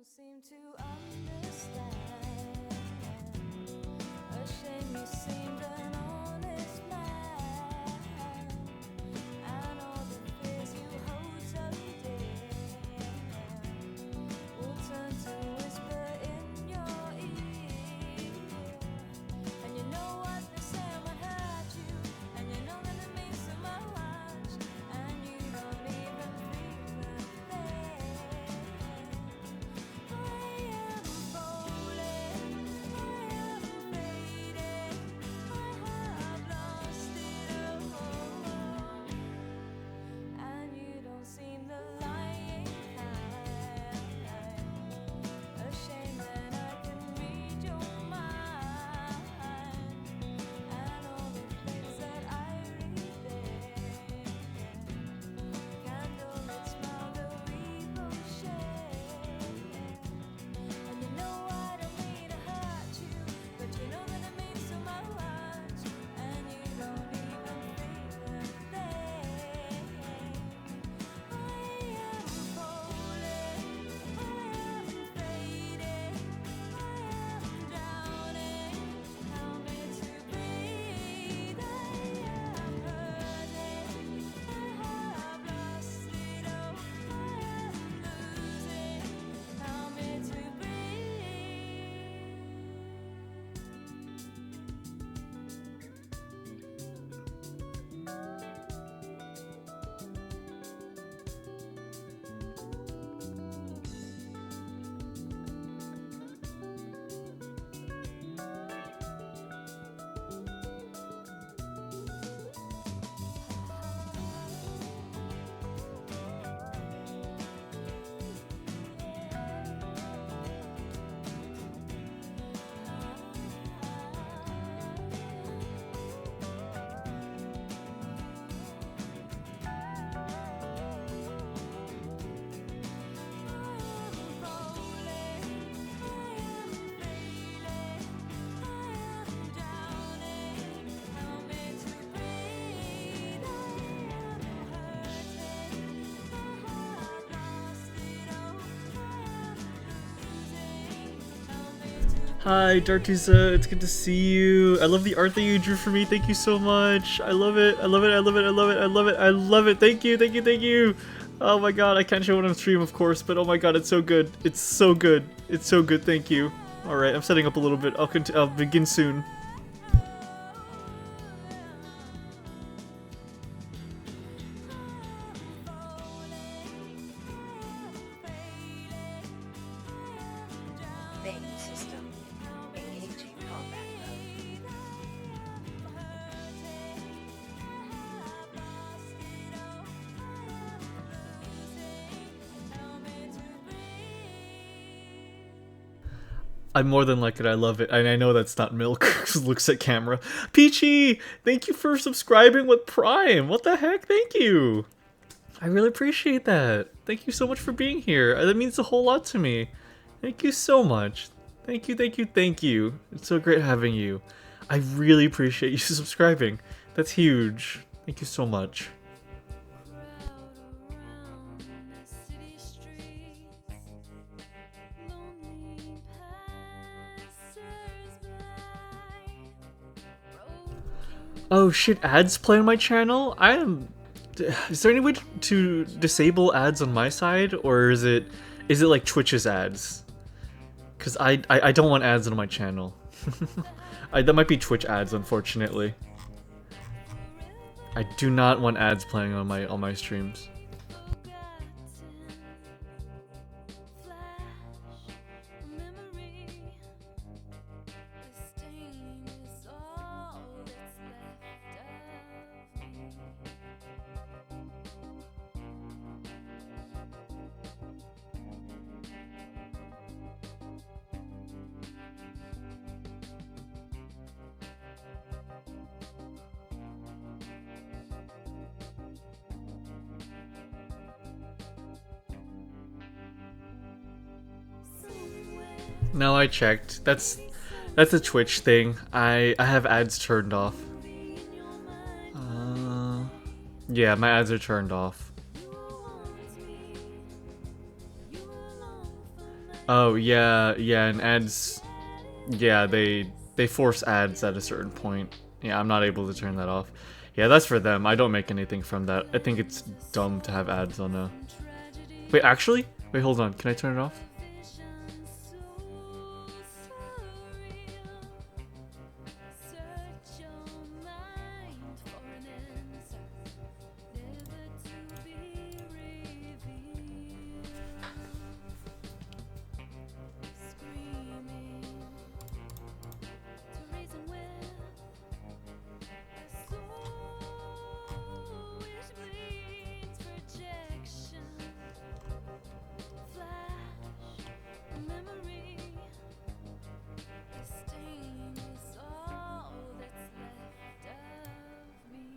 seem to understand. A shame you seemed an honest man, and all the fears you hold so dear will turn to whisper in your ear. And you know what they say might hurt you, and you know that it means so much, and you don't even feel a thing. I am falling, I am fading, I have lost it all, and you don't seem the lying kind. A shame that I can read your mind, and all the things that I read there. Candlelit smile, the evil shade. And you know I don't mean to hurt you, but you know that it means so much, and you don't even feel a thing. I am falling, I am fading, I am drowning. Help me to breathe. I am hurting, I have lost it all. I am losing. Help me to Hi, Dartusa, it's good to see you. I love the art that you drew for me. Thank you so much. I love it. I love it. I love it. I love it. I love it. I love it. Thank you. Thank you. Thank you. Oh my god, I can't show it on stream, of course, but oh my god, it's so good. It's so good. It's so good. Thank you. All right, I'm setting up a little bit. I'll begin soon. Main system. Engaging combat mode. I more than like it. I love it. And I know that's not milk. Looks at camera. Peachy, thank you for subscribing with Prime. What the heck? Thank you. I really appreciate that. Thank you so much for being here. That means a whole lot to me. Thank you so much. Thank you, thank you, thank you. It's so great having you. I really appreciate you subscribing. That's huge. Thank you so much. Oh shit, ads play on my channel? Is there any way to disable ads on my side, or is it like Twitch's ads? Cause I don't want ads on my channel. That might be Twitch ads, unfortunately. I do not want ads playing on my streams. No, I checked. That's a Twitch thing. I have ads turned off. Yeah, my ads are turned off. Oh yeah, yeah, and ads. Yeah, they force ads at a certain point. Yeah, I'm not able to turn that off. Yeah, that's for them. I don't make anything from that. I think it's dumb to have ads on a. Wait, actually? Wait, hold on. Can I turn it off? Search your mind for an answer, never to be revealed. Screaming to reason with a soul which bleeds projection. Flash a memory. The stain is all that's left of me.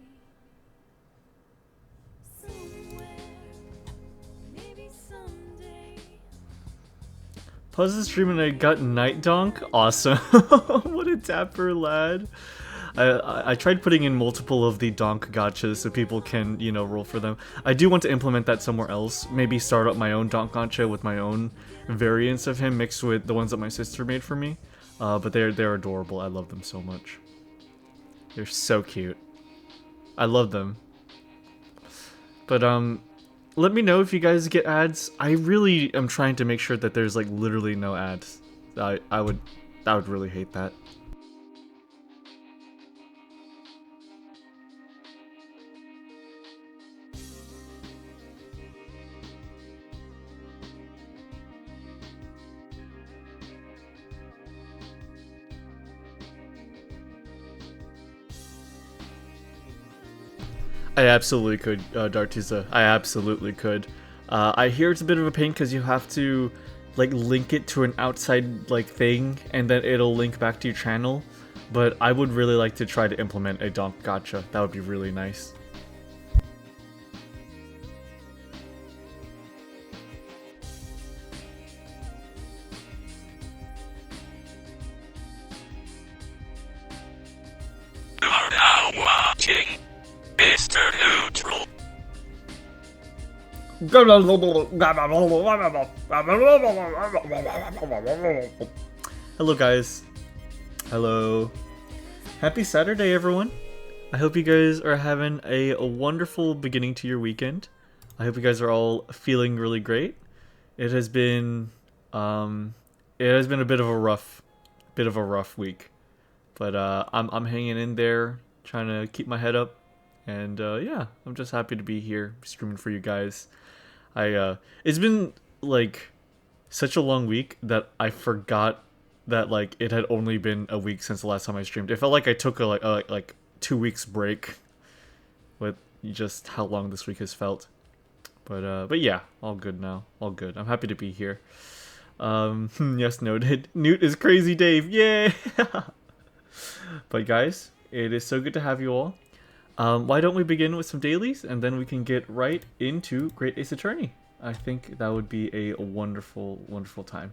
Somewhere, maybe someday. Pause the stream and I got Night Donk. Awesome. What a dapper lad. I tried putting in multiple of the donk gachas so people can, you know, roll for them. I do want to implement that somewhere else. Maybe start up my own donk gacha with my own variants of him mixed with the ones that my sister made for me. But they're adorable. I love them so much. They're so cute. I love them. But let me know if you guys get ads. I really am trying to make sure that there's like literally no ads. I would really hate that. I absolutely could, Dartiza. I absolutely could. I hear it's a bit of a pain because you have to, like, link it to an outside, like, thing, and then it'll link back to your channel. But I would really like to try to implement a donk gacha. That would be really nice. You are now watching MrNeutral. Hello, guys. Hello. Happy Saturday, everyone. I hope you guys are having a wonderful beginning to your weekend. I hope you guys are all feeling really great. It has been a bit of a rough week, but I'm hanging in there, trying to keep my head up, and yeah, I'm just happy to be here streaming for you guys. It's been like such a long week that I forgot that like it had only been a week since the last time I streamed. It felt like I took a like 2 weeks break with just how long this week has felt. But yeah, all good now. All good. I'm happy to be here. Yes, noted. Newt is crazy Dave. Yay! But guys, it is so good to have you all. Why don't we begin with some dailies and then we can get right into Great Ace Attorney. I think that would be a wonderful, wonderful time.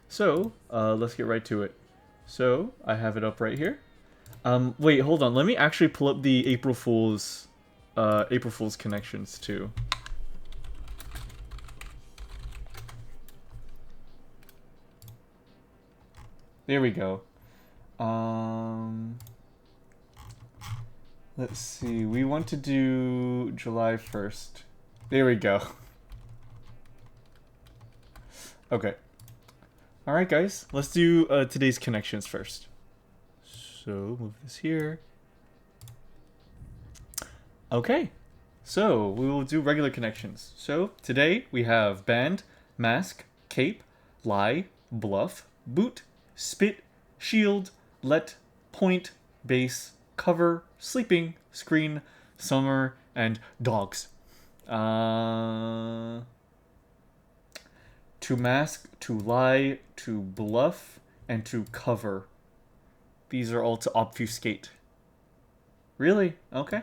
So, let's get right to it. So, I have it up right here. Wait, hold on. Let me actually pull up the April Fool's connections too. There we go. Let's see. We want to do July 1st. There we go. Okay. Alright, guys. Let's do today's connections first. So, move this here. Okay. So, we will do regular connections. So, today we have Band, Mask, Cape, Lie, Bluff, Boot, Spit, Shield, Let, Point, Base, Cover, Sleeping, Screen, Summer, and Dogs. To mask, to lie, to bluff, and to cover. These are all to obfuscate. Really? Okay.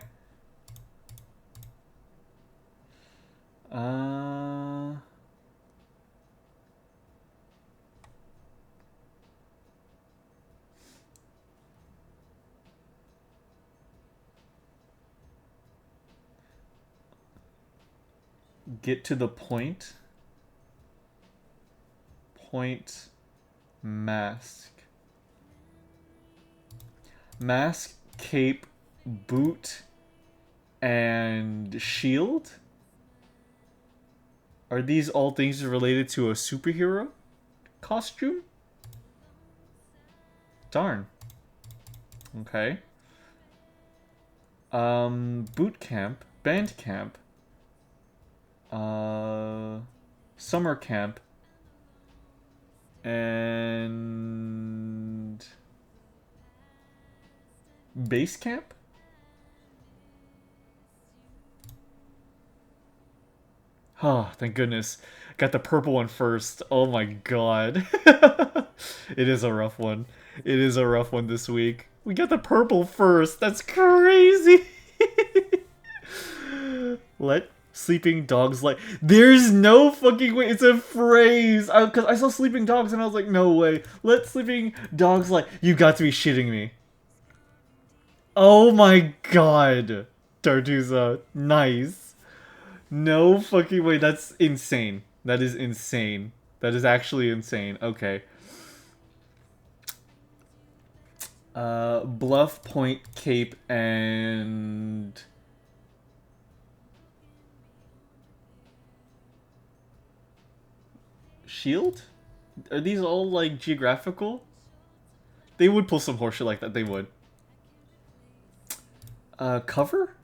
Get to the point. point mask. Mask, cape, boot, and shield? Are these all things related to a superhero costume? Darn. Okay. Boot camp, band camp, summer camp, and base camp? Oh, thank goodness. Got the purple one first. Oh my god. It is a rough one. It is a rough one this week. We got the purple first. That's crazy. Let sleeping dogs lie. There's no fucking way. It's a phrase. Because I saw sleeping dogs and I was like, no way. Let sleeping dogs lie. You got to be shitting me. Oh my god. Tartusa. Nice. No fucking way. That's insane. That is insane. That is actually insane. Okay. Bluff, point, cape, and... shield? Are these all, like, geographical? They would pull some horseshit like that. They would. Cover?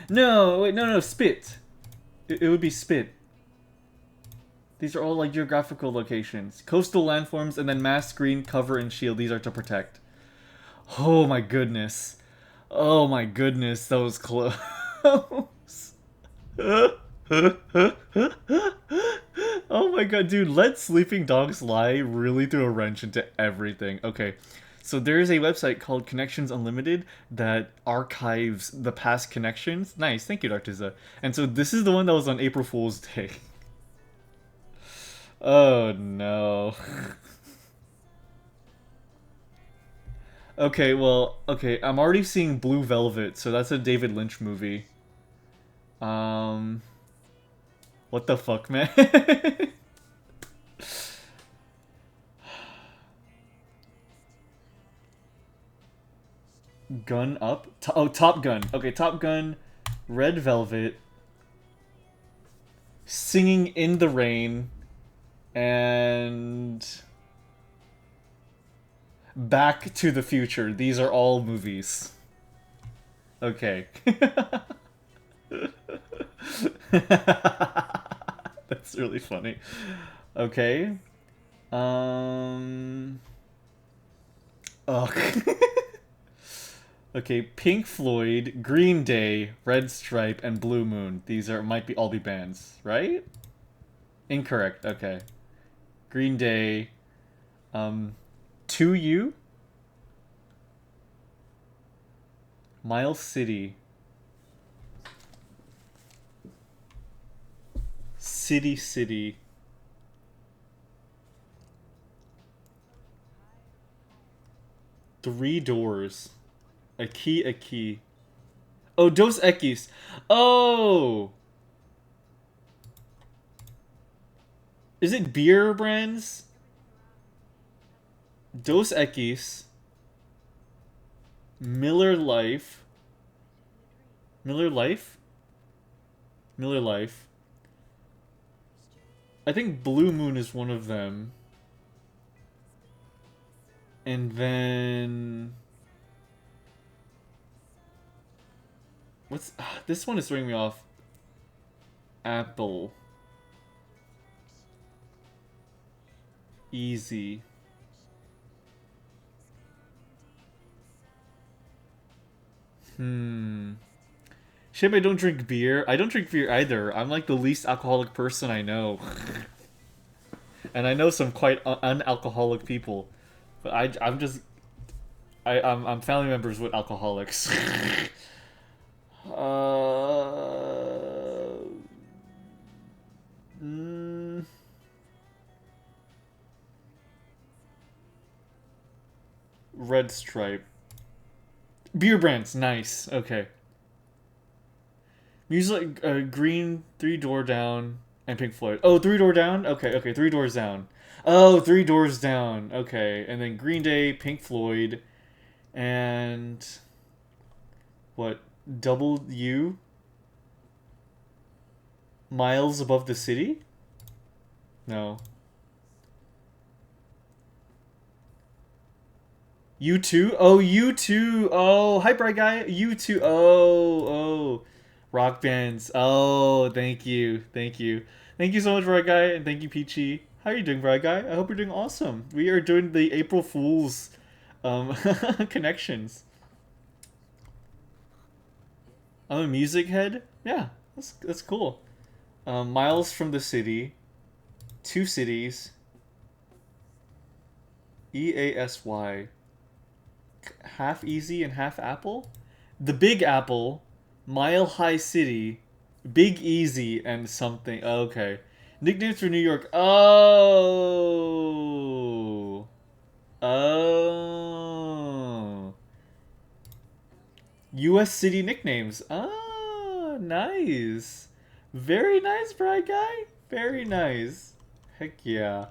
No, wait, no, spit. It would be spit. These are all like geographical locations. Coastal landforms and then mass, screen, cover, and shield. These are to protect. Oh my goodness. Oh my goodness, that was close. Oh my god, dude, let sleeping dogs lie really threw a wrench into everything. Okay. So there is a website called Connections Unlimited that archives the past connections. Nice, thank you, Dartiza. And so this is the one that was on April Fool's Day. Oh no. Okay, well, okay, I'm already seeing Blue Velvet, so that's a David Lynch movie. What the fuck, man? Gun up? Oh, Top Gun. Okay, Top Gun, Red Velvet, Singing in the Rain, and Back to the Future. These are all movies. Okay. That's really funny. Okay. Oh. Okay, Pink Floyd, Green Day, Red Stripe, and Blue Moon. These might all be bands, right? Incorrect. Okay. Green Day. 2U. Miles City. City. Three Doors. A key. Oh, Dos Equis. Oh! Is it beer brands? Dos Equis. Miller Lite. I think Blue Moon is one of them. And then... this one is throwing me off. Apple. Easy. Shame I don't drink beer. I don't drink beer either. I'm like the least alcoholic person I know. And I know some quite unalcoholic people. But I'm family members with alcoholics. Red Stripe. Beer brands, nice. Okay. Music, Green, Three Door Down, And Pink Floyd. Oh, Three Door Down? Okay, okay, Three Doors Down. Oh, Three Doors Down. Okay, and then Green Day, Pink Floyd, and... What? Double U? Miles Above the City? No. U2? Oh, U2! Oh, hi, Bright Guy! U2! Oh, oh. Rock bands. Oh, thank you. Thank you. Thank you so much, Bright Guy, and thank you, Peachy. How are you doing, Bright Guy? I hope you're doing awesome. We are doing the April Fool's connections. I'm a music head? Yeah, that's cool. Miles from the City. Two Cities. EASY. Half Easy and Half Apple? The Big Apple. Mile High City. Big Easy and something. Okay. Nicknames for New York. Oh. Oh. U.S. city nicknames. Ah, nice. Very nice, Bright Guy. Very nice. Heck yeah.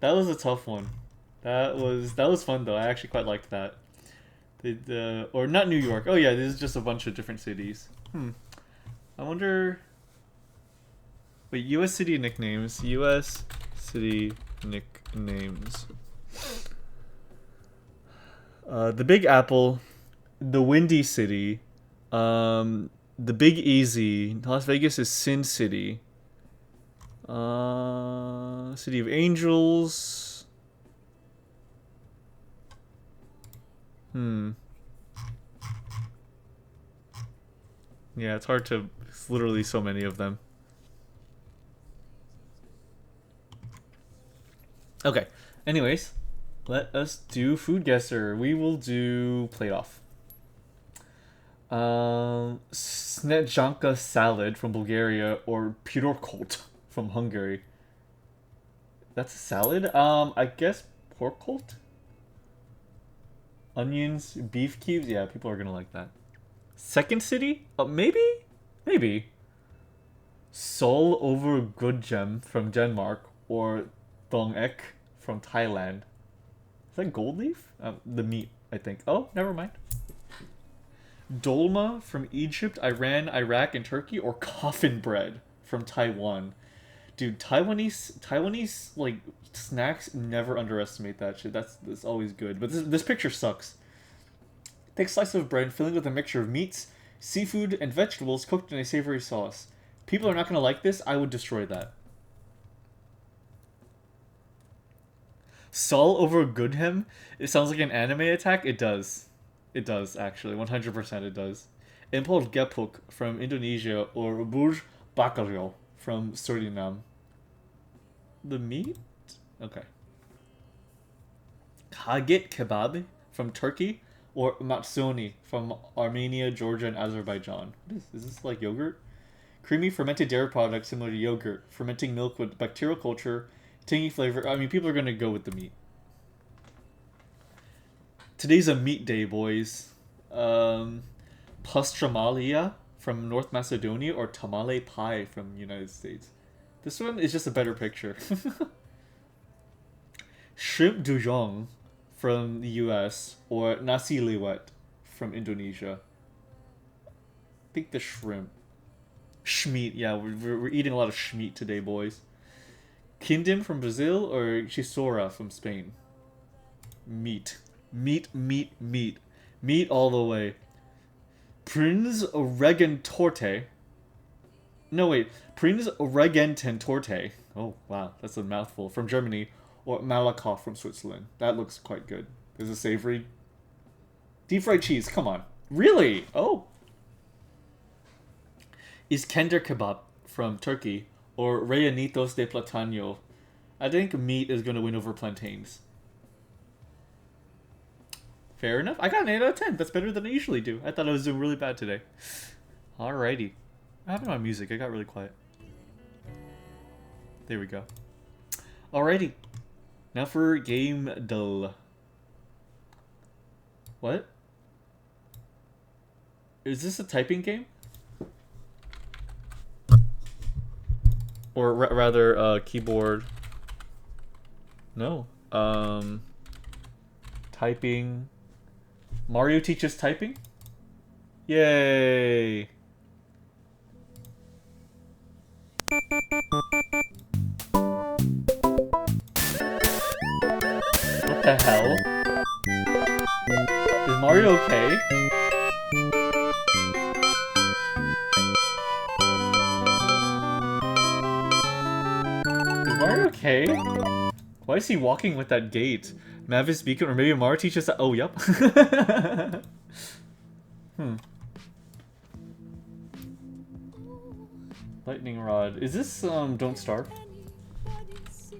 That was a tough one. That was fun though. I actually quite liked that. Or not New York. Oh yeah, this is just a bunch of different cities. I wonder. Wait, U.S. city nicknames. U.S. city nicknames. The Big Apple, the Windy City, the Big Easy. Las Vegas is Sin City. City of Angels. Yeah, it's hard to. It's literally so many of them. Okay. Anyways, let us do Food Guesser. We will do Plate Off. Snetjanka salad from Bulgaria or Pirorkolt from Hungary. That's a salad? I guess Porkolt? Onions, beef cubes? Yeah, people are gonna like that. Second city? Maybe? Maybe. Seoul over Gudjem from Denmark or Dong Ek from Thailand. Is that gold leaf? The meat, I think. Oh, never mind. Dolma from Egypt, Iran, Iraq, and Turkey, or coffin bread from Taiwan. Dude, Taiwanese like snacks, never underestimate that shit. That's always good. But this picture sucks. Thick slice of bread filling with a mixture of meats, seafood, and vegetables cooked in a savory sauce. People are not gonna like this. I would destroy that. Seoul over Gudhem? It sounds like an anime attack. It does. It does, actually. 100% it does. Impol Gepuk from Indonesia or Burj Bakaryo from Suriname. The meat? Okay. Kagit Kebab from Turkey or Matsoni from Armenia, Georgia, and Azerbaijan. Is this like yogurt? Creamy fermented dairy product similar to yogurt. Fermenting milk with bacterial culture. Tangy flavor. I mean, people are going to go with the meat. Today's a meat day, boys. Pastramalia from North Macedonia or tamale pie from United States. This one is just a better picture. Shrimp dujong from the US or nasi liwet from Indonesia. I think the shrimp. Schmeat, yeah, we're eating a lot of schmeat today, boys. Kindim from Brazil or chisora from Spain? Meat. Meat, meat, meat. Meat all the way. Prinz Regentorte. No, wait. Prinz Regententorte. Oh, wow. That's a mouthful. From Germany. Or Malakoff from Switzerland. That looks quite good. Is it savory? Deep fried cheese. Come on. Really? Oh. Iskender kebab from Turkey. Or Rellenitos de Platano. I think meat is going to win over plantains. Fair enough. I got an 8 out of 10. That's better than I usually do. I thought I was doing really bad today. Alrighty. I'm having my music. I got really quiet. There we go. Alrighty. Now for game dull. What? Is this a typing game? Or rather, keyboard. No. Typing. Mario teaches typing? Yay! What the hell? Is Mario okay? Is Mario okay? Why is he walking with that gait? Mavis Beacon, or maybe Mario teaches that. Oh, yep. Lightning Rod. Is this, Don't Starve?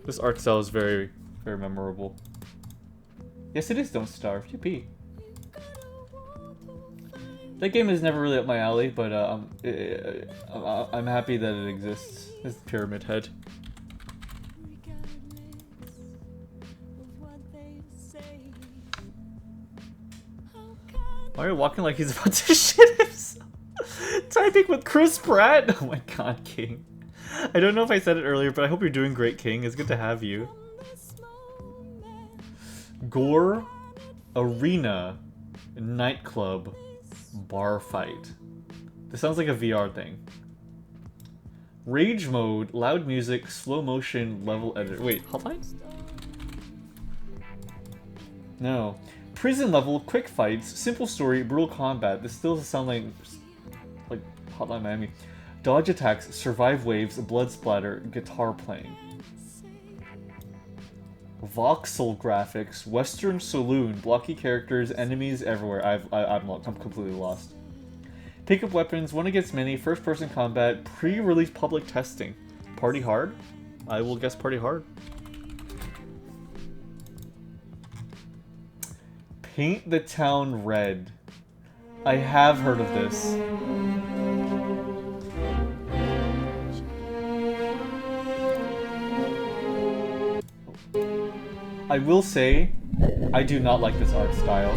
This art style is very, very memorable. Yes, it is Don't Starve. Yippee. That game is never really up my alley, but I'm happy that it exists. This Pyramid Head. Why are you walking like he's about to shit himself? Typing with Chris Pratt? Oh my god, King. I don't know if I said it earlier, but I hope you're doing great, King. It's good to have you. Gore Arena Nightclub Bar Fight. This sounds like a VR thing. Rage Mode, Loud Music, Slow Motion, Level Editor. Wait, Hotline? No. Prison Level, Quick Fights, Simple Story, Brutal Combat. This still sounds like Hotline Miami. Dodge Attacks, Survive Waves, Blood Splatter, Guitar Playing. Voxel Graphics, Western Saloon, Blocky Characters, Enemies Everywhere. I'm completely lost. Pick up weapons, one against many, first-person combat, pre-release public testing. Party Hard? I will guess Party Hard. Paint the Town Red. I have heard of this. I will say, I do not like this art style.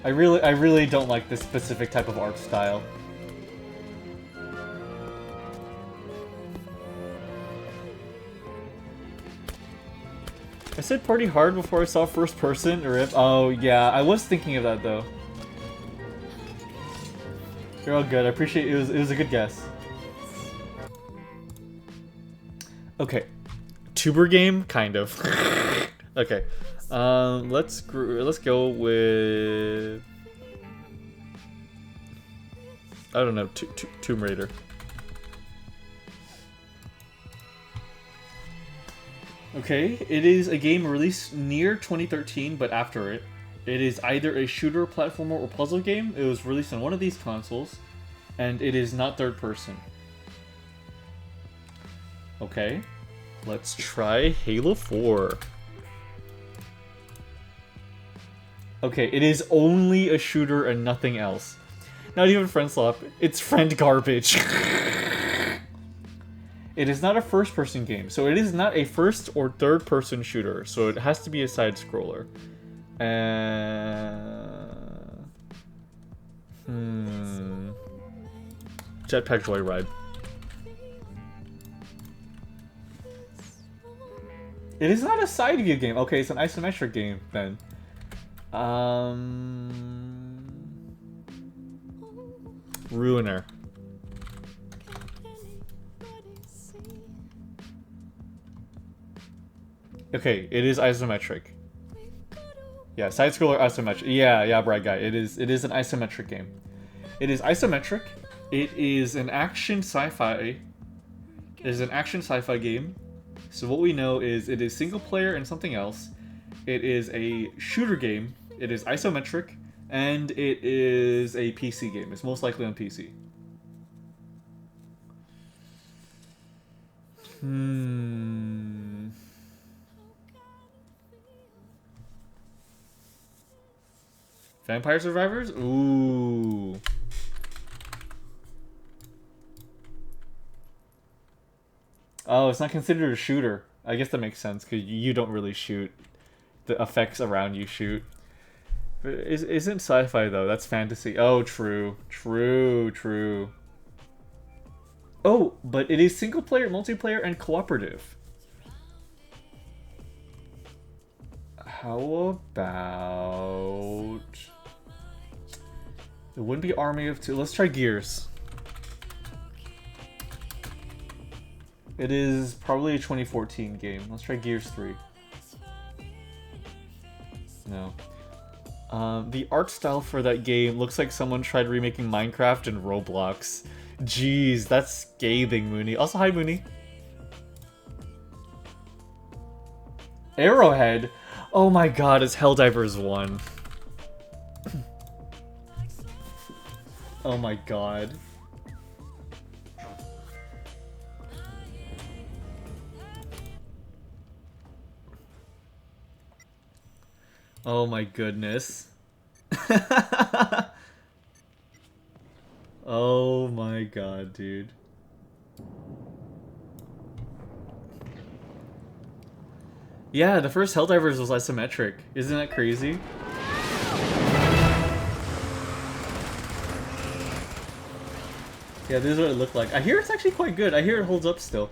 I really don't like this specific type of art style. I said Party Hard before I saw first person, or if— oh yeah, I was thinking of that though. You're all good, I appreciate it. It was a good guess. Okay. Tuber game? Kind of. Okay. Let's go with— I don't know, Tomb Raider. Okay, it is a game released near 2013, but after it. It is either a shooter, platformer, or puzzle game. It was released on one of these consoles, and it is not third person. Okay, let's try Halo 4. Okay, it is only a shooter and nothing else. Not even friend swap, it's friend garbage. It is not a first-person game, so it is not a first or third-person shooter, so it has to be a side-scroller. Jetpack Joyride. It is not a side view game. Okay, it's an isometric game then. Ruiner. Okay, it is isometric. Yeah, side scroller isometric. Yeah, bright guy. It is an isometric game. It is isometric. It is an action sci-fi. It is an action sci-fi game. So what we know is it is single player and something else. It is a shooter game. It is isometric, and it is a PC game. It's most likely on PC. Vampire Survivors? Ooh. Oh, it's not considered a shooter. I guess that makes sense, because you don't really shoot. the effects around you shoot. But isn't sci-fi though? That's fantasy. Oh, true, true, true. Oh, but it is single player, multiplayer, and cooperative. How about... It wouldn't be Army of Two. Let's try Gears. It is probably a 2014 game. Let's try Gears 3. No. The art style for that game looks like someone tried remaking Minecraft and Roblox. Jeez, that's scathing, Mooney. Also, hi, Mooney. Arrowhead? Oh my god, it's Helldivers 1. Oh my god. Oh my goodness. Oh my god, dude. Yeah, the first Helldivers was isometric. Isn't that crazy? Yeah, this is what it looked like. I hear it's actually quite good. I hear it holds up still.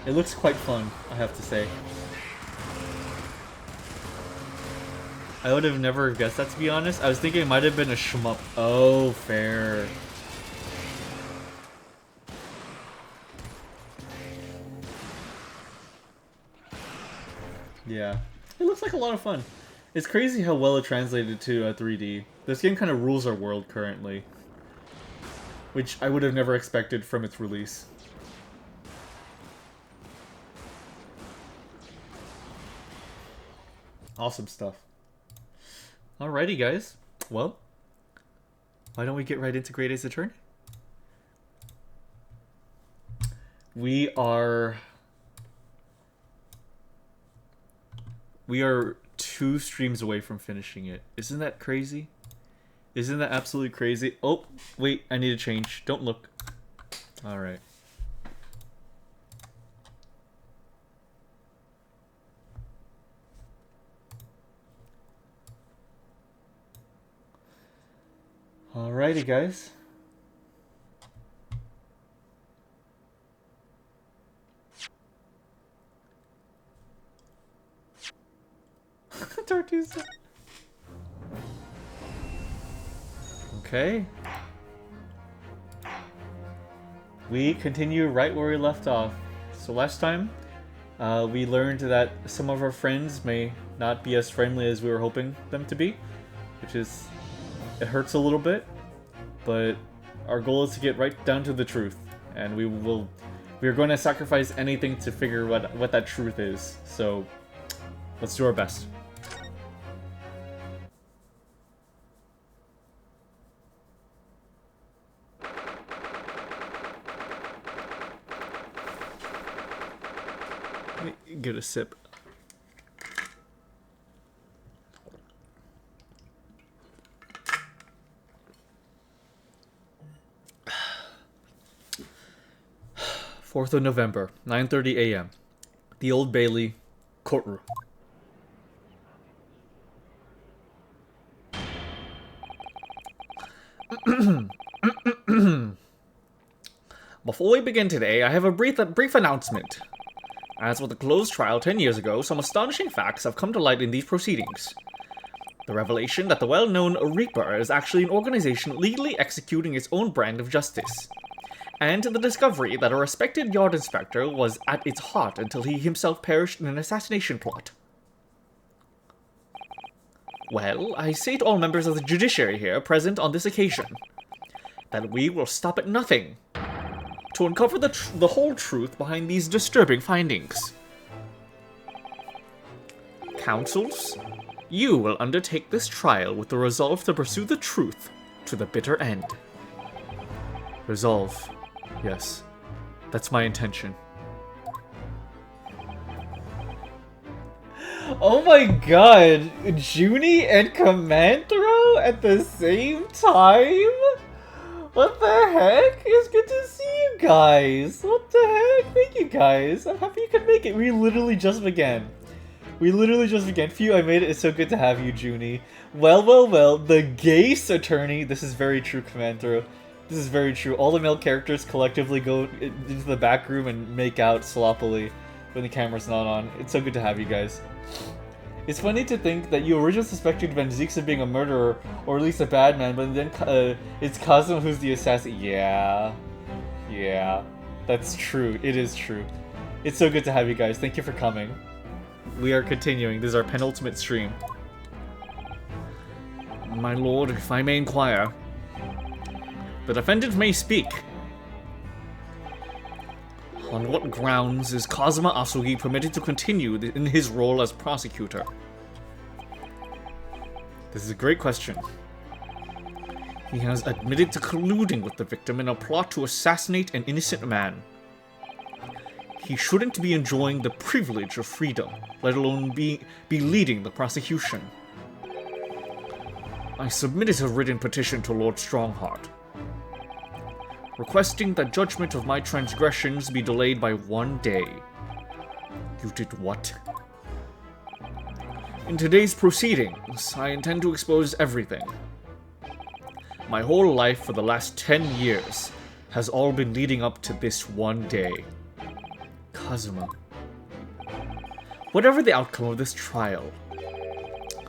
It looks quite fun, I have to say. I would have never guessed that, to be honest. I was thinking it might have been a shmup. Oh, fair. Yeah. It looks like a lot of fun. It's crazy how well it translated to 3D. This game kind of rules our world currently. Which I would have never expected from its release. Awesome stuff. Alrighty, guys. Well, why don't we get right into Great Ace Attorney? We are 2 streams away from finishing it. Isn't that crazy? Isn't that absolutely crazy? Oh, wait, I need to change. Don't look. Alright. Alrighty, guys. Tortuga. Okay. We continue right where we left off. So last time, we learned that some of our friends may not be as friendly as we were hoping them to be, which is... It hurts a little bit, but our goal is to get right down to the truth, and we are going to sacrifice anything to figure what that truth is. So let's do our best. Let me get a sip. Fourth of November, 9:30 a.m. The Old Bailey courtroom. Before we begin today, I have a brief announcement. As with the closed trial 10 years ago, some astonishing facts have come to light in these proceedings. The revelation that the well-known Reaper is actually an organization legally executing its own brand of justice. And the discovery that a respected yard inspector was at its heart until he himself perished in an assassination plot. Well, I say to all members of the judiciary here present on this occasion, that we will stop at nothing to uncover the whole truth behind these disturbing findings. Counsels, you will undertake this trial with the resolve to pursue the truth to the bitter end. Resolve. Yes, that's my intention. Oh my god, Junie and Command Throw at the same time? What the heck? It's good to see you guys. What the heck? Thank you guys. I'm happy you could make it. We literally just began. Phew, I made it. It's so good to have you, Junie. Well. The Gase attorney. This is very true, Commander. This is very true. All the male characters collectively go into the back room and make out sloppily when the camera's not on. It's so good to have you guys. It's funny to think that you originally suspected Van Zieks of being a murderer, or at least a bad man, but then it's Cosmo who's the assassin. Yeah, that's true. It is true. It's so good to have you guys. Thank you for coming. We are continuing. This is our penultimate stream. My lord, if I may inquire, the defendant may speak. On what grounds is Kazuma Asugi permitted to continue in his role as prosecutor? This is a great question. He has admitted to colluding with the victim in a plot to assassinate an innocent man. He shouldn't be enjoying the privilege of freedom, let alone be leading the prosecution. I submitted a written petition to Lord Strongheart, requesting that judgment of my transgressions be delayed by 1 day. You did what? In today's proceedings, I intend to expose everything. My whole life for the last 10 years has all been leading up to this 1 day. Kazuma. Whatever the outcome of this trial,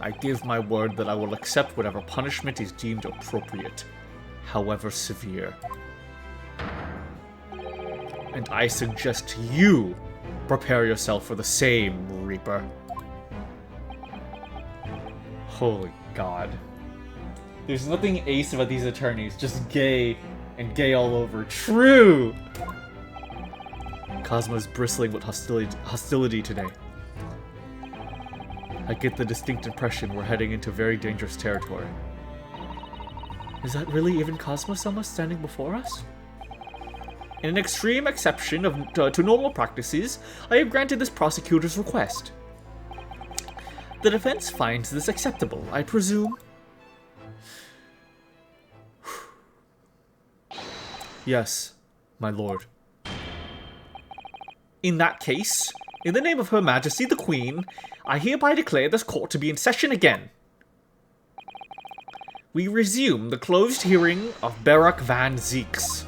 I give my word that I will accept whatever punishment is deemed appropriate, however severe. And I suggest you prepare yourself for the same, Reaper. Holy God. There's nothing ace about these attorneys, just gay and gay all over. True! Cosmo's bristling with hostility today. I get the distinct impression we're heading into very dangerous territory. Is that really even Cosmo-sama standing before us? In an extreme exception to normal practices, I have granted this prosecutor's request. The defense finds this acceptable, I presume? Yes, my lord. In that case, in the name of Her Majesty the Queen, I hereby declare this court to be in session again. We resume the closed hearing of Barak Van Zieks.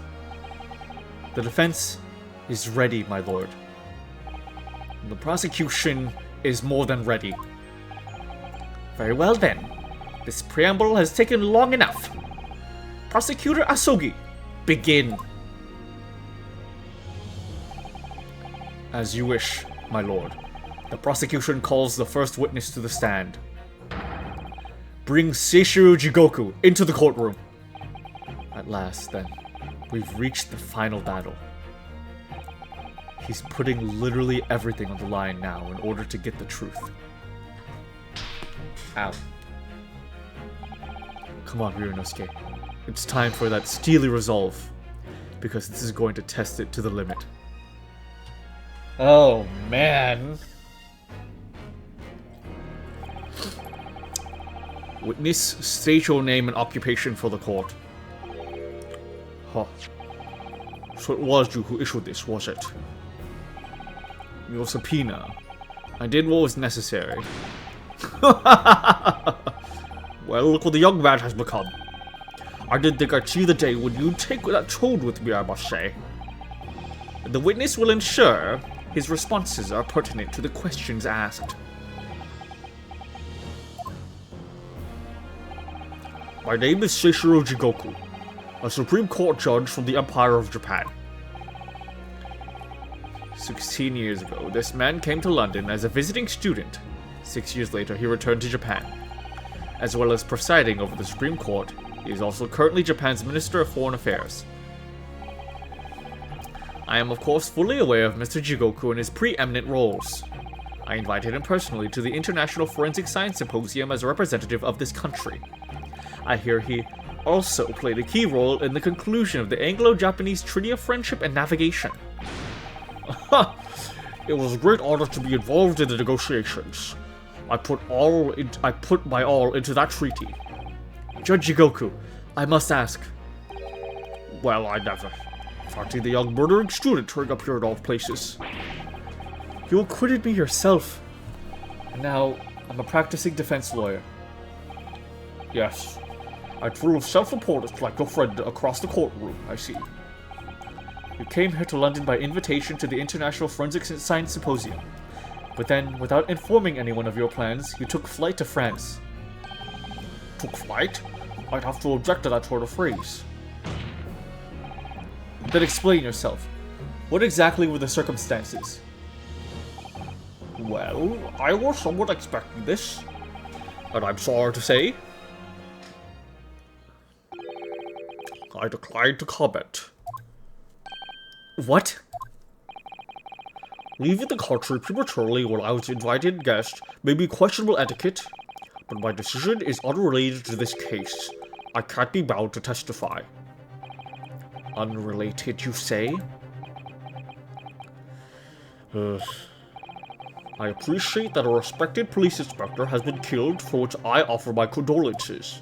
The defense is ready, my lord. The prosecution is more than ready. Very well then. This preamble has taken long enough. Prosecutor Asogi, begin. As you wish, my lord. The prosecution calls the first witness to the stand. Bring Seishiro Jigoku into the courtroom. At last, then, we've reached the final battle. He's putting literally everything on the line now in order to get the truth. Ow. Come on, Ryunosuke. It's time for that steely resolve, because this is going to test it to the limit. Oh, man. Witness, state your name and occupation for the court. Huh. So it was you who issued this, was it? Your subpoena. I did what was necessary. Well, look what the young man has become. I didn't think I'd see the day when you'd take that toad with me, I must say. The witness will ensure his responses are pertinent to the questions asked. My name is Seishiro Jigoku, a Supreme Court judge from the Empire of Japan. 16 years ago, this man came to London as a visiting student. 6 years later, he returned to Japan. As well as presiding over the Supreme Court, he is also currently Japan's Minister of Foreign Affairs. I am of course fully aware of Mr. Jigoku and his preeminent roles. I invited him personally to the International Forensic Science Symposium as a representative of this country. I hear he also played a key role in the conclusion of the Anglo-Japanese Treaty of Friendship and Navigation. It was a great honor to be involved in the negotiations. I put my all into that treaty. Judge Jigoku, I must ask, Well, I never. Fancy the young murdering student turning up here in all places. You acquitted me yourself. And now, I'm a practicing defense lawyer. Yes. I full of self-importance like your friend across the courtroom, I see. You came here to London by invitation to the International Forensic Science Symposium. But then, without informing anyone of your plans, you took flight to France. Took flight? I'd have to object to that sort of phrase. Then explain yourself. What exactly were the circumstances? Well, I was somewhat expecting this. And I'm sorry to say, I declined to comment. What? Leaving the country prematurely when I was invited guest may be questionable etiquette, but my decision is unrelated to this case. I can't be bound to testify. Unrelated, you say? I appreciate that a respected police inspector has been killed, for which I offer my condolences.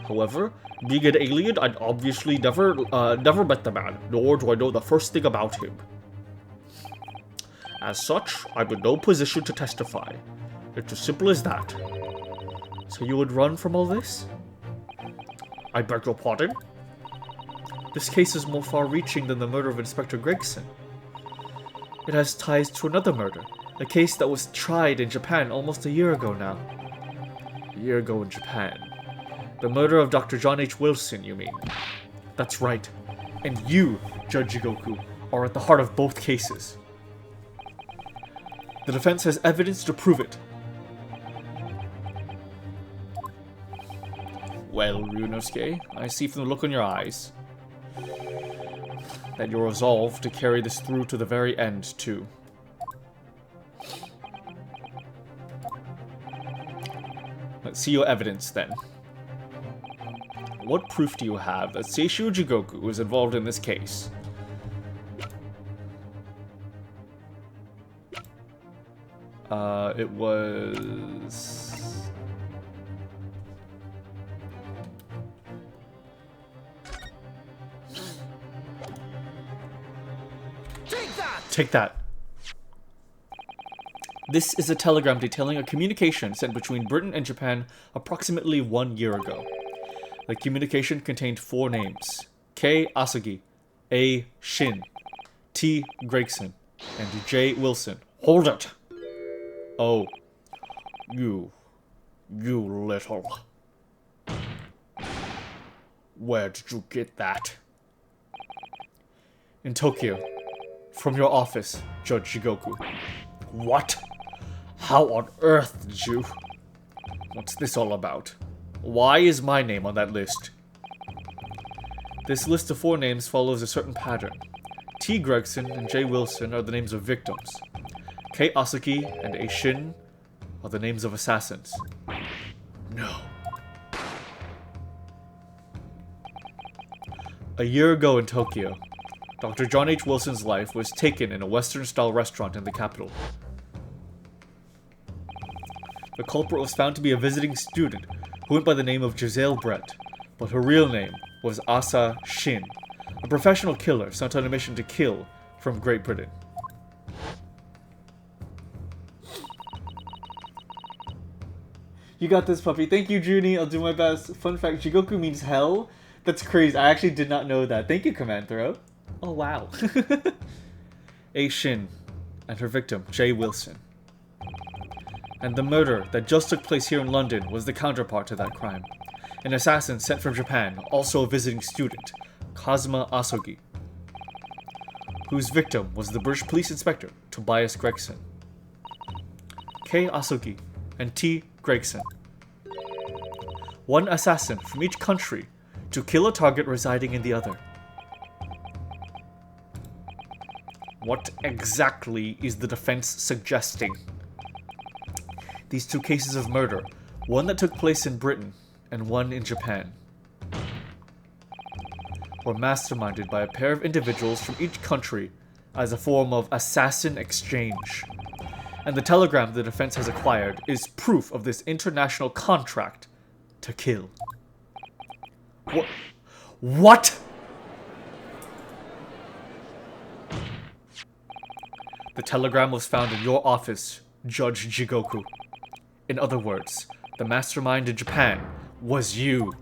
However, being an alien, I'd obviously never met the man, nor do I know the first thing about him. As such, I'm in no position to testify. It's as simple as that. So you would run from all this? I beg your pardon? This case is more far-reaching than the murder of Inspector Gregson. It has ties to another murder, a case that was tried in Japan almost a year ago now. A year ago in Japan. The murder of Dr. John H. Wilson, you mean? That's right. And you, Judge Jigoku, are at the heart of both cases. The defense has evidence to prove it. Well, Ryunosuke, I see from the look in your eyes that you're resolved to carry this through to the very end, too. Let's see your evidence, then. What proof do you have that Seishiro Jigoku was involved in this case? It was... Take that! This is a telegram detailing a communication sent between Britain and Japan approximately 1 year ago. The communication contained 4 names: K. Asagi, A. Shin, T. Gregson, and J. Wilson. Hold it! Oh, you little... Where did you get that? In Tokyo. From your office, Judge Jigoku. What? How on earth did you... What's this all about? Why is my name on that list? This list of 4 names follows a certain pattern. T. Gregson and J. Wilson are the names of victims. K. Asaki and A. Shin are the names of assassins. No. A year ago in Tokyo, Dr. John H. Wilson's life was taken in a Western-style restaurant in the capital. The culprit was found to be a visiting student who went by the name of Giselle Brett, but her real name was Asa Shin, a professional killer sent on a mission to kill from Great Britain. You got this, puppy. Thank you, Junie. I'll do my best. Fun fact, Jigoku means hell. That's crazy. I actually did not know that. Thank you, Command Throw. Oh, wow. A. Shin and her victim, J. Wilson. And the murder that just took place here in London was the counterpart to that crime. An assassin sent from Japan, also a visiting student, Kazuma Asogi, whose victim was the British police inspector, Tobias Gregson. K. Asogi and T. Gregson. One assassin from each country to kill a target residing in the other. What exactly is the defense suggesting? These 2 cases of murder, one that took place in Britain and one in Japan, were masterminded by a pair of individuals from each country as a form of assassin exchange. And the telegram the defense has acquired is proof of this international contract to kill. What? The telegram was found in your office, Judge Jigoku. In other words, the mastermind in Japan was you.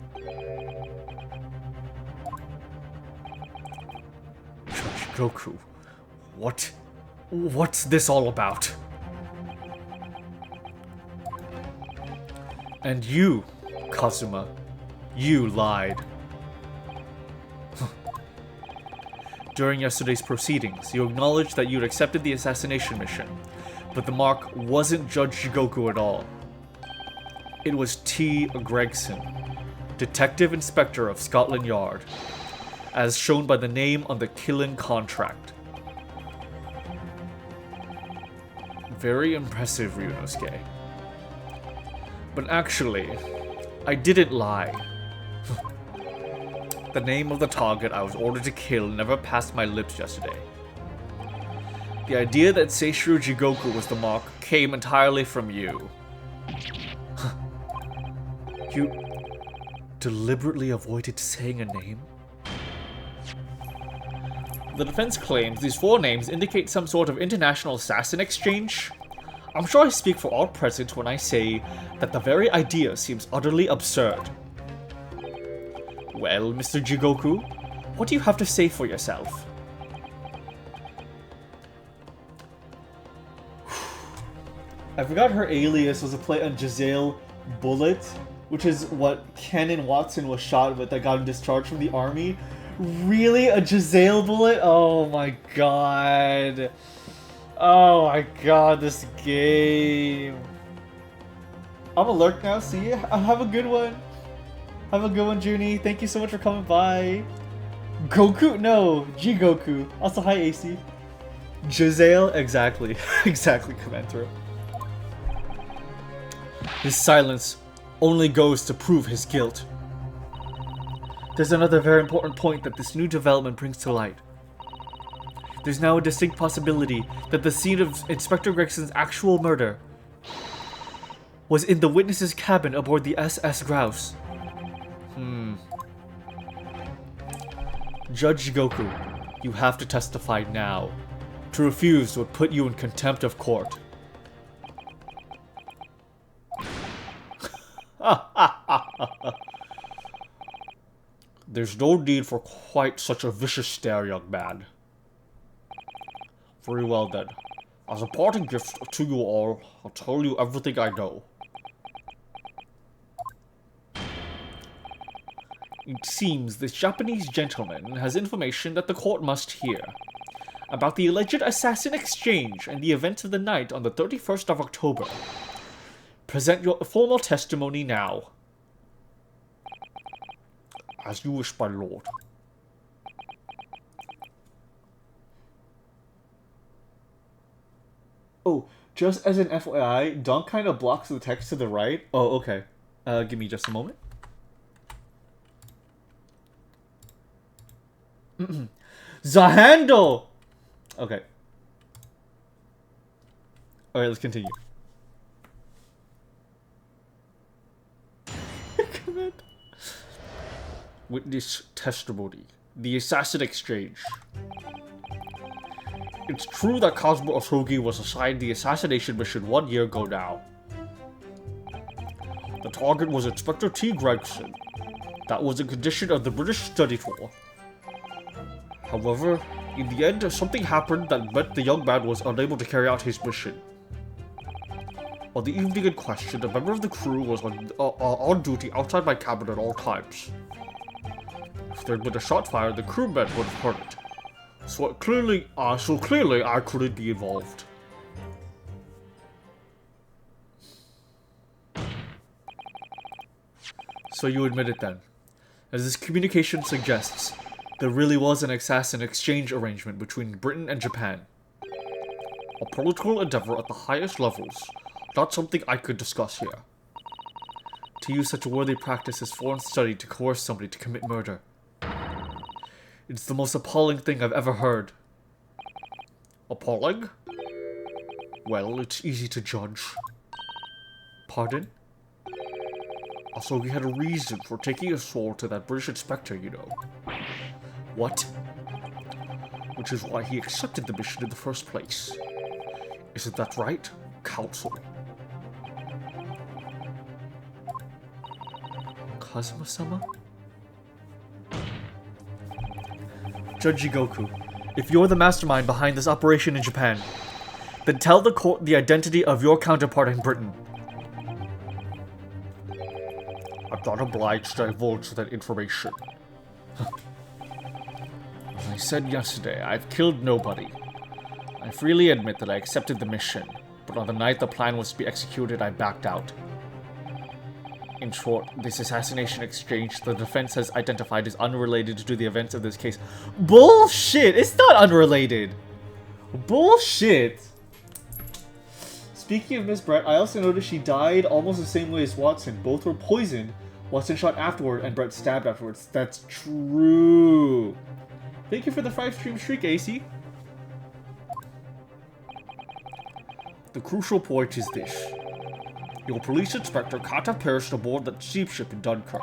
Judge Jigoku, what's this all about? And you, Kazuma, you lied. During yesterday's proceedings, you acknowledged that you'd accepted the assassination mission, but the mark wasn't Judge Jigoku at all. It was T. Gregson, Detective Inspector of Scotland Yard, as shown by the name on the killing contract. Very impressive, Ryunosuke. But actually, I didn't lie. The name of the target I was ordered to kill never passed my lips yesterday. The idea that Seishiro Jigoku was the mark came entirely from you. You deliberately avoided saying a name? The defense claims these 4 names indicate some sort of international assassin exchange. I'm sure I speak for all present when I say that the very idea seems utterly absurd. Well, Mr. Jigoku, what do you have to say for yourself? I forgot her alias was a play on Giselle Bullet, which is what Cannon Watson was shot with that got him discharged from the army. Really? A Giselle Bullet? Oh my god. Oh my god, this game. I'm alert now, see? Have a good one. Have a good one, Junie. Thank you so much for coming by. Goku? No, Jigoku. Also, hi, AC. Giselle? Exactly. Exactly, Commenter. His silence only goes to prove his guilt. There's another very important point that this new development brings to light. There's now a distinct possibility that the scene of Inspector Gregson's actual murder was in the witness's cabin aboard the SS Grouse. Judge Jigoku, you have to testify now. To refuse would put you in contempt of court. There's no need for quite such a vicious stare, young man. Very well then. As a parting gift to you all, I'll tell you everything I know. It seems this Japanese gentleman has information that the court must hear about the alleged assassin exchange and the events of the night on the 31st of October. Present your formal testimony now. As you wish, my lord. Oh, just as an FYI, Dunk kind of blocks the text to the right. Oh, okay. Give me just a moment. The handle! Okay. Alright, let's continue. Witness testimony. The assassin exchange. It's true that Kazuma Osogi was assigned the assassination mission 1 year ago now. The target was Inspector T. Gregson. That was a condition of the British study tour. However, in the end, something happened that meant the young man was unable to carry out his mission. On the evening in question, a member of the crew was on duty outside my cabin at all times. If there had been a shot fired, the crewmen would have heard it. So clearly I couldn't be involved. So you admit it then. As this communication suggests, there really was an assassin exchange arrangement between Britain and Japan. A political endeavor at the highest levels, not something I could discuss here. To use such a worthy practice as foreign study to coerce somebody to commit murder. It's the most appalling thing I've ever heard. Appalling? Well, it's easy to judge. Pardon? Also, he had a reason for taking a sword to that British inspector, you know. What? Which is why he accepted the mission in the first place. Isn't that right, Counsel? Kazuma-sama? Judge Jigoku, if you're the mastermind behind this operation in Japan, then tell the court the identity of your counterpart in Britain. I'm not obliged to divulge that information. As I said yesterday, I've killed nobody. I freely admit that I accepted the mission, but on the night the plan was to be executed, I backed out. In short, this assassination exchange the defense has identified is unrelated to the events of this case. Bullshit! It's not unrelated! Bullshit! Speaking of Miss Brett, I also noticed she died almost the same way as Watson. Both were poisoned. Watson shot afterward and Brett stabbed afterwards. That's true. Thank you for the 5-stream streak, AC. The crucial point is this. Your police inspector can't have perished aboard that steamship in Dunkirk.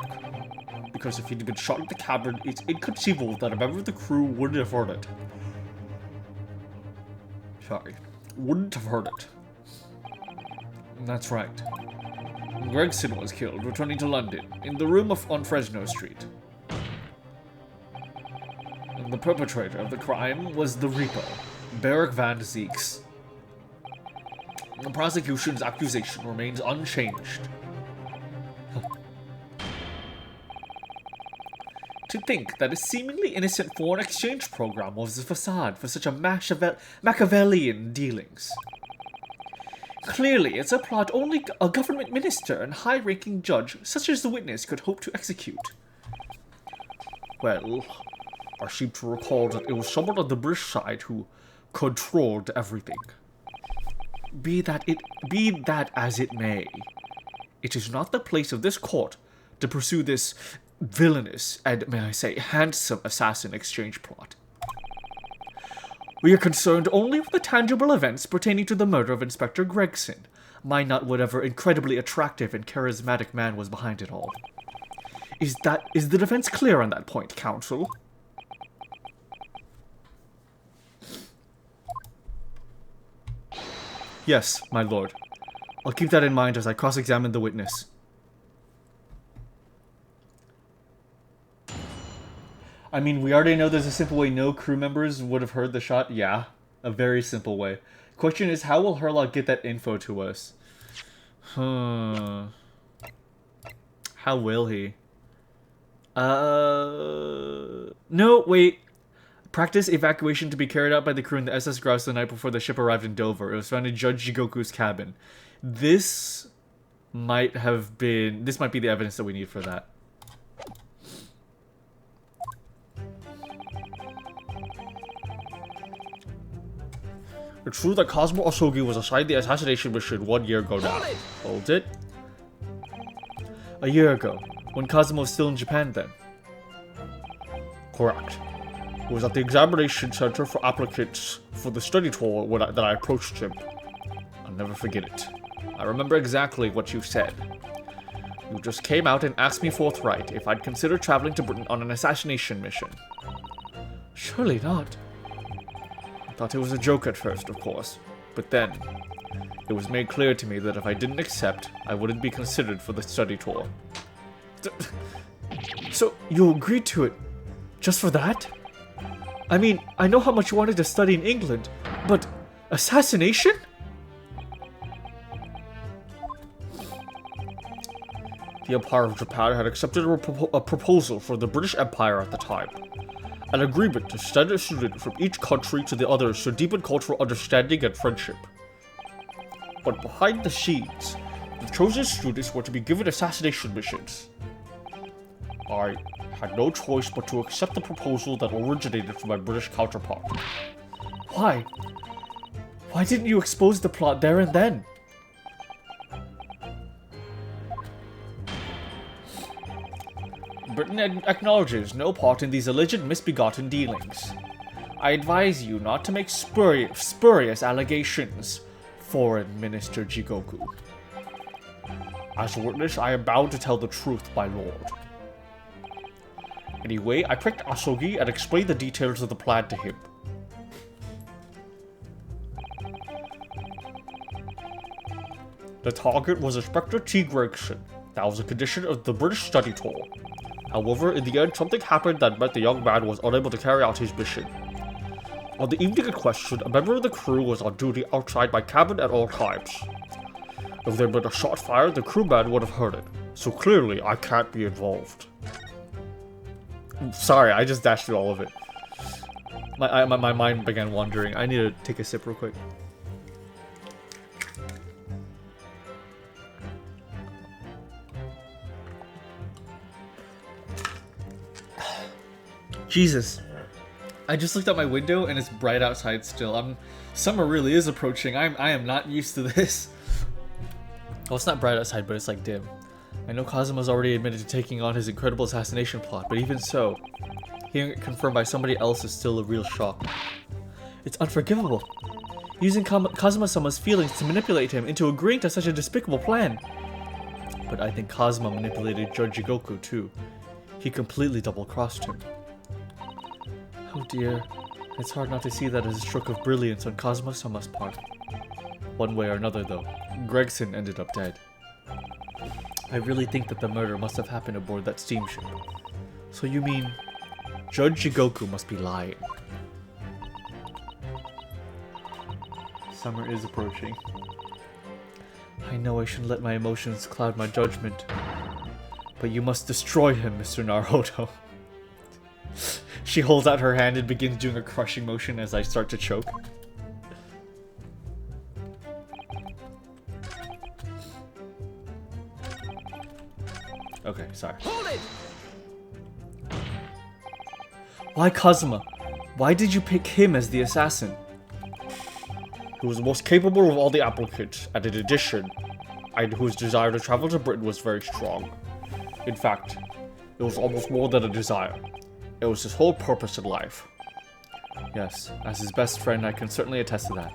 Because if he'd been shot in the cabin, it's inconceivable that a member of the crew wouldn't have heard it. Sorry. Wouldn't have heard it. That's right. Gregson was killed, returning to London, in the room on Fresno Street. And the perpetrator of the crime was the Reaper, Beric Van Zeeks. The prosecution's accusation remains unchanged. To think that a seemingly innocent foreign exchange program was a facade for such a Machiavellian dealings. Clearly, it's a plot only a government minister and high-ranking judge such as the witness could hope to execute. Well, I seem to recall that it was someone on the British side who controlled everything. Be that as it may, it is not the place of this court to pursue this villainous and, may I say, handsome assassin exchange plot. We are concerned only with the tangible events pertaining to the murder of Inspector Gregson, mind not whatever incredibly attractive and charismatic man was behind it all. Is the defense clear on that point, counsel? Yes, my lord. I'll keep that in mind as I cross-examine the witness. I mean, we already know there's a simple way no crew members would have heard the shot. Yeah, a very simple way. Question is, how will Herlock get that info to us? How will he? No, wait. Practice evacuation to be carried out by the crew in the SS Grouse the night before the ship arrived in Dover. It was found in Judge Jigoku's cabin. This might be the evidence that we need for that. It's true that Cosmo Osogi was assigned the assassination mission 1 year ago now. Hold it. A year ago, when Cosmo was still in Japan then. Correct. It was at the examination center for applicants for the study tour that I approached him. I'll never forget it. I remember exactly what you said. You just came out and asked me forthright if I'd consider traveling to Britain on an assassination mission. Surely not. I thought it was a joke at first, of course, but then it was made clear to me that if I didn't accept, I wouldn't be considered for the study tour. So, you agreed to it just for that? I mean, I know how much you wanted to study in England, but assassination? The Empire of Japan had accepted a proposal for the British Empire at the time. An agreement to send a student from each country to the others to deepen cultural understanding and friendship. But behind the scenes, the chosen students were to be given assassination missions. I had no choice but to accept the proposal that originated from my British counterpart. Why? Why didn't you expose the plot there and then? Britain acknowledges no part in these alleged misbegotten dealings. I advise you not to make spurious allegations, Foreign Minister Jigoku. As a witness, I am bound to tell the truth, my lord. Anyway, I pricked Asogi and explained the details of the plan to him. The target was Inspector T. Gregson. That was a condition of the British study tour. However, in the end, something happened that meant the young man was unable to carry out his mission. On the evening in question, a member of the crew was on duty outside my cabin at all times. If there had been a shot fired, the crewman would have heard it. So clearly, I can't be involved. Sorry, I just dashed through all of it. My mind began wandering. I need to take a sip real quick. Jesus. I just looked out my window and it's bright outside still. Summer really is approaching. I am not used to this. Well, it's not bright outside, but it's like dim. I know Kazuma's already admitted to taking on his incredible assassination plot, but even so, hearing it confirmed by somebody else is still a real shock. It's unforgivable. Using Kazuma-sama's feelings to manipulate him into agreeing to such a despicable plan. But I think Kazuma manipulated Judge Jigoku too. He completely double-crossed him. Oh dear, it's hard not to see that as a stroke of brilliance on Kazuma-sama's part. One way or another though, Gregson ended up dead. I really think that the murder must have happened aboard that steamship. So you mean, Judge Jigoku must be lying. Summer is approaching. I know I shouldn't let my emotions cloud my judgment, but you must destroy him, Mr. Naruto. She holds out her hand and begins doing a crushing motion as I start to choke. Okay, sorry. Hold it! Why Kazuma? Why did you pick him as the assassin? He was the most capable of all the applicants, and in addition, whose desire to travel to Britain was very strong. In fact, it was almost more than a desire. It was his whole purpose in life. Yes, as his best friend, I can certainly attest to that.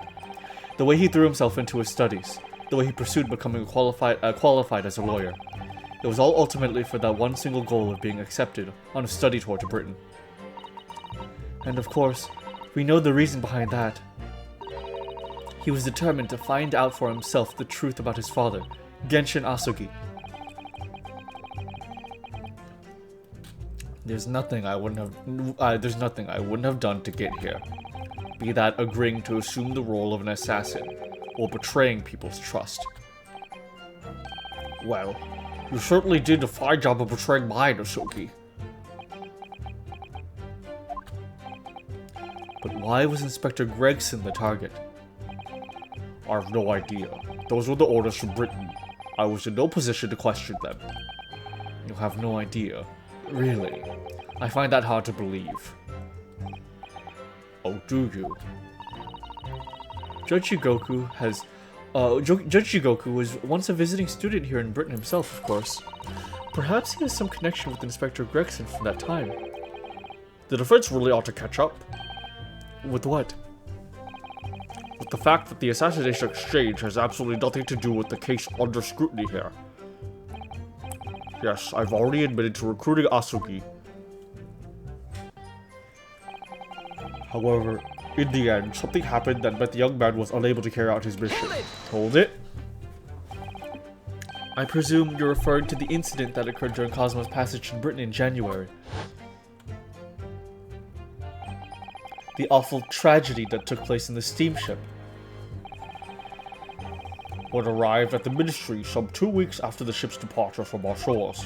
The way he threw himself into his studies, the way he pursued becoming qualified as a lawyer. It was all ultimately for that one single goal of being accepted on a study tour to Britain. And of course, we know the reason behind that. He was determined to find out for himself the truth about his father, Genshin Asugi. There's nothing I wouldn't have done to get here. Be that agreeing to assume the role of an assassin, or betraying people's trust. Well, you certainly did a fine job of betraying mine, Asugi. But why was Inspector Gregson the target? I have no idea. Those were the orders from Britain. I was in no position to question them. You have no idea. Really? I find that hard to believe. Oh, do you? Judge Jigoku was once a visiting student here in Britain himself, of course. Perhaps he has some connection with Inspector Gregson from that time. The defense really ought to catch up. With what? With the fact that the assassination exchange has absolutely nothing to do with the case under scrutiny here. Yes, I've already admitted to recruiting Asugi. However, in the end, something happened that meant the young man was unable to carry out his mission. Hold it! I presume you're referring to the incident that occurred during Kazuma's passage in Britain in January. The awful tragedy that took place in the steamship. When arrived at the ministry some 2 weeks after the ship's departure from our shores.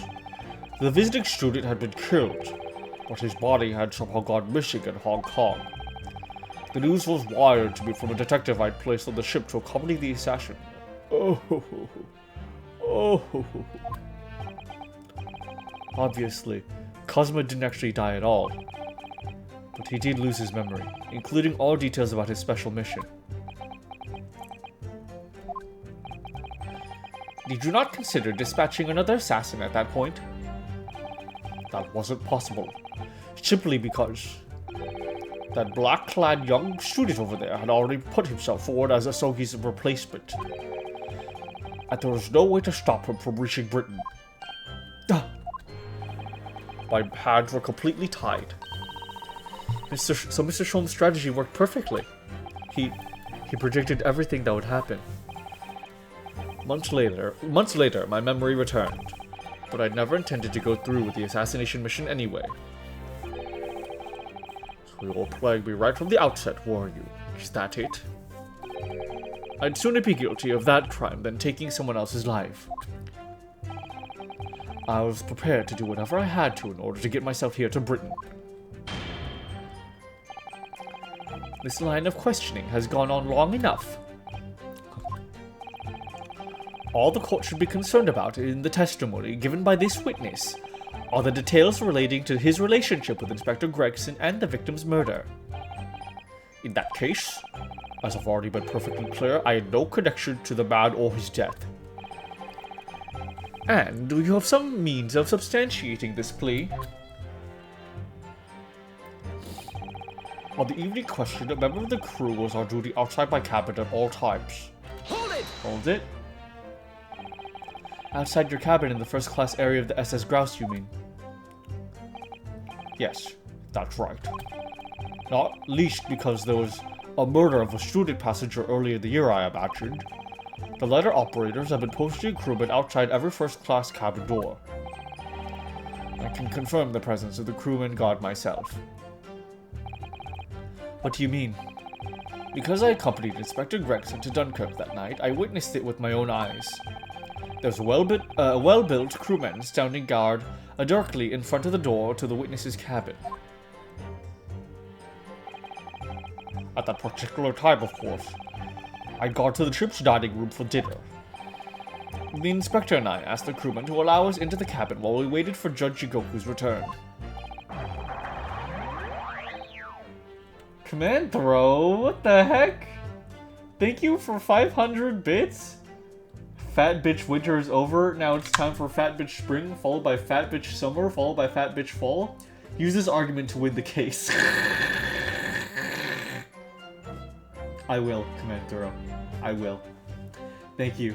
The visiting student had been killed, but his body had somehow gone missing in Hong Kong. The news was wired to me from a detective I'd placed on the ship to accompany the assassin. Obviously, Kazuma didn't actually die at all, but he did lose his memory, including all details about his special mission. Did you not consider dispatching another assassin at that point? That wasn't possible, simply because that black-clad young student over there had already put himself forward as Asugi's replacement, and there was no way to stop him from reaching Britain. My hands were completely tied. So Mr. Shon's strategy worked perfectly. He predicted everything that would happen. Months later, my memory returned. But I'd never intended to go through with the assassination mission anyway. So you'll plague me right from the outset, were you? Is that it? I'd sooner be guilty of that crime than taking someone else's life. I was prepared to do whatever I had to in order to get myself here to Britain. This line of questioning has gone on long enough. All the court should be concerned about in the testimony given by this witness are the details relating to his relationship with Inspector Gregson and the victim's murder. In that case, as I've already been perfectly clear, I had no connection to the man or his death. And do you have some means of substantiating this plea? On the evening question, a member of the crew was on duty outside my cabin at all times. Hold it! Hold it? Outside your cabin in the first-class area of the SS Grouse, you mean? Yes, that's right. Not least because there was a murder of a student passenger earlier in the year, I imagined. The lighter operators have been posting crewmen outside every first-class cabin door. I can confirm the presence of the crewman guard myself. What do you mean? Because I accompanied Inspector Gregson to Dunkirk that night, I witnessed it with my own eyes. There's a well-built crewman standing guard directly in front of the door to the witness's cabin. At that particular time, of course, I'd gone to the ship's dining room for dinner. The inspector and I asked the crewman to allow us into the cabin while we waited for Judge Jigoku's return. Command throw? What the heck? Thank you for 500 bits? Fat bitch winter is over. Now it's time for fat bitch spring, followed by fat bitch summer, followed by fat bitch fall. Use this argument to win the case. I will, Command Thorough. I will. Thank you.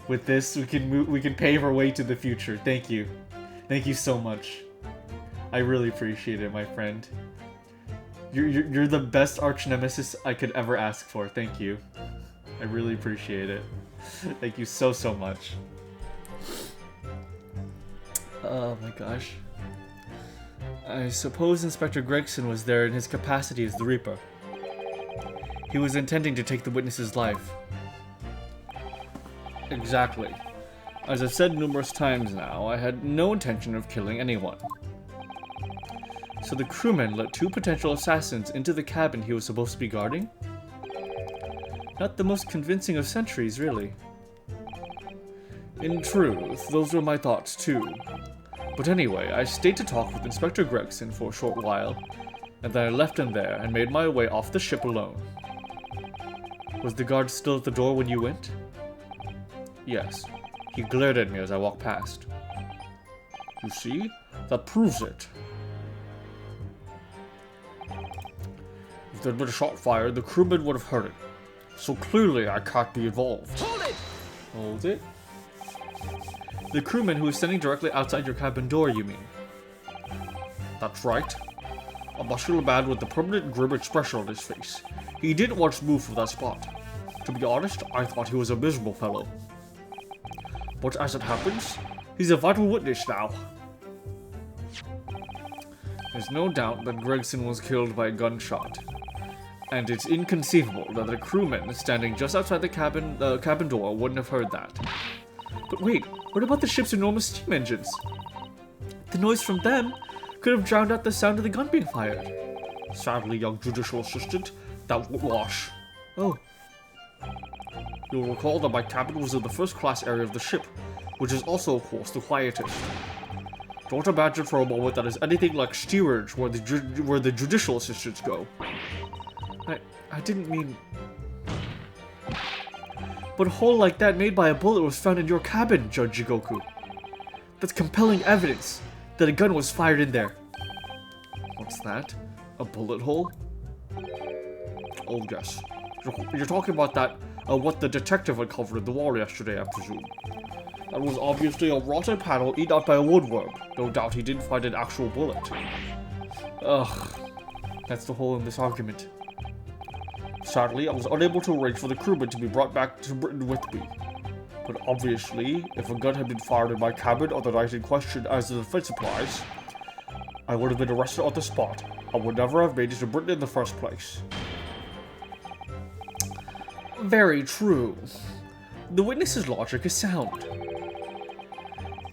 With this, we can pave our way to the future. Thank you. Thank you so much. I really appreciate it, my friend. You're the best arch nemesis I could ever ask for. Thank you. I really appreciate it. Thank you so much. Oh my gosh. I suppose Inspector Gregson was there in his capacity as the Reaper. He was intending to take the witness's life. Exactly. As I've said numerous times now, I had no intention of killing anyone. So the crewman let two potential assassins into the cabin he was supposed to be guarding? Not the most convincing of centuries, really. In truth, those were my thoughts too. But anyway, I stayed to talk with Inspector Gregson for a short while, and then I left him there and made my way off the ship alone. Was the guard still at the door when you went? Yes. He glared at me as I walked past. You see? That proves it. If there'd been a shot fired, the crewman would have heard it. So clearly I can't be involved. Hold it! Hold it? The crewman who was standing directly outside your cabin door, you mean? That's right. A muscular man with a permanent grim expression on his face. He didn't once move from that spot. To be honest, I thought he was a miserable fellow. But as it happens, he's a vital witness now. There's no doubt that Gregson was killed by a gunshot. And it's inconceivable that a crewman standing just outside the cabin door wouldn't have heard that. But wait, what about the ship's enormous steam engines? The noise from them could have drowned out the sound of the gun being fired. Sadly, young judicial assistant, that won't wash. Oh. You'll recall that my cabin was in the first-class area of the ship, which is also, of course, the quietest. Don't imagine for a moment that is anything like steerage where the judicial assistants go. I didn't mean... But a hole like that made by a bullet was found in your cabin, Judge Jigoku. That's compelling evidence that a gun was fired in there. What's that? A bullet hole? Oh, yes. You're talking about that, what the detective uncovered in the wall yesterday, I presume. That was obviously a rotten panel eaten out by a woodworm. No doubt he didn't find an actual bullet. Ugh. That's the hole in this argument. Sadly, I was unable to arrange for the crewman to be brought back to Britain with me. But obviously, if a gun had been fired in my cabin on the night in question as a defense surprise, I would have been arrested on the spot. I would never have made it to Britain in the first place. Very true. The witness's logic is sound.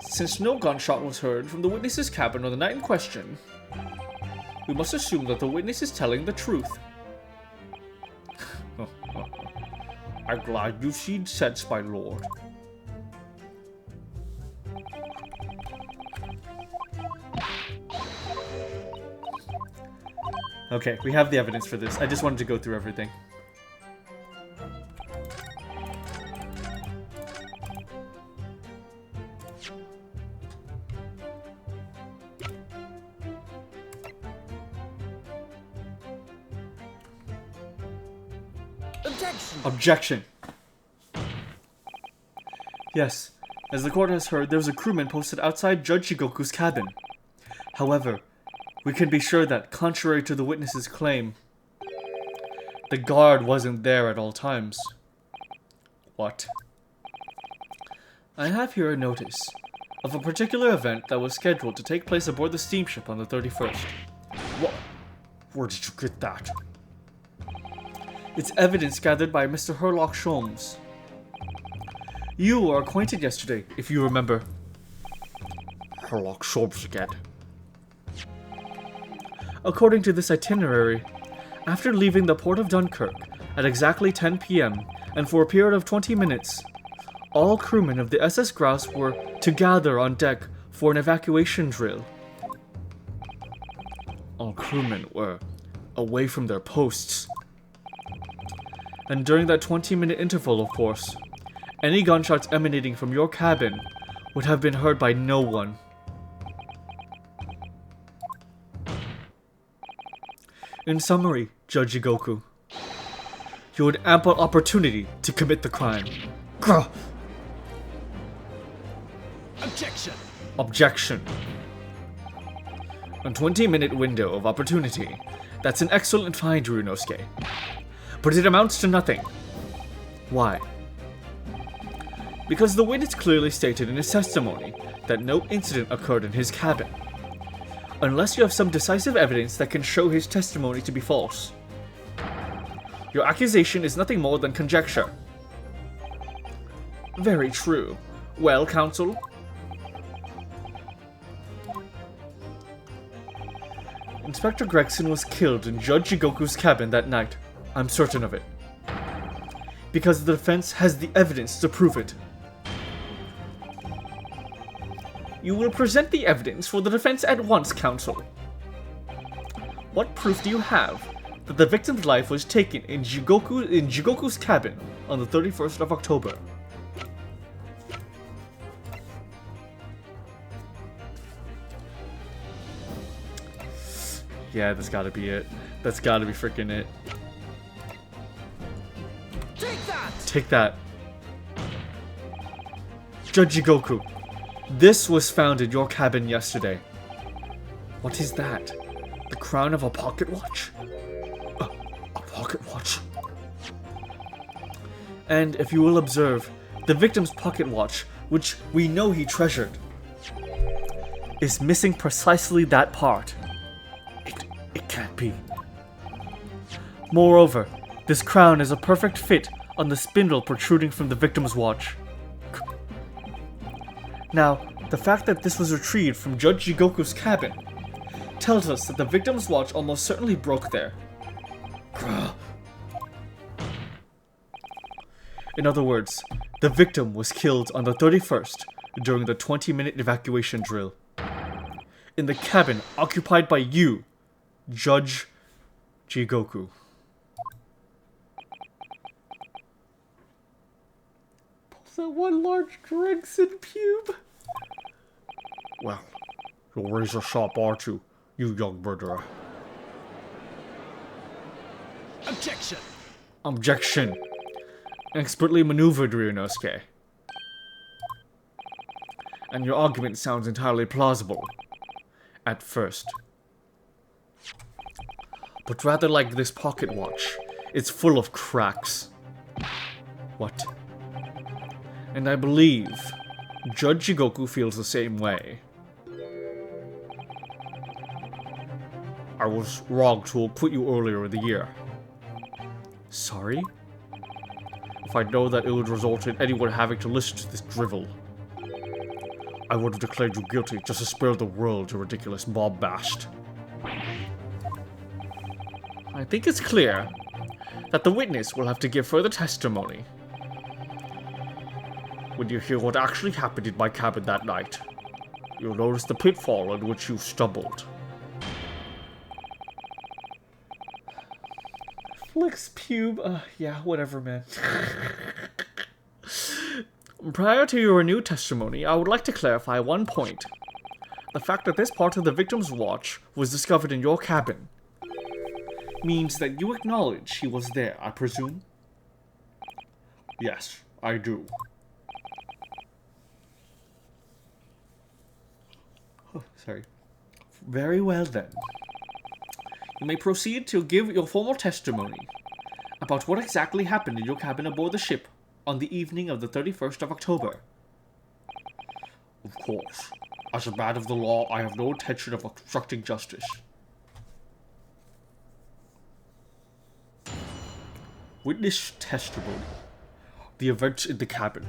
Since no gunshot was heard from the witness's cabin on the night in question, we must assume that the witness is telling the truth. I'm glad you've seen sense, my lord. Okay, we have the evidence for this. I just wanted to go through everything. Objection. Yes, as the court has heard, there was a crewman posted outside Judge Shigoku's cabin. However, we can be sure that, contrary to the witness's claim, the guard wasn't there at all times. What? I have here a notice of a particular event that was scheduled to take place aboard the steamship on the 31st. What? Where did you get that? It's evidence gathered by Mr. Herlock Sholmes. You were acquainted yesterday, if you remember. Herlock Sholmes again. According to this itinerary, after leaving the port of Dunkirk at exactly 10 p.m. and for a period of 20 minutes, all crewmen of the SS Grouse were to gather on deck for an evacuation drill. All crewmen were away from their posts. And during that 20-minute interval, of course, any gunshots emanating from your cabin would have been heard by no one. In summary, Judge Shigoku, you had ample opportunity to commit the crime. Grr. Objection! Objection. A 20-minute window of opportunity. That's an excellent find, Ryunosuke. But it amounts to nothing. Why? Because the witness clearly stated in his testimony that no incident occurred in his cabin. Unless you have some decisive evidence that can show his testimony to be false. Your accusation is nothing more than conjecture. Very true. Well, counsel? Inspector Gregson was killed in Judge Shigoku's cabin that night. I'm certain of it. Because the defense has the evidence to prove it. You will present the evidence for the defense at once, counsel. What proof do you have that the victim's life was taken in Shigoku's cabin on the 31st of October? Yeah, that's gotta be it. That's gotta be freaking it. Take that! Take that. Judge Shigoku, this was found in your cabin yesterday. What is that? The crown of a pocket watch? A pocket watch. And if you will observe, the victim's pocket watch, which we know he treasured, is missing precisely that part. It can't be. Moreover, this crown is a perfect fit on the spindle protruding from the victim's watch. Now, the fact that this was retrieved from Judge Shigoku's cabin tells us that the victim's watch almost certainly broke there. In other words, the victim was killed on the 31st during the 20-minute evacuation drill. In the cabin occupied by you, Judge Shigoku. Pulls out one large Gregson pube. Well, you're razor sharp, aren't you, you young murderer? Objection! Objection. Expertly maneuvered, Ryunosuke. And your argument sounds entirely plausible. At first. But rather like this pocket watch, it's full of cracks. What? And I believe Judge Jigoku feels the same way. I was wrong to acquit you earlier in the year. Sorry? If I know that it would result in anyone having to listen to this drivel, I would have declared you guilty just to spare the world your ridiculous bombast. I think it's clear that the witness will have to give further testimony when you hear what actually happened in my cabin that night. You'll notice the pitfall in which you stumbled. Flicks pube. Yeah, whatever, man. Prior to your renewed testimony, I would like to clarify one point. The fact that this part of the victim's watch was discovered in your cabin means that you acknowledge he was there, I presume? Yes, I do. Oh, sorry. Very well then. You may proceed to give your formal testimony about what exactly happened in your cabin aboard the ship on the evening of the 31st of October. Of course. As a man of the law, I have no intention of obstructing justice. Witness testimony. The events in the cabin.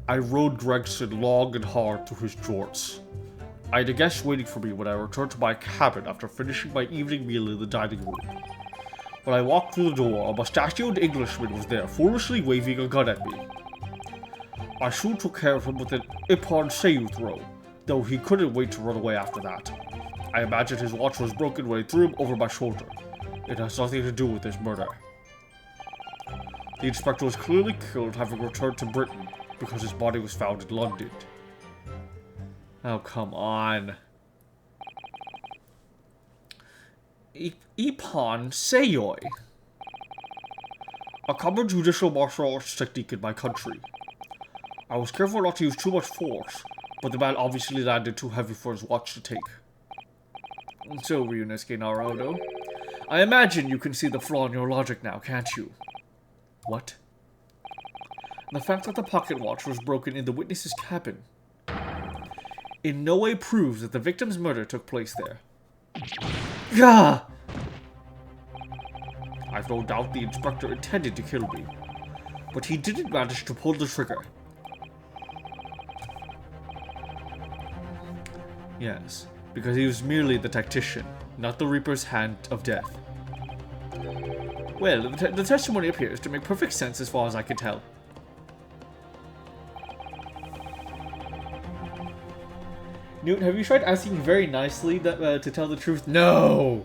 I rode Gregson long and hard through his jorts. I had a guest waiting for me when I returned to my cabin after finishing my evening meal in the dining room. When I walked through the door, a mustachioed Englishman was there, foolishly waving a gun at me. I soon took care of him with an Ippon Seiyu throw, though he couldn't wait to run away after that. I imagined his watch was broken when I threw him over my shoulder. It has nothing to do with this murder. The inspector was clearly killed having returned to Britain because his body was found in London. Oh, come on. Ippon Seiyu. A common judicial martial arts technique in my country. I was careful not to use too much force, but the man obviously landed too heavy for his watch to take. So, Ryunosuke Naruhodo, I imagine you can see the flaw in your logic now, can't you? What? The fact that the pocket watch was broken in the witness's cabin in no way proves that the victim's murder took place there. Gah! I've no doubt the inspector intended to kill me, but he didn't manage to pull the trigger. Yes, because he was merely the tactician, not the Reaper's hand of death. Well, the testimony appears to make perfect sense as far as I can tell. Newt, have you tried asking very nicely to tell the truth? No!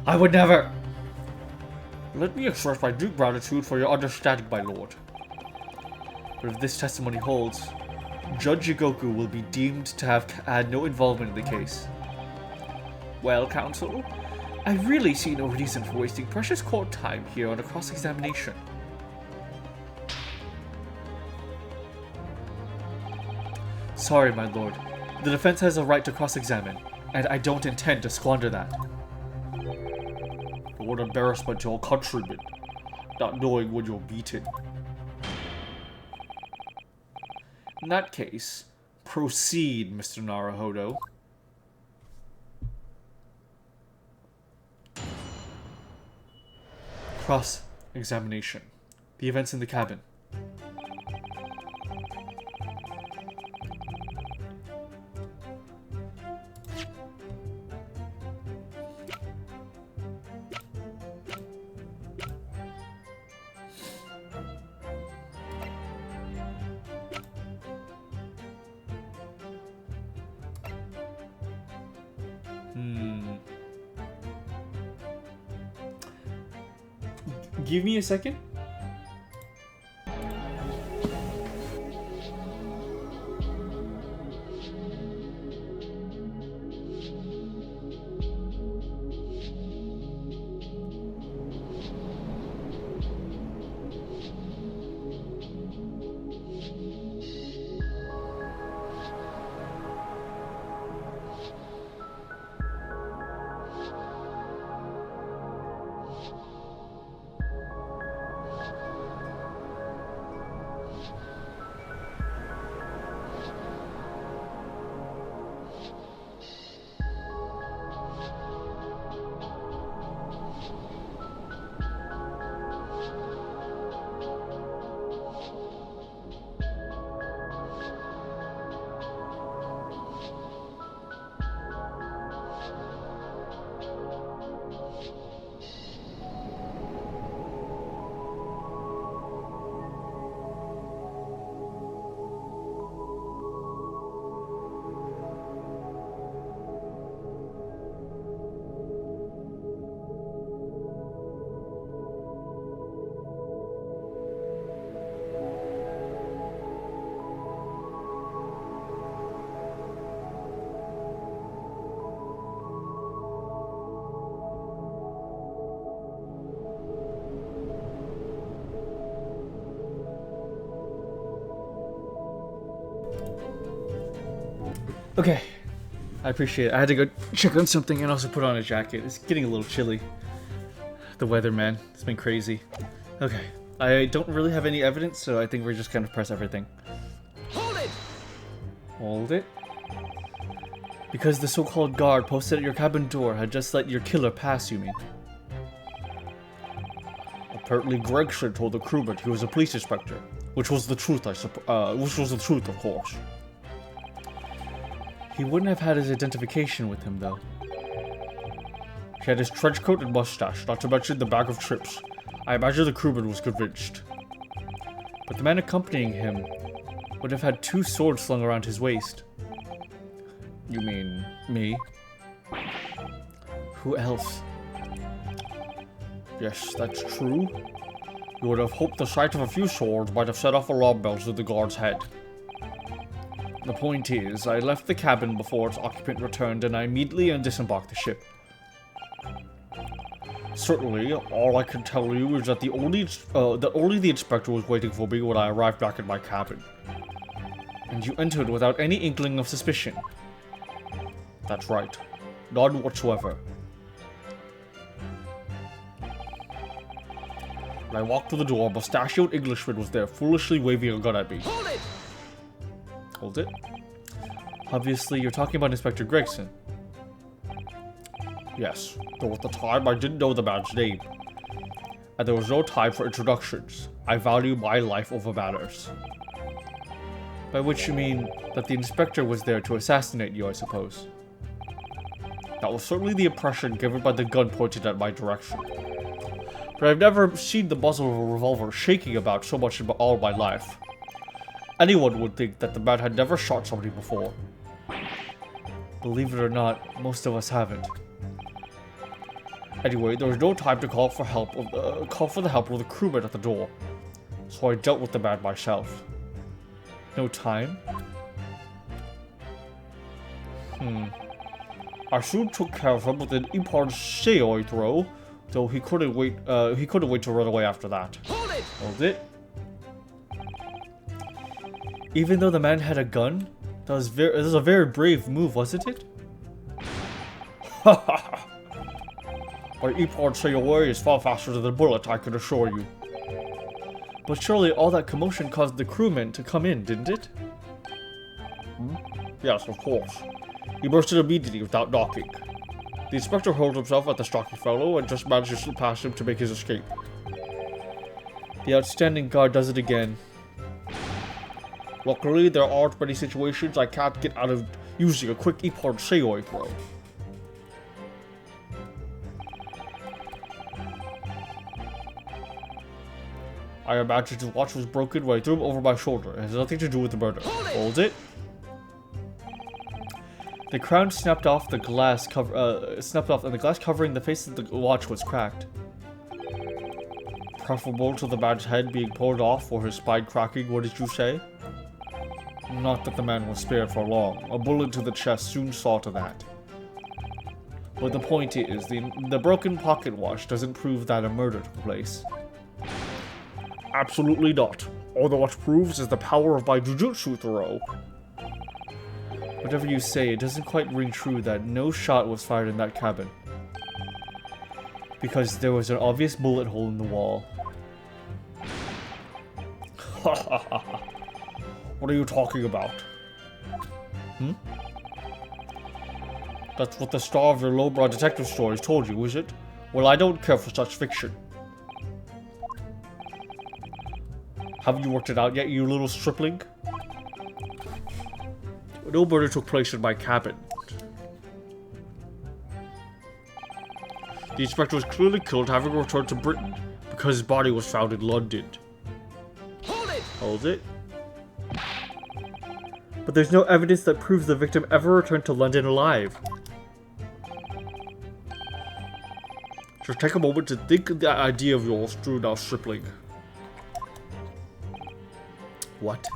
I would never! Let me express my deep gratitude for your understanding, my lord. But if this testimony holds, Judge Jigoku will be deemed to have had no involvement in the case. Well, counsel, I really see no reason for wasting precious court time here on a cross-examination. Sorry, my lord. The defense has a right to cross-examine, and I don't intend to squander that. What embarrassment to all countrymen, not knowing when you're beaten. In that case, proceed, Mr. Naruhodo. Cross-examination. The events in the cabin. Give me a second. Okay. I appreciate it. I had to go check on something and also put on a jacket. It's getting a little chilly. The weather, man. It's been crazy. Okay. I don't really have any evidence, so I think we're just gonna press everything. Hold it! Hold it. Because the so-called guard posted at your cabin door had just let your killer pass, you mean? Apparently Gregson told the crewman he was a police inspector, which was the truth, of course. He wouldn't have had his identification with him, though. He had his trench coat and mustache, not to mention the bag of chips. I imagine the crewman was convinced. But the man accompanying him would have had 2 swords slung around his waist. You mean me? Who else? Yes, that's true. You would have hoped the sight of a few swords might have set off alarm bells in the guard's head. The point is, I left the cabin before its occupant returned and I immediately disembarked the ship. Certainly, all I can tell you is that only the inspector was waiting for me when I arrived back in my cabin. And you entered without any inkling of suspicion. That's right. None whatsoever. When I walked to the door, a mustachioed Englishman was there, foolishly waving a gun at me. Hold it! Hold it? Obviously, you're talking about Inspector Gregson. Yes, though at the time I didn't know the man's name. And there was no time for introductions. I value my life over manners. By which you mean that the inspector was there to assassinate you, I suppose. That was certainly the impression given by the gun pointed at my direction. But I've never seen the muzzle of a revolver shaking about so much in all my life. Anyone would think that the man had never shot somebody before. Believe it or not, most of us haven't. Anyway, there was no time to call for the help of the crewman at the door, so I dealt with the man myself. No time? I soon took care of him with an impartial throw, though he couldn't wait to run away after that. Hold it! Hold it. Even though the man had a gun, that was a very brave move, wasn't it? Ha ha ha! My impartial way is far faster than a bullet, I can assure you. But surely all that commotion caused the crewman to come in, didn't it? Yes, of course. He burst in immediately without knocking. The inspector hurled himself at the stocky fellow and just managed to slip past him to make his escape. The outstanding guard does it again. Luckily, there aren't many situations I can't get out of using a quick impartial throw. I imagine his watch was broken when I threw him over my shoulder. It has nothing to do with the murder. Hold it. The crown snapped off, and the glass covering the face of the watch was cracked. Preferable to the man's head being pulled off or his spine cracking, what did you say? Not that the man was spared for long. A bullet to the chest soon saw to that. But the point is, the broken pocket watch doesn't prove that a murder took place. Absolutely not. All the watch proves is the power of my jujutsu throw. Whatever you say, it doesn't quite ring true that no shot was fired in that cabin. Because there was an obvious bullet hole in the wall. Ha ha ha ha. What are you talking about? That's what the star of your lowbrow detective stories told you, is it? Well, I don't care for such fiction. Haven't you worked it out yet, you little stripling? No murder took place in my cabin. The inspector was clearly killed having returned to Britain because his body was found in London. Hold it! Hold it. But there's no evidence that proves the victim ever returned to London alive. Just take a moment to think of that idea of yours through now, stripling. What?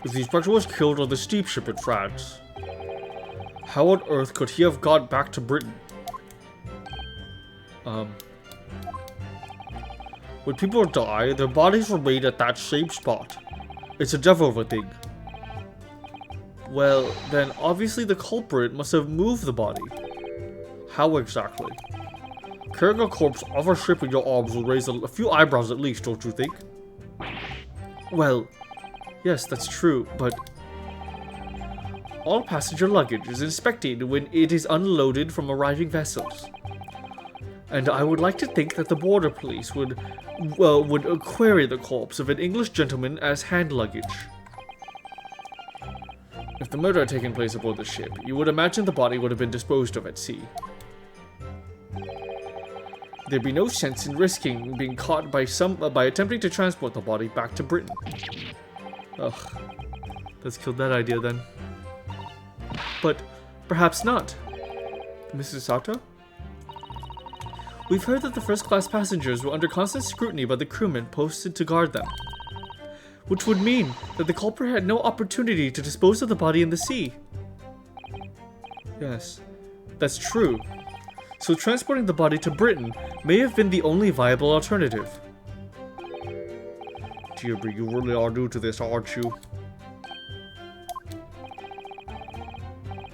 If the inspector was killed on the steamship in France, how on earth could he have gone back to Britain? When people die, their bodies remain at that same spot. It's a devil of a thing. Well, then obviously the culprit must have moved the body. How exactly? Carrying a corpse off a ship in your arms will raise a few eyebrows at least, don't you think? Well, yes, that's true, but all passenger luggage is inspected when it is unloaded from arriving vessels. And I would like to think that the border police would query the corpse of an English gentleman as hand luggage. If the murder had taken place aboard the ship, you would imagine the body would have been disposed of at sea. There'd be no sense in risking being caught by attempting to transport the body back to Britain. Ugh. Let's kill that idea then. But perhaps not. Mrs. Sato? We've heard that the first-class passengers were under constant scrutiny by the crewmen posted to guard them. Which would mean that the culprit had no opportunity to dispose of the body in the sea. Yes, that's true. So transporting the body to Britain may have been the only viable alternative. Dearby, you really are new to this, aren't you?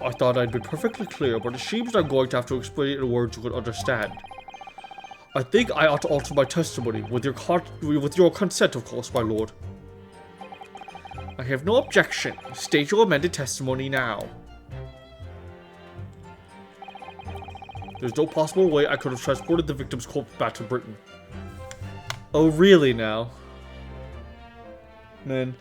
I thought I'd been perfectly clear, but it seems I'm going to have to explain it in words you could understand. I think I ought to alter my testimony, with your consent, of course, my lord. I have no objection. State your amended testimony now. There's no possible way I could have transported the victim's corpse back to Britain. Oh, really now? Man,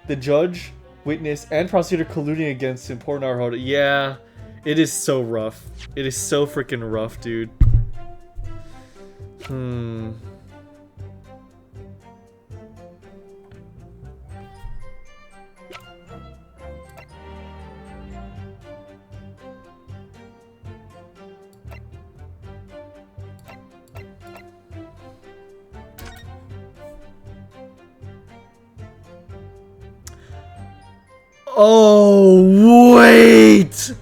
the judge, witness, and prosecutor colluding against him, poor Naruhodo. Yeah, it is so rough. It is so freaking rough, dude. Oh, wait!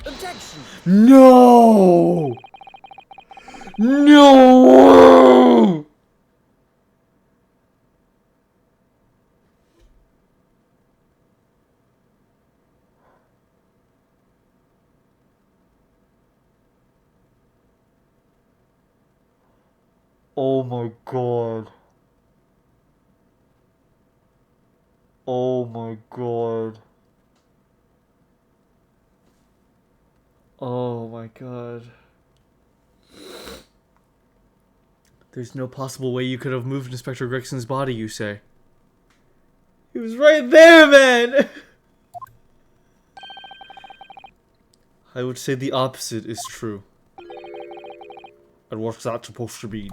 Objection! No! No! Oh my god. Oh my god. Oh my god. There's no possible way you could have moved Inspector Gregson's body, you say? He was right there, man! I would say the opposite is true. And what's that supposed to mean?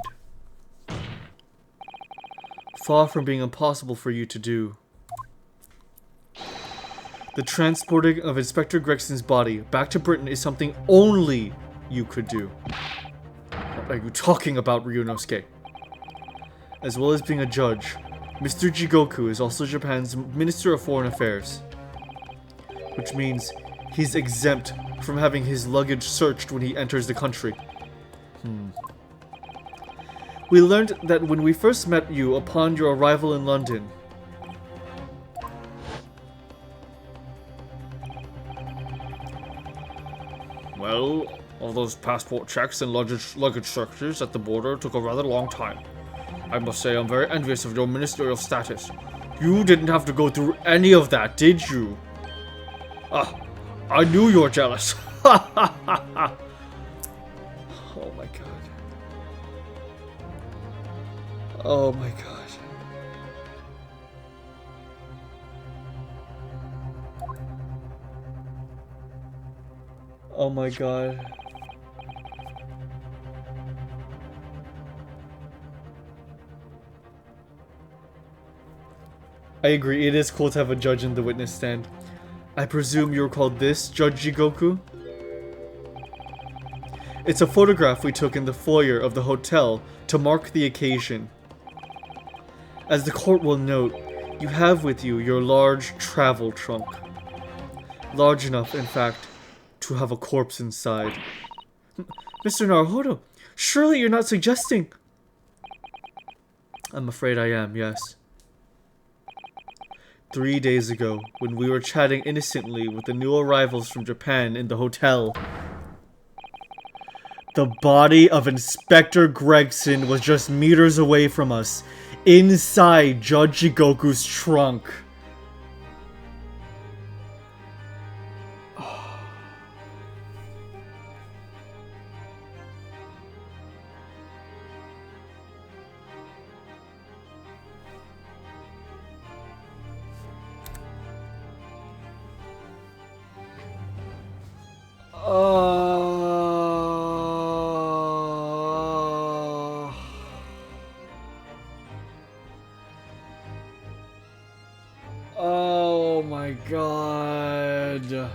Far from being impossible for you to do. The transporting of Inspector Gregson's body back to Britain is something only you could do. What are you talking about, Ryunosuke? As well as being a judge, Mr. Jigoku is also Japan's Minister of Foreign Affairs. Which means he's exempt from having his luggage searched when he enters the country. We learned that when we first met you upon your arrival in London. Well, all those passport checks and luggage searches at the border took a rather long time. I must say I'm very envious of your ministerial status. You didn't have to go through any of that, did you? Ah, I knew you were jealous. Oh my god. Oh my god. Oh my god. I agree, it is cool to have a judge in the witness stand. I presume you're called this, Judge Jigoku? It's a photograph we took in the foyer of the hotel to mark the occasion. As the court will note, You have with you your large travel trunk. Large enough, in fact, to have a corpse inside. Mr. Naruhodo, surely you're not suggesting... I'm afraid I am, yes. 3 days ago, when we were chatting innocently with the new arrivals from Japan in the hotel, the body of Inspector Gregson was just meters away from us, inside Judge Jigoku's trunk. Oh my god.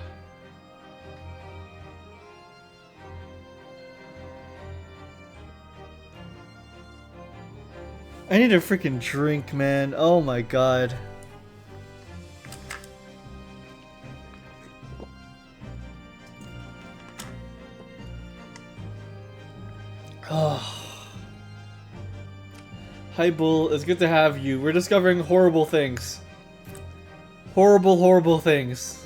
I need a freaking drink, man. Oh my god. Oh. Hi, Bull. It's good to have you. We're discovering horrible things. Horrible, horrible things.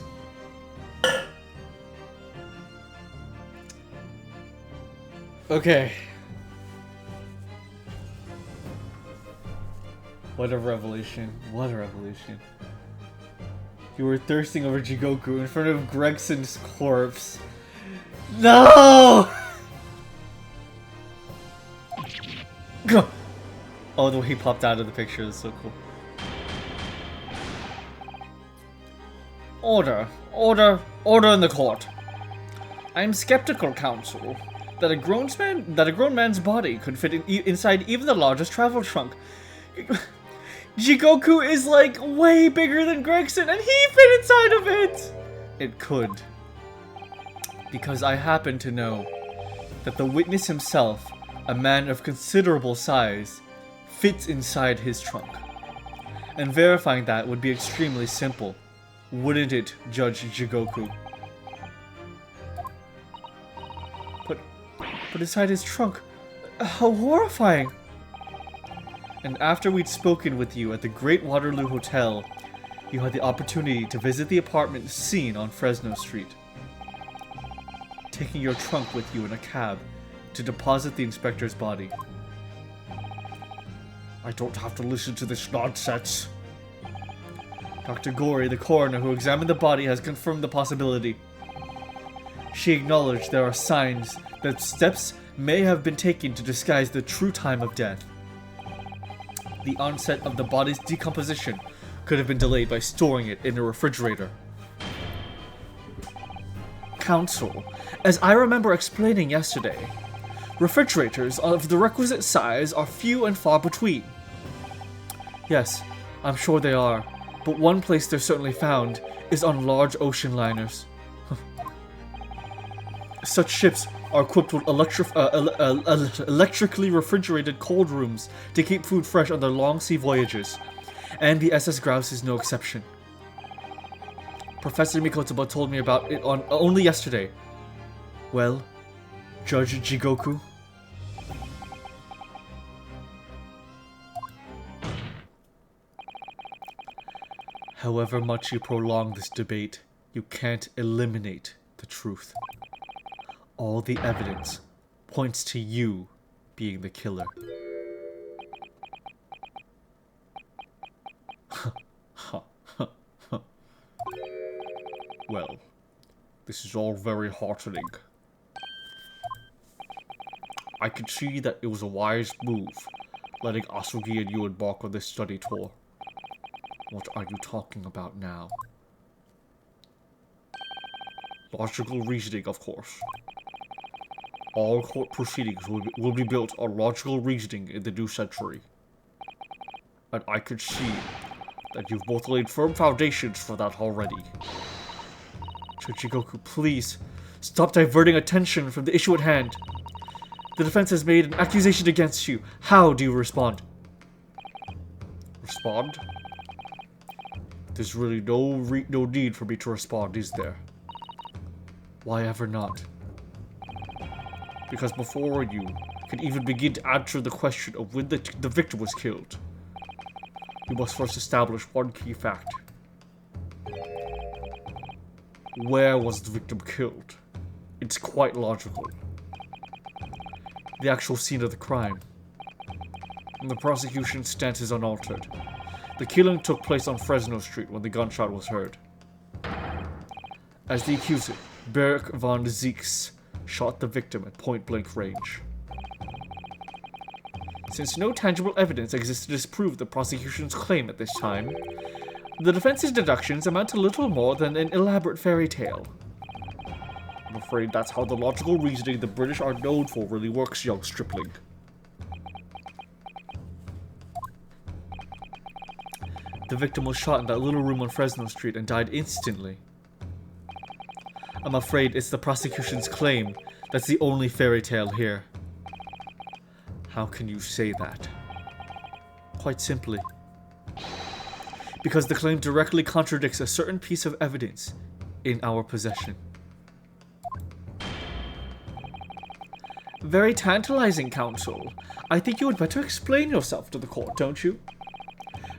Okay. What a revelation. What a revelation. You were thirsting over Jigoku in front of Gregson's corpse. No! Oh, the way he popped out of the picture is so cool. Order. Order. Order in the court. I am skeptical, counsel, that a grown man's body could fit inside even the largest travel trunk. Jigoku is like way bigger than Gregson, and he fit inside of it! It could. Because I happen to know that the witness himself, a man of considerable size, fits inside his trunk. And verifying that would be extremely simple. Wouldn't it, Judge Jigoku? But inside his trunk? How horrifying! And after we'd spoken with you at the Great Waterloo Hotel, you had the opportunity to visit the apartment seen on Fresno Street, taking your trunk with you in a cab to deposit the inspector's body. I don't have to listen to this nonsense. Dr. Gori, the coroner who examined the body, has confirmed the possibility. She acknowledged there are signs that steps may have been taken to disguise the true time of death. The onset of the body's decomposition could have been delayed by storing it in a refrigerator. Counsel, as I remember explaining yesterday, refrigerators of the requisite size are few and far between. Yes, I'm sure they are, but one place they're certainly found is on large ocean liners. Such ships are equipped with electrically refrigerated cold rooms to keep food fresh on their long sea voyages, and the SS Grouse is no exception. Professor Mikotoba told me about it only yesterday. Well, Judge Jigoku? However much you prolong this debate, you can't eliminate the truth. All the evidence points to you being the killer. Well, this is all very heartening. I could see that it was a wise move, letting Asugi and you embark on this study tour. What are you talking about now? Logical reasoning, of course. All court proceedings will be built on logical reasoning in the new century. And I could see that you've both laid firm foundations for that already. Jigoku, please, stop diverting attention from the issue at hand. The defense has made an accusation against you. How do you respond? Respond? There's really no need for me to respond, is there? Why ever not? Because before you can even begin to answer the question of when the victim was killed, you must first establish one key fact. Where was the victim killed? It's quite logical. The actual scene of the crime. And the prosecution's stance is unaltered. The killing took place on Fresno Street when the gunshot was heard. As the accuser, Berk von Zieks shot the victim at point-blank range. Since no tangible evidence exists to disprove the prosecution's claim at this time, the defense's deductions amount to little more than an elaborate fairy tale. I'm afraid that's how the logical reasoning the British are known for really works, young stripling. The victim was shot in that little room on Fresno Street and died instantly. I'm afraid it's the prosecution's claim that's the only fairy tale here. How can you say that? Quite simply, because the claim directly contradicts a certain piece of evidence in our possession. Very tantalizing, counsel. I think you would better explain yourself to the court, don't you?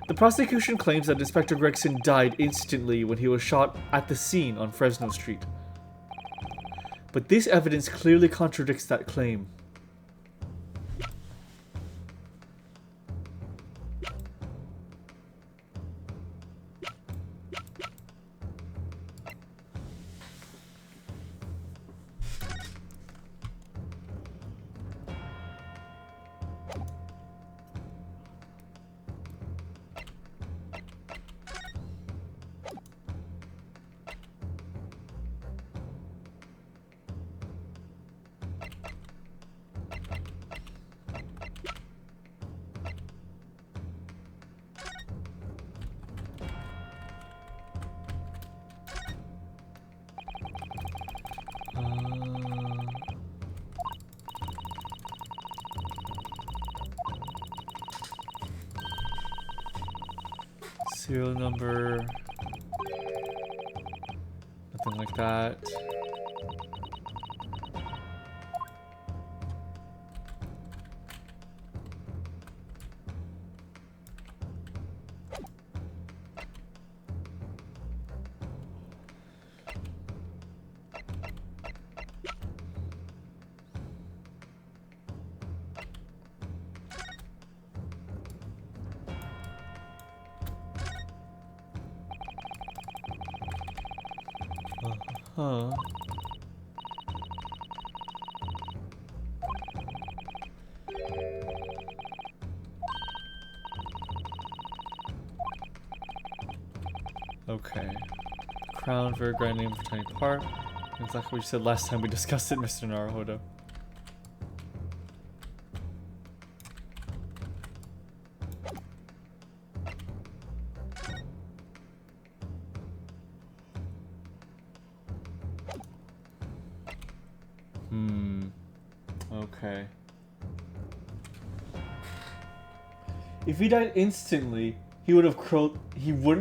The prosecution claims that Inspector Gregson died instantly when he was shot at the scene on Fresno Street. But this evidence clearly contradicts that claim. Serial number. Nothing like that. Huh. Okay. Crown, very grand name for tiny park. Exactly what you said last time we discussed it, Mr. Naruhodo. Okay. If he died instantly, he wouldn't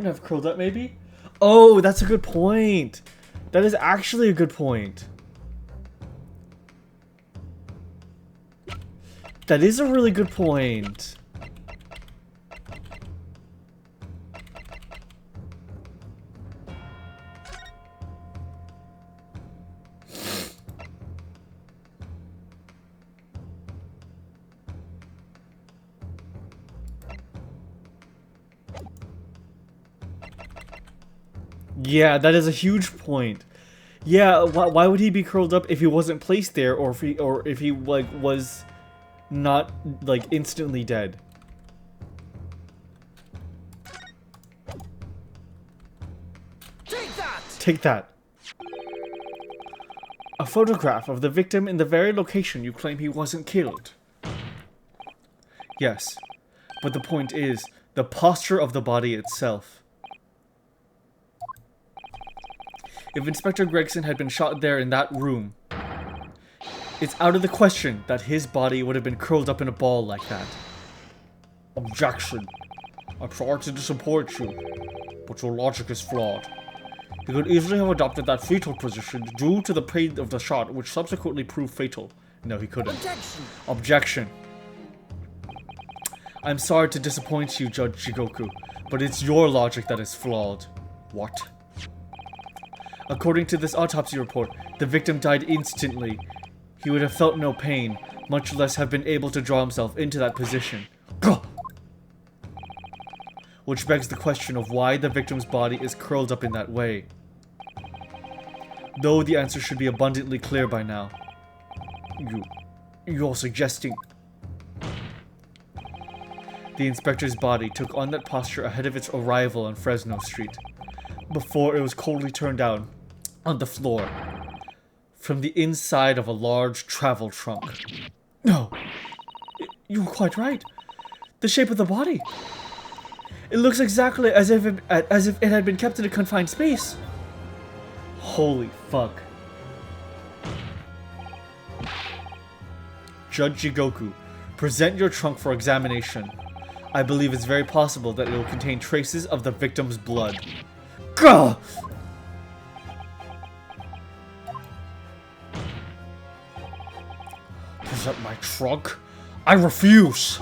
have curled up, maybe? Oh, that's a good point. That is actually a good point. That is a really good point. Yeah, that is a huge point. Yeah, why would he be curled up if he wasn't placed there, or if he like was not like instantly dead? Take that! Take that. A photograph of the victim in the very location you claim he wasn't killed. Yes, but the point is the posture of the body itself. If Inspector Gregson had been shot there in that room, it's out of the question that his body would have been curled up in a ball like that. Objection. I'm sorry to disappoint you, but your logic is flawed. He could easily have adopted that fetal position due to the pain of the shot, which subsequently proved fatal. No, he couldn't. Objection! Objection. I'm sorry to disappoint you, Judge Jigoku, but it's your logic that is flawed. What? According to this autopsy report, the victim died instantly. He would have felt no pain, much less have been able to draw himself into that position. Gah! Which begs the question of why the victim's body is curled up in that way. Though the answer should be abundantly clear by now. You're suggesting... The inspector's body took on that posture ahead of its arrival on Fresno Street, before it was coldly turned down on the floor from the inside of a large travel trunk. No, you were quite right. The shape of the body. It looks exactly as if it had been kept in a confined space. Holy fuck. Judge Jigoku, present your trunk for examination. I believe it's very possible that it will contain traces of the victim's blood. Gah! Present my trunk? I refuse!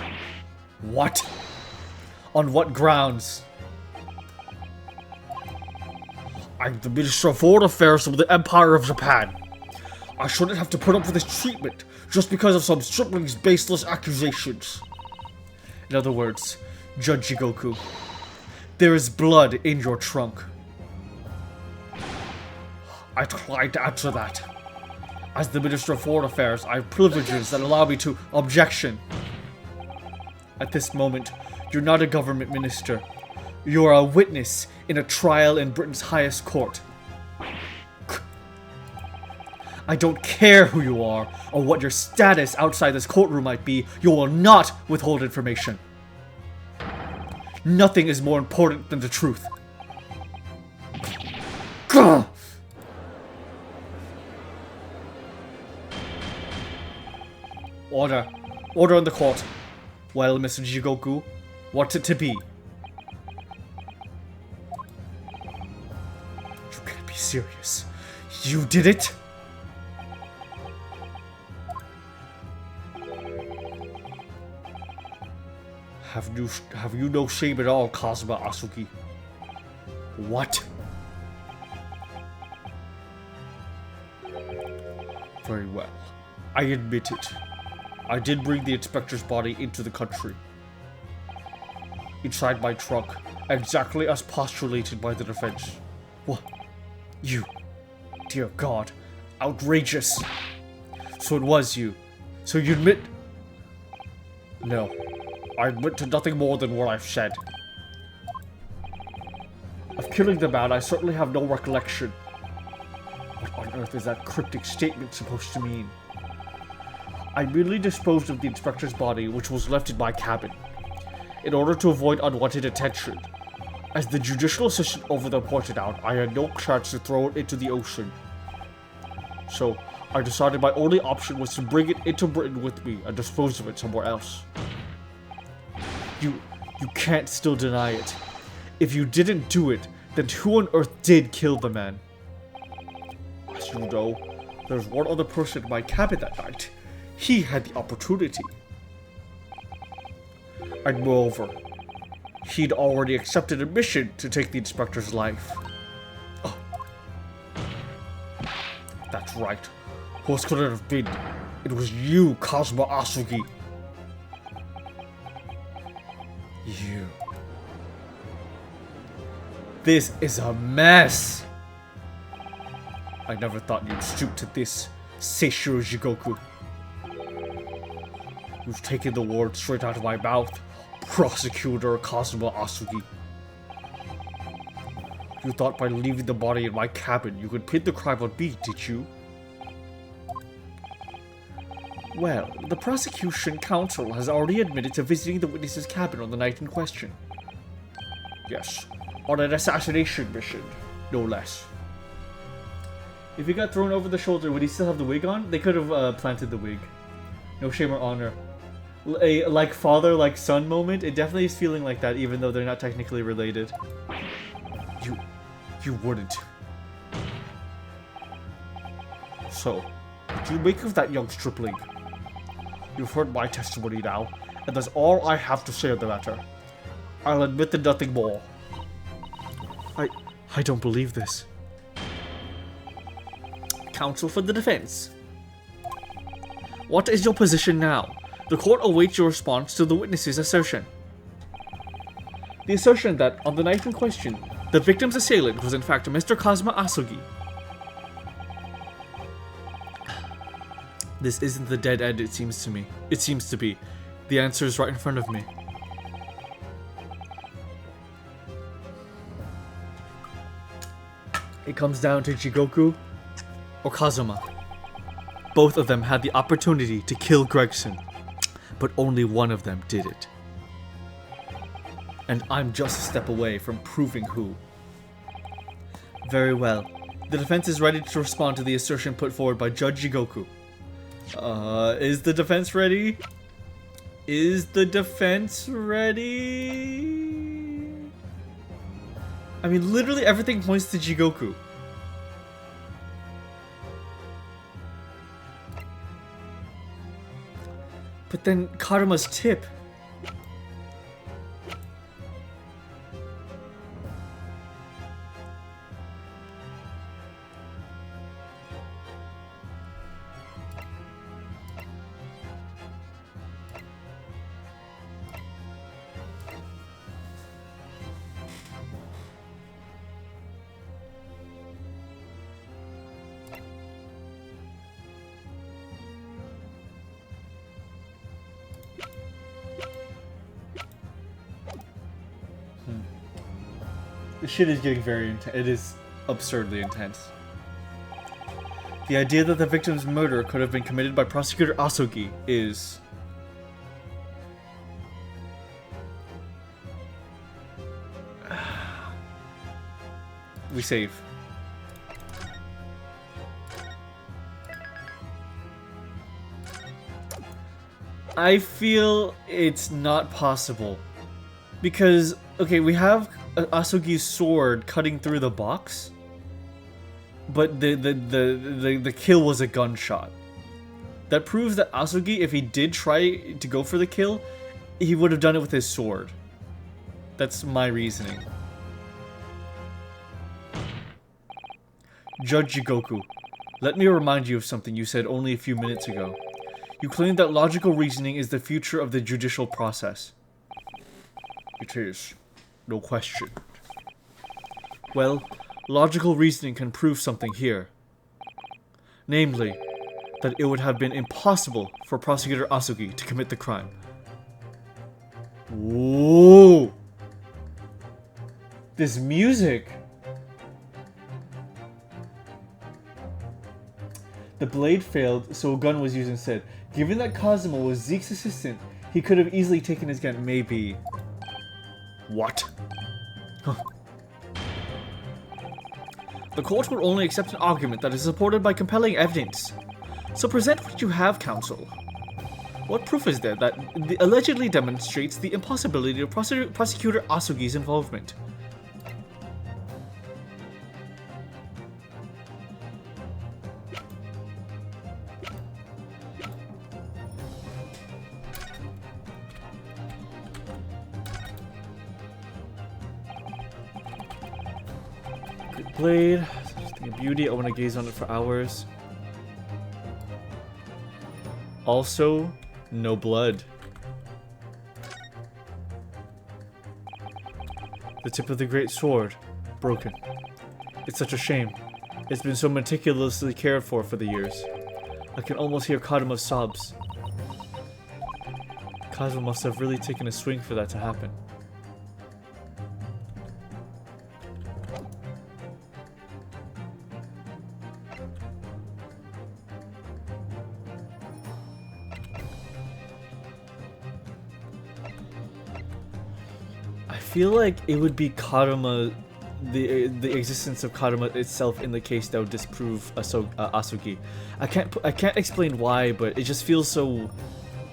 What? On what grounds? I'm the Minister of Foreign Affairs of the Empire of Japan. I shouldn't have to put up with this treatment just because of some stripling's baseless accusations. In other words, Judge Jigoku, there is blood in your trunk. I decline to answer that. As the Minister of Foreign Affairs, I have privileges that allow me to objection. At this moment, you're not a government minister. You are a witness in a trial in Britain's highest court. I don't care who you are, or what your status outside this courtroom might be, you will not withhold information. Nothing is more important than the truth. Gah! Order. Order in the court. Well, Mr. Jigoku, what's it to be? You can't be serious. You did it? Have you no shame at all, Kazuma Asuki? What? Very well. I admit it. I did bring the inspector's body into the country. Inside my trunk, exactly as postulated by the defense. What? You? Dear God. Outrageous. So it was you. So you admit... No. I admit to nothing more than what I've said. Of killing the man, I certainly have no recollection. What on earth is that cryptic statement supposed to mean? I merely disposed of the inspector's body, which was left in my cabin, in order to avoid unwanted attention. As the judicial assistant over there pointed out, I had no chance to throw it into the ocean. So, I decided my only option was to bring it into Britain with me and dispose of it somewhere else. You can't still deny it. If you didn't do it, then who on earth did kill the man? As you know, there's one other person in my cabin that night. He had the opportunity. And moreover, he'd already accepted a mission to take the inspector's life. Oh. That's right. Who else could it have been? It was you, Kazuma Asugi. You. This is a mess. I never thought you'd stoop to this, Seishiro Jigoku. You've taken the words straight out of my mouth, Prosecutor Kazuma Asugi. You thought by leaving the body in my cabin you could pin the crime on me, did you? Well, the prosecution counsel has already admitted to visiting the witness's cabin on the night in question. Yes, on an assassination mission, no less. If he got thrown over the shoulder, would he still have the wig on? They could have planted the wig. No shame or honor. A like father, like son moment, it definitely is feeling like that, even though they're not technically related. You wouldn't. So, what do you make of that young stripling? You've heard my testimony now, and that's all I have to say on the matter. I'll admit to nothing more. I don't believe this. Counsel for the defense. What is your position now? The court awaits your response to the witness's assertion. The assertion that, on the night in question, the victim's assailant was in fact Mr. Kazuma Asugi. This isn't the dead end it seems to me. It seems to be. The answer is right in front of me. It comes down to Jigoku or Kazuma. Both of them had the opportunity to kill Gregson, but only one of them did it. And I'm just a step away from proving who. Very well. The defense is ready to respond to the assertion put forward by Judge Jigoku. Is the defense ready? Is the defense ready? I mean, literally everything points to Jigoku. But then Karuma's tip. This shit is getting very intense. It is absurdly intense. The idea that the victim's murder could have been committed by Prosecutor Asugi is... We save. I feel it's not possible. Because, okay, we have Asugi's sword cutting through the box, but the kill was a gunshot. That proves that Asugi, if he did try to go for the kill, he would have done it with his sword. That's my reasoning. Judge Jigoku, let me remind you of something you said only a few minutes ago. You claimed that logical reasoning is the future of the judicial process. It is. No question. Well, logical reasoning can prove something here. Namely, that it would have been impossible for Prosecutor Asugi to commit the crime. Whoa! This music! The blade failed, so a gun was used instead. Given that Kazuma was Zeke's assistant, he could have easily taken his gun, maybe. What? Huh. The court will only accept an argument that is supported by compelling evidence. So present what you have, counsel. What proof is there that allegedly demonstrates the impossibility of Prosecutor Asugi's involvement? Blade, something of beauty. I want to gaze on it for hours. Also, no blood. The tip of the great sword, broken. It's such a shame. It's been so meticulously cared for the years. I can almost hear Kazuma's sobs. Kazuma must have really taken a swing for that to happen. I feel like it would be Karuma, the existence of Karuma itself in the case that would disprove Asugi. I can't explain why, but it just feels so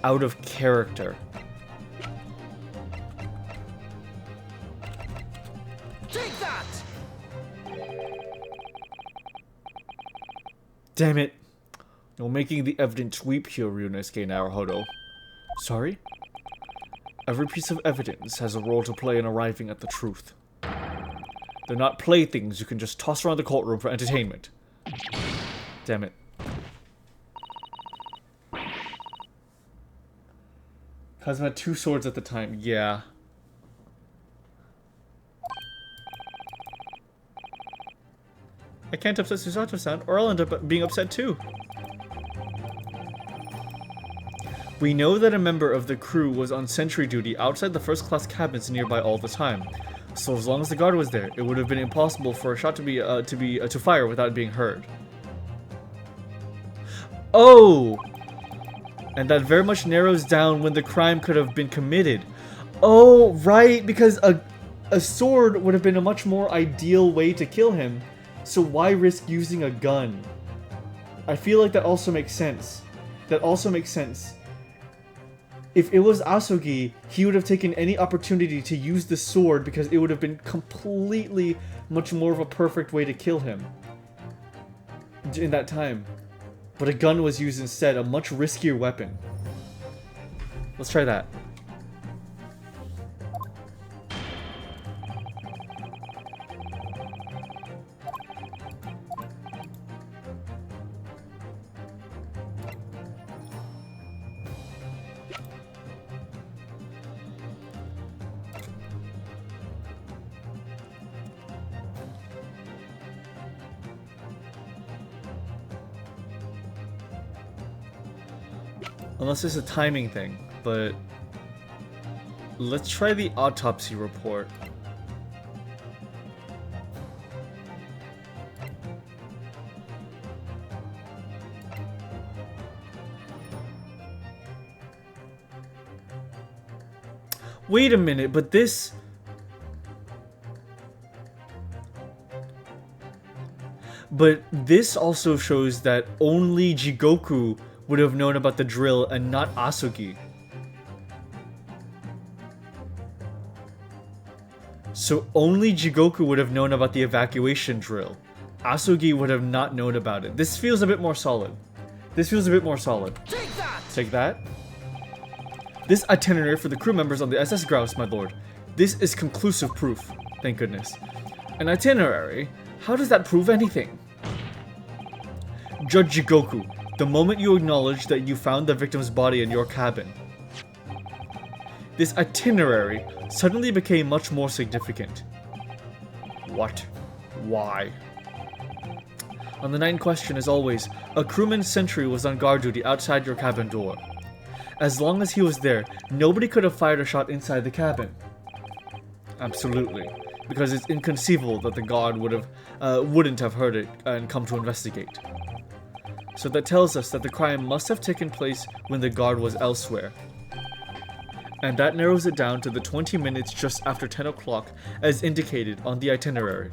out of character. Take that! Damn it. You're making the evidence weep here, Ryunosuke Naruhodo. Sorry? Every piece of evidence has a role to play in arriving at the truth. They're not playthings you can just toss around the courtroom for entertainment. Damn it. Kazuma had 2 swords at the time. Yeah. I can't upset Susato-san, or I'll end up being upset too. We know that a member of the crew was on sentry duty outside the first-class cabins nearby all the time. So as long as the guard was there, it would have been impossible for a shot to fire without being heard. Oh! And that very much narrows down when the crime could have been committed. Oh, right, because a sword would have been a much more ideal way to kill him. So why risk using a gun? I feel like that also makes sense. That also makes sense. If it was Asogi, he would have taken any opportunity to use the sword because it would have been completely much more of a perfect way to kill him in that time. But a gun was used instead, a much riskier weapon. Let's try that. Unless it's a timing thing, but let's try the autopsy report. Wait a minute, but this... But this also shows that only Jigoku would have known about the drill and not Asogi. So only Jigoku would have known about the evacuation drill. Asogi would have not known about it. This feels a bit more solid. This feels a bit more solid. Take that! Take that. This itinerary for the crew members on the SS Grouse, my lord. This is conclusive proof. Thank goodness. An itinerary? How does that prove anything? Judge Jigoku, the moment you acknowledge that you found the victim's body in your cabin, this itinerary suddenly became much more significant. What? Why? On the night in question, as always, a crewman's sentry was on guard duty outside your cabin door. As long as he was there, nobody could have fired a shot inside the cabin. Absolutely, because it's inconceivable that the guard wouldn't have heard it and come to investigate. So that tells us that the crime must have taken place when the guard was elsewhere. And that narrows it down to the 20 minutes just after 10 o'clock as indicated on the itinerary.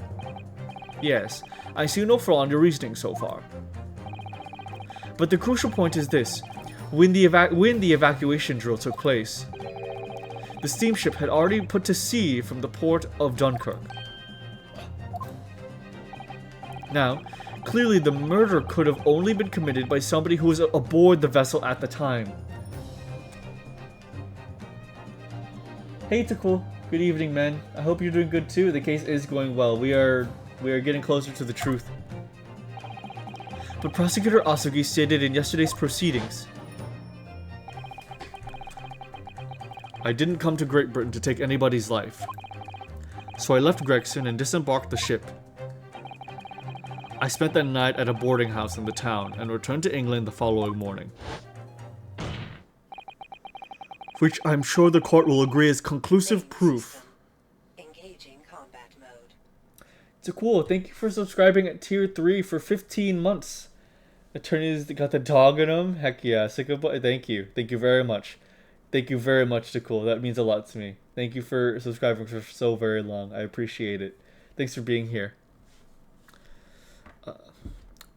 Yes, I see no flaw in your reasoning so far. But the crucial point is this. When the evacuation drill took place, the steamship had already put to sea from the port of Dunkirk. Now, clearly the murder could have only been committed by somebody who was aboard the vessel at the time. Hey Takul, good evening man. I hope you're doing good too. The case is going well. We are getting closer to the truth. But Prosecutor Asogi stated in yesterday's proceedings, I didn't come to Great Britain to take anybody's life. So I left Gregson and disembarked the ship. I spent that night at a boarding house in the town and returned to England the following morning. Which I'm sure the court will agree is conclusive proof. Engaging combat mode. Takul, thank you for subscribing at tier 3 for 15 months. Attorneys got the dog in them. Heck yeah, thank you. Thank you very much. Thank you very much, Takul. That means a lot to me. Thank you for subscribing for so very long. I appreciate it. Thanks for being here.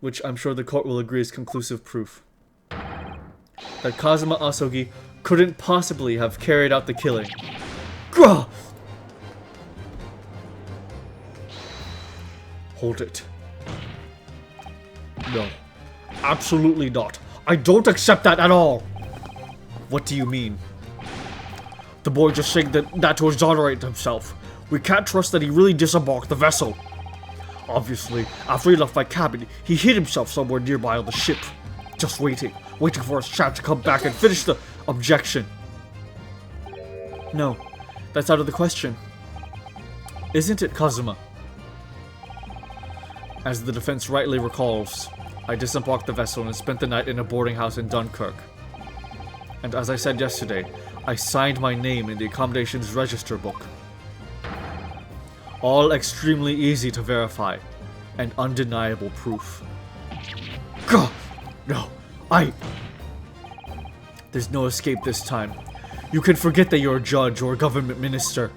Which I'm sure the court will agree is conclusive proof. That Kazuma Asogi couldn't possibly have carried out the killing. Grah! Hold it. No. Absolutely not. I don't accept that at all. What do you mean? The boy just saying that to exonerate himself. We can't trust that he really disembarked the vessel. Obviously, after he left my cabin, he hid himself somewhere nearby on the ship. Just waiting for his chance to come back and finish the objection. No, that's out of the question. Isn't it, Kazuma? As the defense rightly recalls, I disembarked the vessel and spent the night in a boarding house in Dunkirk. And as I said yesterday, I signed my name in the accommodations register book. All extremely easy to verify, and undeniable proof. Gah! No, There's no escape this time. You can forget that you're a judge or a government minister.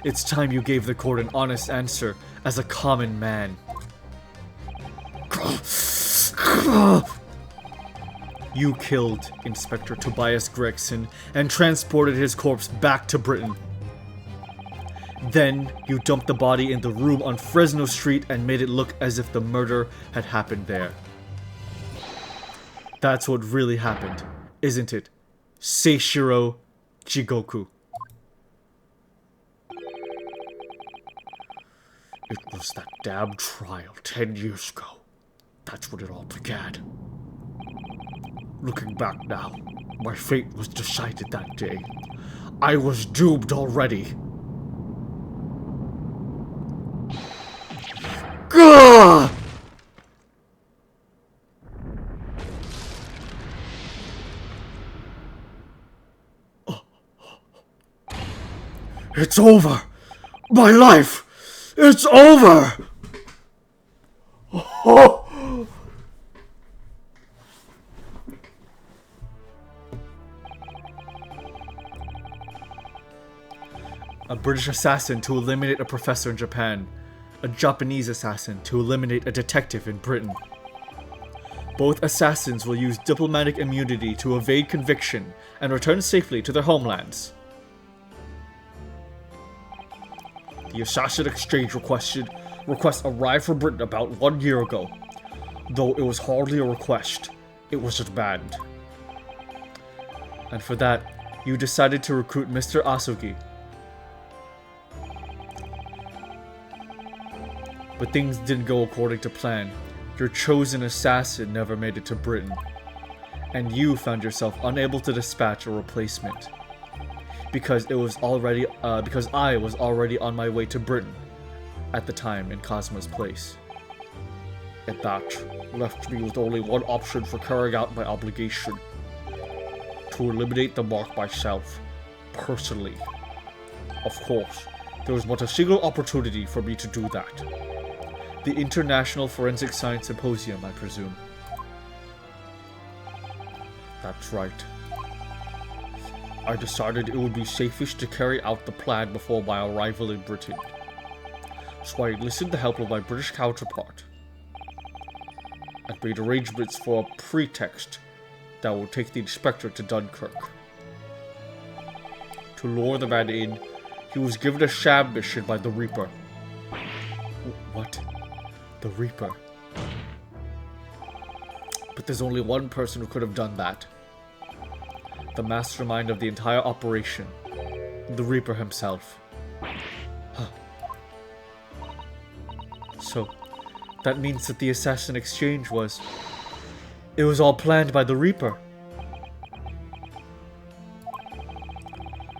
It's time you gave the court an honest answer as a common man. You killed Inspector Tobias Gregson and transported his corpse back to Britain. Then, you dumped the body in the room on Fresno Street and made it look as if the murder had happened there. That's what really happened, isn't it? Seishiro Jigoku. It was that damn trial 10 years ago. That's when it all began. Looking back now, my fate was decided that day. I was doomed already. Gah! It's over! My life! It's over! Oh. A British assassin to eliminate a professor in Japan. A Japanese assassin to eliminate a detective in Britain. Both assassins will use diplomatic immunity to evade conviction and return safely to their homelands. The assassin exchange request arrived from Britain about 1 year ago. Though it was hardly a request, it was a demand. And for that, you decided to recruit Mr. Asugi. But things didn't go according to plan. Your chosen assassin never made it to Britain. And you found yourself unable to dispatch a replacement. Because I was already on my way to Britain at the time in Cosmo's place. And that left me with only one option for carrying out my obligation. To eliminate the mark myself, personally. Of course, there was but a single opportunity for me to do that. The International Forensic Science Symposium, I presume. That's right. I decided it would be safest to carry out the plan before my arrival in Britain. So I enlisted the help of my British counterpart and made arrangements for a pretext that would take the inspector to Dunkirk. To lure the man in, he was given a sham mission by the Reaper. What? The Reaper? But there's only one person who could have done that. The mastermind of the entire operation. The Reaper himself. Huh. So, that means that the assassin exchange was... It was all planned by the Reaper.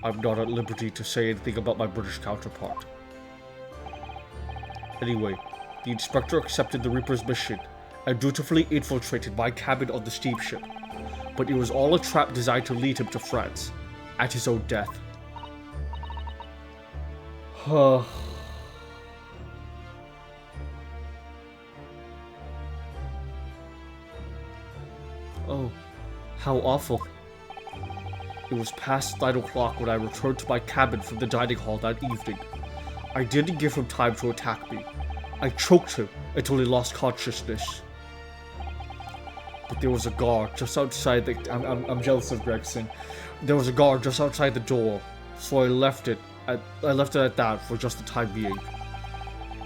I'm not at liberty to say anything about my British counterpart. Anyway, the inspector accepted the Reaper's mission and dutifully infiltrated my cabin on the steamship. But it was all a trap designed to lead him to France, at his own death. Oh, how awful. It was past 9 o'clock when I returned to my cabin from the dining hall that evening. I didn't give him time to attack me. I choked him until he lost consciousness. But there was a guard just outside the... I'm jealous of Gregson. There was a guard just outside the door, so I left it at that for just the time being.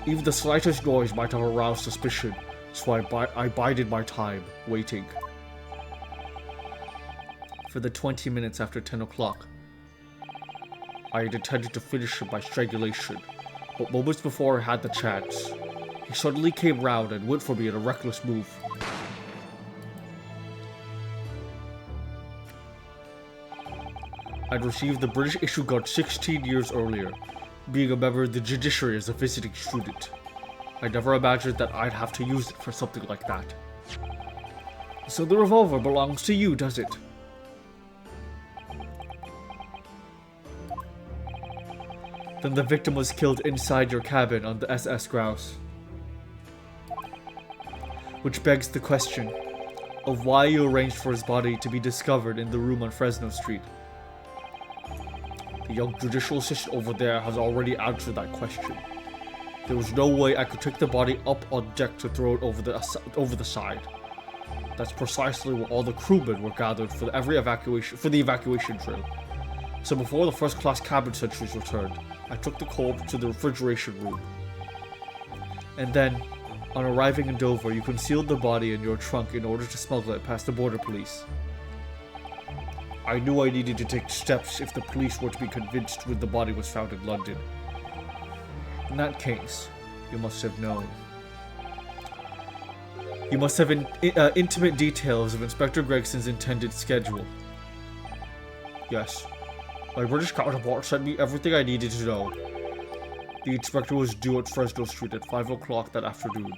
Even the slightest noise might have aroused suspicion, So I bided my time, waiting. For the 20 minutes after 10 o'clock, I had intended to finish him by strangulation, but moments before I had the chance, he suddenly came round and went for me in a reckless move. I'd received the British issue gun 16 years earlier, being a member of the judiciary as a visiting student. I never imagined that I'd have to use it for something like that. So the revolver belongs to you, does it? Then the victim was killed inside your cabin on the SS Grouse. Which begs the question of why you arranged for his body to be discovered in the room on Fresno Street. The young judicial assistant over there has already answered that question. There was no way I could take the body up on deck to throw it over the side. That's precisely where all the crewmen were gathered for the evacuation drill. So before the first-class cabin sentries returned, I took the corpse to the refrigeration room. And then, on arriving in Dover, you concealed the body in your trunk in order to smuggle it past the border police. I knew I needed to take steps if the police were to be convinced when the body was found in London. In that case, you must have known. You must have intimate details of Inspector Gregson's intended schedule. Yes, my British counterpart sent me everything I needed to know. The inspector was due at Fresno Street at 5 o'clock that afternoon,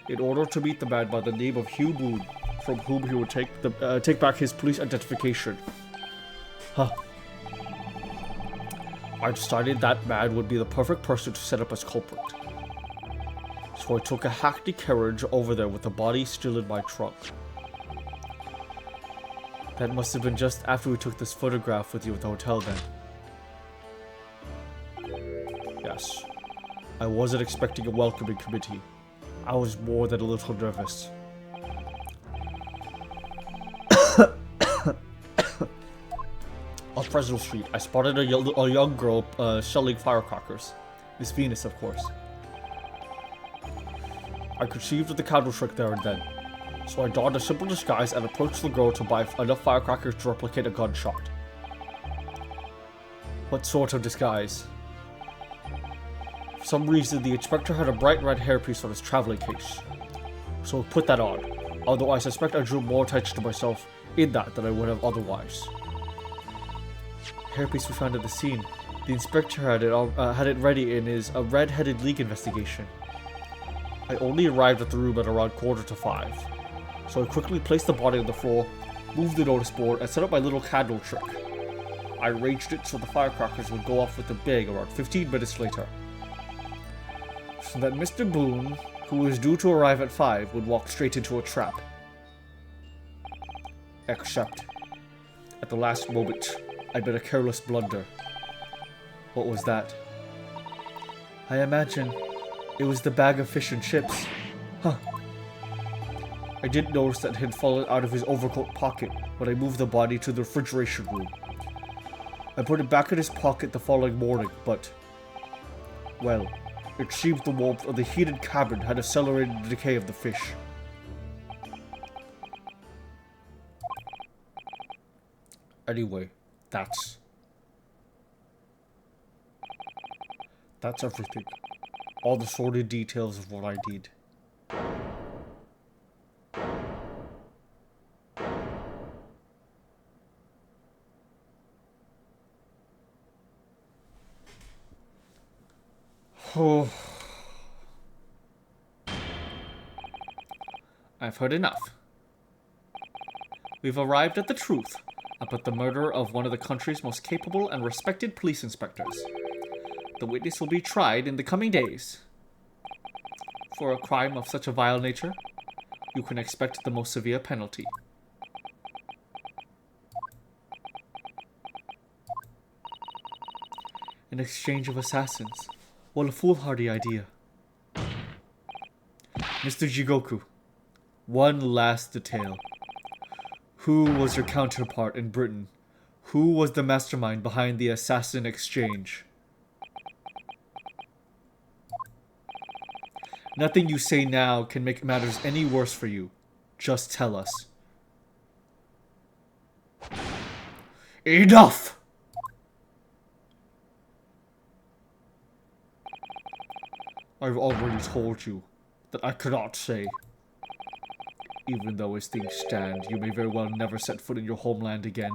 in order to meet the man by the name of Hugh Boone, from whom he would take back his police identification. Huh. I decided that man would be the perfect person to set up as culprit. So I took a hackney carriage over there with the body still in my trunk. That must have been just after we took this photograph with you at the hotel then. Yes. I wasn't expecting a welcoming committee. I was more than a little nervous. On Fresno Street, I spotted a young girl selling firecrackers. Miss Venus, of course. I conceived of the candle trick there and then, so I donned a simple disguise and approached the girl to buy enough firecrackers to replicate a gunshot. What sort of disguise? For some reason, the inspector had a bright red hairpiece on his traveling case, so I put that on, although I suspect I drew more attention to myself in that than I would have otherwise. Hairpiece we found at the scene. The inspector had it ready in his red-headed league investigation. I only arrived at the room at around 4:45, so I quickly placed the body on the floor, moved the notice board, and set up my little candle trick. I arranged it so the firecrackers would go off with a bang around 15 minutes later, so that Mr. Boone, who was due to arrive at 5, would walk straight into a trap. Except, at the last moment, I made a careless blunder. What was that? I imagine it was the bag of fish and chips. Huh. I didn't notice that it had fallen out of his overcoat pocket when I moved the body to the refrigeration room. I put it back in his pocket the following morning, but... well, it seemed the warmth of the heated cabin had accelerated the decay of the fish. Anyway, that's everything. All the sordid details of what I did. Oh. I've heard enough. We've arrived at the truth about the murder of one of the country's most capable and respected police inspectors. The witness will be tried in the coming days. For a crime of such a vile nature, you can expect the most severe penalty. An exchange of assassins. What a foolhardy idea. Mr. Jigoku, one last detail. Who was your counterpart in Britain? Who was the mastermind behind the assassin exchange? Nothing you say now can make matters any worse for you. Just tell us. Enough! I've already told you that I cannot say. Even though as things stand, you may very well never set foot in your homeland again.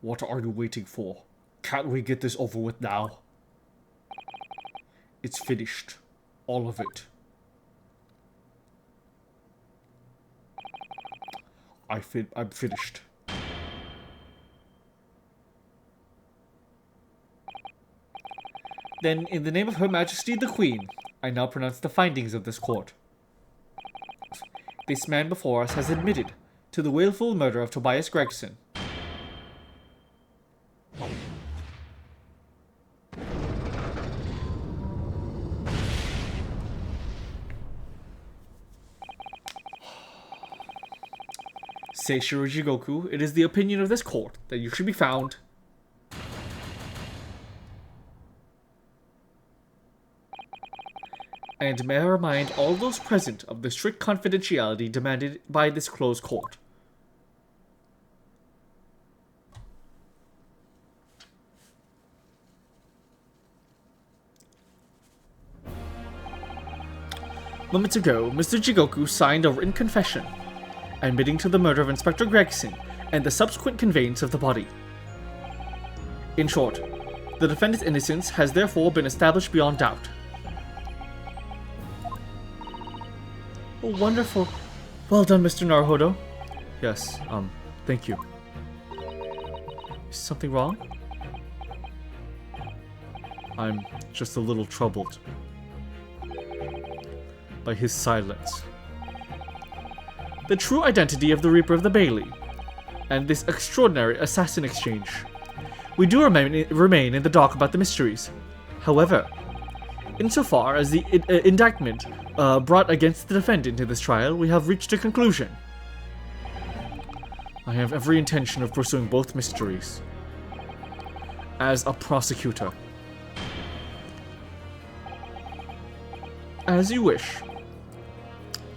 What are you waiting for? Can't we get this over with now? It's finished. All of it. I'm finished. Then, in the name of Her Majesty the Queen, I now pronounce the findings of this court. This man before us has admitted to the willful murder of Tobias Gregson. Seishiro Jigoku, it is the opinion of this court that you should be found and may I remind all those present of the strict confidentiality demanded by this closed court. Moments ago, Mr. Jigoku signed a written confession admitting to the murder of Inspector Gregson and the subsequent conveyance of the body. In short, the defendant's innocence has therefore been established beyond doubt. Oh, wonderful. Well done, Mr. Naruhodo. Yes, thank you. Is something wrong? I'm just a little troubled by his silence. The true identity of the Reaper of the Bailey, and this extraordinary assassin exchange. We do remain in the dark about the mysteries. However, insofar as the indictment brought against the defendant in this trial, we have reached a conclusion. I have every intention of pursuing both mysteries as a prosecutor. As you wish.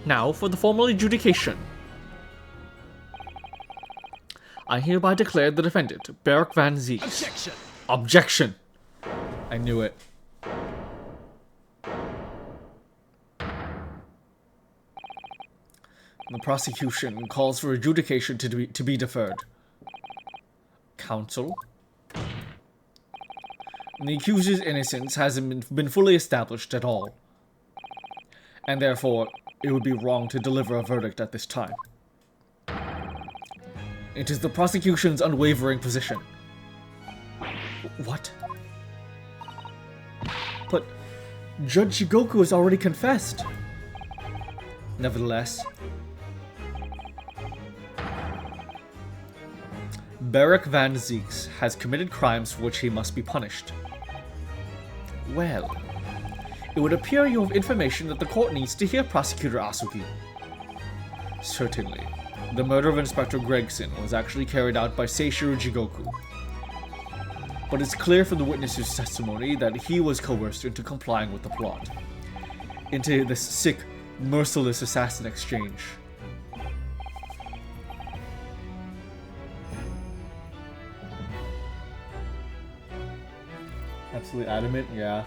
Now for the formal adjudication. I hereby declare the defendant, Beric Van Zieks. Objection! Objection! I knew it. The prosecution calls for adjudication to be deferred. Counsel? The accuser's innocence hasn't been fully established at all, and therefore it would be wrong to deliver a verdict at this time. It is the prosecution's unwavering position. What? But Judge Jigoku has already confessed. Nevertheless, Beric Van Zieks has committed crimes for which he must be punished. Well, it would appear you have information that the court needs to hear, Prosecutor Asuki. Certainly. The murder of Inspector Gregson was actually carried out by Seishiro Jigoku. But it's clear from the witness's testimony that he was coerced into complying with the plot. Into this sick, merciless assassin exchange. Absolutely adamant, yeah.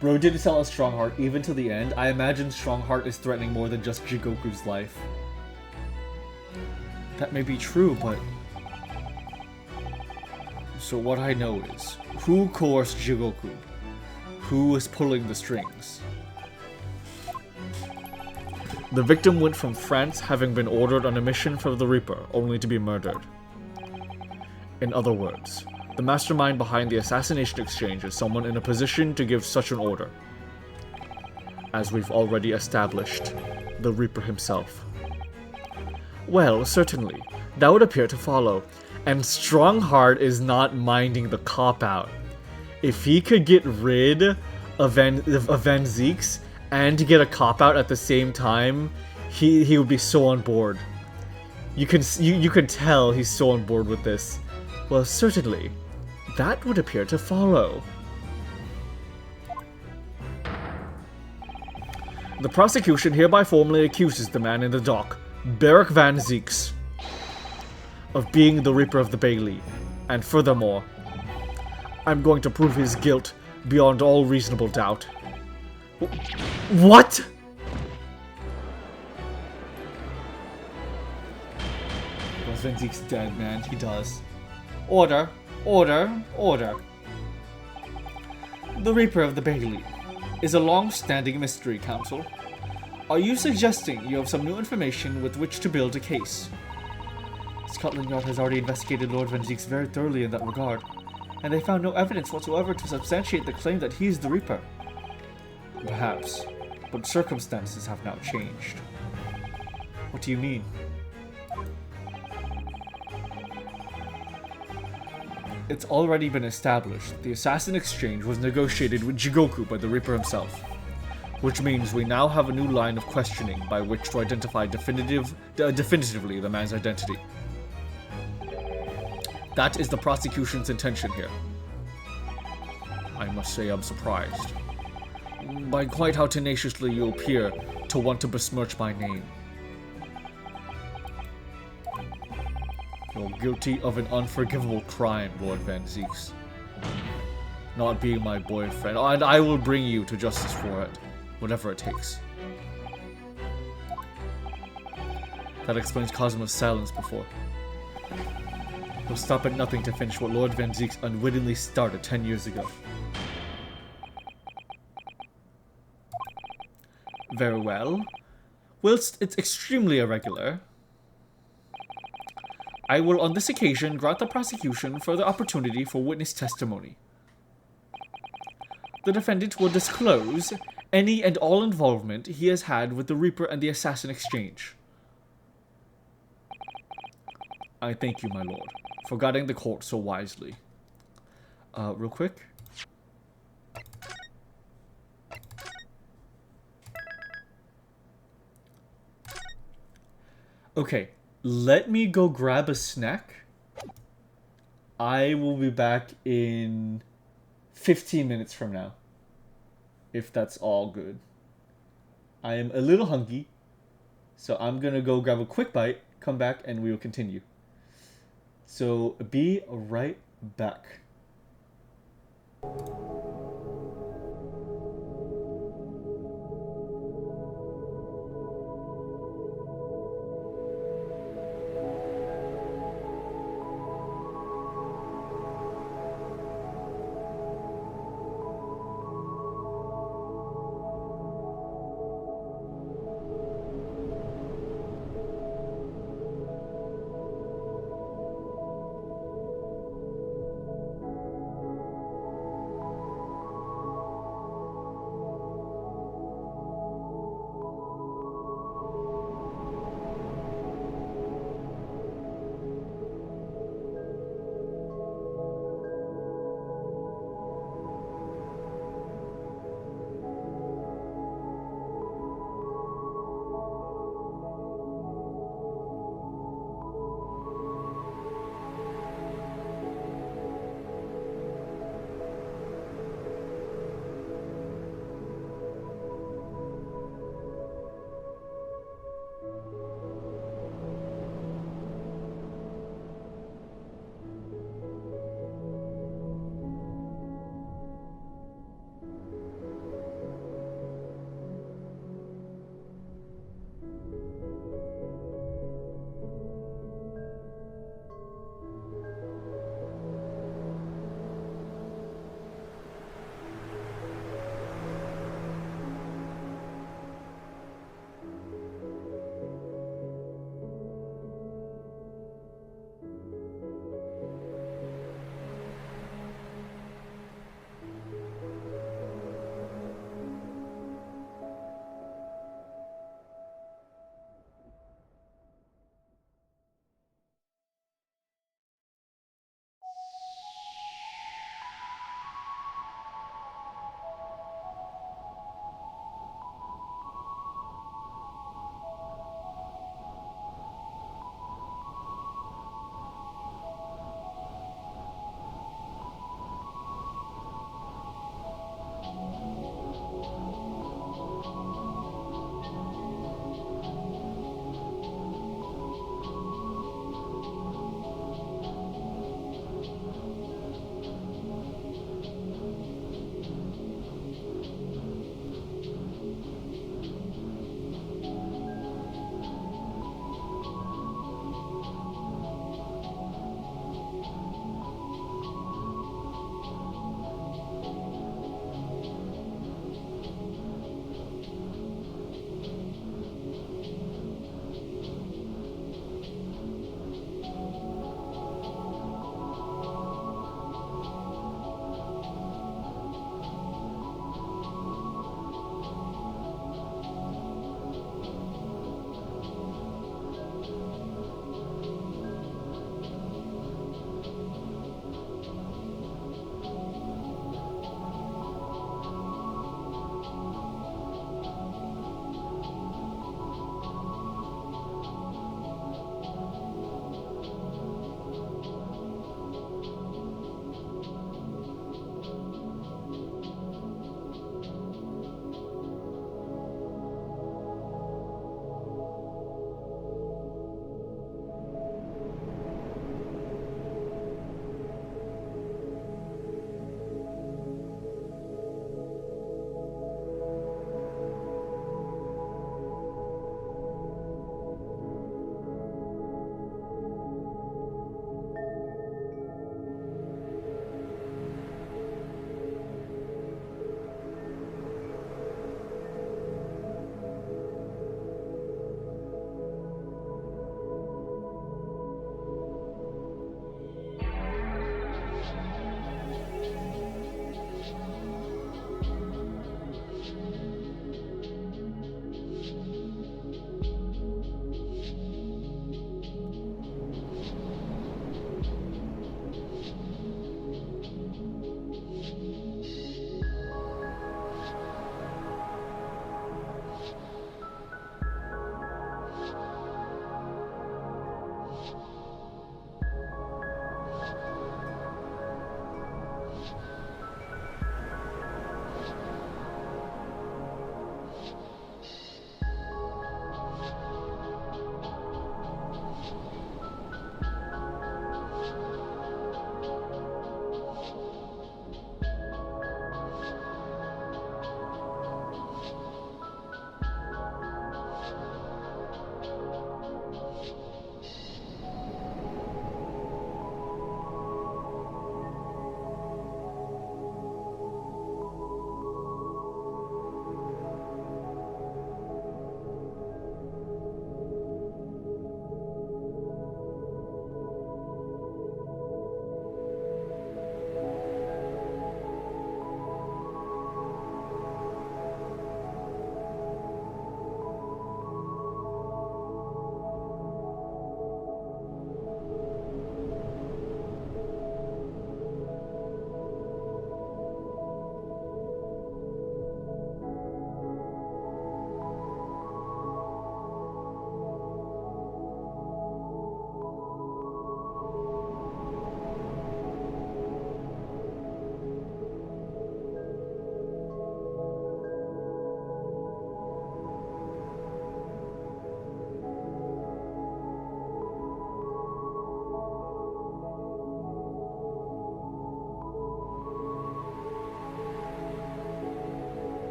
Bro did sell a Strongheart even to the end. I imagine Strongheart is threatening more than just Jigoku's life. That may be true, but... So what I know is, who coerced Jigoku? Who was pulling the strings? The victim went from France having been ordered on a mission for the Reaper, only to be murdered. In other words, the mastermind behind the assassination exchange is someone in a position to give such an order. As we've already established, the Reaper himself. Well, certainly, that would appear to follow, and Strongheart is not minding the cop-out. If he could get rid of Van Zieks and get a cop-out at the same time, he would be so on board. You can tell he's so on board with this. Well, certainly, that would appear to follow. The prosecution hereby formally accuses the man in the dock, Beric Van Zieks, of being the Reaper of the Bailey, and furthermore, I'm going to prove his guilt beyond all reasonable doubt. What?! Van Zieks dead, man. He does. Order. Order. Order. The Reaper of the Bailey is a long-standing mystery, Counsel. Are you suggesting you have some new information with which to build a case? Scotland Yard has already investigated Lord Van Zieks very thoroughly in that regard, and they found no evidence whatsoever to substantiate the claim that he is the Reaper. Perhaps, but circumstances have now changed. What do you mean? It's already been established the assassin exchange was negotiated with Jigoku by the Reaper himself, which means we now have a new line of questioning by which to identify definitively the man's identity. That is the prosecution's intention here. I must say I'm surprised by quite how tenaciously you appear to want to besmirch my name. You're guilty of an unforgivable crime, Lord Van Zieks. Not being my boyfriend, and I will bring you to justice for it, whatever it takes. That explains Cosmo's silence before. He'll stop at nothing to finish what Lord Van Zieks unwittingly started 10 years ago. Very well. Whilst it's extremely irregular, I will on this occasion grant the prosecution further opportunity for witness testimony. The defendant will disclose any and all involvement he has had with the Reaper and the Assassin exchange. I thank you, my lord, for guiding the court so wisely. Real quick. Okay, let me go grab a snack. I will be back in 15 minutes from now, if that's all good. I am a little hungry, so I'm gonna go grab a quick bite, come back, and we will continue. So, be right back.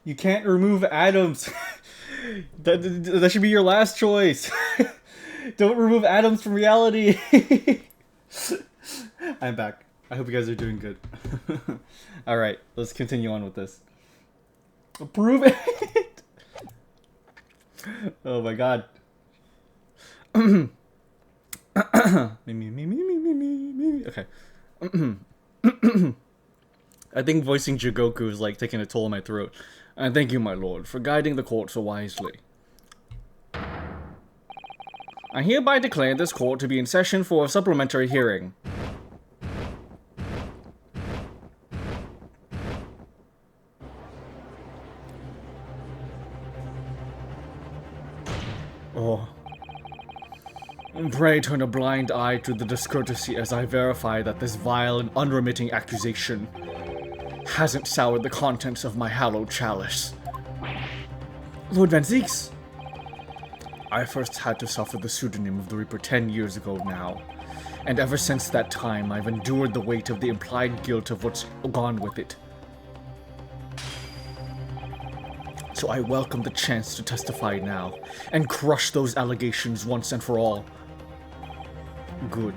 You can't remove atoms. That should be your last choice. Don't remove atoms from reality. I'm back. I hope you guys are doing good. Alright, let's continue on with this. Prove it! Oh my god. Okay. I think voicing Jigoku is like taking a toll on my throat. And thank you, my lord, for guiding the court so wisely. I hereby declare this court to be in session for a supplementary hearing. Oh. Pray turn a blind eye to the discourtesy as I verify that this vile and unremitting accusation hasn't soured the contents of my hallowed chalice. Lord Van Zieks! I first had to suffer the pseudonym of the Reaper 10 years ago now, and ever since that time I've endured the weight of the implied guilt of what's gone with it. So I welcome the chance to testify now, and crush those allegations once and for all. Good.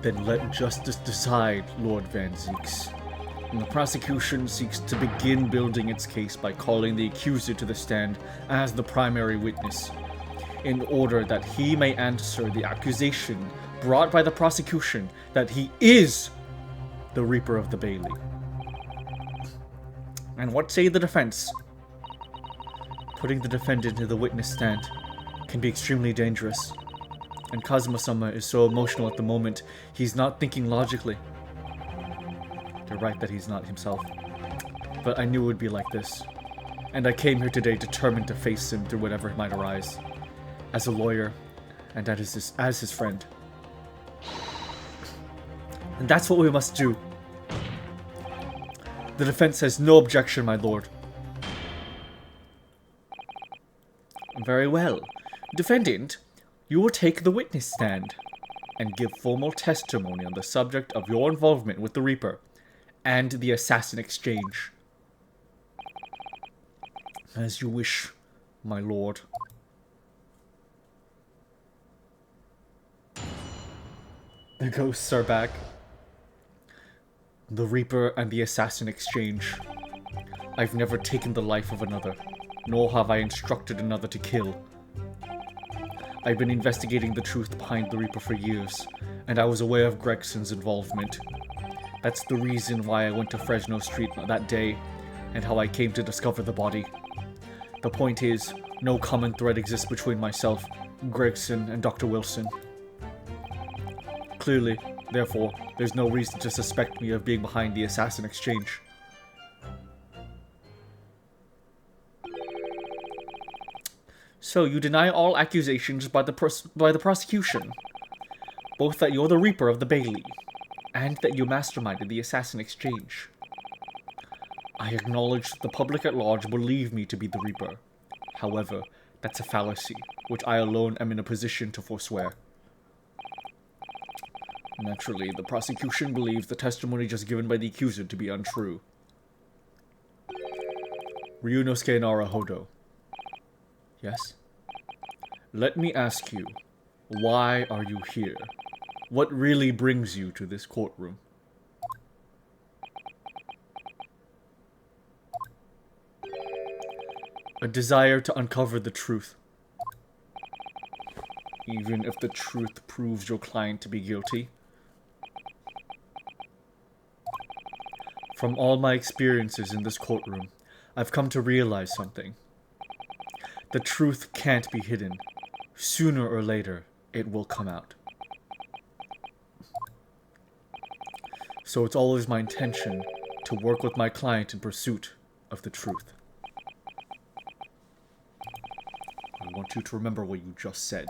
Then let justice decide, Lord Van Zieks. And the prosecution seeks to begin building its case by calling the accuser to the stand as the primary witness, in order that he may answer the accusation brought by the prosecution that he is the Reaper of the Bailey. And what say the defense? Putting the defendant in the witness stand can be extremely dangerous. And Kazuma-sama is so emotional at the moment, he's not thinking logically. You're right that he's not himself. But I knew it would be like this. And I came here today determined to face him through whatever might arise. As a lawyer, and as his friend. And that's what we must do. The defense has no objection, my lord. Very well. Defendant, you will take the witness stand and give formal testimony on the subject of your involvement with the Reaper and the assassin exchange. As you wish, my lord. The ghosts are back. The Reaper and the assassin exchange. I've never taken the life of another, nor have I instructed another to kill. I've been investigating the truth behind the Reaper for years, and I was aware of Gregson's involvement. That's the reason why I went to Fresno Street that day, and how I came to discover the body. The point is, no common thread exists between myself, Gregson, and Dr. Wilson. Clearly, therefore, there's no reason to suspect me of being behind the assassin exchange. So you deny all accusations by the prosecution, both that you're the Reaper of the Bailey, and that you masterminded the assassin exchange. I acknowledge that the public at large believe me to be the Reaper. However, that's a fallacy, which I alone am in a position to forswear. Naturally, the prosecution believes the testimony just given by the accuser to be untrue. Ryunosuke Naruhodo. Yes? Let me ask you, why are you here? What really brings you to this courtroom? A desire to uncover the truth. Even if the truth proves your client to be guilty. From all my experiences in this courtroom, I've come to realize something. The truth can't be hidden. Sooner or later, it will come out. So it's always my intention to work with my client in pursuit of the truth. I want you to remember what you just said.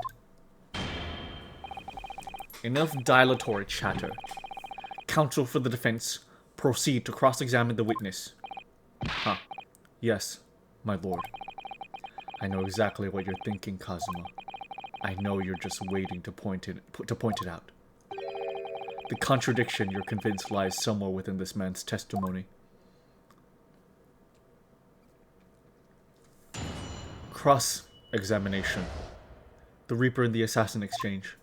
Enough dilatory chatter. Counsel for the defense, proceed to cross-examine the witness. Huh. Yes, my lord. I know exactly what you're thinking, Kazuma. I know you're just waiting to point it out. The contradiction you're convinced lies somewhere within this man's testimony. Cross-examination. The Reaper and the Assassin exchange.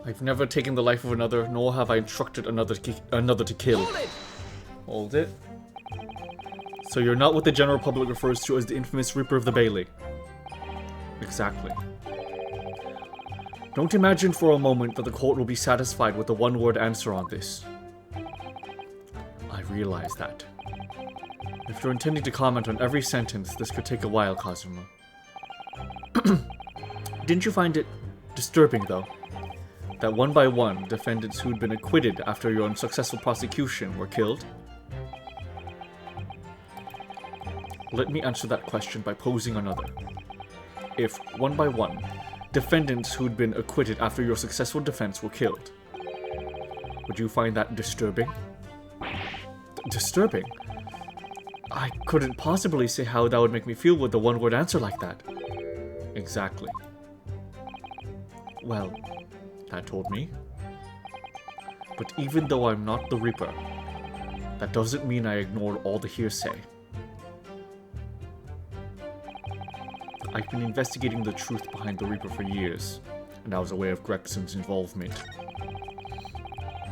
I've never taken the life of another, nor have I instructed another to kill. Hold it! Hold it. So you're not what the general public refers to as the infamous Reaper of the Bailey. Exactly. Don't imagine for a moment that the court will be satisfied with a one-word answer on this. I realize that. If you're intending to comment on every sentence, this could take a while, Kazuma. Didn't you find it disturbing, though, that one by one, defendants who'd been acquitted after your unsuccessful prosecution were killed? Let me answer that question by posing another. If, one by one, defendants who'd been acquitted after your successful defense were killed, would you find that disturbing? Disturbing? I couldn't possibly say how that would make me feel with a one-word answer like that. Exactly. Well, that told me. But even though I'm not the Reaper, that doesn't mean I ignored all the hearsay. I've been investigating the truth behind the Reaper for years, and I was aware of Gregson's involvement.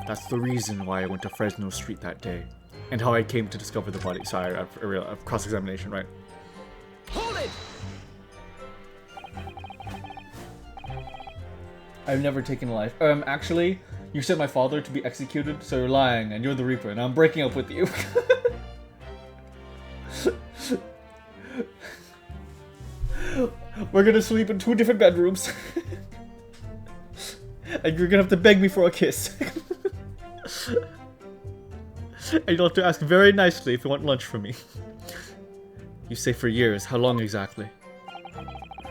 That's the reason why I went to Fresno Street that day, and how I came to discover the body. Sorry, I've cross-examination, right? Hold it! I've never taken a life. Actually, you sent my father to be executed, so you're lying, and you're the Reaper, and I'm breaking up with you. We're gonna sleep in 2 different bedrooms. And you're gonna have to beg me for a kiss. And you'll have to ask very nicely if you want lunch from me. You say for years. How long exactly?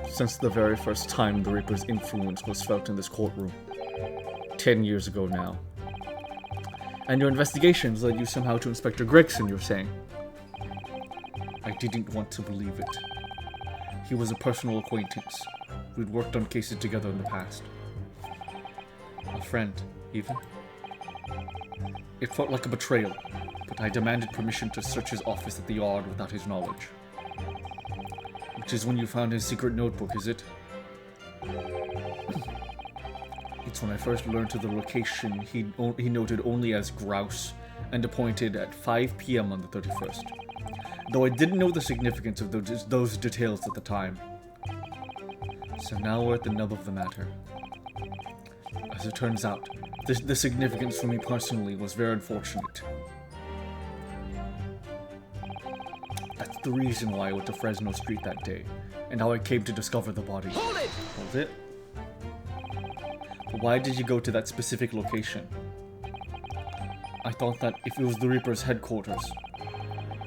Since the very first time the Reaper's influence was felt in this courtroom. 10 years ago now. And your investigations led you somehow to Inspector Gregson, you're saying. I didn't want to believe it. He was a personal acquaintance. We'd worked on cases together in the past. A friend, even. It felt like a betrayal, but I demanded permission to search his office at the Yard without his knowledge. Which is when you found his secret notebook, is it? It's when I first learned to the location he noted only as Grouse, and appointed at 5 PM on the 31st. Though I didn't know the significance of those details at the time. So now we're at the nub of the matter. As it turns out, the significance for me personally was very unfortunate. That's the reason why I went to Fresno Street that day, and how I came to discover the body. Hold it! Hold it? But why did you go to that specific location? I thought that if it was the Reaper's headquarters,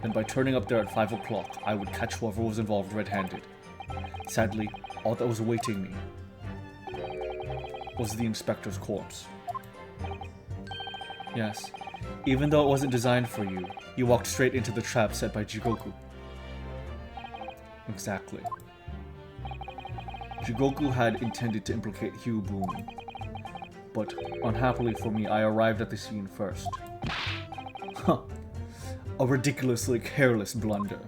then by turning up there at 5 o'clock, I would catch whoever was involved red-handed. Sadly, all that was awaiting me was the inspector's corpse. Yes, even though it wasn't designed for you, you walked straight into the trap set by Jigoku. Exactly. Jigoku had intended to implicate Hugh Boone, but unhappily for me, I arrived at the scene first. Huh. A ridiculously careless blunder.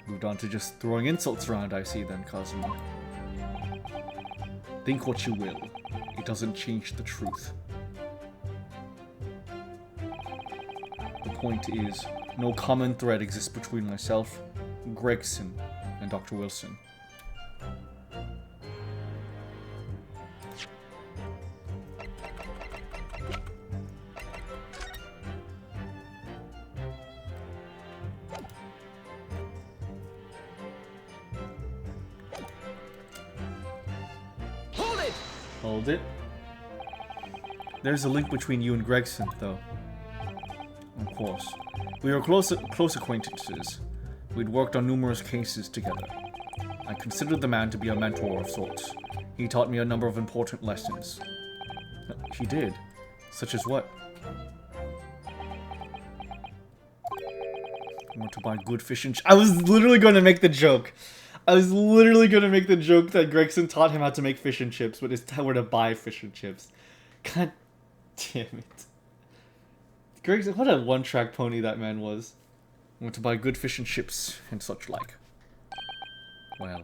Moved on to just throwing insults around, I see then, Kazuma. Think what you will. It doesn't change the truth. The point is, no common thread exists between myself, Gregson, and Dr. Wilson. Hold it. There's a link between you and Gregson, though. Of course. We were close acquaintances. We'd worked on numerous cases together. I considered the man to be a mentor of sorts. He taught me a number of important lessons. He did? Such as what? I want to buy good fish and I was literally going to make the joke. That Gregson taught him how to make fish and chips, but it's where to buy fish and chips. God damn it. Gregson, what a one-track pony that man was. Went to buy good fish and chips and such like. Well,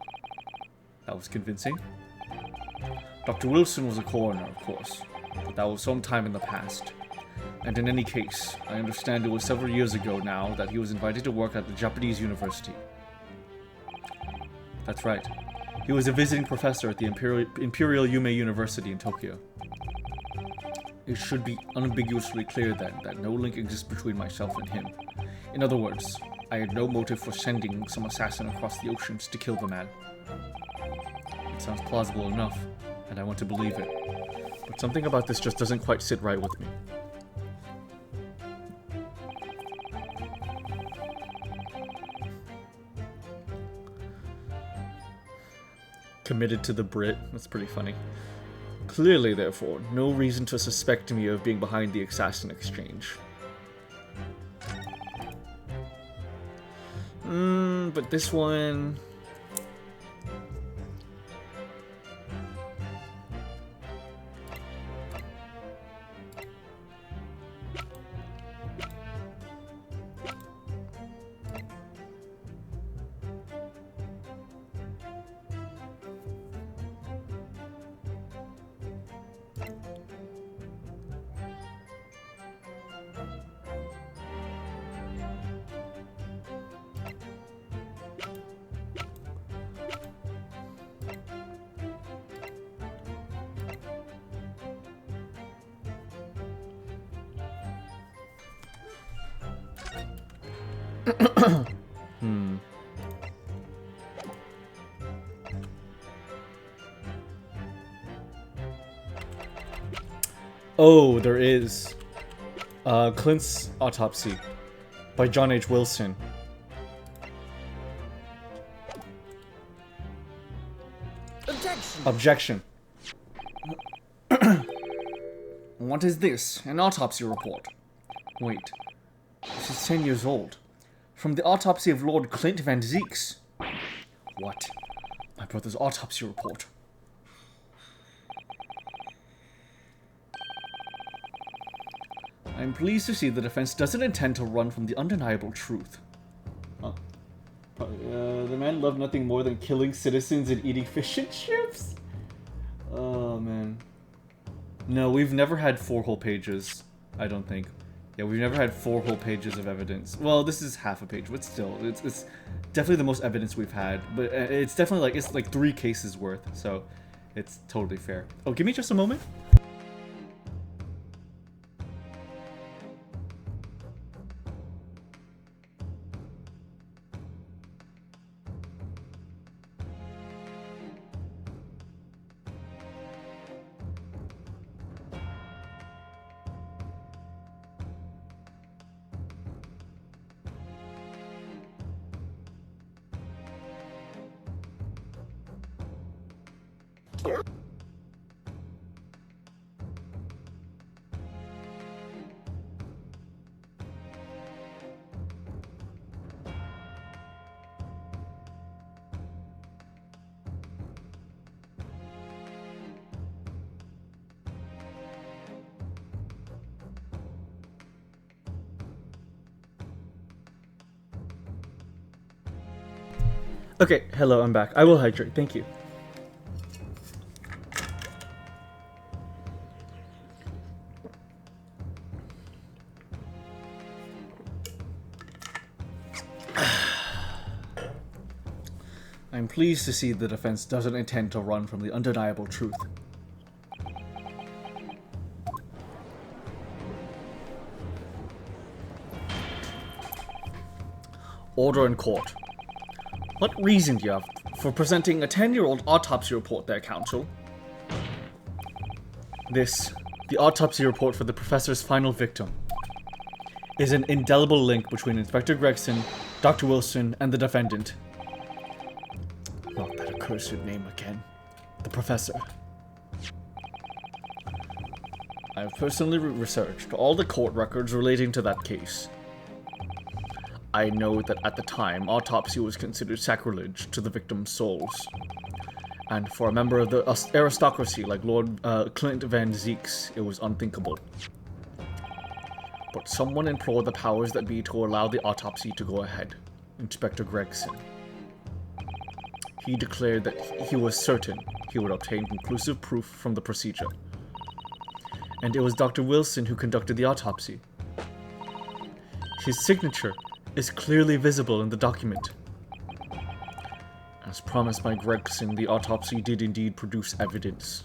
that was convincing. Dr. Wilson was a coroner, of course, but that was some time in the past. And in any case, I understand it was several years ago now that he was invited to work at the Japanese university. That's right. He was a visiting professor at the Imperial Yume University in Tokyo. It should be unambiguously clear then that no link exists between myself and him. In other words, I had no motive for sending some assassin across the oceans to kill the man. It sounds plausible enough, and I want to believe it. But something about this just doesn't quite sit right with me. Committed to the Brit. That's pretty funny. Clearly, therefore, no reason to suspect me of being behind the assassin exchange. But this one... Oh, there is. Clint's Autopsy by John H. Wilson. Objection. Objection. What is this? An autopsy report. Wait. This is 10 years old. From the autopsy of Lord Clint Van Zeeks. What? My brother's autopsy report. I'm pleased to see the defense doesn't intend to run from the undeniable truth. The man loved nothing more than killing citizens and eating fish and chips? Oh, man. No, we've never had 4 whole pages, I don't think. Yeah, we've never had 4 whole pages of evidence. Well, this is half a page, but still, it's definitely the most evidence we've had. But it's definitely like, it's like 3 cases worth, so it's totally fair. Oh, give me just a moment. Okay, hello, I'm back. I will hydrate, thank you. I'm pleased to see the defense doesn't intend to run from the undeniable truth. Order in court. What reason do you have for presenting a 10-year-old autopsy report there, counsel? This, the autopsy report for the professor's final victim, is an indelible link between Inspector Gregson, Dr. Wilson, and the defendant. Not that accursed name again. The professor. I have personally researched all the court records relating to that case. I know that at the time, autopsy was considered sacrilege to the victim's souls. And for a member of the aristocracy like Lord Clint Van Zeeks, it was unthinkable. But someone implored the powers that be to allow the autopsy to go ahead. Inspector Gregson. He declared that he was certain he would obtain conclusive proof from the procedure. And it was Dr. Wilson who conducted the autopsy. His signature is clearly visible in the document. As promised by Gregson, the autopsy did indeed produce evidence.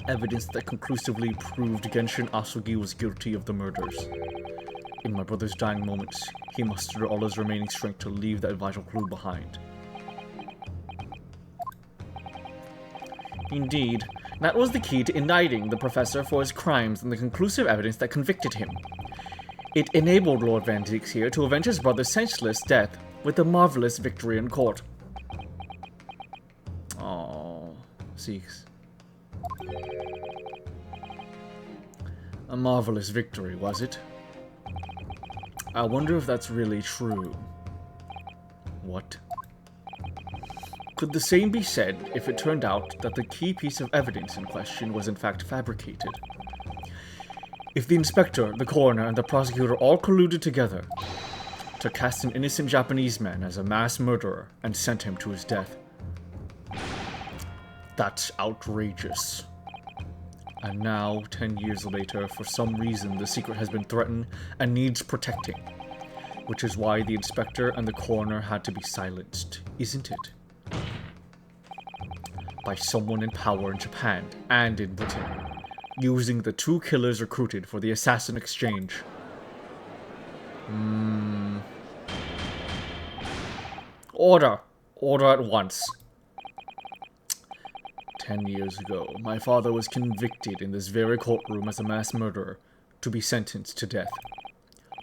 Evidence that conclusively proved Genshin Asugi was guilty of the murders. In my brother's dying moments, he mustered all his remaining strength to leave that vital clue behind. Indeed, that was the key to indicting the professor for his crimes and the conclusive evidence that convicted him. It enabled Lord Van Dix here to avenge his brother's senseless death with a marvelous victory in court. Aww, Seeks. A marvelous victory, was it? I wonder if that's really true. What? Could the same be said if it turned out that the key piece of evidence in question was in fact fabricated? If the inspector, the coroner, and the prosecutor all colluded together to cast an innocent Japanese man as a mass murderer and sent him to his death. That's outrageous. And now, 10 years later, for some reason, the secret has been threatened and needs protecting. Which is why the inspector and the coroner had to be silenced, isn't it? By someone in power in Japan and in Britain, using the two killers recruited for the assassin exchange. Order! Order at once. 10 years ago, my father was convicted in this very courtroom as a mass murderer, to be sentenced to death.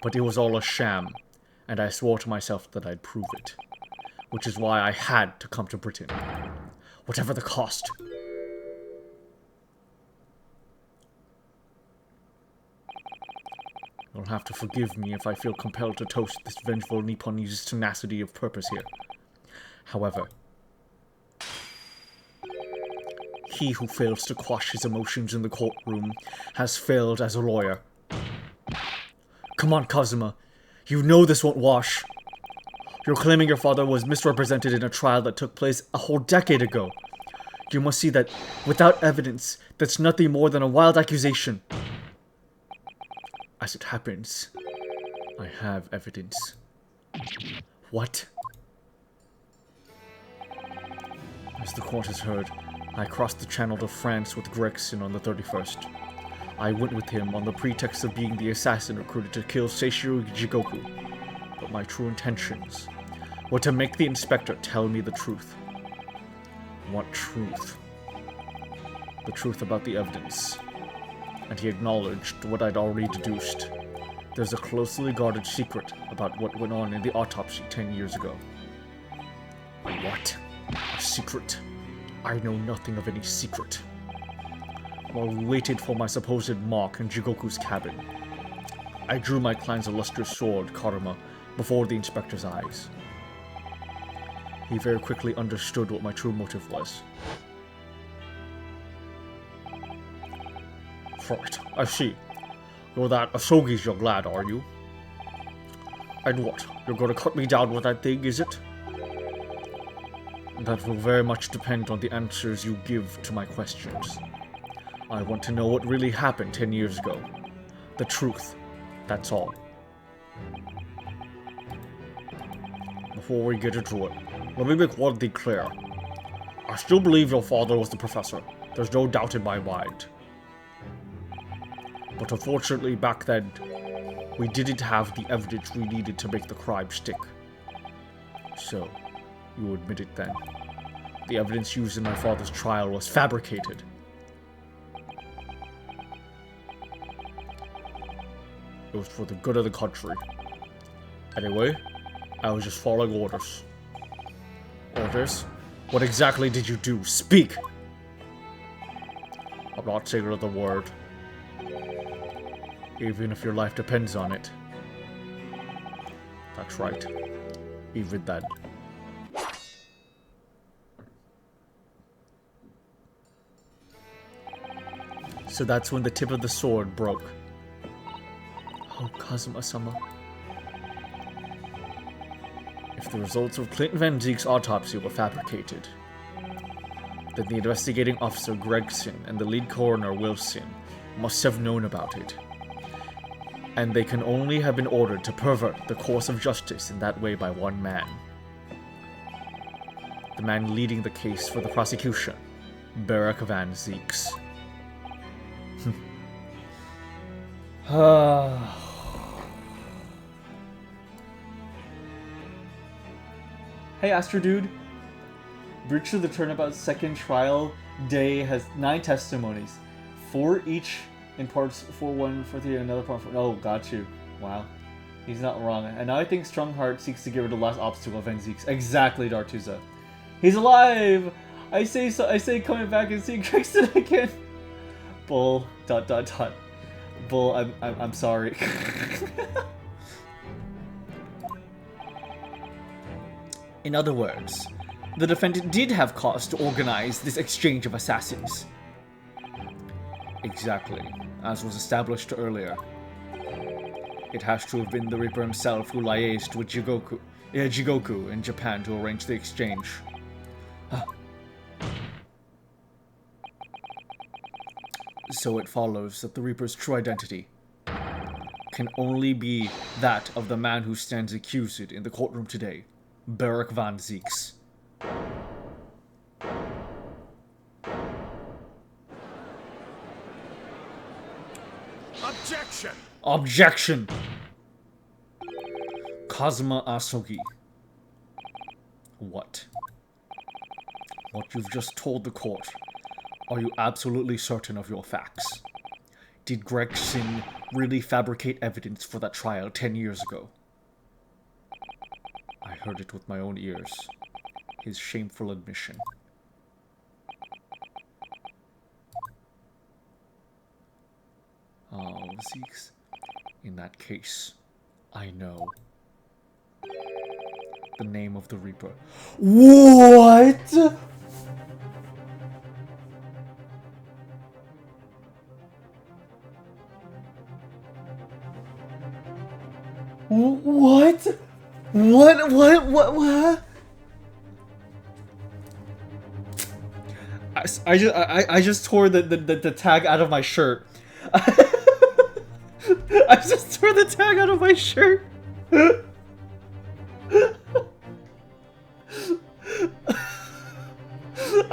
But it was all a sham, and I swore to myself that I'd prove it. Which is why I had to come to Britain. Whatever the cost. You'll have to forgive me if I feel compelled to toast this vengeful Nipponese tenacity of purpose here. However, he who fails to quash his emotions in the courtroom has failed as a lawyer. Come on, Kazuma. You know this won't wash. You're claiming your father was misrepresented in a trial that took place a whole decade ago. You must see that, without evidence, that's nothing more than a wild accusation. As it happens, I have evidence. What? As the court has heard, I crossed the channel to France with Gregson on the 31st. I went with him on the pretext of being the assassin recruited to kill Seishiro Jigoku. But my true intentions were to make the inspector tell me the truth. What truth? The truth about the evidence. And he acknowledged what I'd already deduced. There's a closely guarded secret about what went on in the autopsy 10 years ago. What? A secret? I know nothing of any secret. While we waited for my supposed mock in Jigoku's cabin, I drew my client's illustrious sword, Karuma, before the inspector's eyes. He very quickly understood what my true motive was. Right, I see. You're that Asogi's young lad, are you? And what, you're gonna cut me down with that thing, is it? That will very much depend on the answers you give to my questions. I want to know what really happened 10 years ago. The truth, that's all. Before we get into it, let me make one thing clear. I still believe your father was the professor. There's no doubt in my mind. But unfortunately, back then, we didn't have the evidence we needed to make the crime stick. So, you admit it then. The evidence used in my father's trial was fabricated. It was for the good of the country. Anyway, I was just following orders. Orders? What exactly did you do? Speak! I'm not saying another word. Even if your life depends on it. That's right. Even then. So that's when the tip of the sword broke. Kazuma-sama. If the results of Clint Van Zeek's autopsy were fabricated, then the investigating officer Gregson and the lead coroner Wilson must have known about it. And they can only have been ordered to pervert the course of justice in that way by one man. The man leading the case for the prosecution, Barack Van Zeeks. Hey, Astro Dude. Breach of the Turnabout's second trial day has 9 testimonies. 4 each in parts 4-1, 4-3, and another part 4. Oh, got you. Wow. He's not wrong. And now I think Strongheart seeks to get rid of the last obstacle of Van Zeeks. Exactly, Dartuza. He's alive! I say coming back and seeing Gregson again. Bull. ... Bull, I'm sorry. In other words, the defendant did have cause to organize this exchange of assassins. Exactly, as was established earlier. It has to have been the Reaper himself who liaised with Jigoku in Japan to arrange the exchange. So it follows that the Reaper's true identity can only be that of the man who stands accused in the courtroom today, Barack Van Zeeks. Objection! Objection! Kazuma Asogi. What? What you've just told the court, are you absolutely certain of your facts? Did Gregson really fabricate evidence for that trial 10 years ago? I heard it with my own ears. His shameful admission. Oh, Zeeks. In that case, I know. The name of the Reaper. What?! What? What? I just tore the tag out of my shirt. I just tore the tag out of my shirt.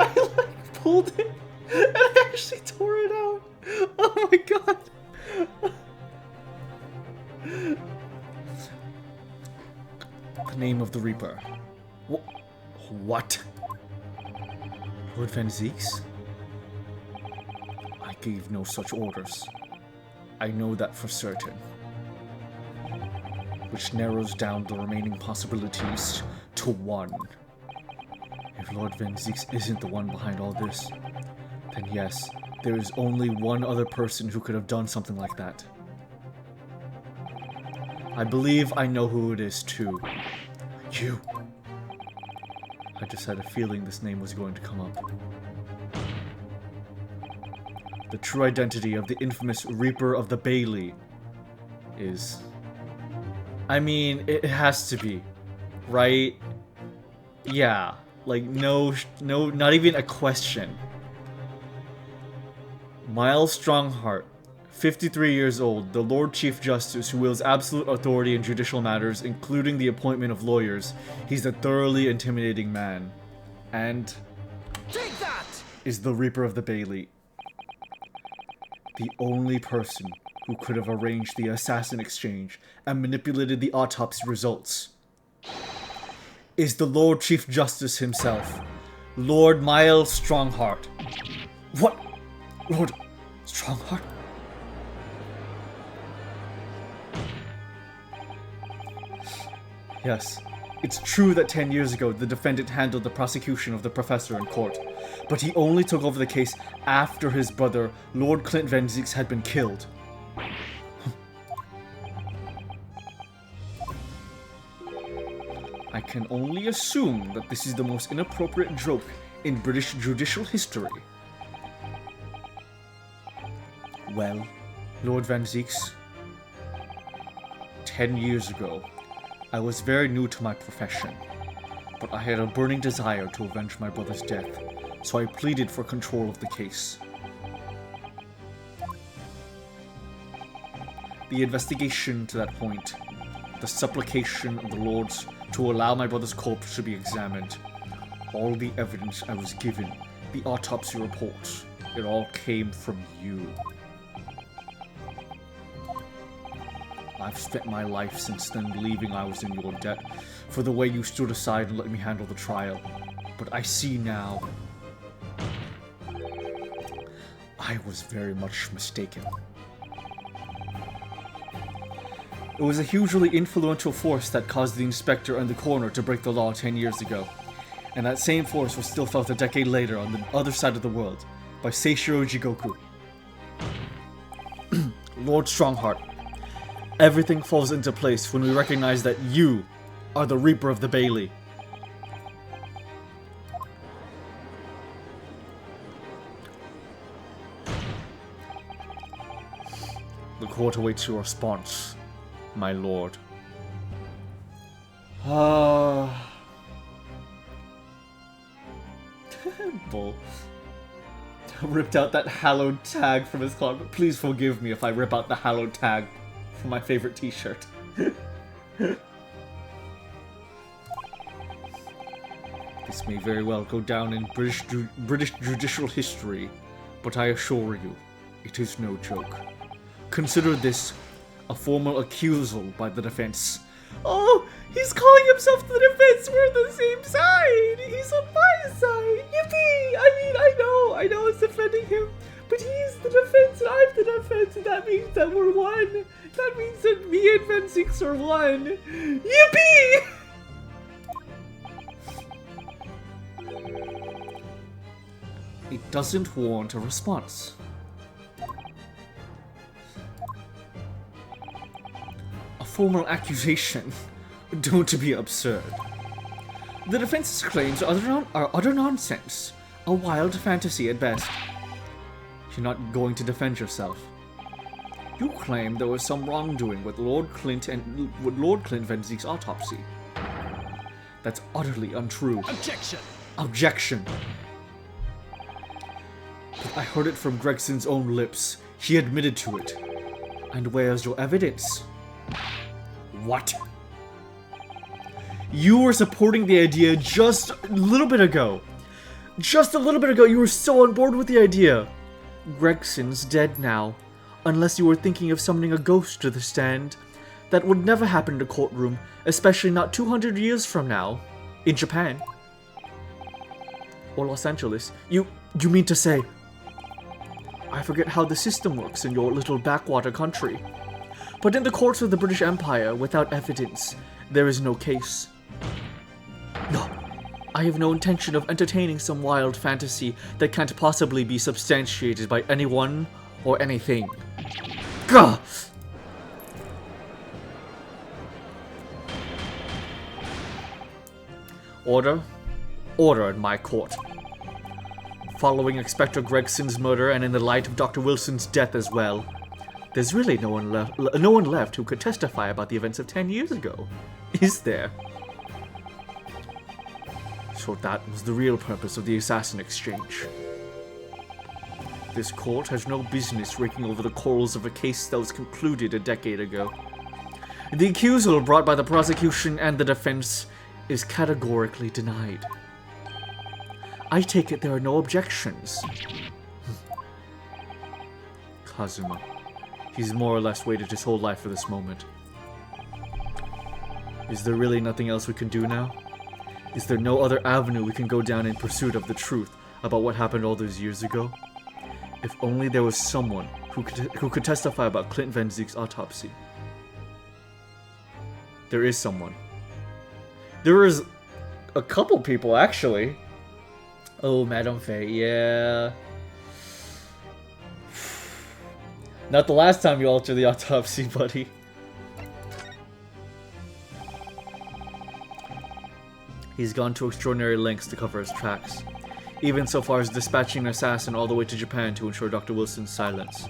I like pulled it and I actually tore it out. Oh my god. The name of the Reaper. What? Lord Van Zeeks? I gave no such orders. I know that for certain. Which narrows down the remaining possibilities to 1. If Lord Van Zeeks isn't the one behind all this, then yes, there is only one other person who could have done something like that. I believe I know who it is too. You. I just had a feeling this name was going to come up. The true identity of the infamous Reaper of the Bailey is... I mean, it has to be, right? Yeah, like no, not even a question. Miles Strongheart, 53 years old, the Lord Chief Justice who wields absolute authority in judicial matters, including the appointment of lawyers. He's a thoroughly intimidating man. And... Take that! Is the Reaper of the Bailey. The only person who could have arranged the assassin exchange and manipulated the autopsy results is the Lord Chief Justice himself, Lord Miles Strongheart. What? Lord Strongheart? Yes, it's true that 10 years ago the defendant handled the prosecution of the professor in court, but he only took over the case after his brother, Lord Clint Van Zeeks, had been killed. I can only assume that this is the most inappropriate joke in British judicial history. Well, Lord Van Zeeks, 10 years ago, I was very new to my profession, but I had a burning desire to avenge my brother's death, so I pleaded for control of the case. The investigation to that point, the supplication of the Lords to allow my brother's corpse to be examined, all the evidence I was given, the autopsy reports, it all came from you. I've spent my life since then believing I was in your debt for the way you stood aside and let me handle the trial. But I see now, I was very much mistaken. It was a hugely influential force that caused the Inspector and the Coroner to break the law 10 years ago. And that same force was still felt a decade later on the other side of the world by Seishiro Jigoku. Lord Strongheart, everything falls into place when we recognize that you are the Reaper of the Bailey. The court awaits your response, my lord. Bull. Ripped out that hallowed tag from his closet. Please forgive me if I rip out the hallowed tag from my favorite t-shirt. This may very well go down in British judicial history, but I assure you, it is no joke. Consider this a formal accusal by the defense. Oh, he's calling himself the defense. We're on the same side. He's on my side. Yippee! I know it's defending him, but he's the defense and I'm the defense, and that means that we're one. That means that me and Ven6 are one. Yippee! It doesn't warrant a response. A formal accusation don't be absurd. The defense's claims are utter nonsense, a wild fantasy at best. You're not going to defend yourself. You claim there was some wrongdoing with Lord Clint Ven6's autopsy. That's utterly untrue. Objection! Objection! But I heard it from Gregson's own lips. He admitted to it. And where's your evidence? What? You were supporting the idea just a little bit ago. Just a little bit ago, you were so on board with the idea. Gregson's dead now. Unless you were thinking of summoning a ghost to the stand. That would never happen in a courtroom, especially not 200 years from now. In Japan. Or Los Angeles. You mean to say... I forget how the system works in your little backwater country. But in the courts of the British Empire, without evidence, there is no case. No, I have no intention of entertaining some wild fantasy that can't possibly be substantiated by anyone or anything. Gah! Order? Order in my court. Following Inspector Gregson's murder and in the light of Dr. Wilson's death as well, there's really no one left who could testify about the events of 10 years ago, is there? So that was the real purpose of the assassin exchange. This court has no business raking over the corals of a case that was concluded a decade ago. The accusal brought by the prosecution and the defense is categorically denied. I take it there are no objections. Kazuma. He's more or less waited his whole life for this moment. Is there really nothing else we can do now? Is there no other avenue we can go down in pursuit of the truth about what happened all those years ago? If only there was someone who could testify about Clint Ven6's autopsy. There is someone. There is a couple people, actually. Oh, Madame Faye, yeah. Not the last time you altered the autopsy, buddy. He's gone to extraordinary lengths to cover his tracks, even so far as dispatching an assassin all the way to Japan to ensure Dr. Wilson's silence.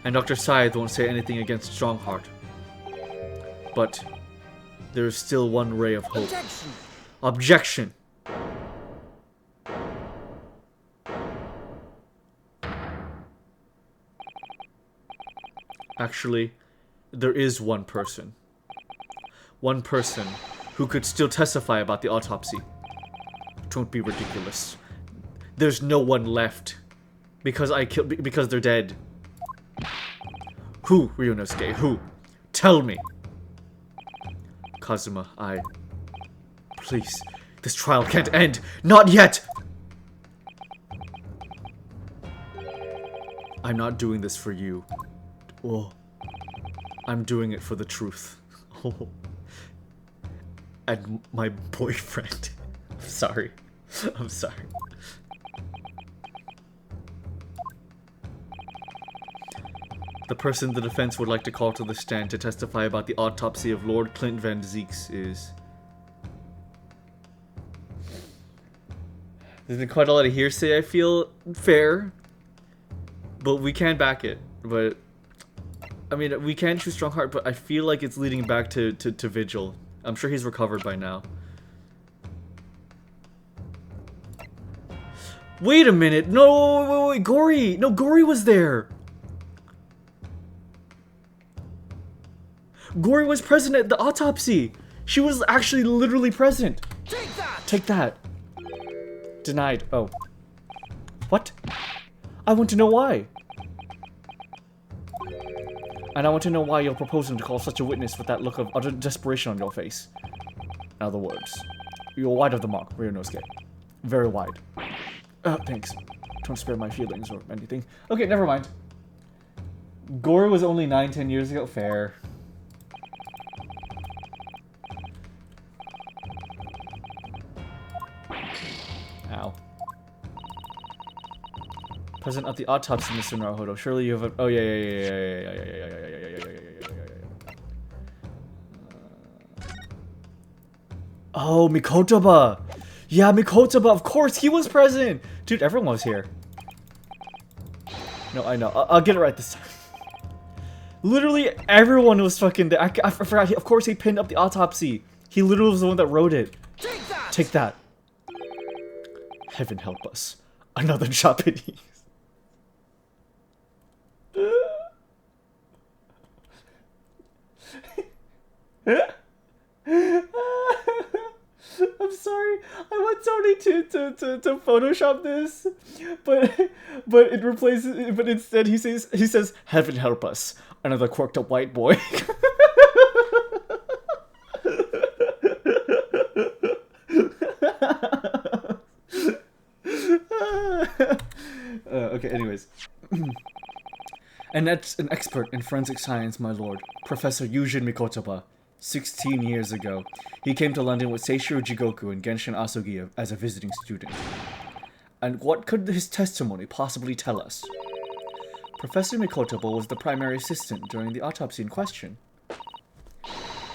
And Dr. Scythe won't say anything against Strongheart. But there is still one ray of hope. Objection! Objection! Actually, there is one person. One person who could still testify about the autopsy. Don't be ridiculous. There's no one left. Because because they're dead. Who, Ryunosuke? Who? Tell me. Kazuma, please. This trial can't end. Not yet! I'm not doing this for you. Oh. I'm doing it for the truth. Oh. And my boyfriend. I'm sorry. I'm sorry. The person the defense would like to call to the stand to testify about the autopsy of Lord Clint Van Zeeks is... There's been quite a lot of hearsay, I feel. Fair. But we can back it. But... I mean, we can choose Strongheart, but I feel like it's leading back to Vigil. I'm sure he's recovered by now. Wait a minute! No, wait, Gory! No, Gory was there! Gory was present at the autopsy! She was actually literally present! Take that! Take that! Denied. Oh. What? I want to know why! And I want to know why you're proposing to call such a witness with that look of utter desperation on your face. In other words, you're wide of the mark, Ryunosuke. Very wide. Thanks. Don't spare my feelings or anything. Okay, never mind. Gory was only 9-10 years ago. Fair. Ow. Present at the autopsy, Mr. Naruhodo. Surely you have a... Oh, yeah. Oh, Mikotoba! Yeah, Mikotoba, of course, he was present! Dude, everyone was here. No, I know. I'll get it right this time. Literally, everyone was fucking there. I forgot. Of course, he pinned up the autopsy. He literally was the one that wrote it. Take that! Take that. Heaven help us. Another Japanese. I'm sorry. I want Tony to Photoshop this, but it replaces. But instead, he says, "Heaven help us, another quirked up white boy." Okay. Anyways. And that's an expert in forensic science, my lord, Professor Yujin Mikotoba. 16 years ago, he came to London with Seishiro Jigoku and Genshin Asugi as a visiting student. And what could his testimony possibly tell us? Professor Mikotoba was the primary assistant during the autopsy in question.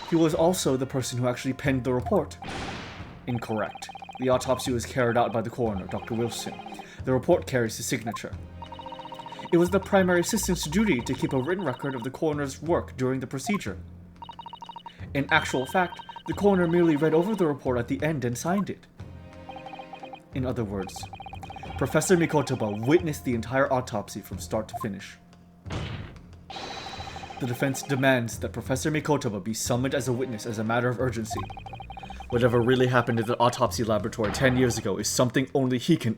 He was also the person who actually penned the report. Incorrect. The autopsy was carried out by the coroner, Dr. Wilson. The report carries his signature. It was the primary assistant's duty to keep a written record of the coroner's work during the procedure. In actual fact, the coroner merely read over the report at the end and signed it. In other words, Professor Mikotoba witnessed the entire autopsy from start to finish. The defense demands that Professor Mikotoba be summoned as a witness as a matter of urgency. Whatever really happened in the autopsy laboratory 10 years ago is something only he can...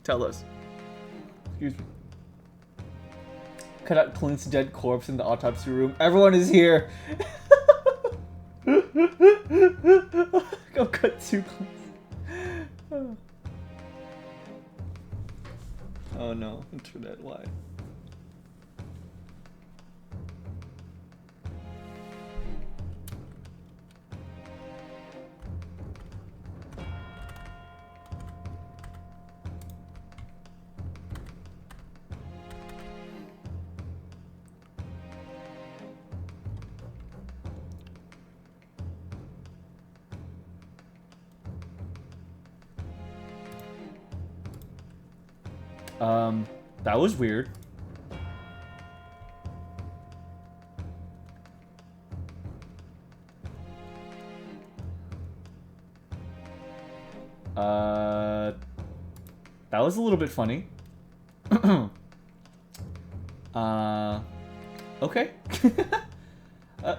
tell us. Excuse me. Cut out Clint's dead corpse in the autopsy room. Everyone is here! Go cut too close. Oh no, internet, why? That was weird. That was a little bit funny. Okay.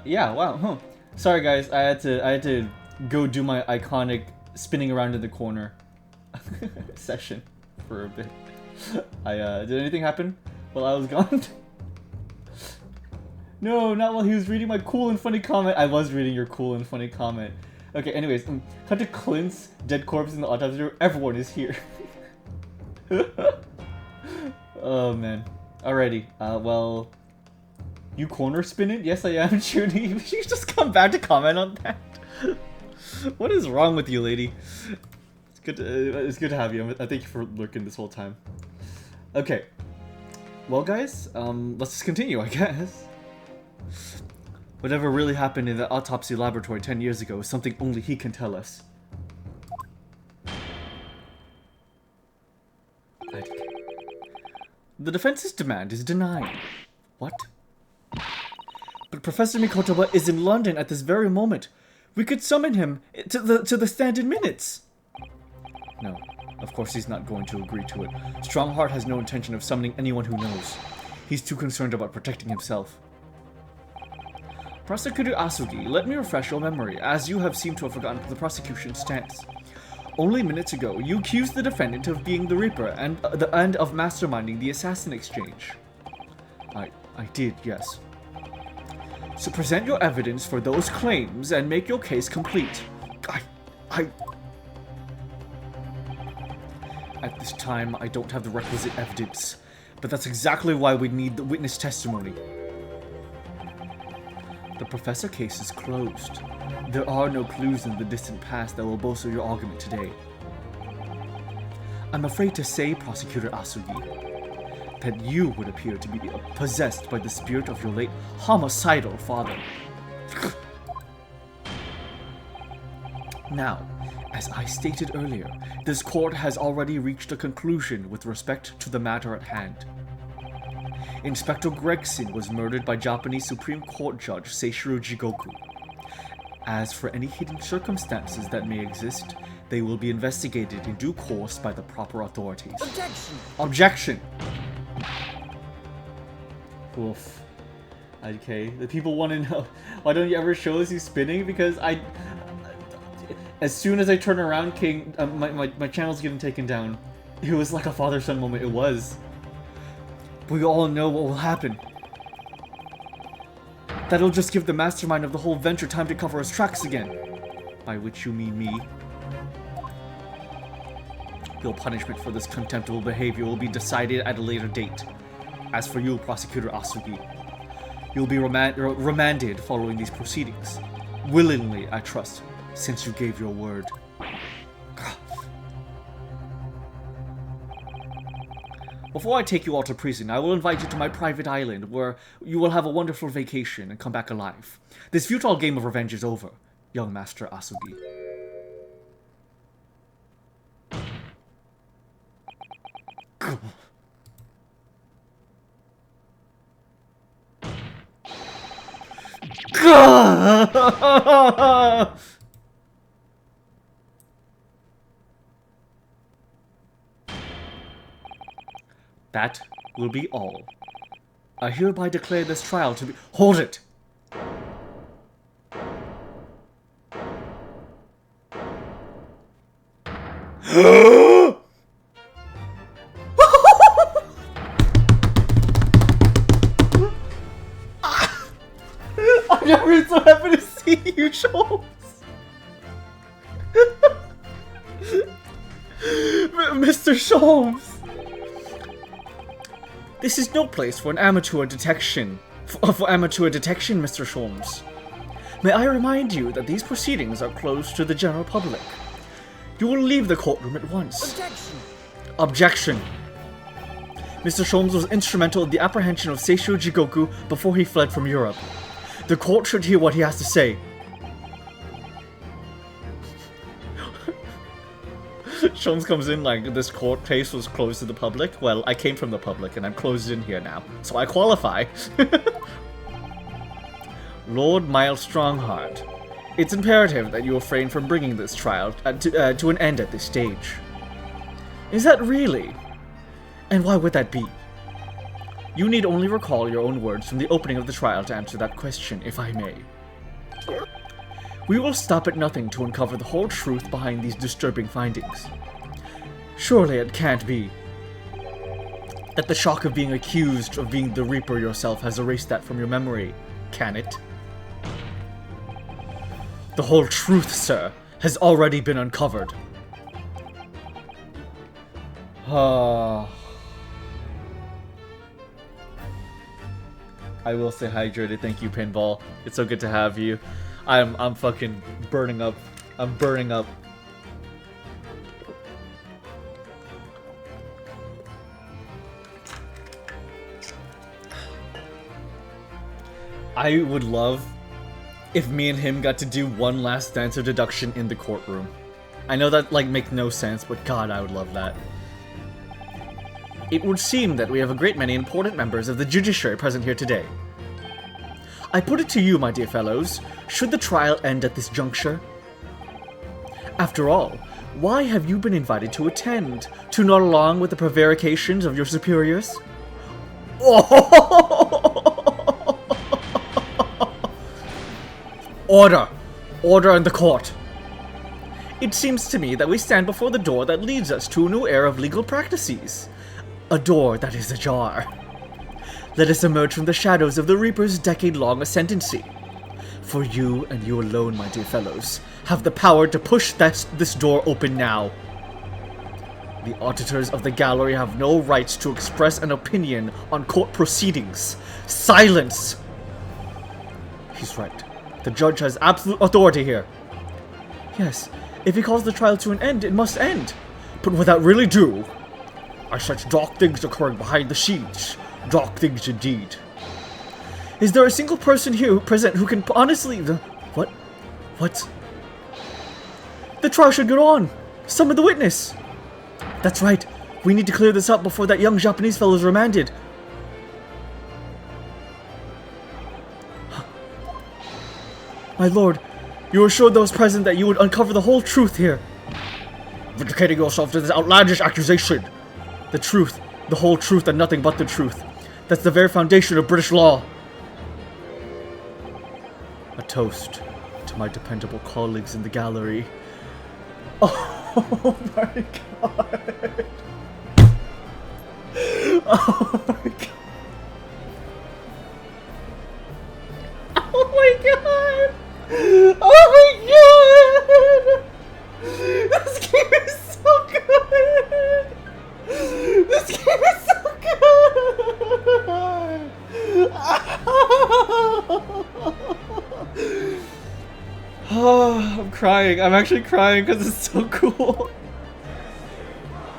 Yeah, wow, huh. Sorry guys, I had to go do my iconic spinning around in the corner session for a bit. Did anything happen while I was gone? No, not while he was reading my cool and funny comment. I was reading your cool and funny comment. Okay, anyways, cut to Clint's dead corpse in the autopsy room. Everyone is here. Oh man. Alrighty, well... You corner spinning? Yes, I am, Judy. You just come back to comment on that. What is wrong with you, lady? It's good to have you. I thank you for lurking this whole time. Okay. Well, guys, let's just continue, I guess. Whatever really happened in the autopsy laboratory 10 years ago is something only he can tell us. The defense's demand is denied. What? But Professor Mikotoba is in London at this very moment. We could summon him to the stand in minutes. No, of course he's not going to agree to it. Strongheart has no intention of summoning anyone who knows. He's too concerned about protecting himself. Prosecutor Asugi, let me refresh your memory, as you have seemed to have forgotten the prosecution's stance. Only minutes ago, you accused the defendant of being the Reaper and of masterminding the assassin exchange. I did, yes. So present your evidence for those claims and make your case complete. At this time, I don't have the requisite evidence, but that's exactly why we need the witness testimony. The professor case is closed. There are no clues in the distant past that will bolster your argument today. I'm afraid to say, Prosecutor Asugi, that you would appear to be possessed by the spirit of your late homicidal father. Now, as I stated earlier, this court has already reached a conclusion with respect to the matter at hand. Inspector Gregson was murdered by Japanese Supreme Court Judge Seishiro Jigoku. As for any hidden circumstances that may exist, they will be investigated in due course by the proper authorities. Objection! Objection! Oof. Okay, the people want to know, why don't you ever show us you spinning? Because as soon as I turn around, King, my channel's getting taken down. It was like a father-son moment, it was. We all know what will happen. That'll just give the mastermind of the whole venture time to cover his tracks again. By which you mean me. Your punishment for this contemptible behavior will be decided at a later date. As for you, Prosecutor Asugi, you'll be remanded following these proceedings. Willingly, I trust, since you gave your word. Before I take you all to prison, I will invite you to my private island, where you will have a wonderful vacation and come back alive. This futile game of revenge is over, young Master Asugi. That will be all. I hereby declare this trial to be— Hold it! I've never been so happy to see you, Schultz! Mr. Sholmes! This is no place for an amateur detection. For amateur detection, Mr. Sholmes. May I remind you that these proceedings are closed to the general public. You will leave the courtroom at once. Objection! Objection. Mr. Sholmes was instrumental in the apprehension of Seishiro Jigoku before he fled from Europe. The court should hear what he has to say. Sholmes comes in like, this court case was closed to the public. Well, I came from the public and I'm closed in here now, so I qualify. Lord Miles Strongheart, It's imperative that you refrain from bringing this trial to an end at this stage. Is that really? And why would that be? You need only recall your own words from the opening of the trial to answer that question, if I may. We will stop at nothing to uncover the whole truth behind these disturbing findings. Surely it can't be that the shock of being accused of being the Reaper yourself has erased that from your memory, can it? The whole truth, sir, has already been uncovered. I will stay hydrated. Thank you, Pinball. It's so good to have you. I'm fucking burning up. I'm burning up. I would love if me and him got to do one last dance of deduction in the courtroom. I know that, like, makes no sense, but God, I would love that. It would seem that we have a great many important members of the judiciary present here today. I put it to you, my dear fellows, should the trial end at this juncture? After all, why have you been invited to attend? To nod along with the prevarications of your superiors? Order! Order in the court! It seems to me that we stand before the door that leads us to a new era of legal practices. A door that is ajar. Let us emerge from the shadows of the Reaper's decade-long ascendancy. For you and you alone, my dear fellows, have the power to push this door open now. The auditors of the gallery have no rights to express an opinion on court proceedings. Silence! He's right. The judge has absolute authority here. Yes, if he calls the trial to an end, it must end. But will that really do? Are such dark things occurring behind the scenes? Dark things indeed. Is there a single person here present who can honestly... What? What? The trial should go on. Summon the witness. That's right. We need to clear this up before that young Japanese fellow is remanded. My lord, you assured those present that you would uncover the whole truth here. Vindicating yourself to this outlandish accusation. The truth, the whole truth, and nothing but the truth. That's the very foundation of British law. A toast to my dependable colleagues in the gallery. Oh my god. Oh my god. Oh my god. Oh my god. This game is so good. This game is so good! Oh, I'm crying. I'm actually crying because it's so cool.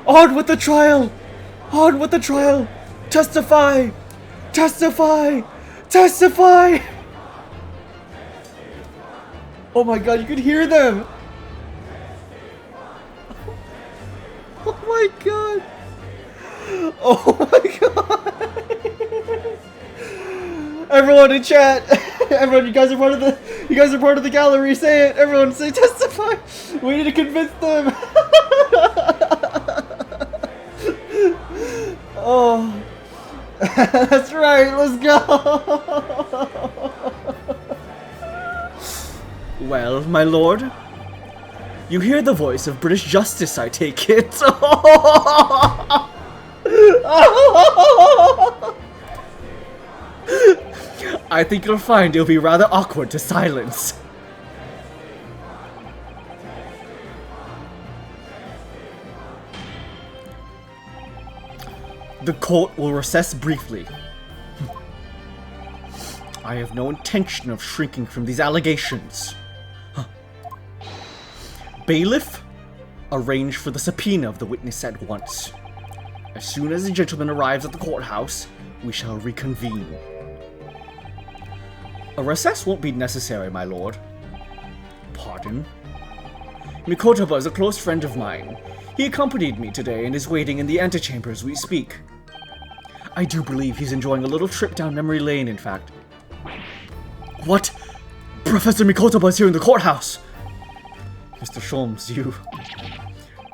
On with the trial! On with the trial! Testify! Testify! Testify! Oh my god, you can hear them! Oh my god! Oh my god! Everyone in chat, everyone, you guys are part of the gallery. Say it, everyone, say testify. We need to convince them. Oh, that's right. Let's go. Well, my lord, you hear the voice of British justice. I take it. I think you'll find it'll be rather awkward to silence. The court will recess briefly. I have no intention of shrinking from these allegations. Bailiff, arrange for the subpoena of the witness at once. As soon as the gentleman arrives at the courthouse, we shall reconvene. A recess won't be necessary, my lord. Pardon? Mikotoba is a close friend of mine. He accompanied me today and is waiting in the antechamber as we speak. I do believe he's enjoying a little trip down memory lane, in fact. What? Professor Mikotoba is here in the courthouse! Mr. Sholmes,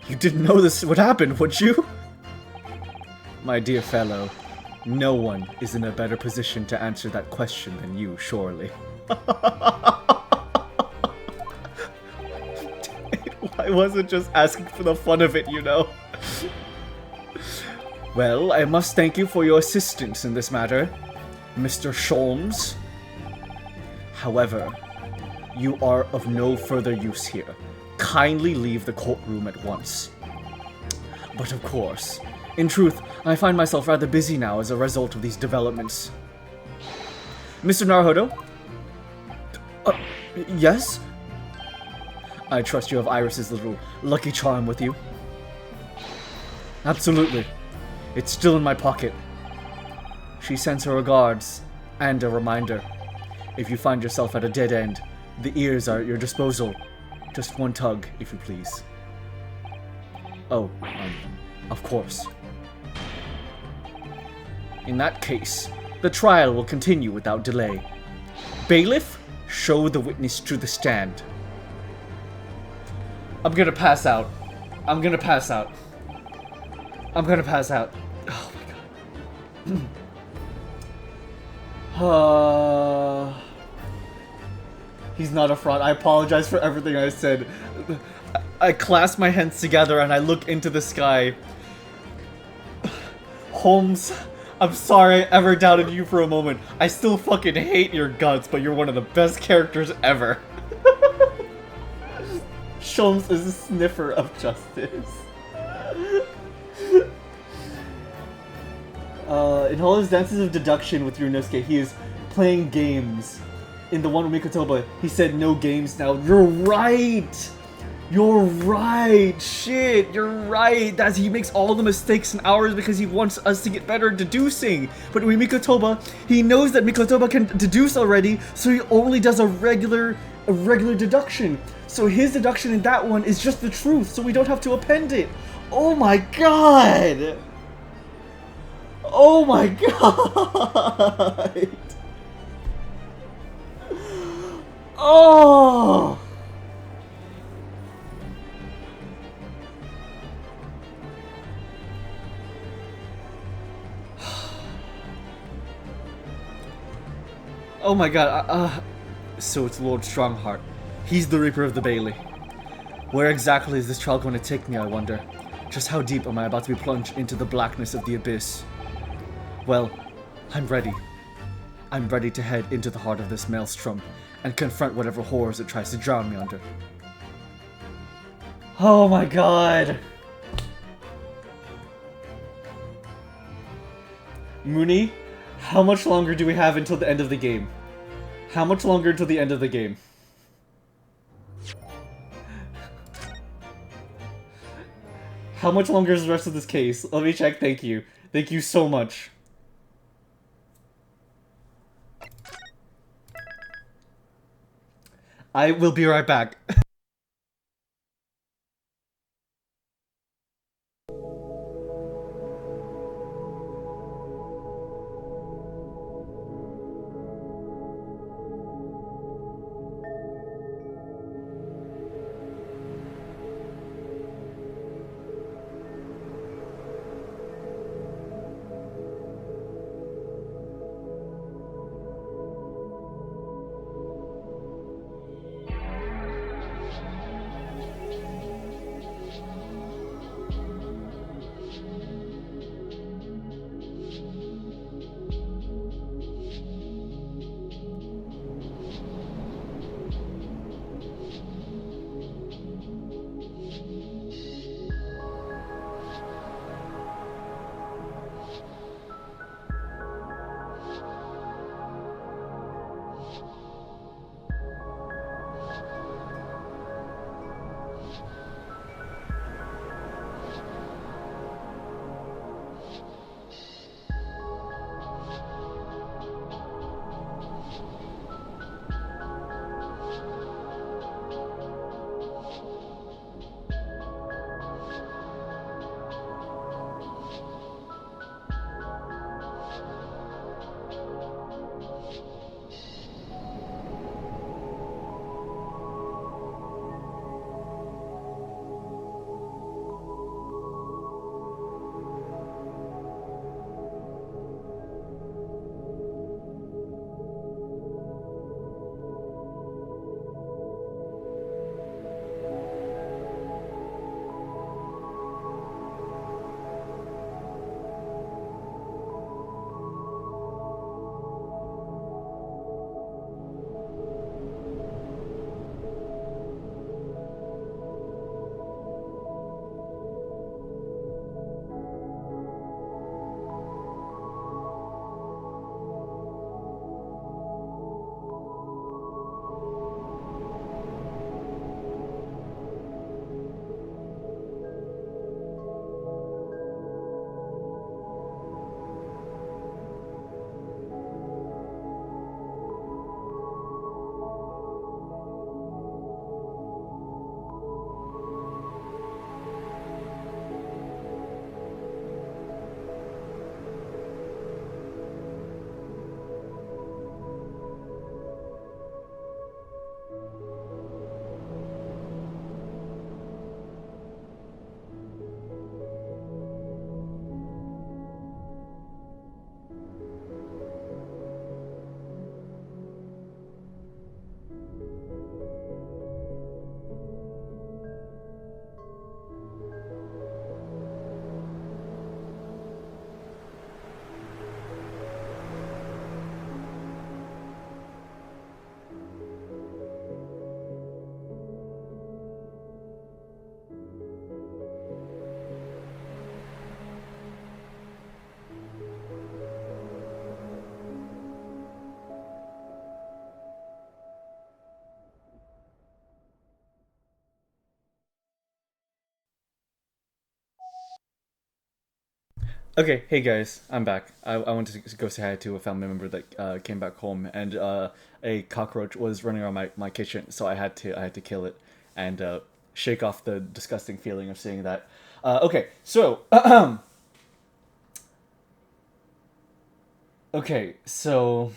you didn't know this would happen, would you? My dear fellow, no one is in a better position to answer that question than you, surely. I wasn't just asking for the fun of it, you know. Well, I must thank you for your assistance in this matter, Mr. Sholmes. However, you are of no further use here. Kindly leave the courtroom at once. But of course, in truth, I find myself rather busy now as a result of these developments. Mr. Naruhodo? Yes? I trust you have Iris's little lucky charm with you. Absolutely. It's still in my pocket. She sends her regards, and a reminder. If you find yourself at a dead end, the ears are at your disposal. Just one tug, if you please. Oh, of course. In that case, the trial will continue without delay. Bailiff, show the witness to the stand. I'm gonna pass out. I'm gonna pass out. I'm gonna pass out. Oh my god. He's not a fraud. I apologize for everything I said. I clasp my hands together and I look into the sky. Holmes, I'm sorry I ever doubted you for a moment. I still fucking hate your guts, but you're one of the best characters ever. Sholmes is a sniffer of justice. In all his dances of deduction with Ryunosuke, he is playing games. In the one with Mikotoba, he said no games now. You're right! You're right! Shit, you're right! That's, he makes all the mistakes in ours because he wants us to get better at deducing. But with Mikotoba, he knows that Mikotoba can deduce already, so he only does a regular deduction. So his deduction in that one is just the truth, so we don't have to append it. Oh my god! Oh my god! Oh! Oh my god, so it's Lord Strongheart. He's the Reaper of the Bailey. Where exactly is this trial going to take me, I wonder? Just how deep am I about to be plunged into the blackness of the abyss? Well, I'm ready. I'm ready to head into the heart of this maelstrom and confront whatever horrors it tries to drown me under. Oh my god! Mooney, how much longer do we have until the end of the game? How much longer until the end of the game? How much longer is the rest of this case? Let me check, thank you. Thank you so much. I will be right back. Okay, hey guys, I'm back. I wanted to go say hi to a family member that came back home, and a cockroach was running around my kitchen, so I had to kill it and shake off the disgusting feeling of seeing that. Okay, so okay, so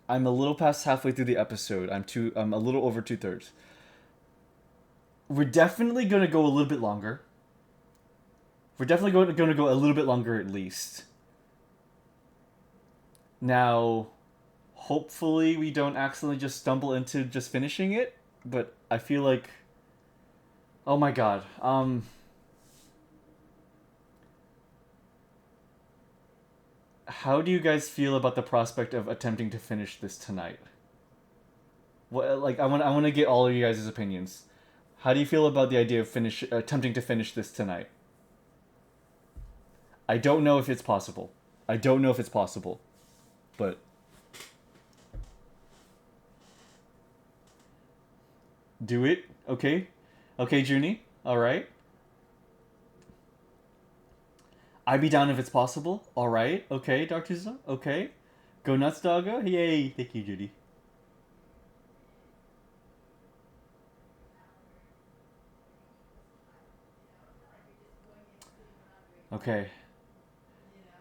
I'm a little past halfway through the episode. I'm a little over 2/3. We're definitely gonna go a little bit longer. We're definitely going to go a little bit longer at least. Now, hopefully we don't accidentally just stumble into just finishing it, but I feel like, oh my god, how do you guys feel about the prospect of attempting to finish this tonight? What, like, I want to get all of you guys' opinions. How do you feel about the idea of attempting to finish this tonight? I don't know if it's possible. I don't know if it's possible. But do it, okay? Okay, Junie? Alright. I'd be down if it's possible. Alright, okay, Dr. Zo? Okay. Go nuts, doggo? Yay! Thank you, Judy. Okay.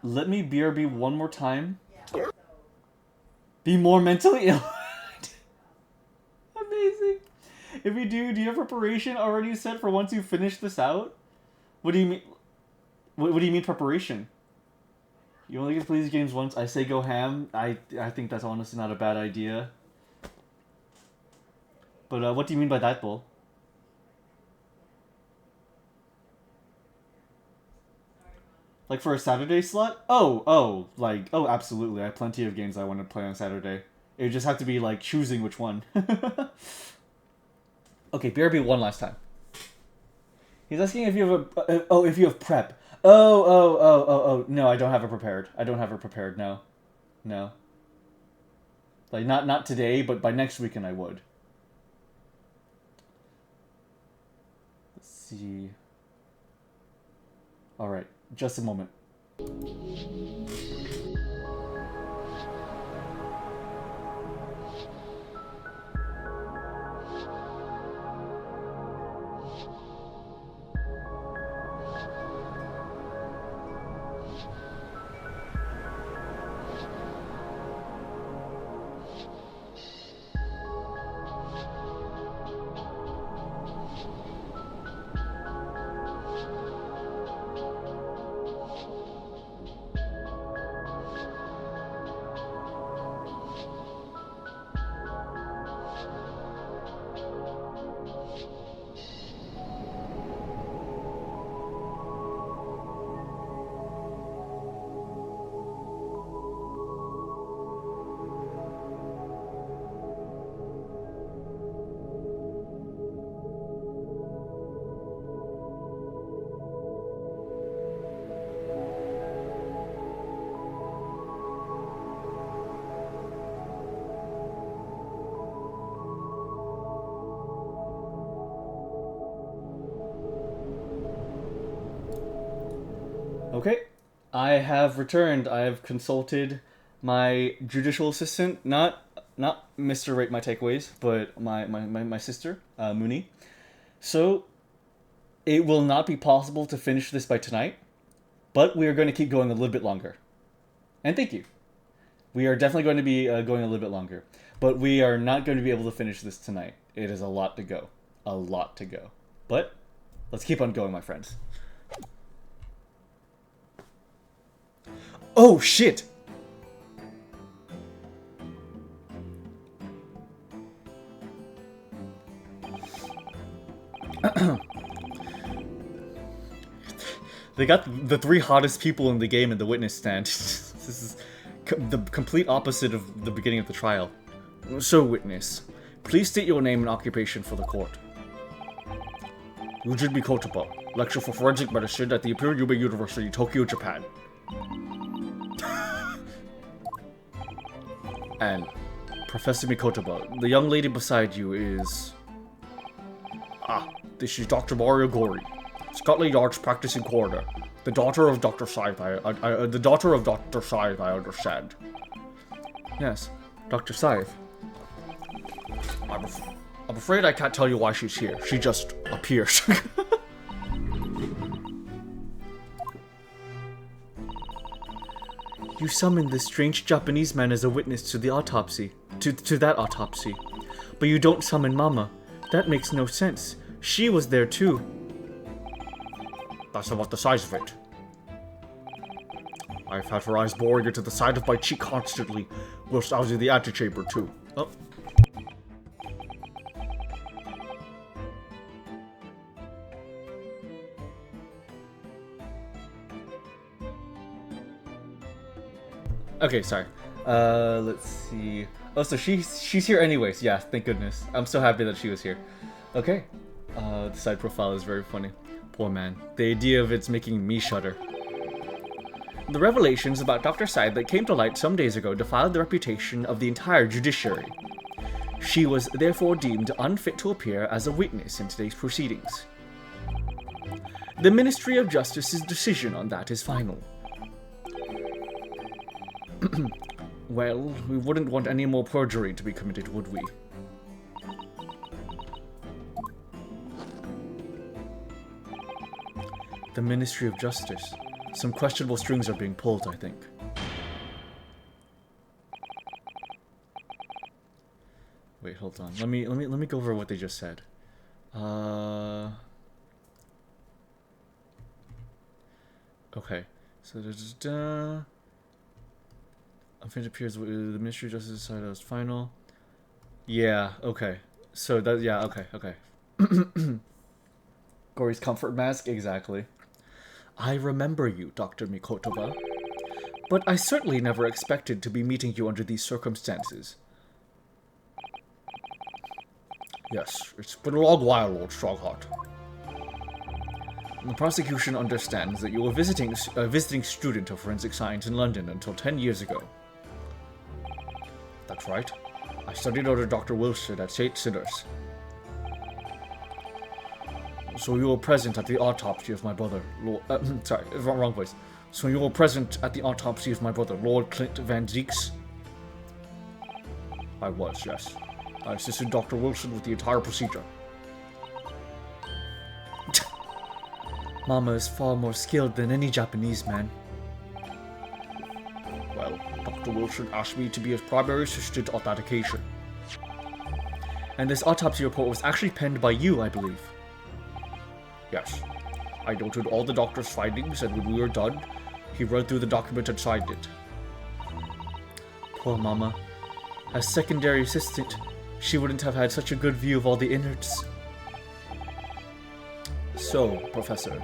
Let me BRB one more time. Be more mentally ill. Amazing. If we do you have preparation already set for once you finish this out? What do you mean? What do you mean preparation? You only get to play these games once. I say go ham. I think that's honestly not a bad idea. But what do you mean by that, Bull? Like for a Saturday slot? Oh, absolutely. I have plenty of games I want to play on Saturday. It would just have to be like choosing which one. Okay, BRB one last time. He's asking if you have if you have prep. Oh. No, I don't have it prepared. I don't have it prepared. No. Like not today, but by next weekend I would. Let's see. All right. Just a moment. Okay, I have returned. I have consulted my judicial assistant, not Mr. Rate My Takeaways, but my sister, Mooney. So, it will not be possible to finish this by tonight, but we are going to keep going a little bit longer. And thank you. We are definitely going to be going a little bit longer, but we are not going to be able to finish this tonight. It is a lot to go. A lot to go. But, let's keep on going, my friends. Oh, shit! They got the 3 hottest people in the game in the witness stand. This is the complete opposite of the beginning of the trial. So, witness, please state your name and occupation for the court. Yujin Mikotoba, lecturer for forensic medicine at the Imperial Yubei University, Tokyo, Japan. And Professor Mikotoba, the young lady beside you is... Ah, this is Dr. Mario Gori, Scotland Yard's practicing coroner. The daughter of Dr. Scythe, the daughter of Dr. Scythe, I understand. Yes, Dr. Scythe. I'm afraid I can't tell you why she's here. She just appeared. You summoned this strange Japanese man as a witness to the autopsy. To that autopsy. But you don't summon Mama. That makes no sense. She was there too. That's about the size of it. I've had her eyes boring into the side of my cheek constantly, whilst I was in the antechamber too. Oh. Okay, sorry. Let's see. Oh, so she's here anyways. Yeah, thank goodness. I'm so happy that she was here. Okay. The side profile is very funny. Poor man. The idea of it's making me shudder. The revelations about Dr. Scythe that came to light some days ago defiled the reputation of the entire judiciary. She was therefore deemed unfit to appear as a witness in today's proceedings. The Ministry of Justice's decision on that is final. Well, we wouldn't want any more perjury to be committed, would we? The Ministry of Justice. Some questionable strings are being pulled, I think. Wait, hold on. Let me go over what they just said. Okay. So unfit appears with the Ministry of Justice decided as final. Yeah, okay. So that, yeah, okay. Gory's comfort mask, exactly. I remember you, Dr. Mikotova. But I certainly never expected to be meeting you under these circumstances. Yes, it's been a long while, Lord Strongheart. The prosecution understands that you were a visiting student of forensic science in London until 10 years ago. That's right. I studied under Dr. Wilson at St. Sinners. So you were present at the autopsy of my brother, Lord... sorry, wrong place. So you were present at the autopsy of my brother, Lord Clint Van Zieks? I was, yes. I assisted Dr. Wilson with the entire procedure. Mama is far more skilled than any Japanese man. Well, Dr. Wilson asked me to be his primary assistant on that occasion. And this autopsy report was actually penned by you, I believe. Yes. I noted all the doctor's findings, and when we were done, he read through the document and signed it. Poor Mama. As secondary assistant, she wouldn't have had such a good view of all the innards. So, Professor,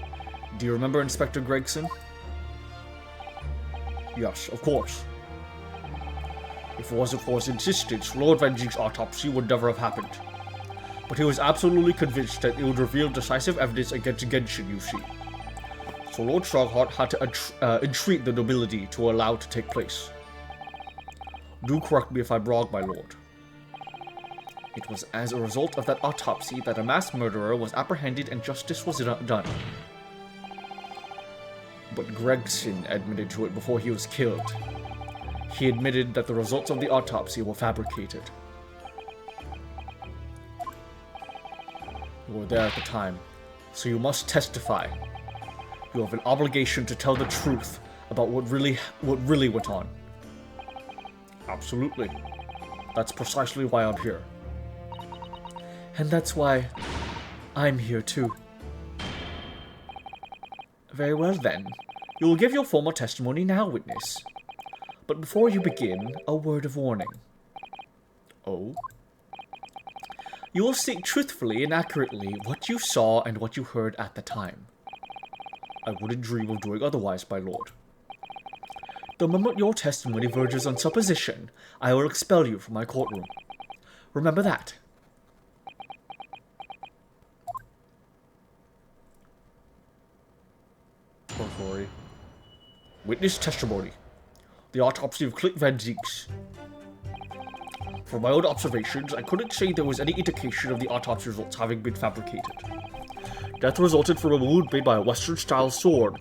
do you remember Inspector Gregson? Yes, of course. If it wasn't for his insistence, Lord Van Zieks' autopsy would never have happened. But he was absolutely convinced that it would reveal decisive evidence against Genshin, you see. So Lord Strongheart had to entreat the nobility to allow it to take place. Do correct me if I'm wrong, my lord. It was as a result of that autopsy that a mass murderer was apprehended and justice was done. But Gregson admitted to it before he was killed. He admitted that the results of the autopsy were fabricated. You were there at the time, so you must testify. You have an obligation to tell the truth about what really went on. Absolutely. That's precisely why I'm here. And that's why I'm here too. Very well then. You will give your formal testimony now, witness. But before you begin, a word of warning. Oh? You will state truthfully and accurately what you saw and what you heard at the time. I wouldn't dream of doing otherwise, my lord. The moment your testimony verges on supposition, I will expel you from my courtroom. Remember that. Poor Corey. Witness testimony. The autopsy of Clint Van Zieks. From my own observations, I couldn't say there was any indication of the autopsy results having been fabricated. Death resulted from a wound made by a Western-style sword,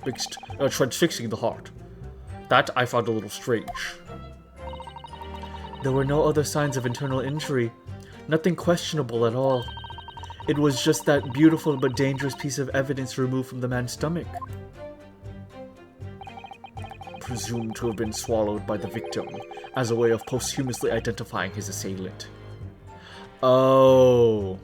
transfixing the heart. That I found a little strange. There were no other signs of internal injury. Nothing questionable at all. It was just that beautiful but dangerous piece of evidence removed from the man's stomach. Presumed to have been swallowed by the victim, as a way of posthumously identifying his assailant. Oh.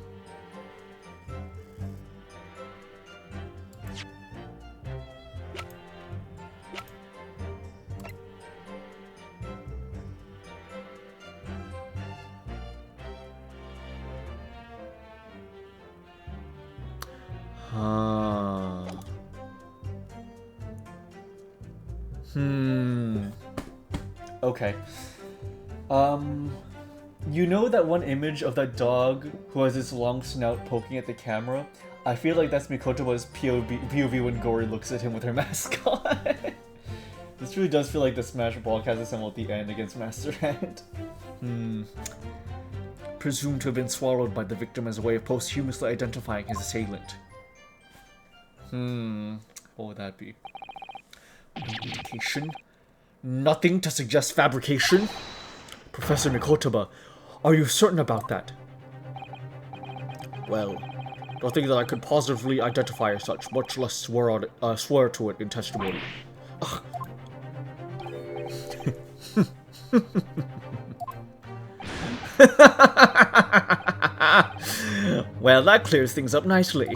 Okay. You know that one image of that dog who has its long snout poking at the camera? I feel like that's Mikotoba's POV when Gory looks at him with her mask on. This really does feel like the Smash broadcast assemble at the end against Master Hand. Presumed to have been swallowed by the victim as a way of posthumously identifying his assailant. What would that be? No indication? Nothing to suggest fabrication? Professor Mikotoba, are you certain about that? Well, nothing that I could positively identify as such, much less swear to it in testimony. Well, that clears things up nicely.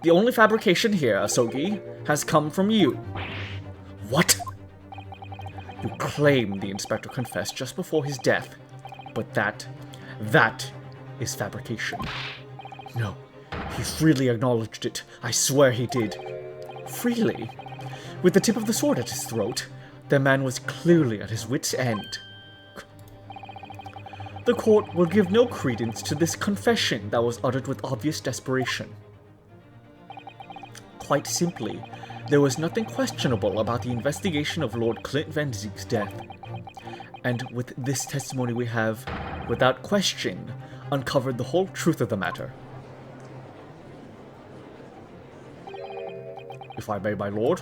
The only fabrication here, Asogi, has come from you. What? You claim the inspector confessed just before his death, but that is fabrication. No, he freely acknowledged it. I swear he did. Freely? With the tip of the sword at his throat, the man was clearly at his wit's end. The court will give no credence to this confession that was uttered with obvious desperation. Quite simply, there was nothing questionable about the investigation of Lord Clint Van Zeek's death. And with this testimony we have, without question, uncovered the whole truth of the matter. If I may, my lord,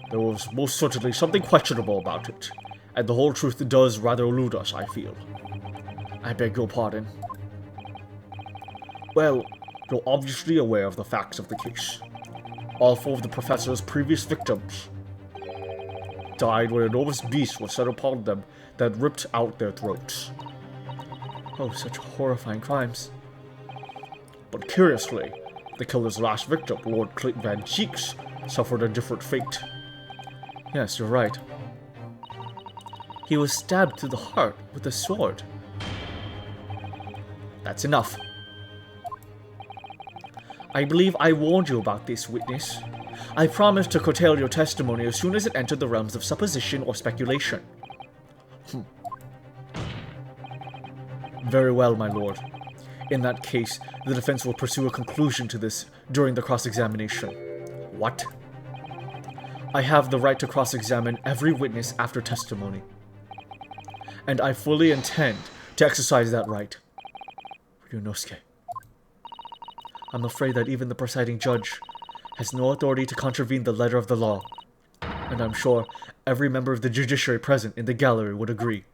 there was most certainly something questionable about it, and the whole truth does rather elude us, I feel. I beg your pardon. Well, you're obviously aware of the facts of the case. All four of the professor's previous victims died when an enormous beast was set upon them that ripped out their throats. Oh, such horrifying crimes. But curiously, the killer's last victim, Lord Clint Van Cheeks, suffered a different fate. Yes, you're right. He was stabbed through the heart with a sword. That's enough. I believe I warned you about this, witness. I promised to curtail your testimony as soon as it entered the realms of supposition or speculation. Very well, my lord. In that case, the defense will pursue a conclusion to this during the cross-examination. What? I have the right to cross-examine every witness after testimony. And I fully intend to exercise that right. Ryunosuke. I'm afraid that even the presiding judge has no authority to contravene the letter of the law, and I'm sure every member of the judiciary present in the gallery would agree.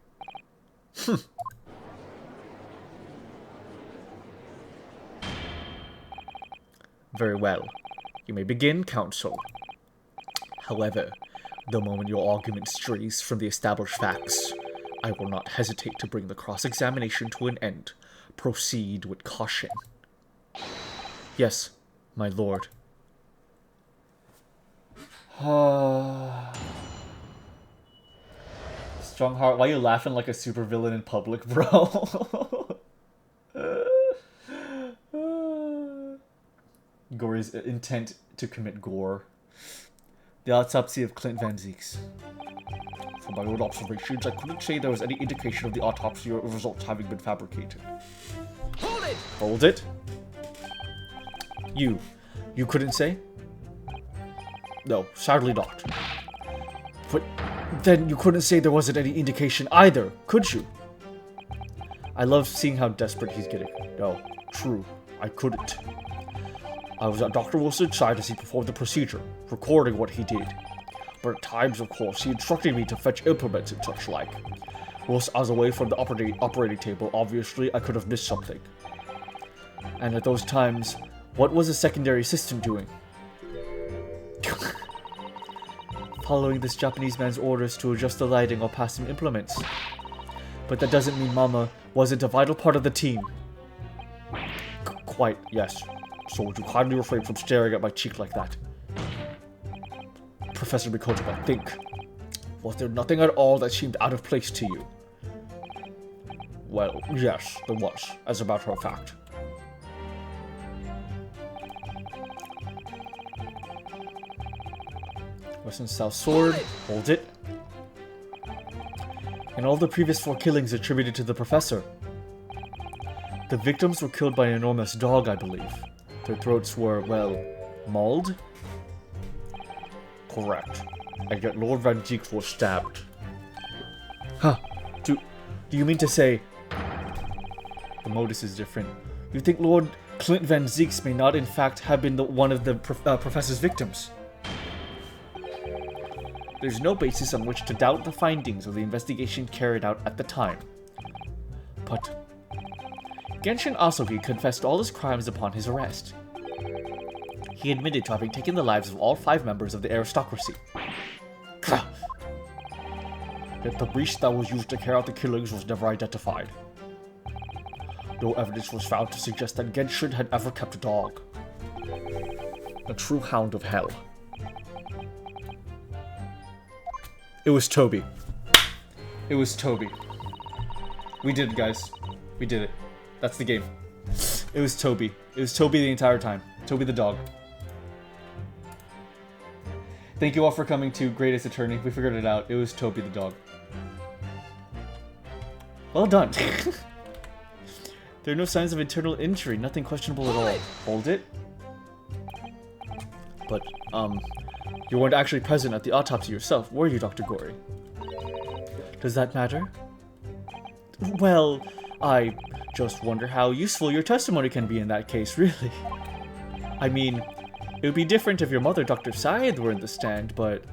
Very well. You may begin, counsel. However, the moment your argument strays from the established facts, I will not hesitate to bring the cross-examination to an end. Proceed with caution. Yes, my lord. Strongheart, why are you laughing like a supervillain in public, bro? Gory's intent to commit gore. The autopsy of Clint Van Zeeks. From my own observations, I couldn't say there was any indication of the autopsy or results having been fabricated. Hold it! Hold it? You couldn't say? No, sadly not. But then you couldn't say there wasn't any indication either, could you? I love seeing how desperate he's getting. No, true, I couldn't. I was at Dr. Wilson's side as he performed the procedure, recording what he did. But at times, of course, he instructed me to fetch implements and such like. Whilst I was away from the operating table, obviously, I could have missed something. And at those times, what was the secondary assistant doing? Following this Japanese man's orders to adjust the lighting or pass him implements. But that doesn't mean Mama wasn't a vital part of the team. Quite, yes. So would you kindly refrain from staring at my cheek like that? Professor Mikoto, think. Was there nothing at all that seemed out of place to you? Well, yes, there was, as a matter of fact. Western Style Sword, hold it. And all the previous 4 killings attributed to the professor. The victims were killed by an enormous dog, I believe. Their throats were, well, mauled? Correct. And yet Lord Van Dijk was stabbed. Huh. Do you mean to say... The modus is different. You think Lord Clint Van Dijk may not in fact have been one of the professor's victims? There's no basis on which to doubt the findings of the investigation carried out at the time. But Genshin Asogi confessed all his crimes upon his arrest. He admitted to having taken the lives of all 5 members of the aristocracy. Yet the beast that was used to carry out the killings was never identified. No evidence was found to suggest that Genshin had ever kept a dog. A true hound of hell. It was Toby. It was Toby. We did it, guys. We did it. That's the game. It was Toby. It was Toby the entire time. Toby the dog. Thank you all for coming to Greatest Attorney. We figured it out. It was Toby the dog. Well done. There are no signs of internal injury. Nothing questionable at all. Hold it. But, you weren't actually present at the autopsy yourself, were you, Dr. Gory? Does that matter? Well, I just wonder how useful your testimony can be in that case, really. I mean, it would be different if your mother, Dr. Syed, were in the stand, but...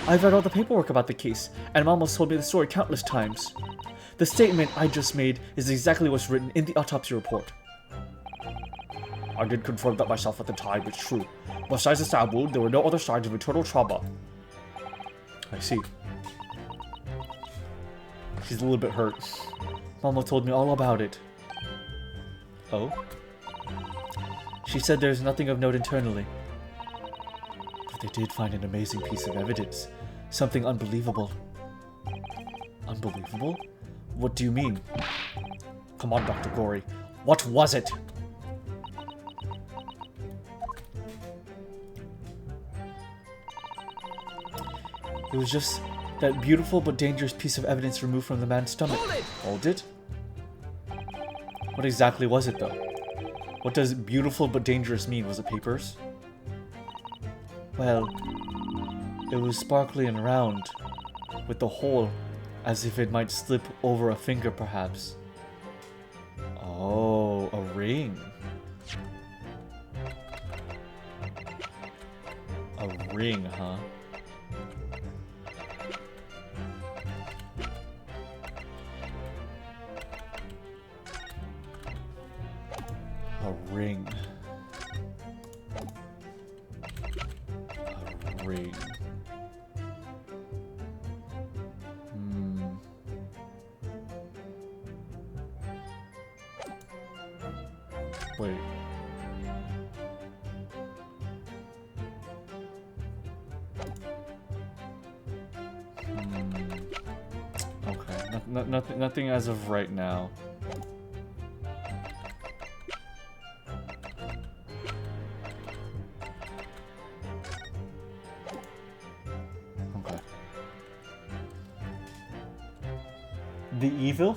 I've read all the paperwork about the case, and Mama's told me the story countless times. The statement I just made is exactly what's written in the autopsy report. I did confirm that myself at the time, it's true. Besides the stab wound, there were no other signs of internal trauma. I see. She's a little bit hurt. Mama told me all about it. Oh? She said there's nothing of note internally. But they did find an amazing piece of evidence. Something unbelievable. Unbelievable? What do you mean? Come on, Dr. Gory. What was it? It was just that beautiful but dangerous piece of evidence removed from the man's stomach. Hold it? What exactly was it, though? What does beautiful but dangerous mean? Was it papers? Well, it was sparkly and round, with the hole as if it might slip over a finger, perhaps. Oh, a ring. A ring, huh? A ring. A ring. Wait. Okay. Nothing as of right now. Okay. The evil?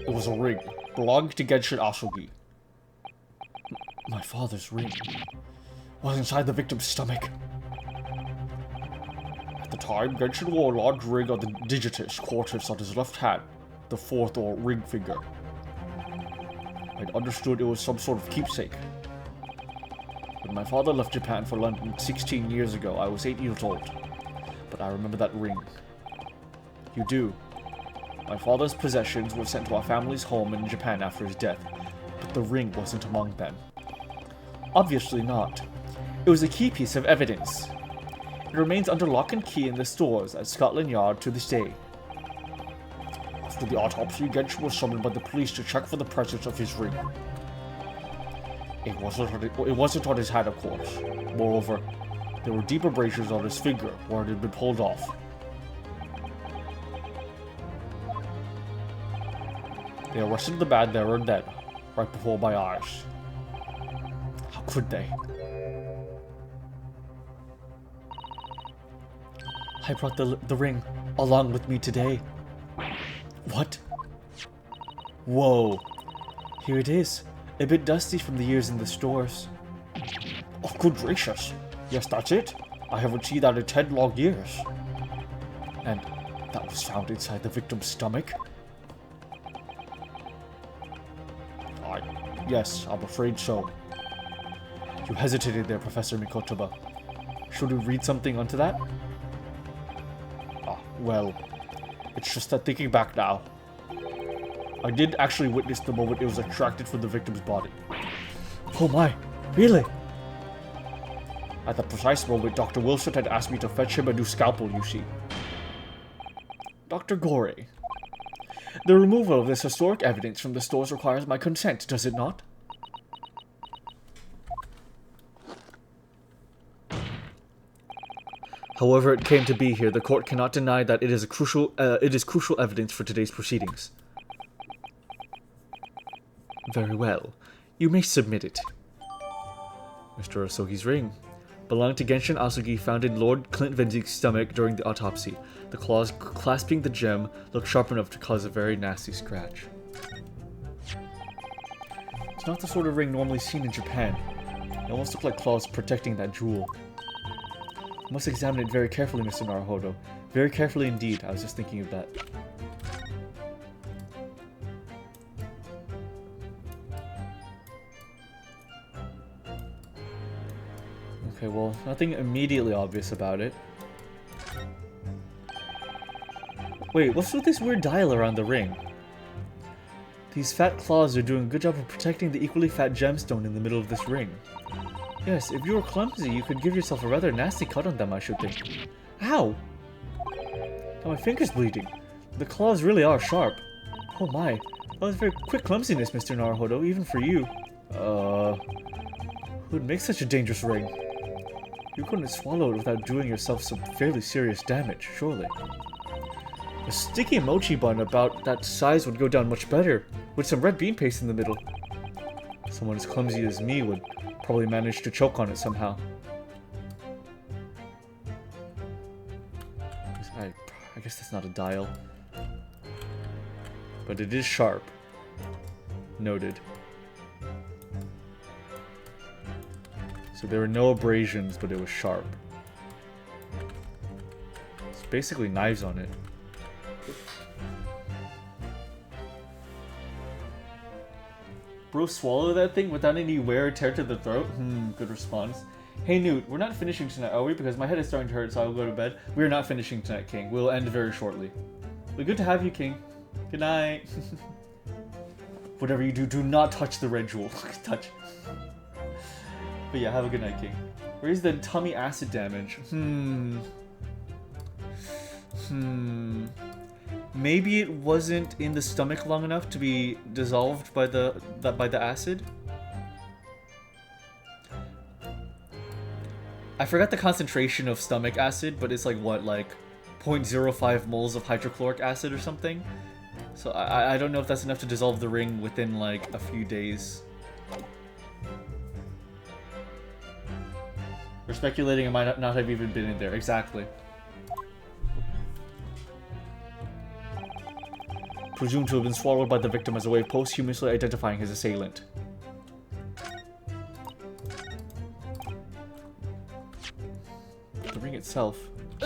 It was a ring, belonging to Genshin Asogi. My father's ring was inside the victim's stomach. At the time, Genshin wore a large ring on the Digitus quarters on his left hand, the fourth or ring finger. I'd understood it was some sort of keepsake. When my father left Japan for London 16 years ago, I was 8 years old. But I remember that ring. You do. My father's possessions were sent to our family's home in Japan after his death, but the ring wasn't among them. Obviously not. It was a key piece of evidence. It remains under lock and key in the stores at Scotland Yard to this day. After the autopsy, Genshin was summoned by the police to check for the presence of his ring. It wasn't on his hand, of course. Moreover, there were deep abrasions on his finger where it had been pulled off. They arrested the man there and then, right before my eyes. How could they? I brought the ring along with me today. What? Whoa. Here it is. A bit dusty from the years in the stores. Oh, good gracious. Yes, that's it. I haven't seen that in 10 long years. And that was found inside the victim's stomach? Yes, I'm afraid so. You hesitated there, Professor Mikotoba. Should we read something onto that? Ah, well, it's just that thinking back now, I did actually witness the moment it was extracted from the victim's body. Oh my, really? At the precise moment, Dr. Wilson had asked me to fetch him a new scalpel, you see. Dr. Gore, the removal of this historic evidence from the stores requires my consent, does it not? However it came to be here, the court cannot deny that it is crucial evidence for today's proceedings. Very well. You may submit it. Mr. Asogi's ring. Belonged to Genshin Asogi, found in Lord Clint Venzig's stomach during the autopsy. The claws clasping the gem look sharp enough to cause a very nasty scratch. It's not the sort of ring normally seen in Japan. It almost looked like claws protecting that jewel. I must examine it very carefully, Mr. Naruhodo. Very carefully indeed. I was just thinking of that. Okay, well, nothing immediately obvious about it. Wait, what's with this weird dial around the ring? These fat claws are doing a good job of protecting the equally fat gemstone in the middle of this ring. Yes, if you were clumsy, you could give yourself a rather nasty cut on them, I should think. Ow! Now my finger's bleeding. The claws really are sharp. Oh my, that was very quick clumsiness, Mr. Naruhodo, even for you. Who'd make such a dangerous ring? You couldn't swallow it without doing yourself some fairly serious damage, surely. A sticky mochi bun about that size would go down much better, with some red bean paste in the middle. Someone as clumsy as me would probably manage to choke on it somehow. I guess that's not a dial. But it is sharp. Noted. So there were no abrasions, but it was sharp. It's basically knives on it. Bro, swallow that thing without any wear or tear to the throat? Good response. Hey Newt, we're not finishing tonight, are we? Because my head is starting to hurt, so I'll go to bed. We're not finishing tonight, King. We'll end very shortly. But good to have you, King. Good night. Whatever you do, do not touch the red jewel. Touch. But yeah, have a good night, King. Where's the tummy acid damage? Maybe it wasn't in the stomach long enough to be dissolved by the acid? I forgot the concentration of stomach acid, but it's like what, like 0.05 moles of hydrochloric acid or something? So I don't know if that's enough to dissolve the ring within like a few days. We're speculating it might not have even been in there. Exactly. Presumed to have been swallowed by the victim as a way of posthumously identifying his assailant. The ring itself.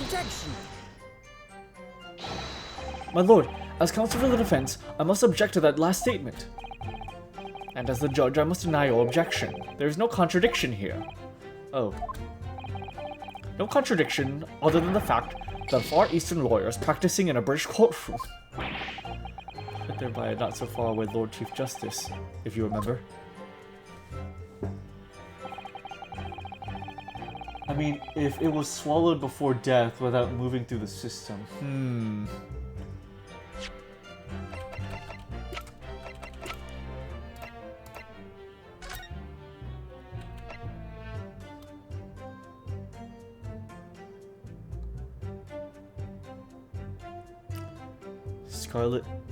Objection! My lord, as counsel for the defense, I must object to that last statement. And as the judge, I must deny your objection. There is no contradiction here. Oh. No contradiction other than the fact that Far Eastern lawyers practicing in a British courtroom. But thereby a not so far away Lord Chief Justice, if you remember. I mean, if it was swallowed before death without moving through the system.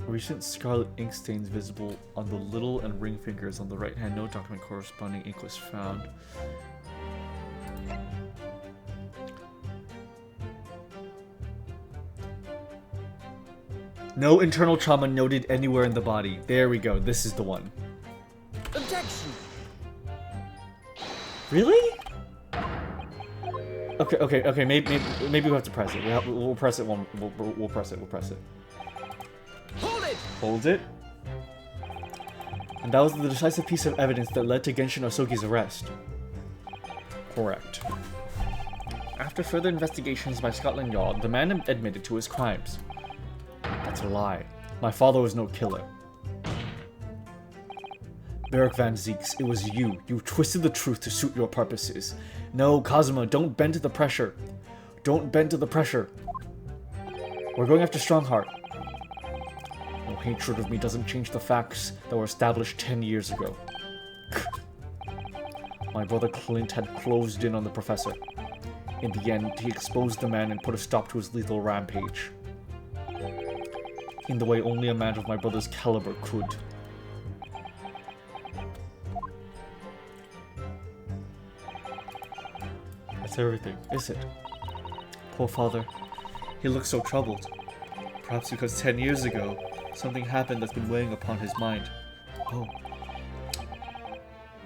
Recent scarlet ink stains visible on the little and ring fingers on the right hand. No document corresponding ink was found. No internal trauma noted anywhere in the body. There we go. This is the one. Objection! Really? Okay. Maybe we'll have to press it. We'll press it. We'll press it. Hold it! Hold it. And that was the decisive piece of evidence that led to Genshin Osogi's arrest. Correct. After further investigations by Scotland Yard, the man admitted to his crimes. That's a lie. My father was no killer. Beric Van Zieks, it was you. You twisted the truth to suit your purposes. No, Kazuma, don't bend to the pressure. Don't bend to the pressure. We're going after Strongheart. No hatred of me doesn't change the facts that were established 10 years ago. My brother Clint had closed in on the professor. In the end, he exposed the man and put a stop to his lethal rampage. In the way only a man of my brother's caliber could. That's everything, is it? Poor father. He looks so troubled. Perhaps because 10 years ago, something happened that's been weighing upon his mind. Oh.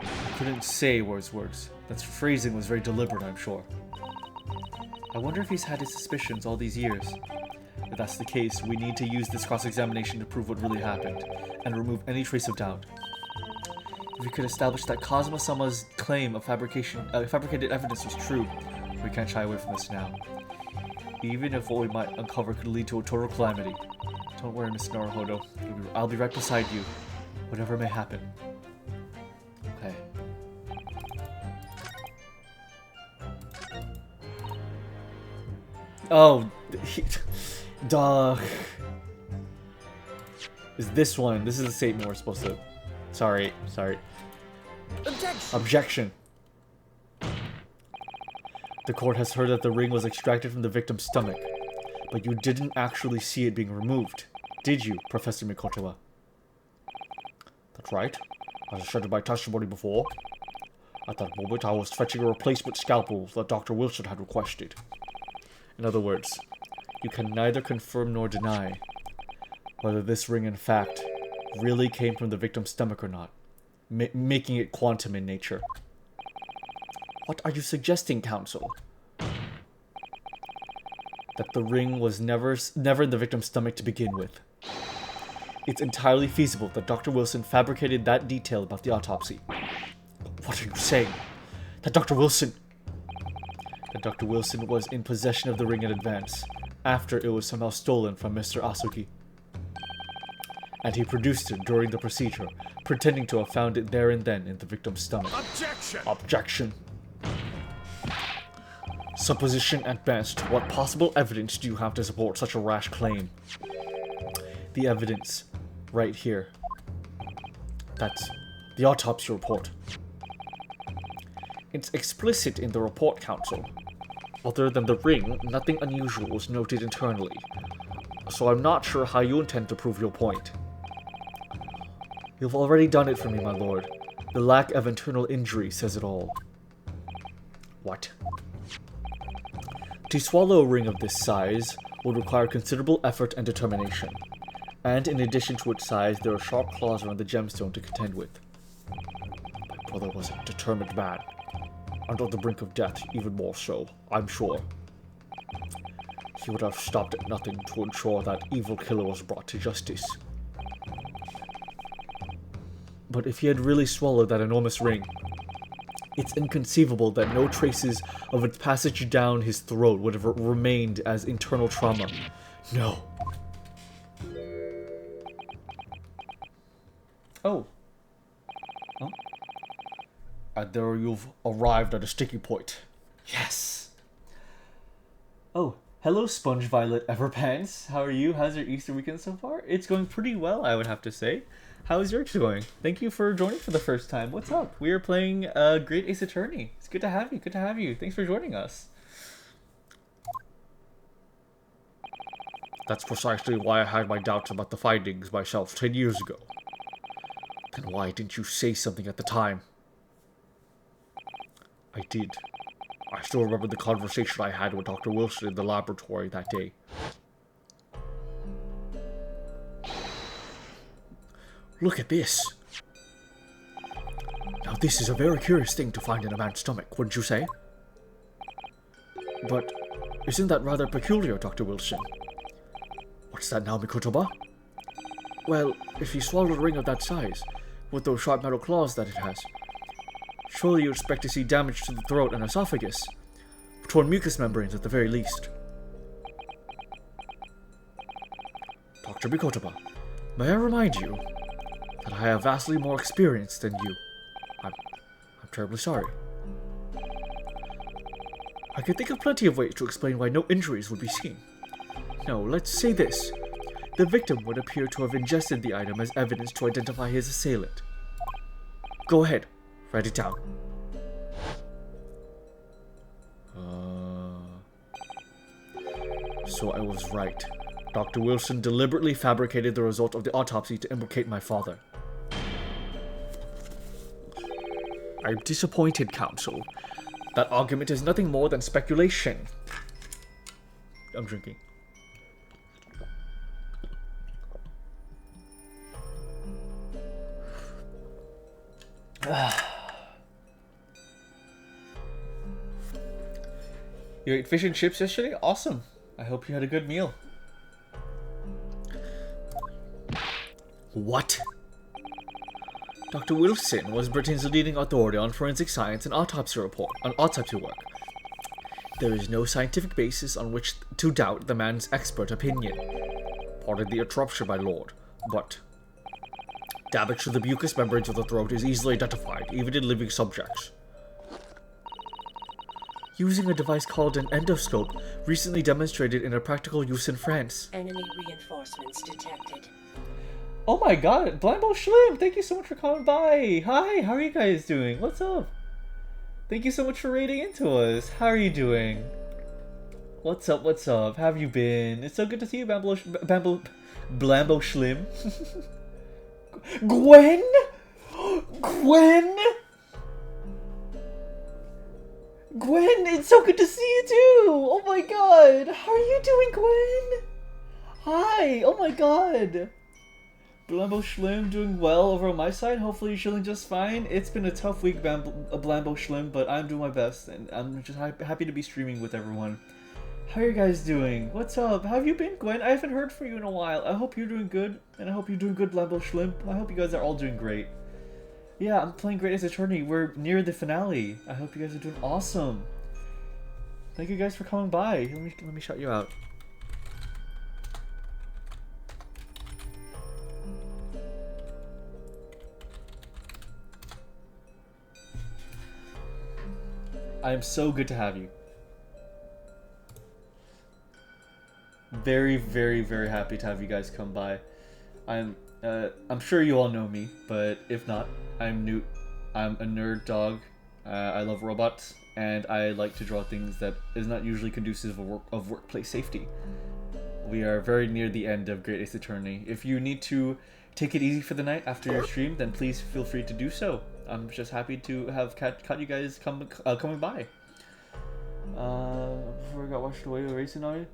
I couldn't say words. That phrasing was very deliberate, I'm sure. I wonder if he's had his suspicions all these years. If that's the case, we need to use this cross-examination to prove what really happened, and remove any trace of doubt. If we could establish that Kazuma-sama's claim of fabricated evidence was true, we can't shy away from this now. Even if what we might uncover could lead to a total calamity. Don't worry, Mr. Naruhodo. I'll be right beside you, whatever may happen. Okay. Oh, duh. Is this one? This is the statement we're supposed to... Sorry. Objection. The court has heard that the ring was extracted from the victim's stomach, but you didn't actually see it being removed, did you, Professor Mikotowa? That's right. As I said in my testimony before, at that moment I was fetching a replacement scalpel that Dr. Wilson had requested. In other words, you can neither confirm nor deny whether this ring in fact really came from the victim's stomach or not, making it quantum in nature. What are you suggesting, counsel? That the ring was never in the victim's stomach to begin with. It's entirely feasible that Dr. Wilson fabricated that detail about the autopsy. What are you saying? That Dr. Wilson was in possession of the ring in advance, after it was somehow stolen from Mr. Asuki. And he produced it during the procedure, pretending to have found it there and then in the victim's stomach. Objection! Supposition at best. What possible evidence do you have to support such a rash claim? The evidence, right here. That's the autopsy report. It's explicit in the report, counsel. Other than the ring, nothing unusual was noted internally. So I'm not sure how you intend to prove your point. You've already done it for me, my lord. The lack of internal injury says it all. What? To swallow a ring of this size would require considerable effort and determination. And in addition to its size, there are sharp claws around the gemstone to contend with. My brother was a determined man. And on the brink of death, even more so, I'm sure. he would have stopped at nothing to ensure that evil killer was brought to justice. But if he had really swallowed that enormous ring, it's inconceivable that no traces of its passage down his throat would have remained as internal trauma. No. Oh. Huh? And there you've arrived at a sticky point. Yes. Oh, hello Sponge Violet Everpants. How are you? How's your Easter weekend so far? It's going pretty well, I would have to say. How's yours going? Thank you for joining for the first time. What's up? We are playing Great Ace Attorney. It's good to have you. Good to have you. Thanks for joining us. That's precisely why I had my doubts about the findings myself 10 years ago. Then why didn't you say something at the time? I did. I still remember the conversation I had with Dr. Wilson in the laboratory that day. Look at this. Now this is a very curious thing to find in a man's stomach, wouldn't you say? But isn't that rather peculiar, Dr. Wilson? What's that now, Mikotoba? Well, if he swallowed a ring of that size, with those sharp metal claws that it has, surely you expect to see damage to the throat and esophagus, torn mucous membranes at the very least. Dr. Mikotoba, may I remind you that I have vastly more experience than you. I'm terribly sorry. I can think of plenty of ways to explain why no injuries would be seen. No, let's say this. The victim would appear to have ingested the item as evidence to identify his assailant. Go ahead, write it down. So I was right. Dr. Wilson deliberately fabricated the result of the autopsy to implicate my father. I'm disappointed, Counsel. That argument is nothing more than speculation. I'm drinking. You ate fish and chips yesterday? Awesome. I hope you had a good meal. What? Dr. Wilson was Britain's leading authority on forensic science and autopsy work. There is no scientific basis on which to doubt the man's expert opinion. Pardon the interruption, my lord, but damage to the mucous membranes of the throat is easily identified, even in living subjects. Using a device called an endoscope, recently demonstrated in a practical use in France. Enemy reinforcements detected. Oh my god, Blambo Schlim, thank you so much for coming by. Hi, how are you guys doing? What's up? Thank you so much for raiding into us. How are you doing? What's up, what's up? How have you been? It's so good to see you, Blambo Schlim. Gwen? Gwen? Gwen, it's so good to see you too! Oh my god! How are you doing, Gwen? Hi! Oh my god! Blambo Schlim doing well over on my side. Hopefully you're chilling just fine. It's been a tough week, Blambo Schlim, but I'm doing my best, and I'm just happy to be streaming with everyone. How are you guys doing? What's up? How have you been, Gwen? I haven't heard from you in a while. I hope you're doing good, and I hope you're doing good, Blambo Schlim. I hope you guys are all doing great. Yeah, I'm playing Great Ace Attorney. We're near the finale. I hope you guys are doing awesome. Thank you guys for coming by. Let me shout you out. I am so good to have you. Very, very, very happy to have you guys come by. I'm sure you all know me, but if not, I'm Newt. I'm a nerd dog. I love robots, and I like to draw things that is not usually conducive of workplace safety. We are very near the end of Great Ace Attorney. If you need to take it easy for the night after your stream, then please feel free to do so. I'm just happy to have caught you guys coming by. Before I got washed away with racing on you.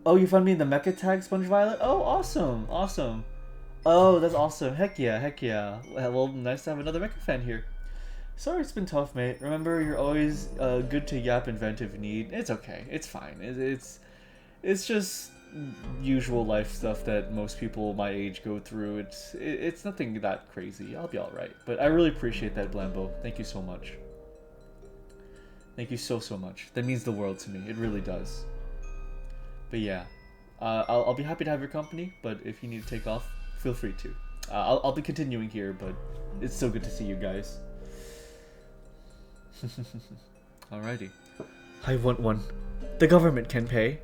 Oh, you found me in the mecha tag, Sponge Violet? Oh, awesome, awesome. Oh, that's awesome. Heck yeah, heck yeah. Well, nice to have another mecha fan here. Sorry it's been tough, mate. Remember, you're always good to yap and vent if you need. It's okay. It's fine. It's just usual life stuff that most people my age go through. It's nothing that crazy. I'll be alright. But I really appreciate that, Blambo. Thank you so much. Thank you so much. That means the world to me. It really does. But yeah, I'll be happy to have your company. But if you need to take off, feel free to. I'll be continuing here, but it's so good to see you guys. Alrighty. I want one. The government can pay.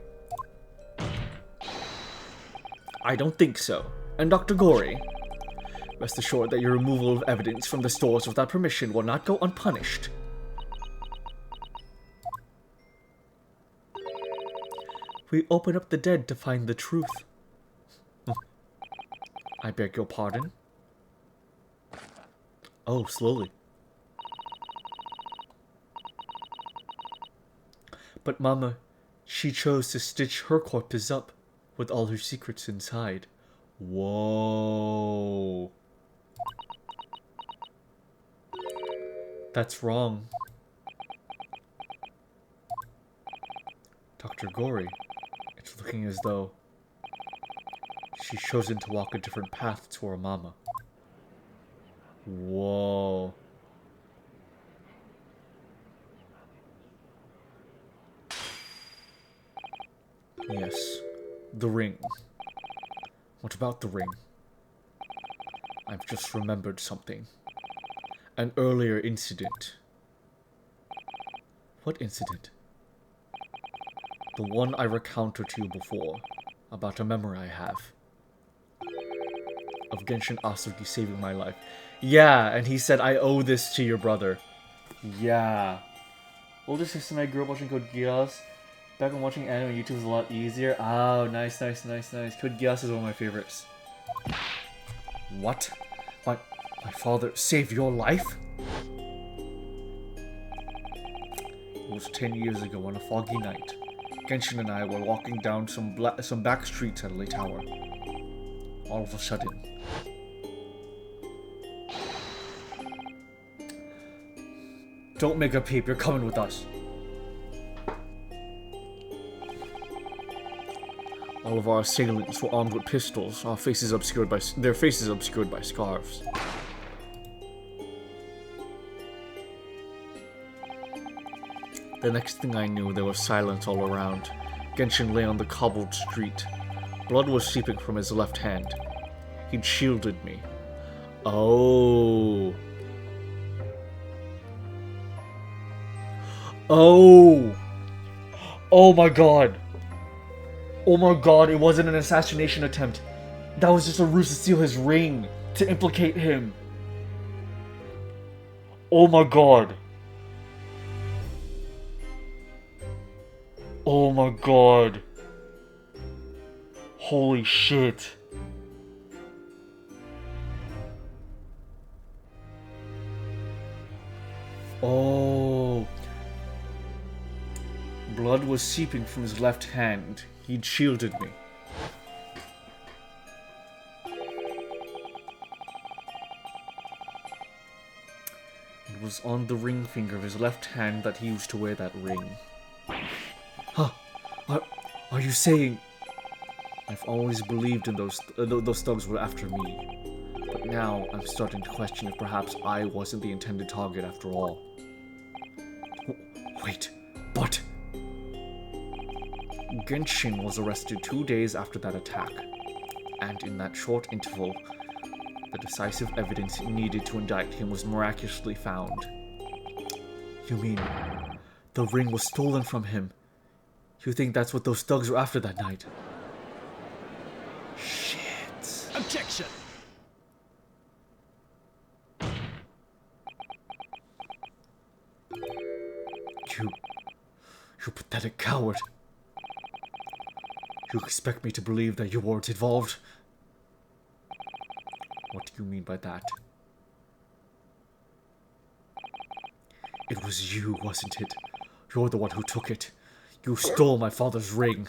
I don't think so. And Dr. Gory, rest assured that your removal of evidence from the stores without permission will not go unpunished. We open up the dead to find the truth. I beg your pardon? Oh, slowly. But Mama, she chose to stitch her corpse up with all her secrets inside. Whoa. That's wrong. Dr. Gory, it's looking as though she's chosen to walk a different path to her mama. Whoa. Yes, the ring. What about the ring? I've just remembered something. An earlier incident. What incident? The one I recounted to you before, about a memory I have. Of Genshin Asugi saving my life. Yeah, and he said, I owe this to your brother. Yeah. Older sister and I grew up watching Code Geass. Back when watching anime on YouTube was a lot easier. Oh, nice. Code Geass is one of my favorites. What? My father saved your life? It was 10 years ago on a foggy night. Genshin and I were walking down some back streets at Lake Tower. All of a sudden, don't make a peep, you're coming with us. All of our assailants were armed with pistols, their faces obscured by scarves. The next thing I knew, there was silence all around. Genshin lay on the cobbled street. Blood was seeping from his left hand. He'd shielded me. Oh. Oh. Oh my god. Oh my god, it wasn't an assassination attempt. That was just a ruse to steal his ring. To implicate him. Oh my god. Oh my god. Holy shit. Oh. Blood was seeping from his left hand. He'd shielded me. It was on the ring finger of his left hand that he used to wear that ring. Huh. Are you saying... I've always believed in those thugs were after me. But now I'm starting to question if perhaps I wasn't the intended target after all. Wait, but... Genshin was arrested 2 days after that attack. And in that short interval, the decisive evidence needed to indict him was miraculously found. You mean, the ring was stolen from him? You think that's what those thugs were after that night? Shit. Objection! You pathetic coward. You expect me to believe that you weren't involved? What do you mean by that? It was you, wasn't it? You're the one who took it. You stole my father's ring.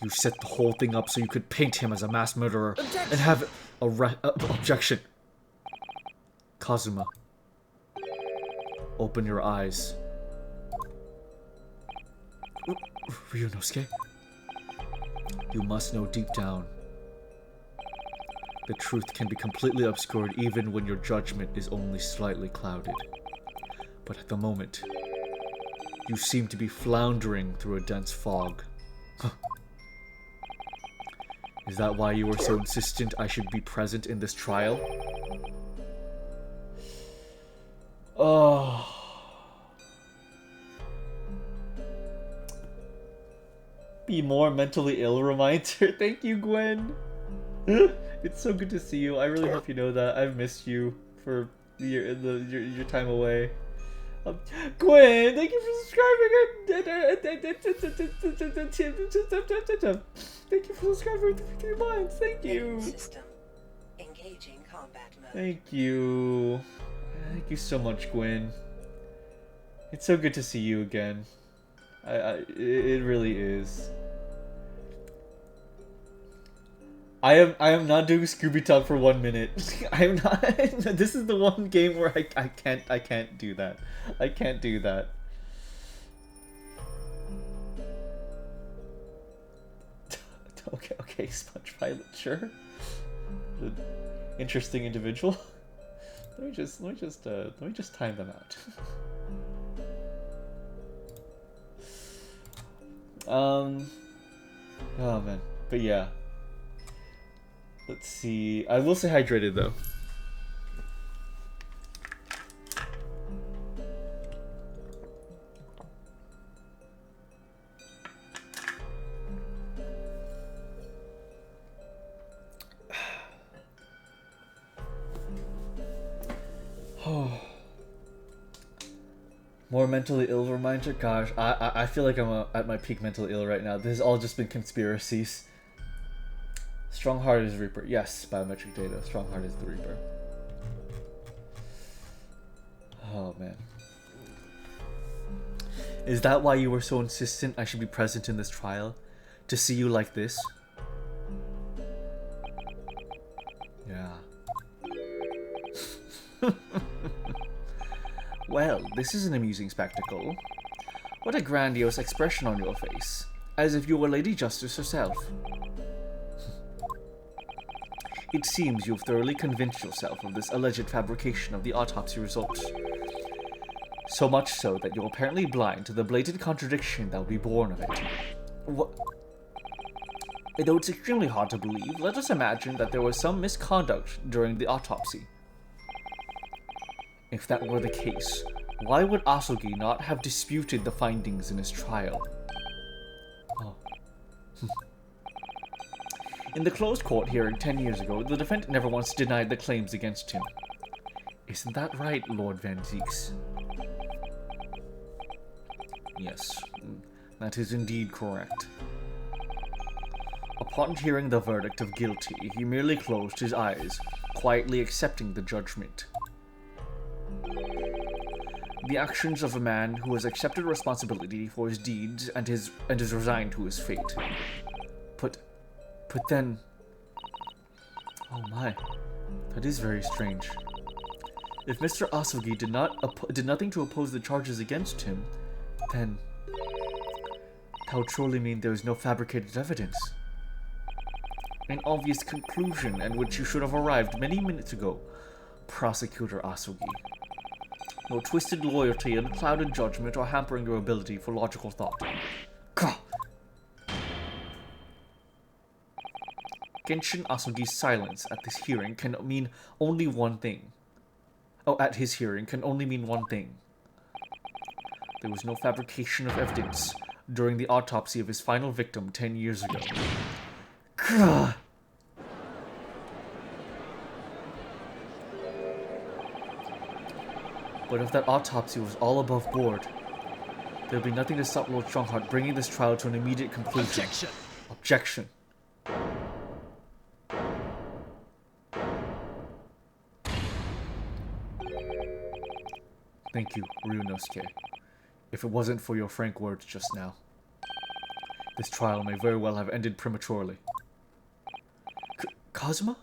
You set the whole thing up so you could paint him as a mass murderer and have objection. Kazuma, open your eyes. Ryunosuke, you must know deep down, the truth can be completely obscured even when your judgment is only slightly clouded. But at the moment, you seem to be floundering through a dense fog. Is that why you were so insistent I should be present in this trial? Oh. Be more mentally ill reminder. Thank you, Gwen. It's so good to see you. I really hope you know that. I've missed you for your time away. Gwen, thank you for subscribing. Thank you for subscribing for 3 months. Thank you. System. Engaging combat mode. Thank you. Thank you so much, Gwen. It's so good to see you again. It really is. I am not doing Scooby Talk for 1 minute. I am not. This is the one game where I can't do that. I can't do that. Okay, Sponge Pilot, sure. Interesting individual. Let me just time them out. Oh man, but yeah. Let's see. I will stay hydrated though. More mentally ill reminder? Gosh, I feel like I'm at my peak mentally ill right now. This has all just been conspiracies. Strongheart is Reaper. Yes, biometric data. Strongheart is the Reaper. Oh man. Is that why you were so insistent I should be present in this trial? To see you like this? Yeah. Well, this is an amusing spectacle. What a grandiose expression on your face. As if you were Lady Justice herself. It seems you've thoroughly convinced yourself of this alleged fabrication of the autopsy results. So much so that you're apparently blind to the blatant contradiction that will be born of it. What? Though it's extremely hard to believe, let us imagine that there was some misconduct during the autopsy. If that were the case, why would Asogi not have disputed the findings in his trial? Oh. In the closed court hearing 10 years ago, the defendant never once denied the claims against him. Isn't that right, Lord Van Zieks? Yes, that is indeed correct. Upon hearing the verdict of guilty, he merely closed his eyes, quietly accepting the judgment. The actions of a man who has accepted responsibility for his deeds and is resigned to his fate. But then... Oh my, that is very strange. If Mr. Asogi did nothing to oppose the charges against him, then that would surely mean there is no fabricated evidence. An obvious conclusion at which you should have arrived many minutes ago, Prosecutor Asogi. No twisted loyalty, unclouded judgment, or hampering your ability for logical thought. Gah! Genshin Asogi's silence at this hearing can mean only one thing. At his hearing can only mean one thing. There was no fabrication of evidence during the autopsy of his final victim 10 years ago. Gah! But if that autopsy was all above board, there'd be nothing to stop Lord Strongheart bringing this trial to an immediate conclusion. Objection. Thank you, Ryunosuke. If it wasn't for your frank words just now, this trial may very well have ended prematurely. Kazuma?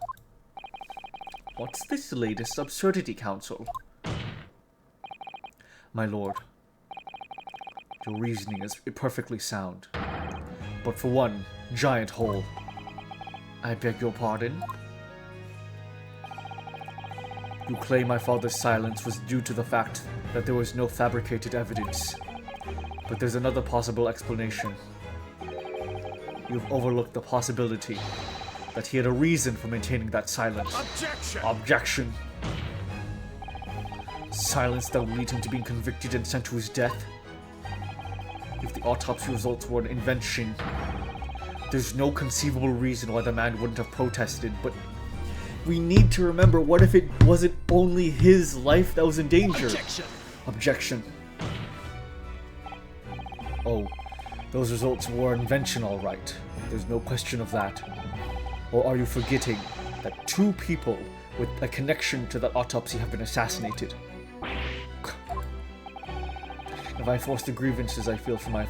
What's this latest absurdity, Council? My lord, your reasoning is perfectly sound. but for one giant hole. I beg your pardon? You claim my father's silence was due to the fact that there was no fabricated evidence. But there's another possible explanation. You've overlooked the possibility that he had a reason for maintaining that silence. Objection! Objection. Silence that would lead him to being convicted and sent to his death. If the autopsy results were an invention, there's no conceivable reason why the man wouldn't have protested, but we need to remember, what if it wasn't only his life that was in danger? Objection! Objection. Oh, those results were invention, all right. There's no question of that. Or are you forgetting that 2 people with a connection to that autopsy have been assassinated? If I force the grievances I feel from my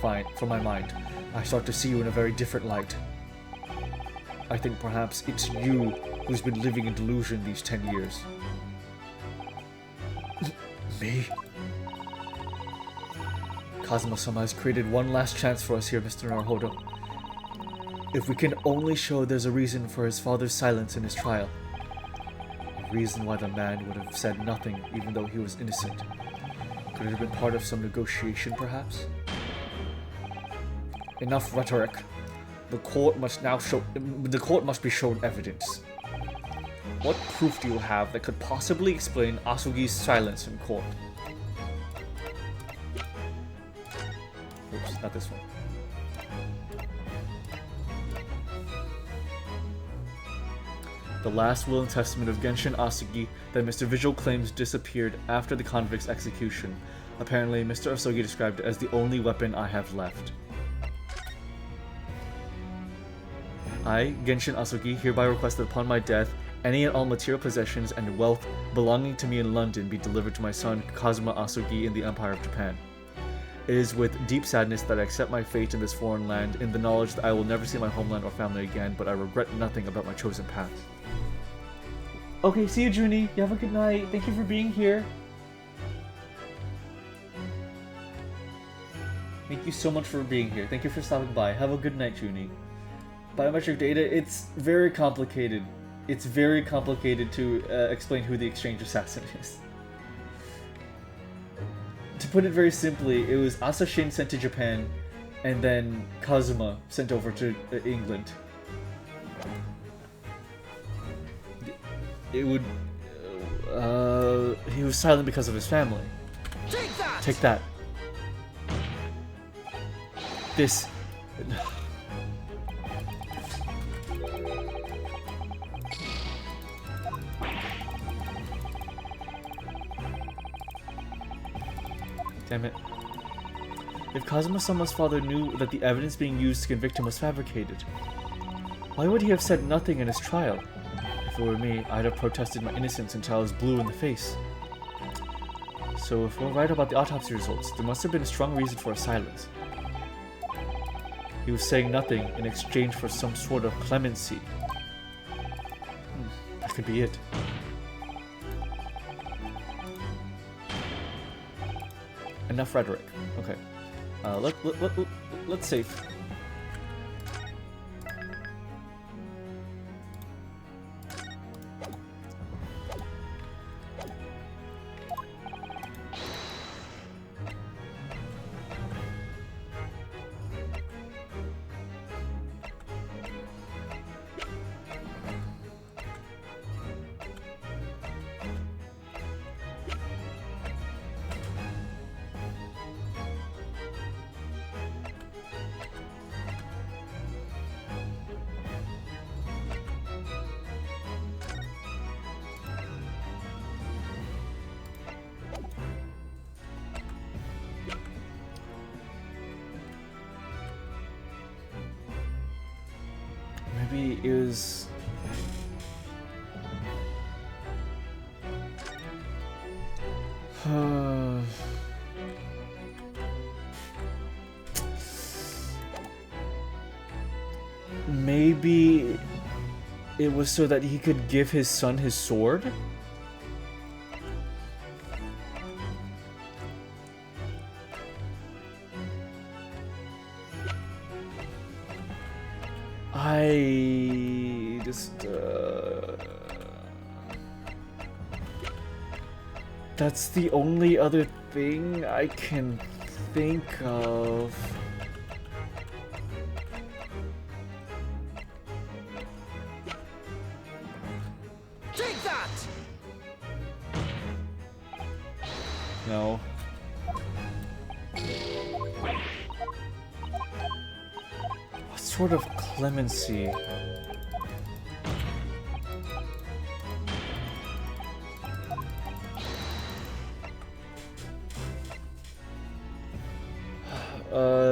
mind, I start to see you in a very different light. I think perhaps it's you who's been living in delusion these 10 years. Me? Kazuma-sama has created one last chance for us here, Mr. Naruhodo. If we can only show there's a reason for his father's silence in his trial, a reason why the man would have said nothing even though he was innocent. Could it have been part of some negotiation, perhaps? Enough rhetoric. The court must be shown evidence. What proof do you have that could possibly explain Asugi's silence in court? Oops, not this one. The last will and testament of Genshin Asugi that Mr. Vigil claims disappeared after the convict's execution. Apparently, Mr. Asugi described it as the only weapon I have left. I, Genshin Asugi, hereby request that upon my death, any and all material possessions and wealth belonging to me in London be delivered to my son Kazuma Asugi in the Empire of Japan. It is with deep sadness that I accept my fate in this foreign land, in the knowledge that I will never see my homeland or family again, but I regret nothing about my chosen path. Okay, see you, Junie. You have a good night. Thank you for being here. Thank you so much for being here. Thank you for stopping by. Have a good night, Junie. Biometric data, it's very complicated. It's very complicated to explain who the exchange assassin is. To put it very simply, it was Asashin sent to Japan, and then Kazuma sent over to England. It would... he was silent because of his family. Take that! Take that. This... Damn it. If Kazuma-sama's father knew that the evidence being used to convict him was fabricated, why would he have said nothing in his trial? If it were me, I'd have protested my innocence until I was blue in the face. So if we're right about the autopsy results, there must have been a strong reason for his silence. He was saying nothing in exchange for some sort of clemency. That could be it. Enough rhetoric. Okay. Let's save. Maybe it was... Maybe it was so that he could give his son his sword? I just that's the only other thing I can think of. Take that! No. What sort of clemency?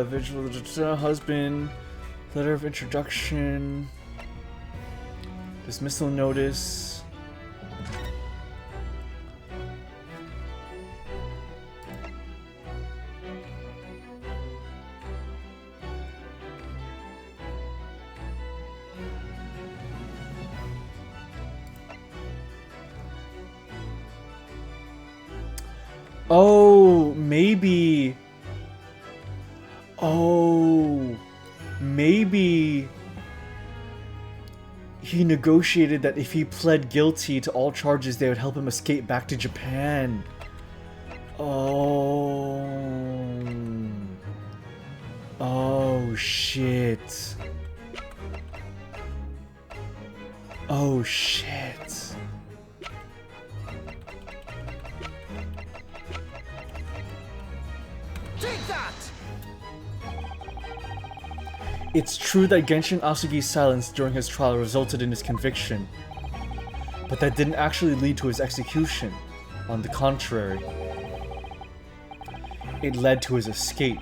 Visual husband, letter of introduction, dismissal notice. Oh, maybe. Oh, maybe he negotiated that if he pled guilty to all charges, they would help him escape back to Japan. Oh. Oh, shit. Oh, shit. Take that! It's true that Genshin Asugi's silence during his trial resulted in his conviction, but that didn't actually lead to his execution. On the contrary, it led to his escape,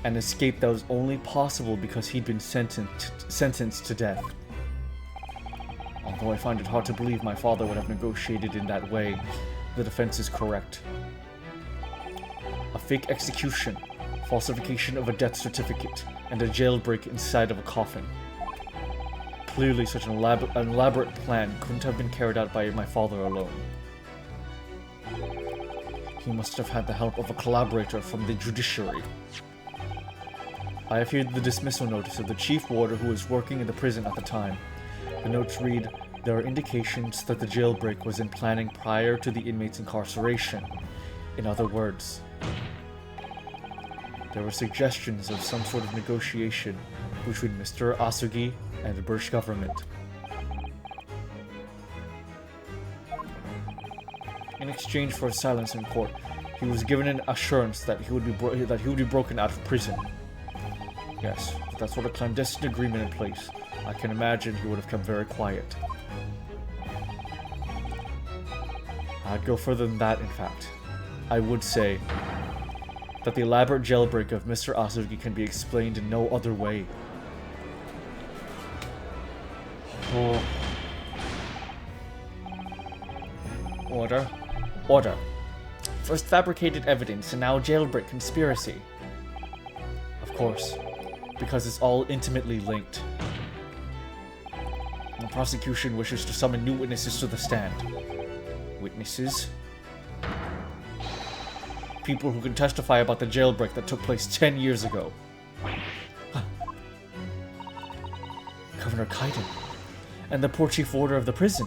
an escape that was only possible because he'd been sentenced to death. Although I find it hard to believe my father would have negotiated in that way, the defense is correct. A fake execution, falsification of a death certificate, and a jailbreak inside of a coffin. Clearly, such an elaborate plan couldn't have been carried out by my father alone. He must have had the help of a collaborator from the judiciary. I have here the dismissal notice of the chief warder who was working in the prison at the time. The notes read, "There are indications that the jailbreak was in planning prior to the inmate's incarceration." In other words, there were suggestions of some sort of negotiation between Mr. Asugi and the British government. In exchange for his silence in court, he was given an assurance that he would be broken out of prison. Yes, with that sort of clandestine agreement in place, I can imagine he would have kept very quiet. I'd go further than that, in fact. I would say that the elaborate jailbreak of Mr. Asugi can be explained in no other way. Oh. Order. Order. First fabricated evidence and now jailbreak conspiracy. Of course, because it's all intimately linked. The prosecution wishes to summon new witnesses to the stand. Witnesses? People who can testify about the jailbreak that took place 10 years ago. Governor Kaiden and the poor chief warder of the prison.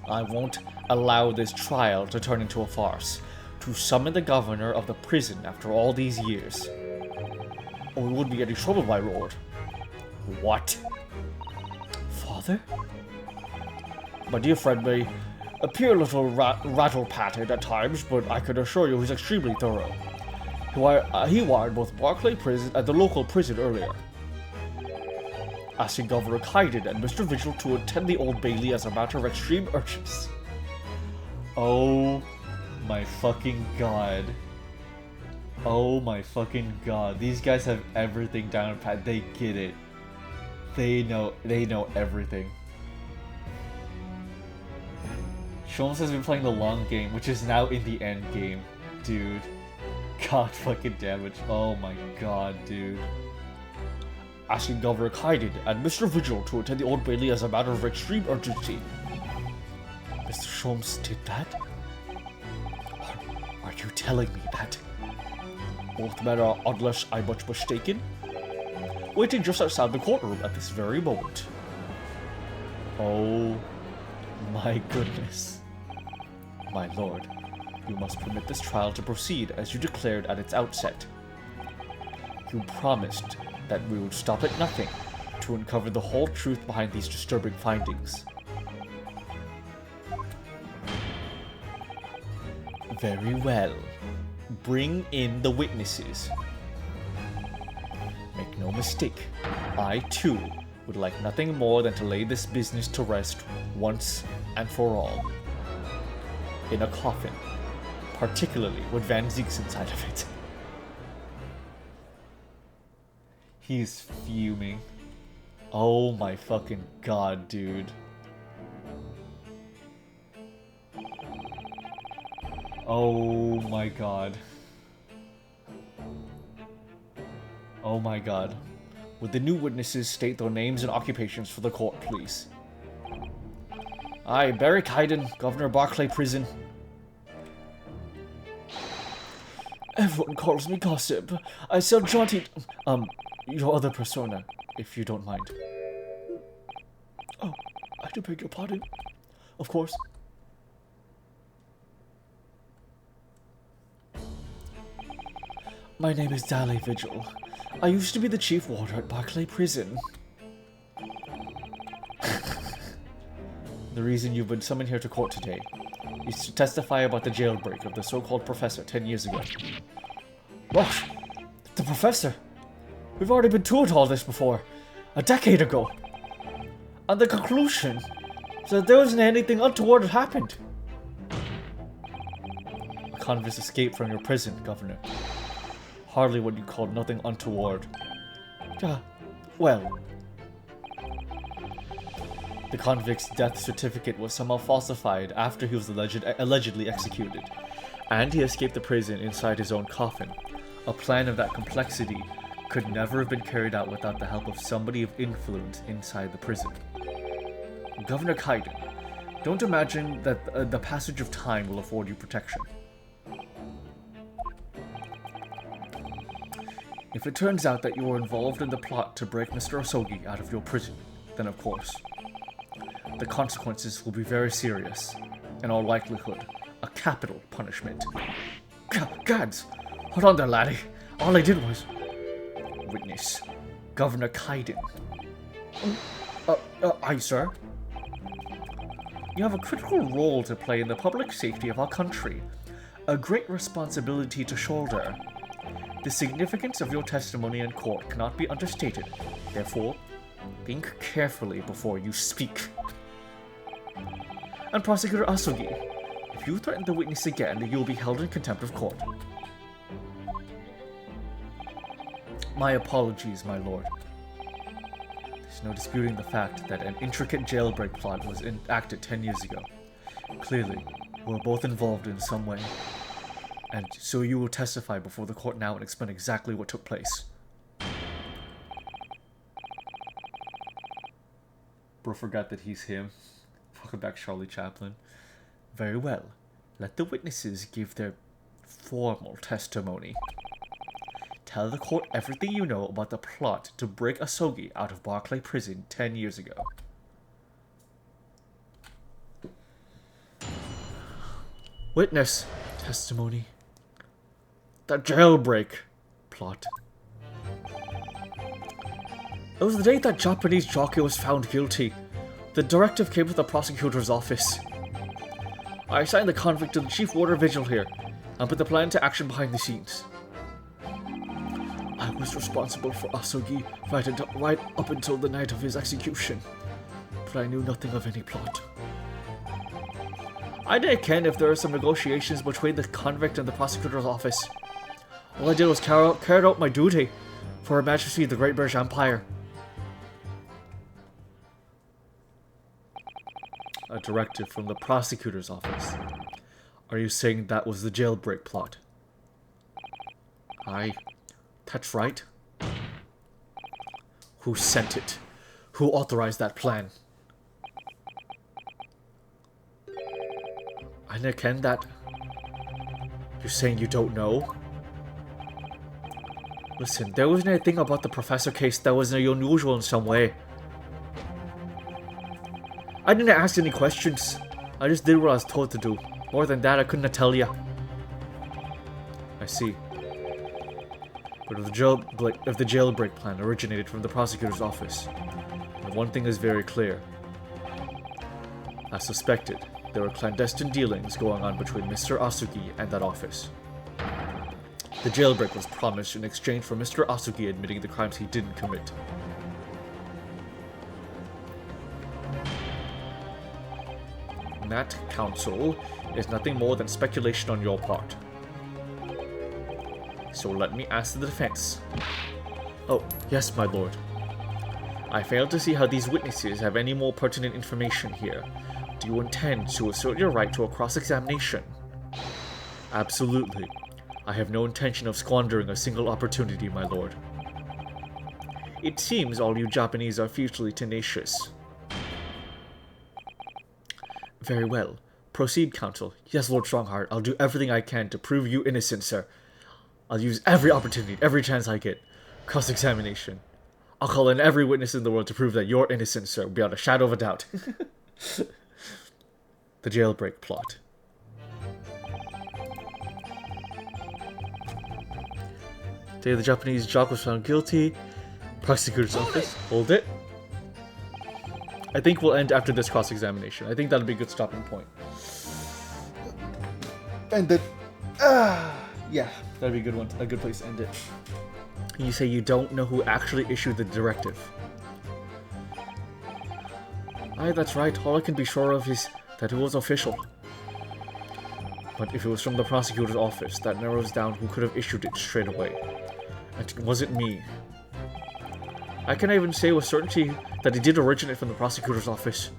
I won't allow this trial to turn into a farce. To summon the governor of the prison after all these years. Or we would be getting trouble, my lord. What? Father? My dear friend may appear a little rattle-pated at times, but I can assure you he's extremely thorough. He wired both Barclay Prison and the local prison earlier, asking Governor Kaiden and Mr. Vigil to attend the Old Bailey as a matter of extreme urgency. Oh my fucking god. Oh my fucking god. These guys have everything down pat. They get it. They know everything. Sholmes has been playing the long game, which is now in the end game. Dude. God fucking damn it. Oh my god, dude. Asking Governor Kaiden and Mr. Vigil to attend the Old Bailey as a matter of extreme urgency. Mr. Sholmes did that? Are you telling me that? Both men are, unless I'm much mistaken? waiting just outside the courtroom at this very moment. Oh my goodness. My lord, you must permit this trial to proceed as you declared at its outset. You promised that we would stop at nothing to uncover the whole truth behind these disturbing findings. Very well. Bring in the witnesses. Make no mistake, I too would like nothing more than to lay this business to rest once and for all. In a coffin, particularly with Van Ziek's inside of it. He's fuming. Oh my fucking god, dude. Oh my god. Oh my god. Would the new witnesses state their names and occupations for the court, please? I, Barry Hyden, Governor Barclay Prison. Everyone calls me Gossip. I sell jaunty... your other persona, if you don't mind. Oh, I do beg your pardon. Of course. My name is Dally Vigil. I used to be the chief warder at Barclay Prison. The reason you've been summoned here to court today is to testify about the jailbreak of the so-called professor 10 years ago. What? The professor? We've already been told all this before. A decade ago. And the conclusion is that there wasn't anything untoward that happened. A convict escaped from your prison, Governor. Hardly what you called nothing untoward. Well... The convict's death certificate was somehow falsified after he was allegedly executed, and he escaped the prison inside his own coffin. A plan of that complexity could never have been carried out without the help of somebody of influence inside the prison. Governor Kaiden, don't imagine that the passage of time will afford you protection. If it turns out that you were involved in the plot to break Mr. Osogi out of your prison, then of course, the consequences will be very serious. In all likelihood, a capital punishment. Gads! Hold on there, laddie. All I did was... Witness. Governor Kaiden. Aye, sir. You have a critical role to play in the public safety of our country. A great responsibility to shoulder. The significance of your testimony in court cannot be understated. Therefore, think carefully before you speak. And Prosecutor Asugi, if you threaten the witness again, you will be held in contempt of court. My apologies, my lord. There's no disputing the fact that an intricate jailbreak plot was enacted 10 years ago. Clearly, we're both involved in some way. And so you will testify before the court now and explain exactly what took place. Bro forgot that he's him. Welcome back, Charlie Chaplin. Very well. Let the witnesses give their formal testimony. Tell the court everything you know about the plot to break Asogi out of Barclay Prison 10 years ago. Witness testimony. The jailbreak plot. It was the day that Japanese jockey was found guilty. The directive came from the prosecutor's office. I assigned the convict to the chief warder vigil here, and put the plan to action behind the scenes. I was responsible for Asogi right up until the night of his execution, but I knew nothing of any plot. I didn't ken if there were some negotiations between the convict and the prosecutor's office. All I did was carry out my duty for Her Majesty the Great British Empire. A directive from the prosecutor's office. Are you saying that was the jailbreak plot? Aye, that's right. Who sent it? Who authorized that plan? I never ken that. You're saying you don't know? Listen, there wasn't anything about the professor case that was unusual in some way. I didn't ask any questions. I just did what I was told to do. More than that, I couldn't tell you. I see. But if the jailbreak plan originated from the prosecutor's office, then one thing is very clear. As suspected, there were clandestine dealings going on between Mr. Asugi and that office. The jailbreak was promised in exchange for Mr. Asugi admitting the crimes he didn't commit. That, counsel, is nothing more than speculation on your part. So let me ask the defense. Oh, yes, my lord. I fail to see how these witnesses have any more pertinent information here. Do you intend to assert your right to a cross-examination? Absolutely. I have no intention of squandering a single opportunity, my lord. It seems all you Japanese are fiercely tenacious. Very well. Proceed, counsel. Yes, Lord Strongheart, I'll do everything I can to prove you innocent, sir. I'll use every opportunity, every chance I get. Cross-examination. I'll call in every witness in the world to prove that you're innocent, sir, beyond a shadow of a doubt. The jailbreak plot. Day the Japanese jock was found guilty. Prosecutor's office. Hold it. I think we'll end after this cross-examination. I think that'll be a good stopping point. And then, yeah, that'd be a good one. A good place to end it. You say you don't know who actually issued the directive. Aye, that's right. All I can be sure of is that it was official. But if it was from the prosecutor's office, that narrows down who could have issued it straight away. And it wasn't me. I can even say with certainty that it did originate from the prosecutor's office.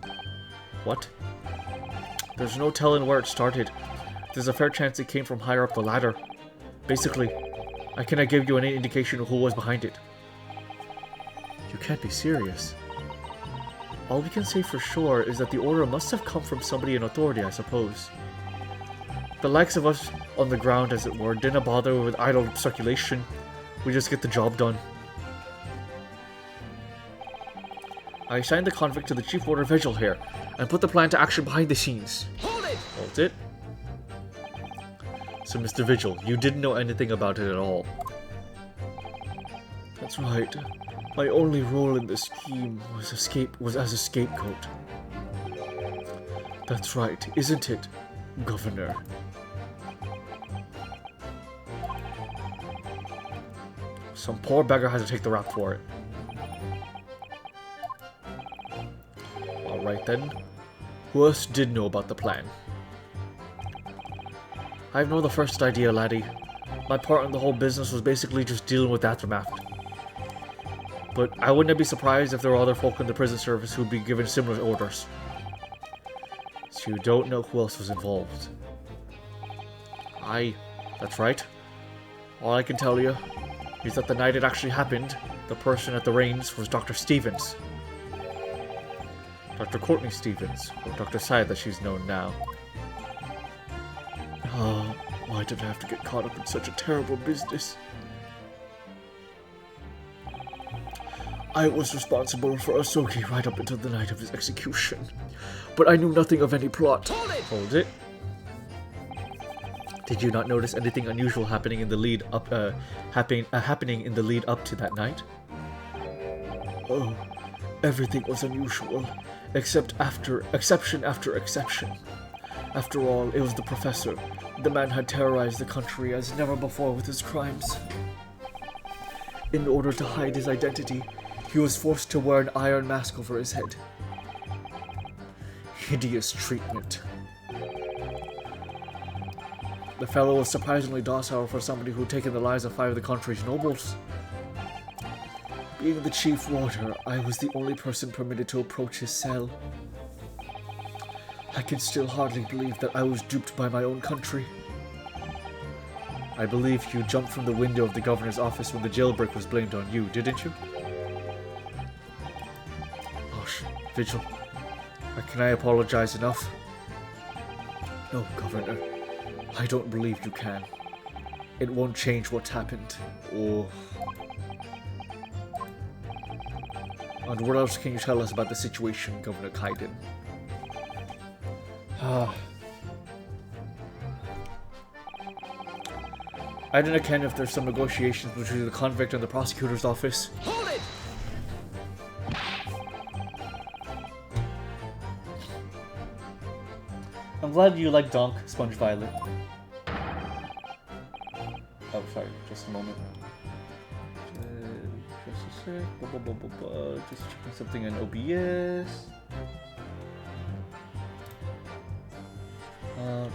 What? There's no telling where it started. There's a fair chance it came from higher up the ladder. Basically, I cannot give you any indication of who was behind it. You can't be serious. All we can say for sure is that the order must have come from somebody in authority, I suppose. The likes of us on the ground, as it were, didn't bother with idle circulation. We just get the job done. I assigned the convict to the chief warder vigil here, and put the plan to action behind the scenes. Hold it! Hold it. So, Mr. Vigil, you didn't know anything about it at all. That's right. My only role in the scheme was as a scapegoat. That's right, isn't it, Governor? Some poor beggar has to take the rap for it. Alright then. Who else did know about the plan? I've no the first idea, laddie. My part in the whole business was basically just dealing with the aftermath. But I wouldn't be surprised if there were other folk in the prison service who'd be given similar orders. So you don't know who else was involved. Aye, that's right. All I can tell you is that the night it actually happened, the person at the reins was Dr. Stevens. Dr. Courtney Stevens, or Dr. Syed that she's known now. Oh, why did I have to get caught up in such a terrible business? I was responsible for Asogi right up until the night of his execution, but I knew nothing of any plot. Hold it. Did you not notice anything unusual happening in the lead up? Happening in the lead up to that night? Oh, everything was unusual, exception after exception. After all, it was the professor. The man had terrorized the country as never before with his crimes. In order to hide his identity, he was forced to wear an iron mask over his head. Hideous treatment. The fellow was surprisingly docile for somebody who'd taken the lives of 5 of the country's nobles. Being the chief warder, I was the only person permitted to approach his cell. I can still hardly believe that I was duped by my own country. I believe you jumped from the window of the governor's office when the jailbreak was blamed on you, didn't you? Gosh, Vigil, can I apologize enough? No, Governor, I don't believe you can. it won't change what's happened. Oh. And what else can you tell us about the situation, Governor Kaiden? I don't know if there's some negotiations between the convict and the prosecutor's office. Hold it! I'm glad you like Donk, Sponge Violet. Oh, sorry, just a moment. Just a sec. Just checking something in OBS. Alright.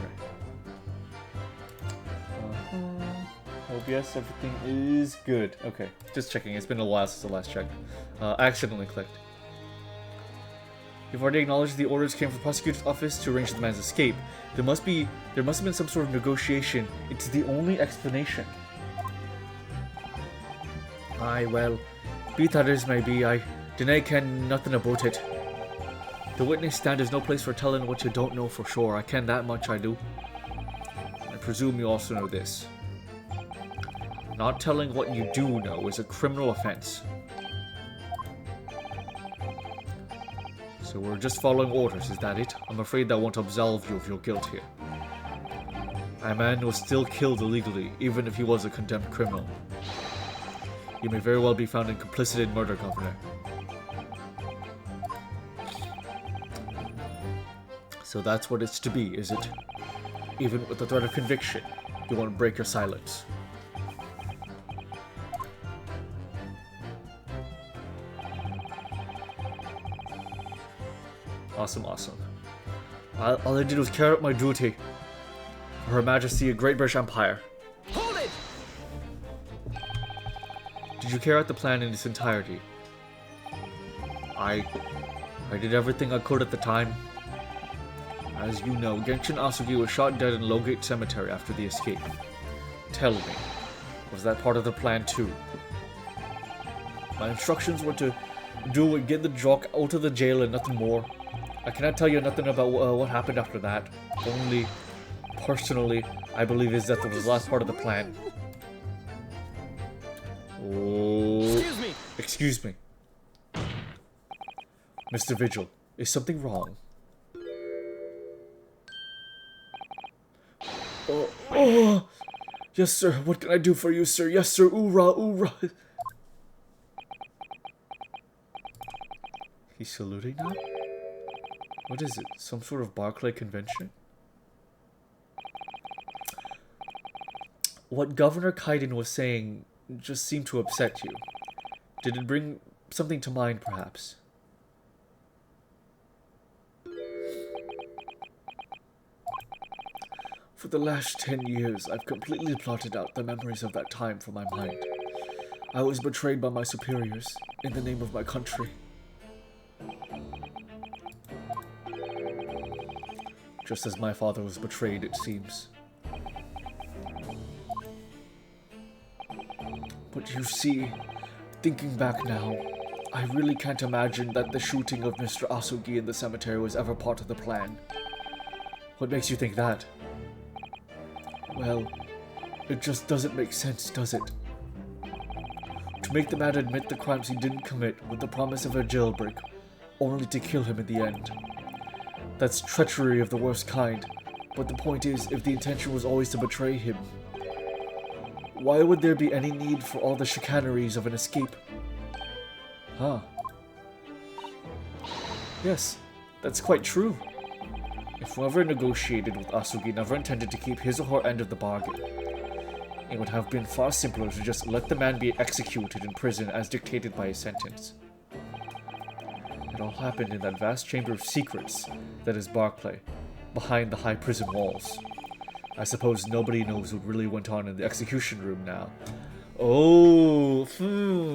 OBS, everything is good. Okay, just checking. It's been a while since the last check. I accidentally clicked. You've already acknowledged the orders came from the prosecutor's office to arrange the man's escape. There must have been some sort of negotiation. It's the only explanation. Aye, well, be that as may be, I deny ken nothing about it. The witness stand is no place for telling what you don't know for sure. I ken that much, I do. I presume you also know this. Not telling what you do know is a criminal offense. So we're just following orders, is that it? I'm afraid that won't absolve you of your guilt here. A man was still killed illegally, even if he was a condemned criminal. You may very well be found complicit in murder, Governor. So that's what it's to be, is it? Even with the threat of conviction, you won't break your silence. Awesome, awesome. All I did was carry out my duty for Her Majesty a Great British Empire. Hold it! Did you carry out the plan in its entirety? I did everything I could at the time. As you know, Genshin Asugi was shot dead in Lowgate Cemetery after the escape. Tell me, was that part of the plan too? My instructions were to get the jock out of the jail and nothing more. I cannot tell you nothing about what happened after that. Only, personally, I believe is that was the last part of the plan. Oh. Excuse me! Excuse me. Mr. Vigil, is something wrong? Oh! Yes, sir. What can I do for you, sir? Yes, sir. Oorah, oorah. He's saluting now? What is it? Some sort of Barclay convention? What Governor Kaiden was saying just seemed to upset you. Did it bring something to mind, perhaps? For the last 10 years, I've completely blotted out the memories of that time from my mind. I was betrayed by my superiors in the name of my country. Just as my father was betrayed, it seems. But you see, thinking back now, I really can't imagine that the shooting of Mr. Asugi in the cemetery was ever part of the plan. What makes you think that? Well, it just doesn't make sense, does it? To make the man admit the crimes he didn't commit with the promise of a jailbreak, only to kill him in the end. That's treachery of the worst kind, but the point is, if the intention was always to betray him, why would there be any need for all the chicaneries of an escape? Huh. Yes, that's quite true. If whoever negotiated with Asugi never intended to keep his or her end of the bargain, it would have been far simpler to just let the man be executed in prison as dictated by his sentence. It all happened in that vast chamber of secrets that is Barclay, behind the high prison walls. I suppose nobody knows what really went on in the execution room now. Oh,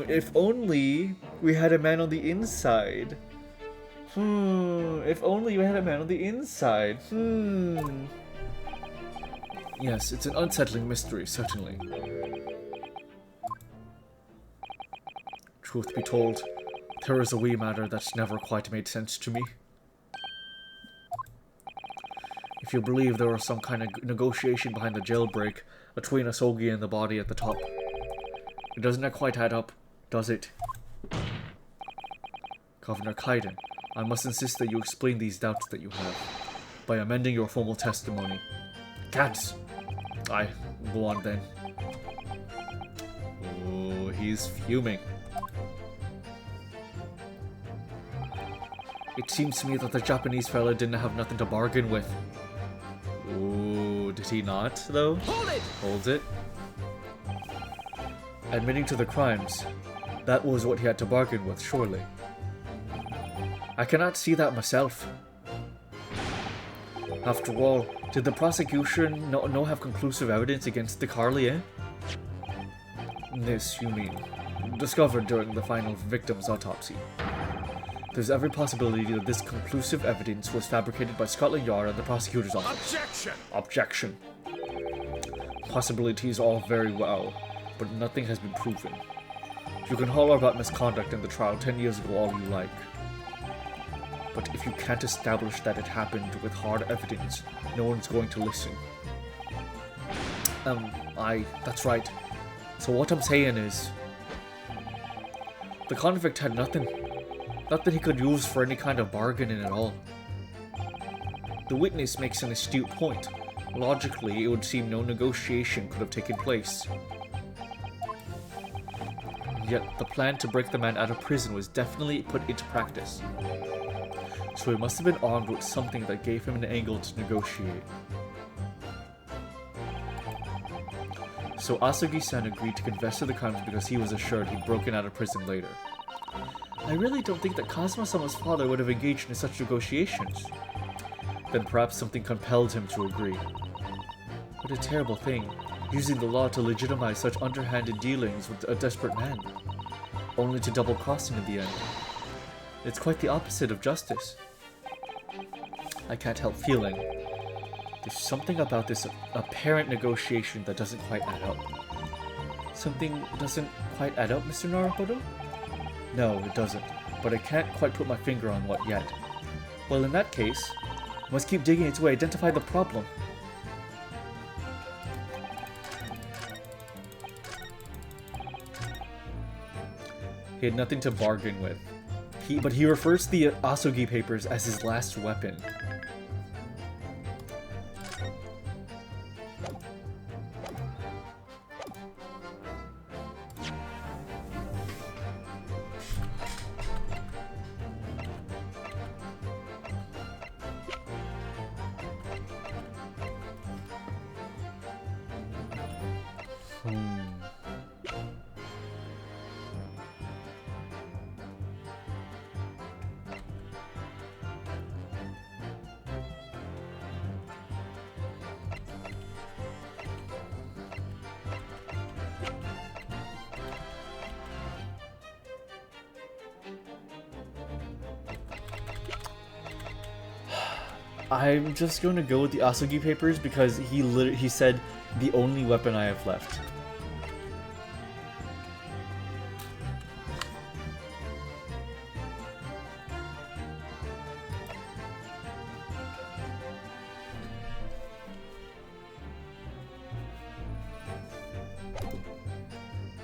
if only we had a man on the inside. If only we had a man on the inside. Yes, it's an unsettling mystery, certainly. Truth be told, there is a wee matter that's never quite made sense to me. If you believe there was some kind of negotiation behind the jailbreak between Asogi and the body at the top, it doesn't quite add up, does it? Governor Kaiden, I must insist that you explain these doubts that you have by amending your formal testimony. Cats! Aye, go on then. Oh, he's fuming. It seems to me that the Japanese fella didn't have nothing to bargain with. Ooh, did he not, though? Hold it! Hold it. Admitting to the crimes, that was what he had to bargain with, surely. I cannot see that myself. After all, did the prosecution no have conclusive evidence against the Carly, eh? This, you mean, discovered during the final victim's autopsy. There's every possibility that this conclusive evidence was fabricated by Scotland Yard and the prosecutor's office. Objection! Objection. Possibilities all very well, but nothing has been proven. You can holler about misconduct in the trial 10 years ago all you like. But if you can't establish that it happened with hard evidence, no one's going to listen. That's right. So what I'm saying is, the convict had nothing he could use for any kind of bargaining at all. The witness makes an astute point. Logically, it would seem no negotiation could have taken place. Yet, the plan to break the man out of prison was definitely put into practice. So he must have been armed with something that gave him an angle to negotiate. So Asugi-san agreed to confess to the crimes because he was assured he'd broken out of prison later. I really don't think that Kazuma-sama's father would have engaged in such negotiations. Then perhaps something compelled him to agree. What a terrible thing, using the law to legitimize such underhanded dealings with a desperate man, only to double-cross him in the end. It's quite the opposite of justice. I can't help feeling there's something about this apparent negotiation that doesn't quite add up. Something doesn't quite add up, Mr. Naruhodo? No, it doesn't, but I can't quite put my finger on what yet. Well, in that case, I must keep digging to identify the problem. He had nothing to bargain with. But he refers to the Asogi papers as his last weapon. I'm just going to go with the Asogi papers because he said the only weapon I have left.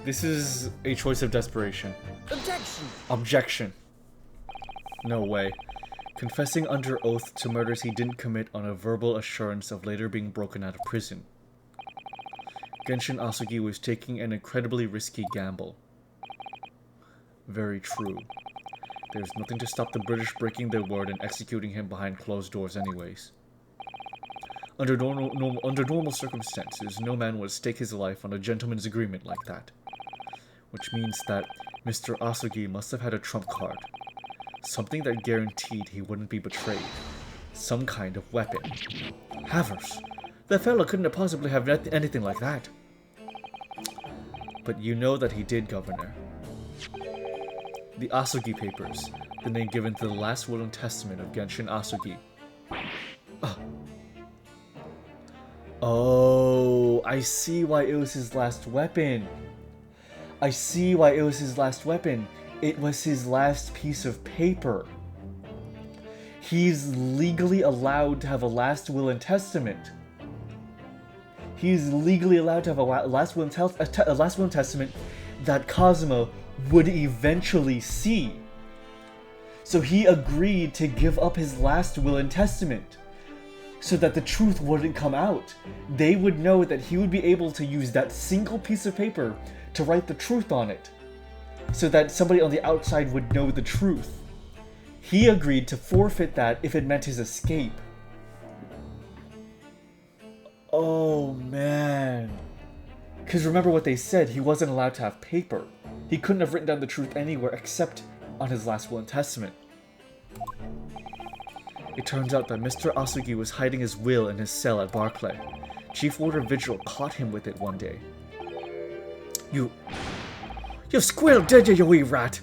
This is a choice of desperation. Objection! Objection. No way. Confessing under oath to murders he didn't commit on a verbal assurance of later being broken out of prison. Genshin Asugi was taking an incredibly risky gamble. Very true. There's nothing to stop the British breaking their word and executing him behind closed doors anyways. Under normal circumstances, no man would stake his life on a gentleman's agreement like that. Which means that Mr. Asugi must have had a trump card. Something that guaranteed he wouldn't be betrayed. Some kind of weapon. Havers! That fellow couldn't have possibly have anything like that. But you know that he did, Governor. The Asugi papers, the name given to the last will and testament of Genshin Asugi. Oh, I see why it was his last weapon. I see why it was his last weapon. It was his last piece of paper. he's legally allowed to have a last will and testament. He's legally allowed to have a last will and testament that Kazuma would eventually see. So he agreed to give up his last will and testament so that the truth wouldn't come out. They would know that he would be able to use that single piece of paper to write the truth on it, so that somebody on the outside would know the truth. He agreed to forfeit that if it meant his escape. Oh man. Because remember what they said, he wasn't allowed to have paper. He couldn't have written down the truth anywhere except on his last will and testament. It turns out that Mr. Asugi was hiding his will in his cell at Barclay. Chief Warder Vigil caught him with it one day. You squealed, did you wee rat?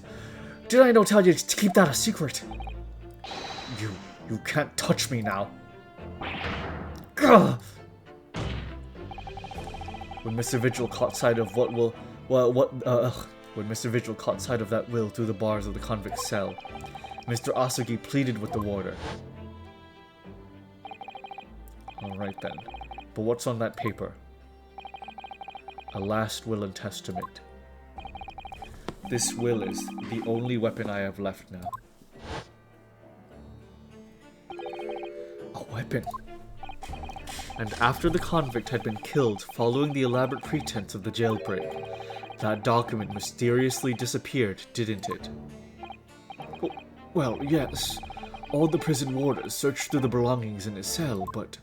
Did I not tell you to keep that a secret? You can't touch me now. Gah! When Mr. Vigil caught sight of when Mr. Vigil caught sight of that will through the bars of the convict cell, Mr. Asugi pleaded with the warder. Alright then, but what's on that paper? A last will and testament. This will is the only weapon I have left now. A weapon? And after the convict had been killed following the elaborate pretense of the jailbreak, that document mysteriously disappeared, didn't it? Well, yes. All the prison warders searched through the belongings in his cell, but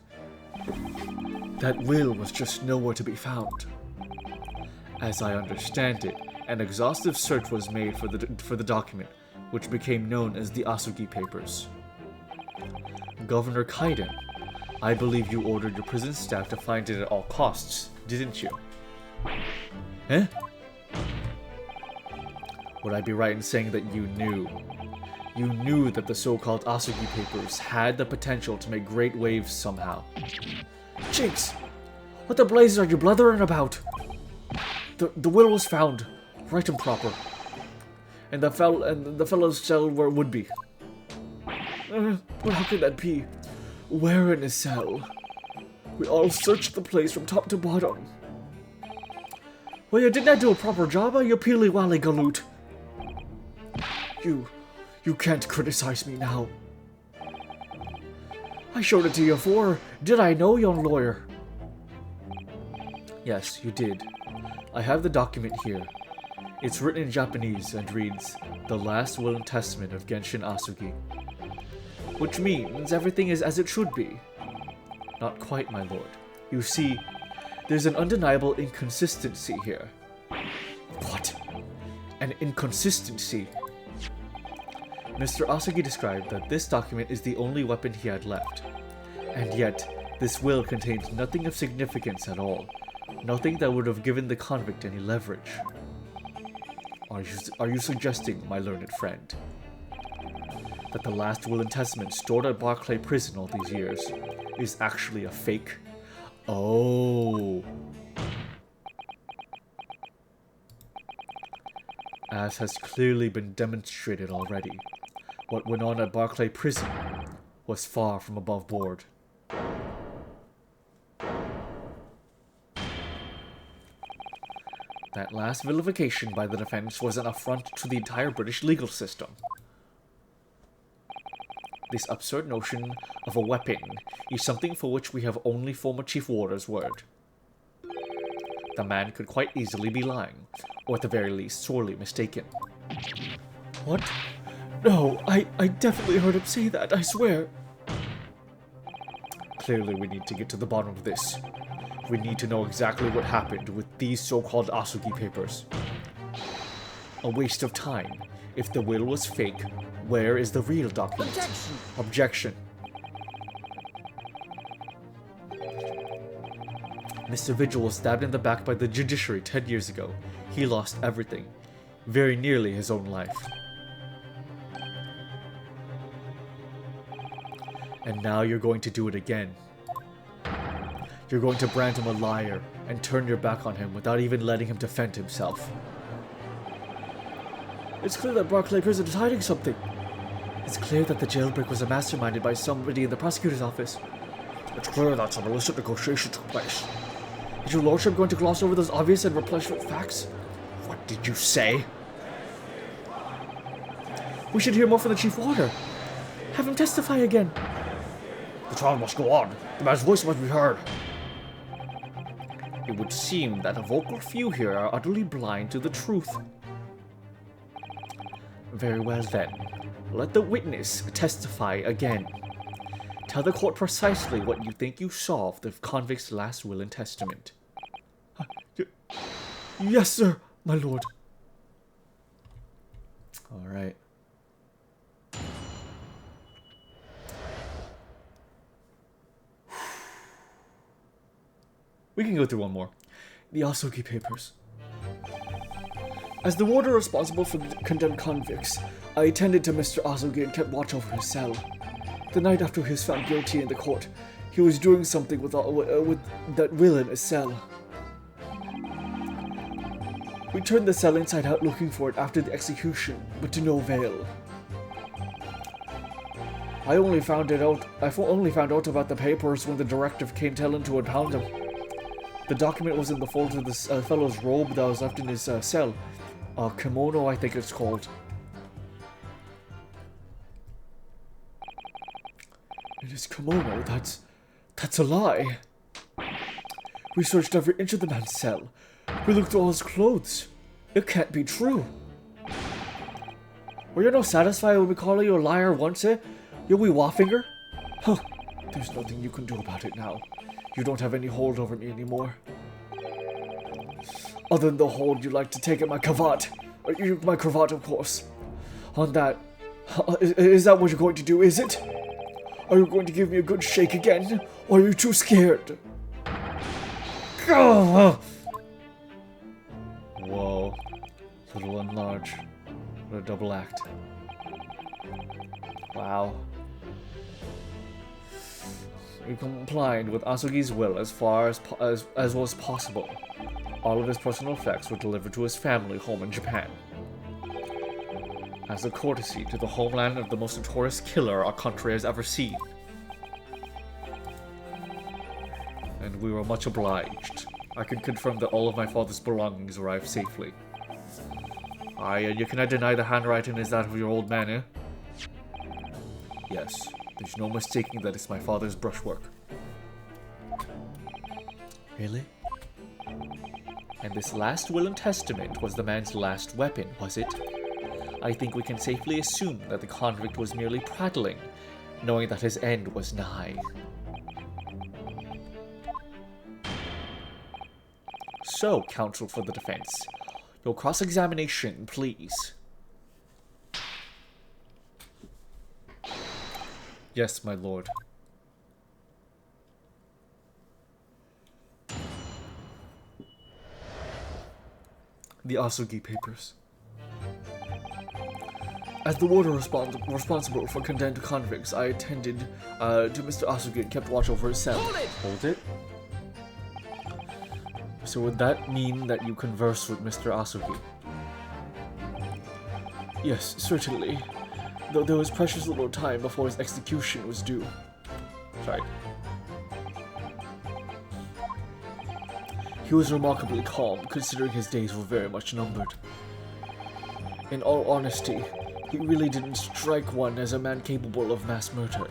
that will was just nowhere to be found. As I understand it, an exhaustive search was made for the document, which became known as the Asugi Papers. Governor Kaiden, I believe you ordered your prison staff to find it at all costs, didn't you? Eh? Would I be right in saying that you knew? You knew that the so-called Asugi Papers had the potential to make great waves somehow. Jinx! What the blazes are you blethering about? The will was found, right and proper, and the fellow's cell where it would be. But how could that be? Where in his cell? We all searched the place from top to bottom. Well, you didn't do a proper job, you peely-wally galoot. You can't criticize me now. I showed it to you before. Did I know, young lawyer? Yes, you did. I have the document here. It's written in Japanese and reads, The Last Will and Testament of Genshin Asugi. Which means everything is as it should be. Not quite, my lord. You see, there's an undeniable inconsistency here. What? An inconsistency? Mr. Asugi described that this document is the only weapon he had left. And yet, this will contains nothing of significance at all. Nothing that would have given the convict any leverage. Are you suggesting, my learned friend, that the last will and testament stored at Barclay Prison all these years is actually a fake? Oh. As has clearly been demonstrated already, what went on at Barclay Prison was far from above board. That last vilification by the defense was an affront to the entire British legal system. This absurd notion of a weapon is something for which we have only former Chief Warder's word. The man could quite easily be lying, or at the very least sorely mistaken. What? No, I definitely heard him say that, I swear. Clearly we need to get to the bottom of this. We need to know exactly what happened with these so-called Asugi Papers. A waste of time. If the will was fake, where is the real document? Objection. Mr. Vigil was stabbed in the back by the judiciary 10 years ago. He lost everything. Very nearly his own life. And now you're going to do it again. You're going to brand him a liar and turn your back on him without even letting him defend himself. It's clear that Barclay Prison is hiding something. It's clear that the jailbreak was masterminded by somebody in the prosecutor's office. It's clear that some illicit negotiation took place. Is your lordship going to gloss over those obvious and replenished facts? What did you say? We should hear more from the Chief Warder. Have him testify again. The trial must go on. The man's voice must be heard. It would seem that a vocal few here are utterly blind to the truth. Very well then. Let the witness testify again. Tell the court precisely what you think you saw of the convict's last will and testament. Yes, sir, my lord. All right. We can go through one more. The Asogi Papers. As the warder responsible for condemned convicts, I attended to Mr. Asogi and kept watch over his cell. The night after he was found guilty in the court, he was doing something with that will in his cell. We turned the cell inside out looking for it after the execution, but to no avail. I only found out about the papers when the directive came telling to impound them. The document was in the folds of this fellow's robe that was left in his cell. Kimono, I think it's called. It is kimono, that's a lie. We searched every inch of the man's cell. We looked through all his clothes. It can't be true. Were you not satisfied when we call you a liar once, eh? You wee waffinger? Huh, there's nothing you can do about it now. You don't have any hold over me anymore. Other than the hold you like to take at my cravat. My cravat, of course. On that, is that what you're going to do, is it? Are you going to give me a good shake again? Or are you too scared? Whoa. Little and large. What a double act. Wow. He complied with Asogi's will as far as was possible. All of his personal effects were delivered to his family home in Japan. As a courtesy to the homeland of the most notorious killer our country has ever seen. And we were much obliged. I can confirm that all of my father's belongings arrived safely. Aye, and you cannot deny the handwriting is that of your old man, eh? Yes, there's no mistaking that it's my father's brushwork. Really? And this last will and testament was the man's last weapon, was it? I think we can safely assume that the convict was merely prattling, knowing that his end was nigh. So, counsel for the defense, your cross-examination, please. Yes, my lord. The Asogi Papers. As the warder responsible for condemned convicts, I attended to Mr. Asogi and kept watch over his cell. Hold it. So would that mean that you converse with Mr. Asogi? Yes, certainly. Though there was precious little time before his execution was due. Sorry. He was remarkably calm, considering his days were very much numbered. In all honesty, he really didn't strike one as a man capable of mass murder.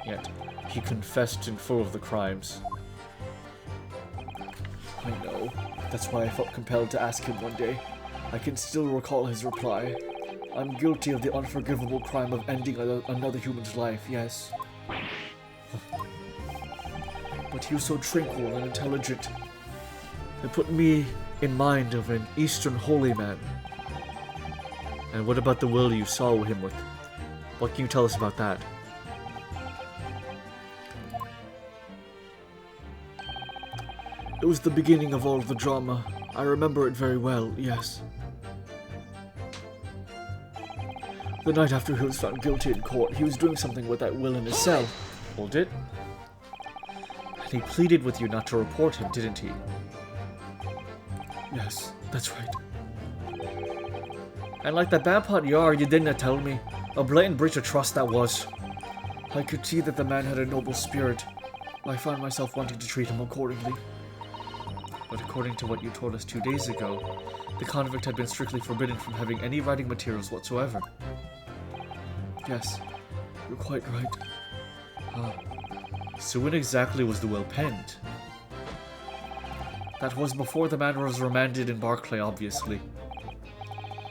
Yet, he confessed in full of the crimes. I know. That's why I felt compelled to ask him one day. I can still recall his reply. I'm guilty of the unforgivable crime of ending another human's life, yes. But he was so tranquil and intelligent. It put me in mind of an Eastern holy man. And what about the will you saw him with? What can you tell us about that? It was the beginning of all the drama. I remember it very well, yes. The night after he was found guilty in court, he was doing something with that will in his cell. Hold it. And he pleaded with you not to report him, didn't he? Yes, that's right. And like that Bampot Yar, you didn't tell me. A blatant breach of trust that was. I could see that the man had a noble spirit. I found myself wanting to treat him accordingly. But according to what you told us 2 days ago, the convict had been strictly forbidden from having any writing materials whatsoever. Yes, you're quite right. Ah, so when exactly was the will penned? That was before the man was remanded in Barclay, obviously.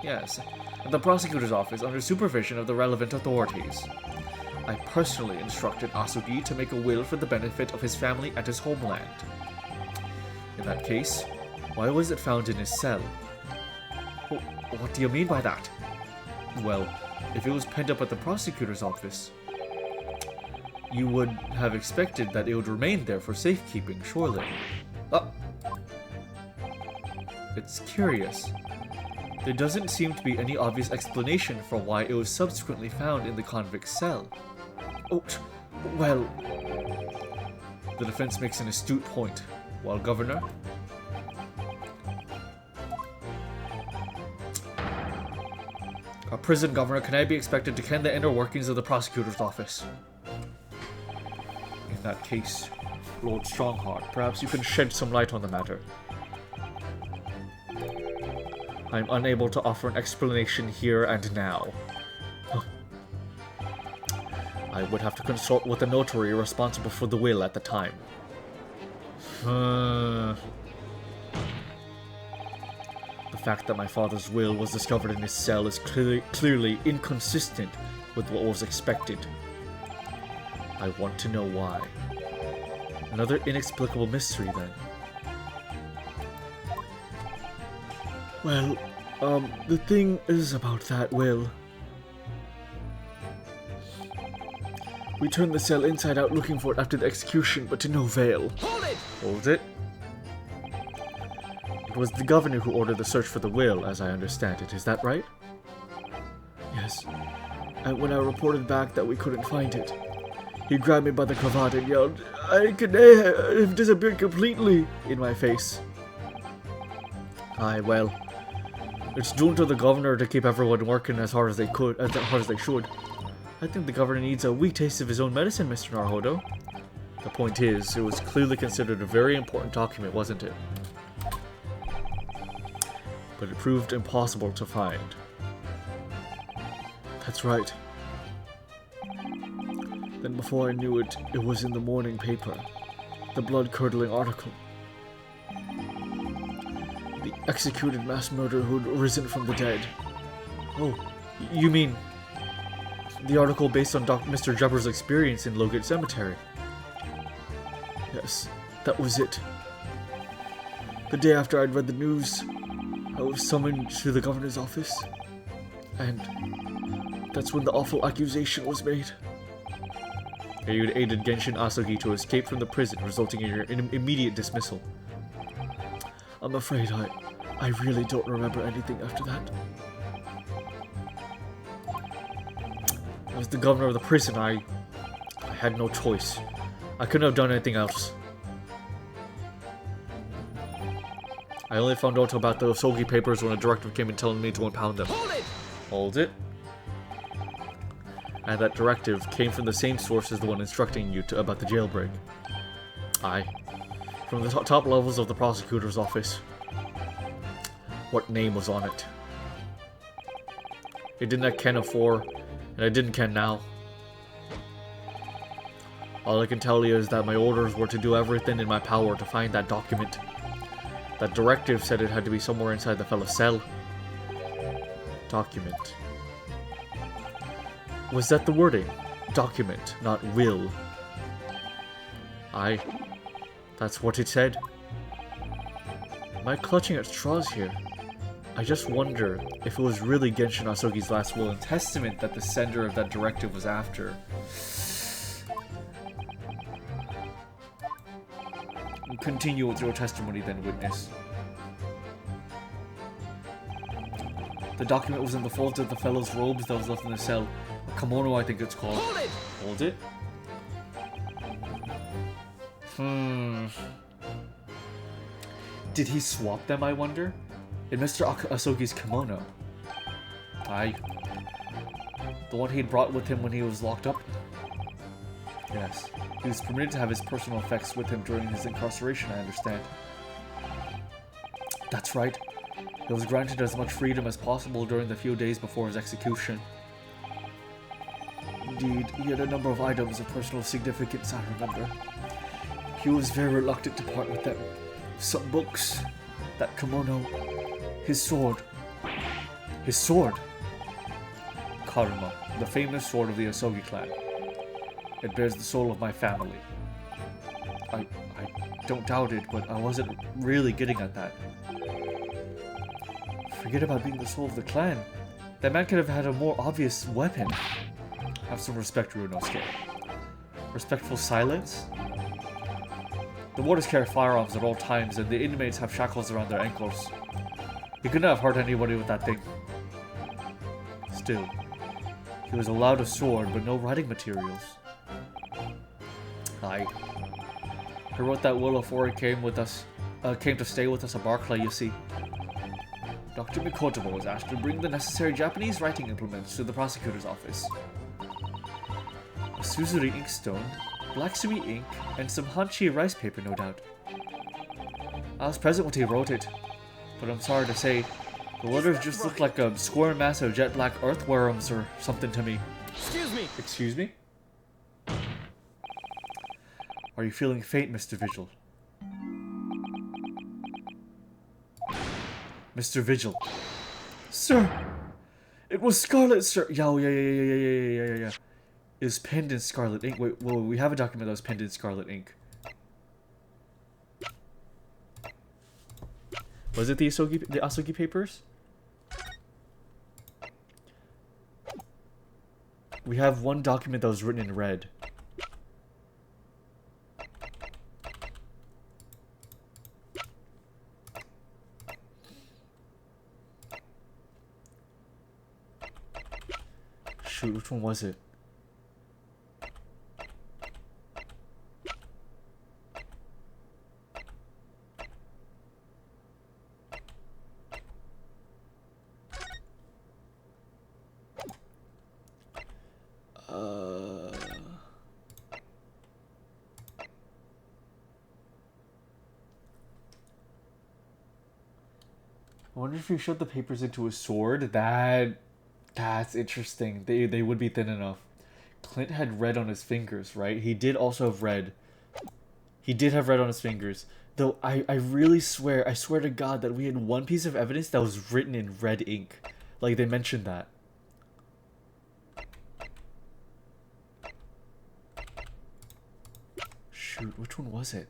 Yes, at the prosecutor's office under supervision of the relevant authorities. I personally instructed Asugi to make a will for the benefit of his family and his homeland. In that case, why was it found in his cell? What do you mean by that? Well, if it was penned up at the prosecutor's office, you would have expected that it would remain there for safekeeping, surely. It's curious. There doesn't seem to be any obvious explanation for why it was subsequently found in the convict's cell. Oh, well... The defense makes an astute point. Well, Governor? A prison governor, can I be expected to ken the inner workings of the prosecutor's office? In that case, Lord Strongheart, perhaps you can shed some light on the matter. I am unable to offer an explanation here and now. I would have to consult with the notary responsible for the will at the time. The fact that my father's will was discovered in his cell is clearly inconsistent with what was expected. I want to know why. Another inexplicable mystery, then. Well, the thing is about that will. We turned the cell inside out looking for it after the execution, but to no avail. Hold it! Hold it? It was the governor who ordered the search for the will, as I understand it. Is that right? Yes. And when I reported back that we couldn't find it, he grabbed me by the cravat and yelled, "I could have disappeared completely," in my face. Aye, well, it's due to the governor to keep everyone working as hard as they should. I think the governor needs a wee taste of his own medicine, Mr. Naruhodo. The point is, it was clearly considered a very important document, wasn't it? But it proved impossible to find. That's right. Then before I knew it, it was in the morning paper. The blood-curdling article. The executed mass murderer who'd risen from the dead. Oh, you mean the article based on Mr. Jubber's experience in Logate Cemetery? Yes, that was it. The day after I'd read the news, I was summoned to the governor's office. And that's when the awful accusation was made. You'd aided Genshin Asugi to escape from the prison, resulting in your immediate dismissal. I'm afraid I really don't remember anything after that. As the governor of the prison, I had no choice. I couldn't have done anything else. I only found out about the Osogi papers when a directive came in telling me to impound them. Hold it! Hold it. And that directive came from the same source as the one instructing you about the jailbreak. Aye. From the top levels of the prosecutor's office. What name was on it? It didn't ken afore, and I didn't ken now. All I can tell you is that my orders were to do everything in my power to find that document. That directive said it had to be somewhere inside the fellow's cell. Document. Was that the wording? Document, not will. Aye. That's what it said. Am I clutching at straws here? I just wonder if it was really Genshin Asugi's last will and testament that the sender of that directive was after. Continue with your testimony then, witness. The document was in the folds of the fellow's robes that was left in the cell. A kimono, I think it's called. Hold it! Hold it? Did he swap them, I wonder? In Mr. Asugi's kimono. Aye. The one he'd brought with him when he was locked up? Yes. He was permitted to have his personal effects with him during his incarceration, I understand. That's right. He was granted as much freedom as possible during the few days before his execution. Indeed, he had a number of items of personal significance, I remember. He was very reluctant to part with them. Some books, that kimono, his sword. His sword! Karuma, the famous sword of the Asogi clan. It bears the soul of my family. I don't doubt it, but I wasn't really getting at that. Forget about being the soul of the clan. That man could have had a more obvious weapon. Have some respect, Ryunosuke. Respectful silence? The warders carry firearms at all times, and the inmates have shackles around their ankles. He couldn't have hurt anybody with that thing. Still, he was allowed a sword, but no writing materials. Aye. He wrote that will before he came to stay with us at Barclay, you see. Dr. Mikotomo was asked to bring the necessary Japanese writing implements to the prosecutor's office. A Suzuri inkstone, black sumi ink, and some Hanchi rice paper, no doubt. I was present when he wrote it, but I'm sorry to say, the letters just look like a square mass of jet black earthworms or something to me. Excuse me. Excuse me? Are you feeling faint, Mr. Vigil? Mr. Vigil. Sir! It was scarlet, sir! Yeah. It was penned in scarlet ink. Wait, we have a document that was penned in scarlet ink. Was it the Asogi papers? We have one document that was written in red. Shoot, which one was it? I wonder if you showed the papers into a sword. That's interesting. They would be thin enough. Clint had red on his fingers, right? He did also have red. He did have red on his fingers. Though I really swear, I swear to God that we had one piece of evidence that was written in red ink. Like they mentioned that. Shoot, which one was it?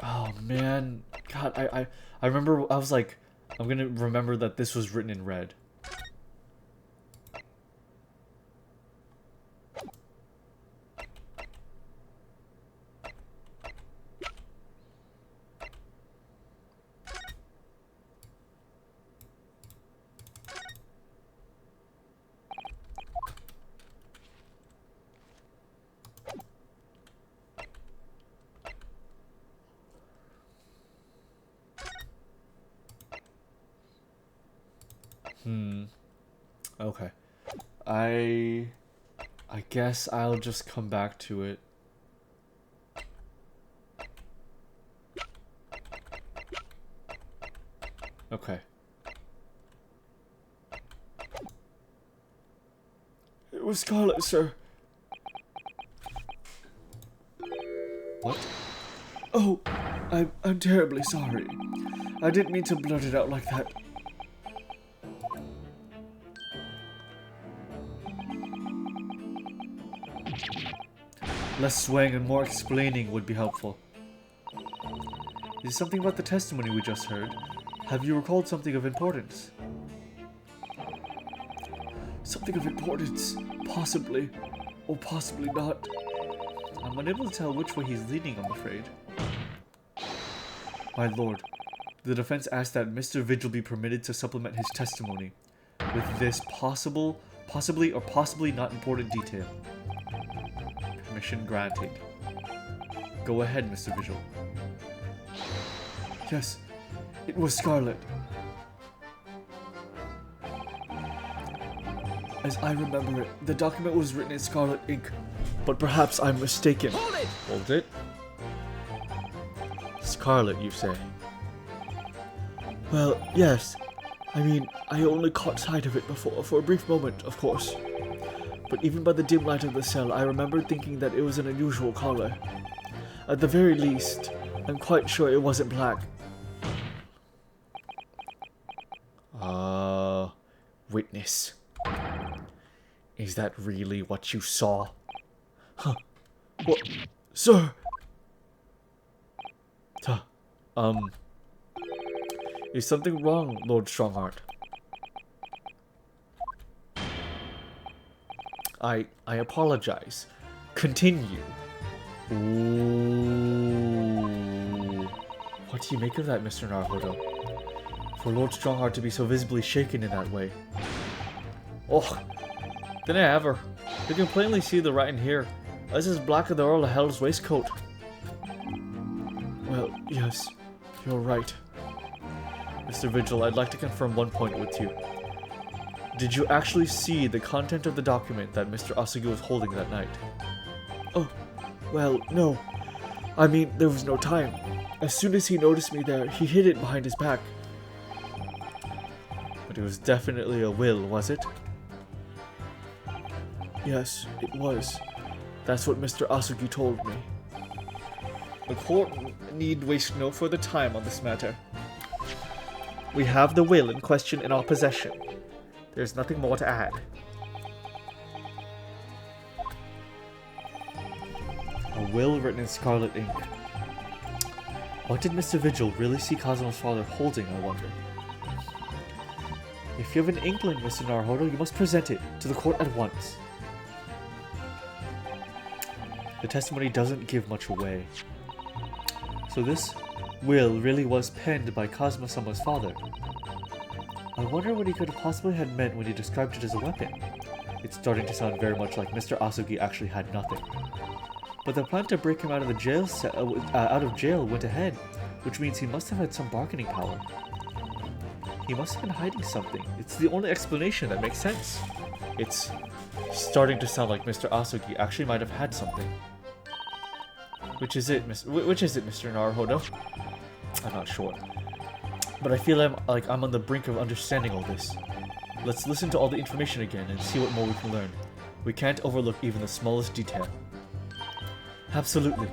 Oh man, God, I remember I was like, I'm gonna remember that this was written in red. Okay. I guess I'll just come back to it. Okay. It was Scarlet, sir. What? Oh, I'm terribly sorry. I didn't mean to blurt it out like that. Less swaying and more explaining would be helpful. Is it something about the testimony we just heard? Have you recalled something of importance? Something of importance? Possibly. Or possibly not. I'm unable to tell which way he's leaning, I'm afraid. My lord, the defense asks that Mr. Vigil be permitted to supplement his testimony with this possibly not important detail. Permission granted. Go ahead, Mr. Vigil. Yes, it was Scarlet. As I remember it, the document was written in scarlet ink, but perhaps I'm mistaken. Hold it! Hold it? Scarlet, you say? Well, yes. I mean, I only caught sight of it before, for a brief moment, of course. But even by the dim light of the cell, I remember thinking that it was an unusual color. At the very least, I'm quite sure it wasn't black. Witness. Is that really what you saw? Huh. What? Sir! Is something wrong, Lord Strongheart? I apologize. Continue. Ooh. What do you make of that, Mr. Naruhodo? For Lord Strongheart to be so visibly shaken in that way. Oh, didn't I ever? You can plainly see the writing here. This is black as the Earl of Hell's waistcoat. Well, yes, you're right. Mr. Vigil, I'd like to confirm one point with you. Did you actually see the content of the document that Mr. Asugi was holding that night? Oh, well, no. I mean, there was no time. As soon as he noticed me there, he hid it behind his back. But it was definitely a will, was it? Yes, it was. That's what Mr. Asugi told me. The court need waste no further time on this matter. We have the will in question in our possession. There's nothing more to add. A will written in scarlet ink. What did Mr. Vigil really see Cosmo's father holding, I wonder? If you have an inkling, Mr. Naruhodo, you must present it to the court at once. The testimony doesn't give much away. So this will really was penned by Cosmo-sama's father. I wonder what he could have possibly had meant when he described it as a weapon. It's starting to sound very much like Mr. Asugi actually had nothing. But the plan to break him out of the jail went ahead, which means he must have had some bargaining power. He must have been hiding something. It's the only explanation that makes sense. It's starting to sound like Mr. Asugi actually might have had something. Which is it, Mr. Naruhodo? I'm not sure. But I feel I'm on the brink of understanding all this. Let's listen to all the information again and see what more we can learn. We can't overlook even the smallest detail. Absolutely.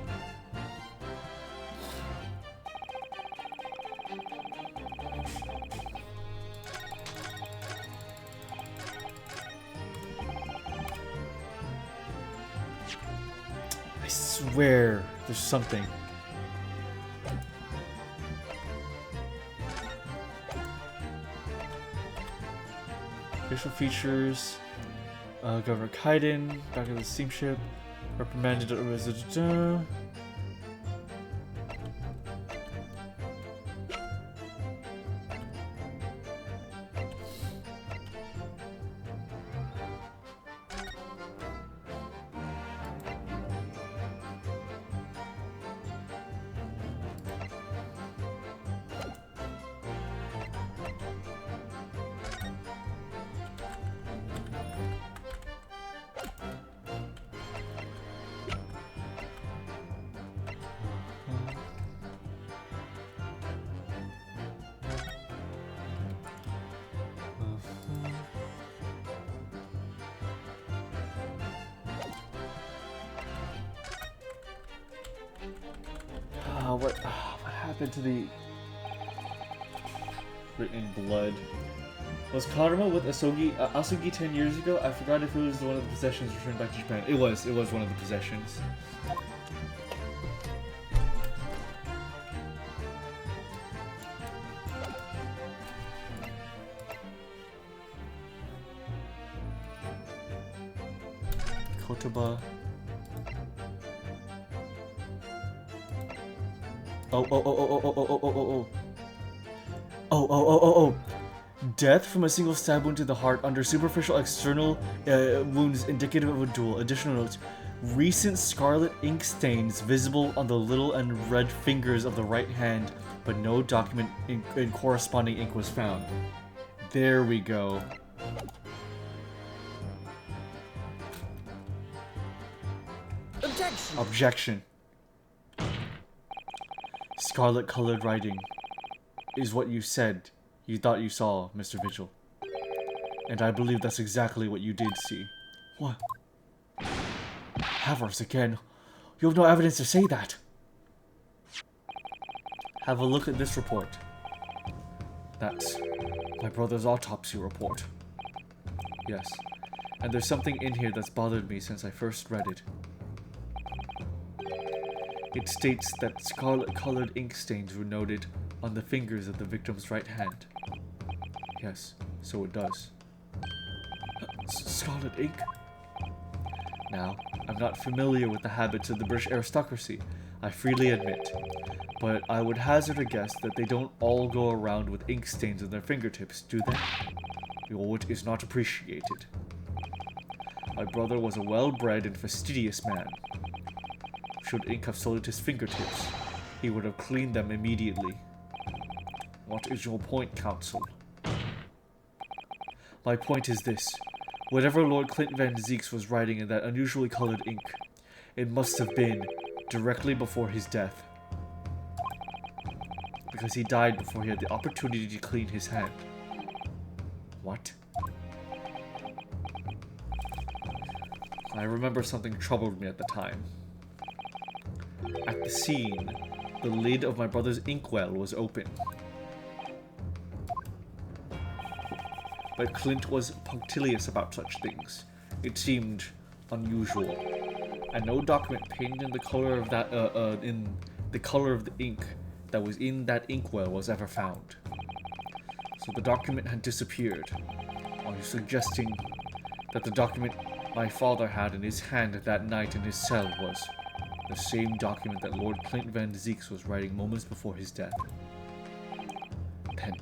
I swear there's something. Official features. Governor Kaiden, back of the steamship. Reprimanded. What happened to the written in blood? Was Karama with Asugi 10 years ago? I forgot if it was one of the possessions returned back to Japan. It was one of the possessions. Kotoba. Oh, oh, oh, oh, oh, oh, oh, oh, oh, oh. Oh, oh, oh, oh, oh. Death from a single stab wound to the heart under superficial external wounds indicative of a duel. Additional notes. Recent scarlet ink stains visible on the little and red fingers of the right hand, but no document in corresponding ink was found. There we go. Objection! Objection. Scarlet colored writing is what you said you thought you saw, Mr. Vigil. And I believe that's exactly what you did see. What? Havers again. You have no evidence to say that. Have a look at this report. That's my brother's autopsy report. Yes. And there's something in here that's bothered me since I first read it. It states that scarlet-colored ink stains were noted on the fingers of the victim's right hand. Yes, so it does. Scarlet ink? Now, I'm not familiar with the habits of the British aristocracy, I freely admit, but I would hazard a guess that they don't all go around with ink stains on their fingertips, do they? Oh, it is not appreciated. My brother was a well-bred and fastidious man. Should ink have soiled his fingertips, he would have cleaned them immediately. What is your point, counsel? My point is this. Whatever Lord Clint Van Zieks was writing in that unusually colored ink, it must have been directly before his death. Because he died before he had the opportunity to clean his hand. What? I remember something troubled me at the time. At the scene, the lid of my brother's inkwell was open. But Clint was punctilious about such things. It seemed unusual, and no document painted in the color of that in the color of the ink that was in that inkwell was ever found. So the document had disappeared. Are you suggesting that the document my father had in his hand that night in his cell was the same document that Lord Clint Van Zieks was writing moments before his death? Then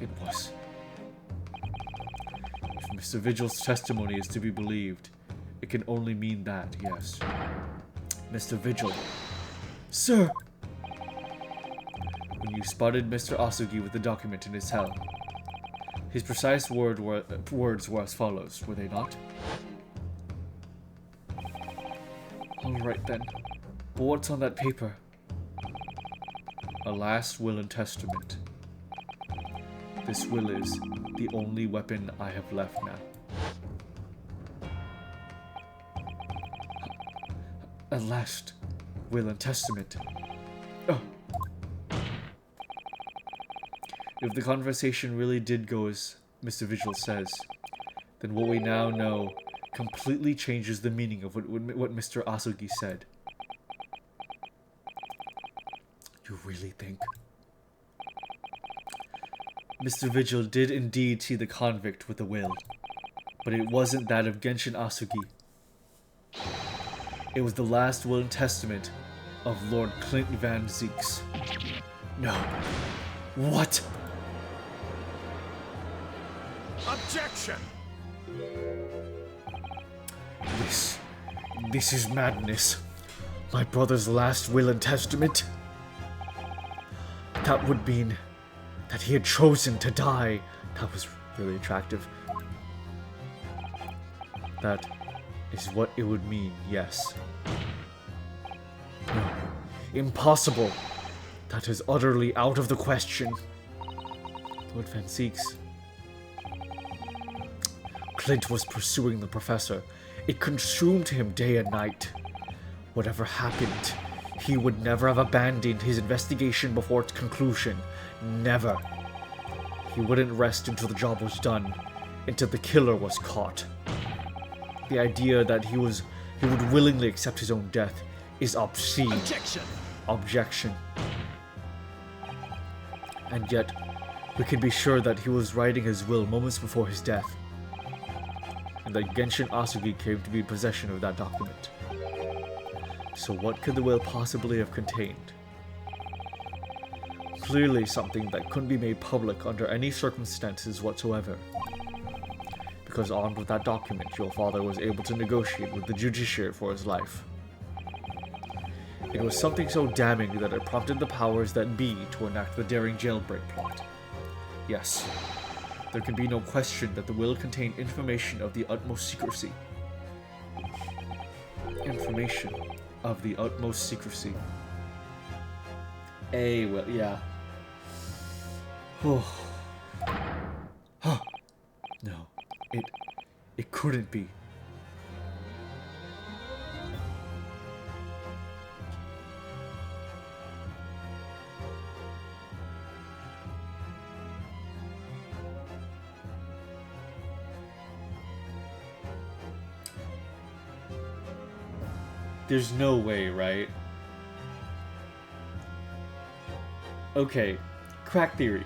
it was. If Mr. Vigil's testimony is to be believed, it can only mean that, yes. Mr. Vigil. Sir! When you spotted Mr. Asugi with the document in his cell, his precise words were as follows, were they not? Alright then. But what's on that paper? A last will and testament. This will is the only weapon I have left now. A last will and testament. Oh. If the conversation really did go as Mr. Vigil says, then what we now know completely changes the meaning of what Mr. Asugi said. You really think? Mr. Vigil did indeed see the convict with the will, but it wasn't that of Genshin Asugi. It was the last will and testament of Lord Clint Van Zieks. No. What? Objection! This is madness. My brother's last will and testament? That would mean that he had chosen to die. That was really attractive. That is what it would mean, yes. No. Impossible. That is utterly out of the question. Lord Van Zieks. Clint was pursuing the professor. It consumed him day and night. Whatever happened, he would never have abandoned his investigation before its conclusion. Never. He wouldn't rest until the job was done, until the killer was caught. The idea that he would willingly accept his own death is obscene. Objection! Objection. And yet, we can be sure that he was writing his will moments before his death, and that Genshin Asugi came to be in possession of that document. So what could the will possibly have contained? clearly something that couldn't be made public under any circumstances whatsoever. Because armed with that document, your father was able to negotiate with the judiciary for his life. It was something so damning that it prompted the powers that be to enact the daring jailbreak plot. Yes, there can be no question that the will contained information of the utmost secrecy. Information of the utmost secrecy. Well, yeah. Oh. No, it couldn't be. There's no way, right? Okay, crack theory.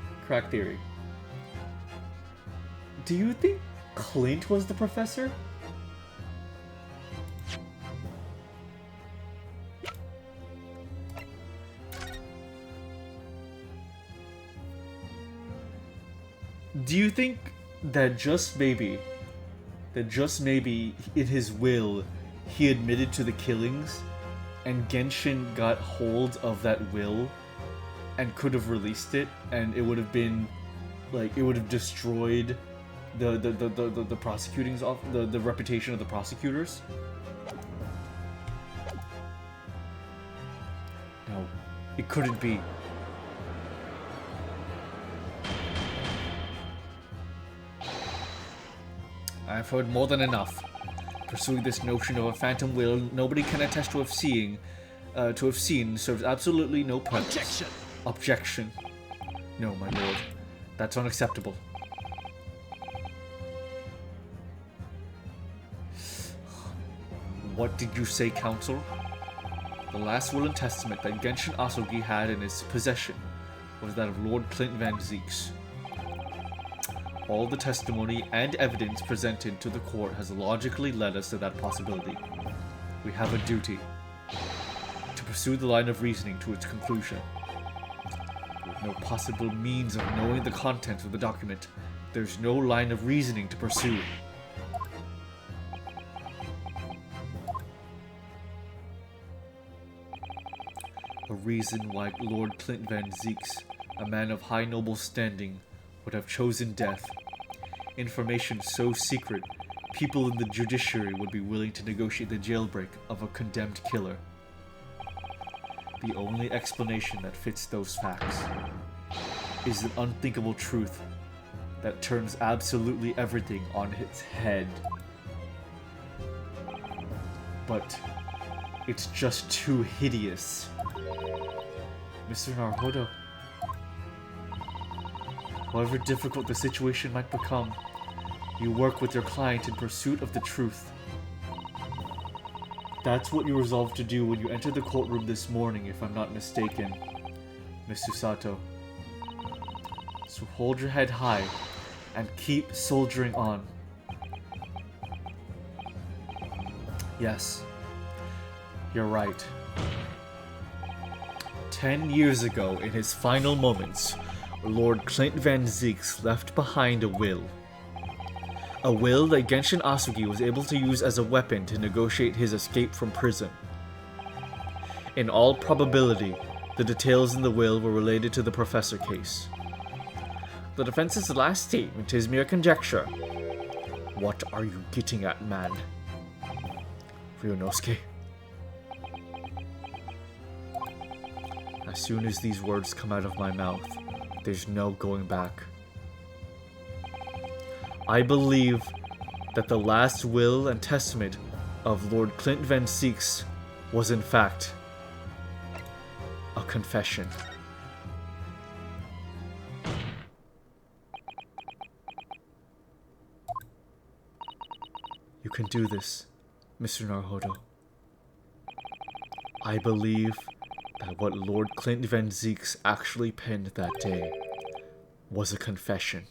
Do you think Clint was the professor? Do you think that just maybe in his will he admitted to the killings and Genshin got hold of that will and could have released it, and it would have been like, it would have destroyed the prosecuting's the reputation of the prosecutors? No, it couldn't be. I've heard more than enough. Pursuing this notion of a phantom will nobody can attest to have seen serves absolutely no purpose. Objection. No, my lord. That's unacceptable. What did you say, counsel? The last will and testament that Genshin Asugi had in his possession was that of Lord Clint Van Zieks. All the testimony and evidence presented to the court has logically led us to that possibility. We have a duty to pursue the line of reasoning to its conclusion. With no possible means of knowing the contents of the document, there's no line of reasoning to pursue. A reason why Lord Clint Van Zieks, a man of high noble standing, would have chosen death. Information so secret, people in the judiciary would be willing to negotiate the jailbreak of a condemned killer. The only explanation that fits those facts is an unthinkable truth that turns absolutely everything on its head. But it's just too hideous. Mr. Naruhodo, however difficult the situation might become, you work with your client in pursuit of the truth. That's what you resolved to do when you entered the courtroom this morning, if I'm not mistaken, Miss Susato. So hold your head high and keep soldiering on. Yes, you're right. 10 years ago, in his final moments, Lord Clint Van Zieks left behind a will. A will that Genshin Asugi was able to use as a weapon to negotiate his escape from prison. In all probability, the details in the will were related to the Professor case. The defense's last statement is mere conjecture. What are you getting at, man? Ryunosuke. As soon as these words come out of my mouth, there's no going back. I believe that the last will and testament of Lord Clint Van Zieks was in fact a confession. You can do this, Mr. Naruhodo. I believe that what Lord Clint Van Zieks actually penned that day was a confession.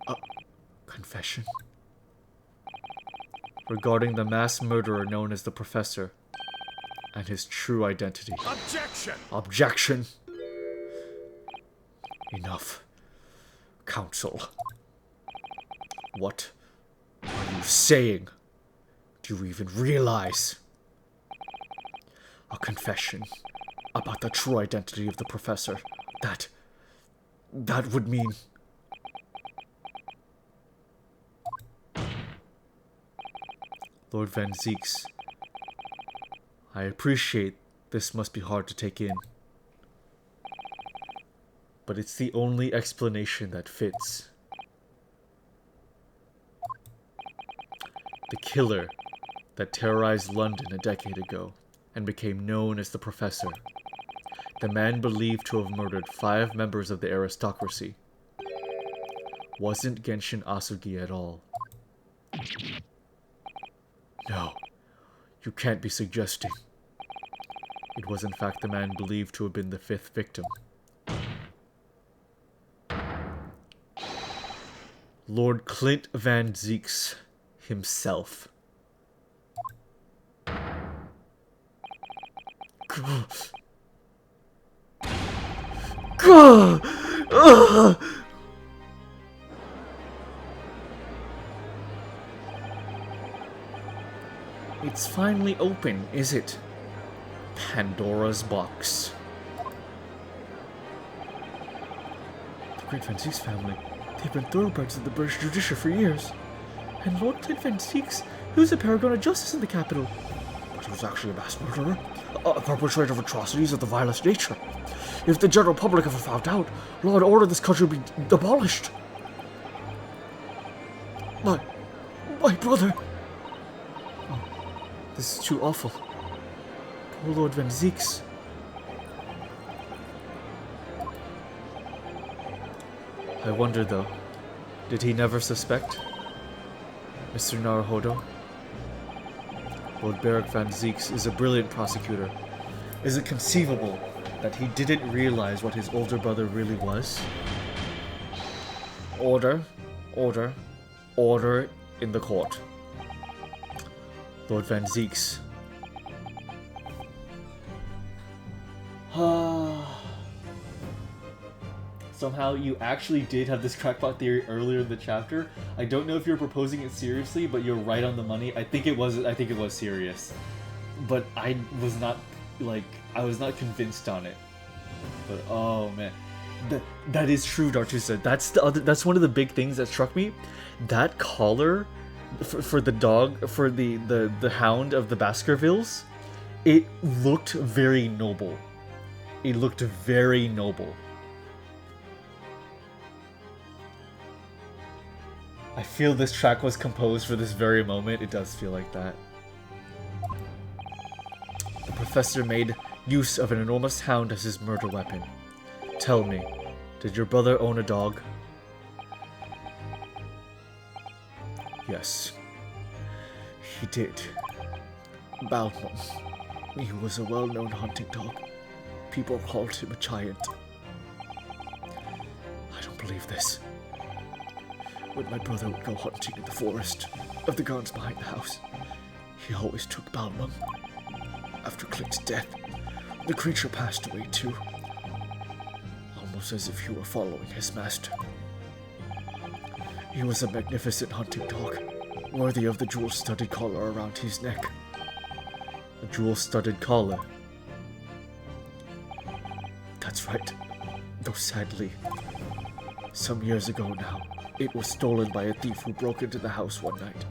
A confession? Regarding the mass murderer known as the Professor and his true identity. Objection! Objection! Enough. Counsel. What are you saying? Do you even realize? A confession about the true identity of the professor. That would mean... Lord Van Zieks, I appreciate this must be hard to take in. But it's the only explanation that fits. The killer that terrorized London a decade ago and became known as the Professor. The man believed to have murdered 5 members of the aristocracy. Wasn't Genshin Asugi at all. No, you can't be suggesting. It was in fact the man believed to have been the 5th victim. Lord Clint Van Zieks himself. It's finally open, is it? Pandora's box. The great Van Zieks family, they've been thoroughbreds of the British judiciary for years. And Lord Clint Van Zieks, he was a paragon of justice in the capital. But he was actually a mass murderer, a perpetrator of atrocities of the vilest nature. If the general public ever found out, law and order in this country would be abolished. My brother. Oh, this is too awful. Poor Lord Van Zieks. I wonder though, did he never suspect? Mr. Naruhodo? Lord Beric Van Zieks is a brilliant prosecutor. Is it conceivable that he didn't realize what his older brother really was? Order, order, order in the court. Lord Van Zieks. Somehow you actually did have this crackpot theory earlier in the chapter. I don't know if you're proposing it seriously, but you're right on the money. I think it was serious. But I was not convinced on it. But oh man. That is true, Dartusa. That's one of the big things that struck me. That collar for the dog, for the hound of the Baskervilles, it looked very noble. It looked very noble. I feel this track was composed for this very moment. It does feel like that. The professor made use of an enormous hound as his murder weapon. Tell me, did your brother own a dog? Yes, he did. Balmum. He was a well-known hunting dog. People called him a giant. I don't believe this. When my brother would go hunting in the forest of the gardens behind the house, he always took Balmum. After Clint's death, the creature passed away too. Almost as if he were following his master. He was a magnificent hunting dog, worthy of the jewel-studded collar around his neck. A jewel-studded collar? That's right. Though sadly, some years ago now, it was stolen by a thief who broke into the house one night.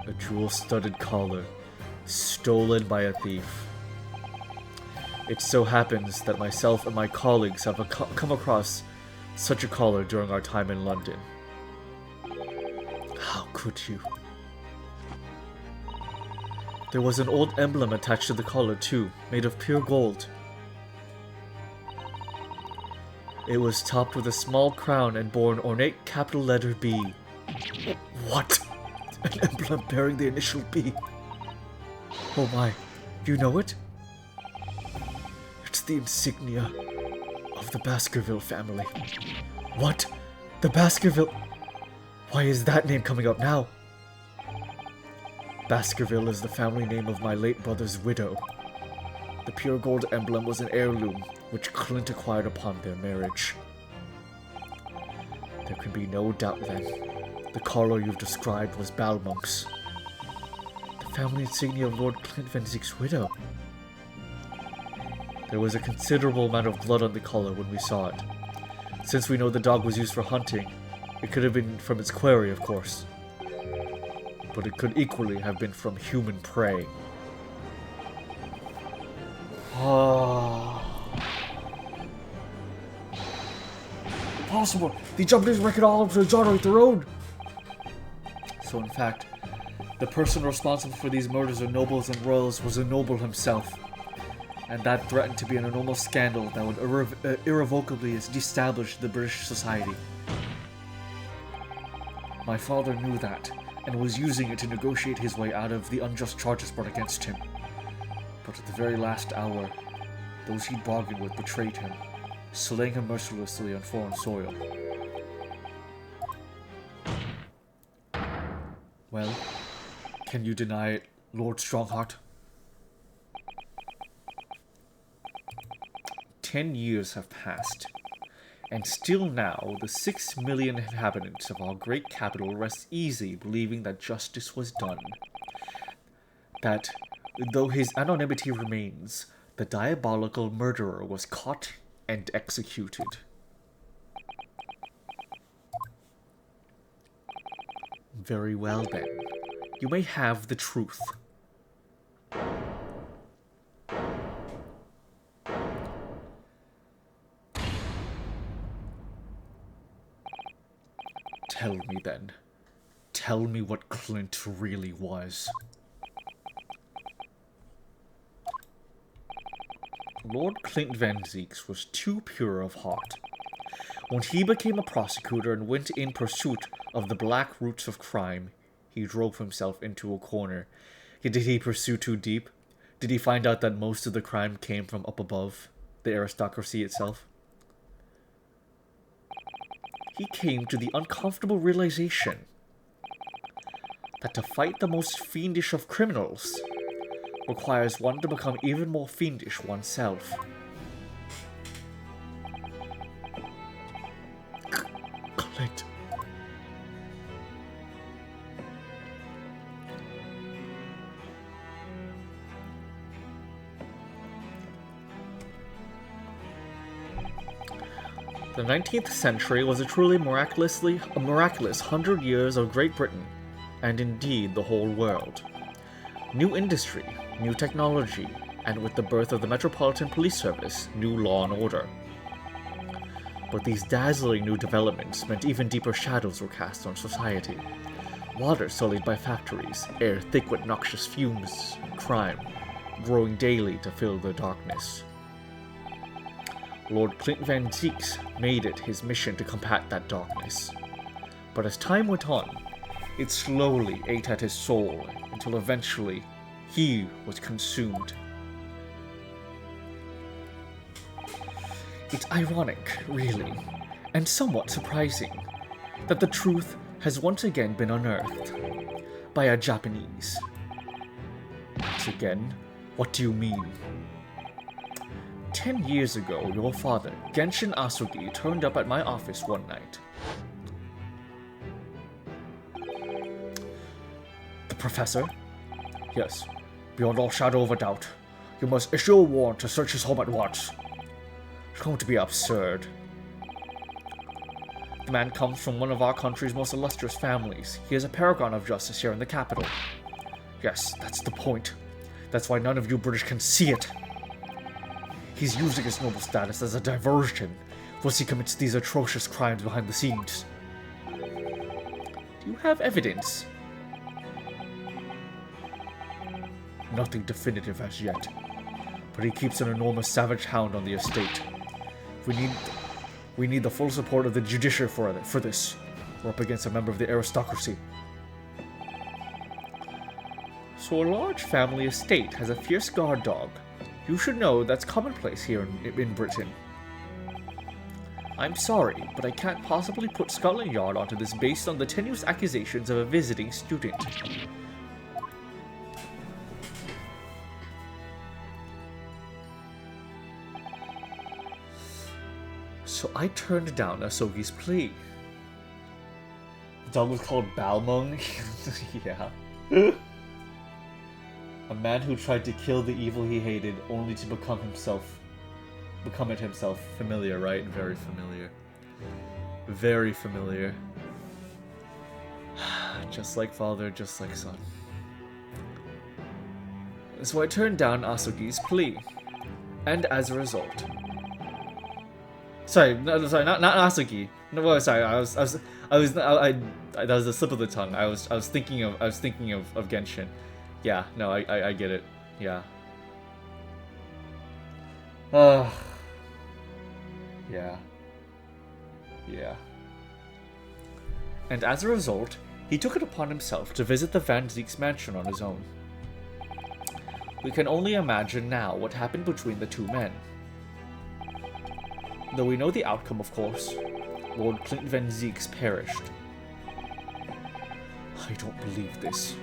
A jewel-studded collar, stolen by a thief. It so happens that myself and my colleagues have come across such a collar during our time in London. How could you? There was an old emblem attached to the collar too, made of pure gold. It was topped with a small crown and bore an ornate capital letter B. What? An emblem bearing the initial B? Oh my, you know it? It's the insignia of the Baskerville family. What? The Baskerville? Why is that name coming up now? Baskerville is the family name of my late brother's widow. The pure gold emblem was an heirloom which Clint acquired upon their marriage. There can be no doubt then. The collar you've described was Balmonk's. The family insignia of Lord Clint Van Zeek's widow. There was a considerable amount of blood on the collar when we saw it. Since we know the dog was used for hunting, it could have been from its quarry, of course. But it could equally have been from human prey. Impossible! They jumped his record all over the John right the road! So in fact, the person responsible for these murders of nobles and royals was a noble himself. And that threatened to be an enormous scandal that would irrevocably establish the British society. My father knew that, and was using it to negotiate his way out of the unjust charges brought against him. But at the very last hour, those he'd bargained with betrayed him, slaying him mercilessly on foreign soil. Well, can you deny it, Lord Strongheart? 10 years have passed, and still now the 6 million inhabitants of our great capital rest easy believing that justice was done. That, though his anonymity remains, the diabolical murderer was caught and executed. Very well then. You may have the truth. Tell me then. Tell me what Clint really was. Lord Clint Van Zeeks was too pure of heart. When he became a prosecutor and went in pursuit of the black roots of crime, he drove himself into a corner. Did he pursue too deep? Did he find out that most of the crime came from up above, the aristocracy itself? He came to the uncomfortable realization that to fight the most fiendish of criminals requires one to become even more fiendish oneself. Clint. The 19th century was a truly miraculous 100 years of Great Britain, and indeed the whole world. New industry, new technology, and with the birth of the Metropolitan Police Service, new law and order. But these dazzling new developments meant even deeper shadows were cast on society. Water sullied by factories, air thick with noxious fumes, crime, growing daily to fill the darkness. Lord Clint Van Zeeks made it his mission to combat that darkness. But as time went on, it slowly ate at his soul until eventually he was consumed. It's ironic, really, and somewhat surprising, that the truth has once again been unearthed by a Japanese. Once again? What do you mean? 10 years ago, your father, Genshin Asugi, turned up at my office one night. The professor? Yes, beyond all shadow of a doubt. You must issue a warrant to search his home at once. It's going to be absurd. The man comes from one of our country's most illustrious families. He is a paragon of justice here in the capital. Yes, that's the point. That's why none of you British can see it. He's using his noble status as a diversion once he commits these atrocious crimes behind the scenes. Do you have evidence? Nothing definitive as yet, but he keeps an enormous savage hound on the estate. We need the full support of the judiciary for this. We're up against a member of the aristocracy. So a large family estate has a fierce guard dog. You should know that's commonplace here in Britain. I'm sorry, but I can't possibly put Scotland Yard onto this based on the tenuous accusations of a visiting student. So I turned down Asogi's plea. The dog was called Balmung? Yeah. A man who tried to kill the evil he hated only to become it himself. Familiar, right? Very familiar. Very familiar. Just like father, just like son. So I turned down Asugi's plea. And as a result... Sorry, not Asugi. No, sorry, that was a slip of the tongue. I was thinking of Genshin. Yeah, no, I get it. Yeah. Yeah. Yeah. And as a result, he took it upon himself to visit the Van Ziek's mansion on his own. We can only imagine now what happened between the two men. Though we know the outcome, of course. Lord Clint Van Zieks perished. I don't believe this.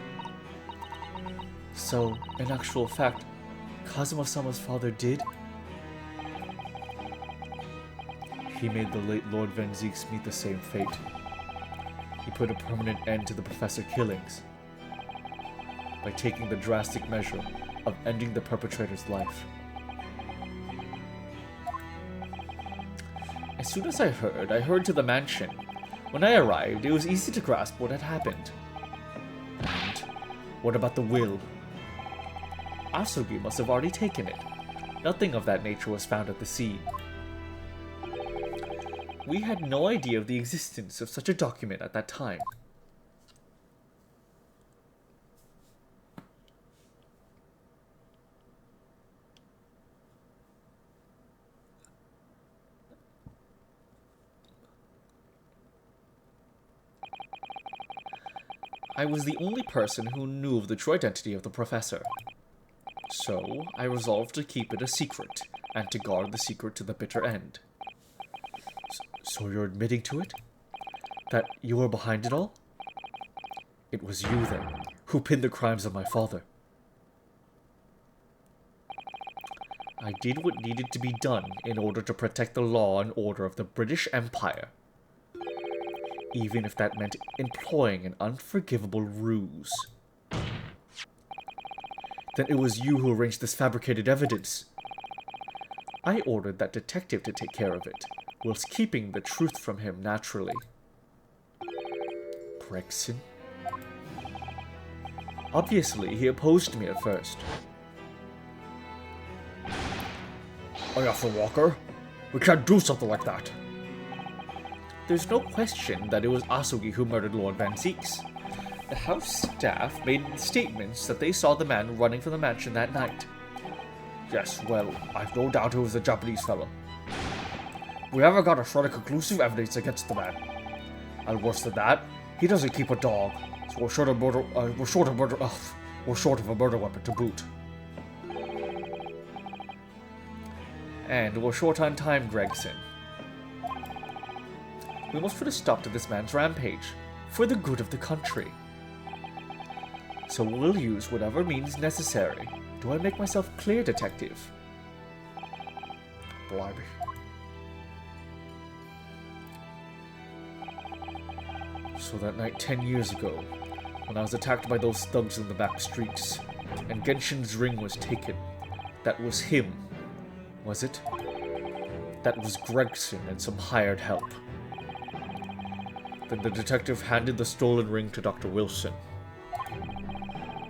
So, in actual fact, Kazuma-sama's father did? He made the late Lord Van Zieks meet the same fate. He put a permanent end to the professor killings by taking the drastic measure of ending the perpetrator's life. As soon as I heard to the mansion. When I arrived, it was easy to grasp what had happened. And what about the will? Asugi must have already taken it. Nothing of that nature was found at the scene. We had no idea of the existence of such a document at that time. I was the only person who knew of the true identity of the professor. So, I resolved to keep it a secret, and to guard the secret to the bitter end. So you're admitting to it? That you were behind it all? It was you, then, who pinned the crimes of my father. I did what needed to be done in order to protect the law and order of the British Empire. Even if that meant employing an unforgivable ruse. Then it was you who arranged this fabricated evidence. I ordered that detective to take care of it, whilst keeping the truth from him naturally. Gregson? Obviously, he opposed me at first. Arthur Walker, we can't do something like that. There's no question that it was Asugi who murdered Lord Van Zieks. The house staff made statements that they saw the man running from the mansion that night. Yes, well, I've no doubt it was a Japanese fellow. We haven't got a shred of conclusive evidence against the man. And worse than that, he doesn't keep a dog, so we're short of a murder weapon to boot. And we're short on time, Gregson. We must put a stop to this man's rampage, for the good of the country. So we'll use whatever means necessary. Do I make myself clear, Detective? Blimey. So that night 10 years ago, when I was attacked by those thugs in the back streets, and Genshin's ring was taken, that was him, was it? That was Gregson and some hired help. Then the detective handed the stolen ring to Dr. Wilson,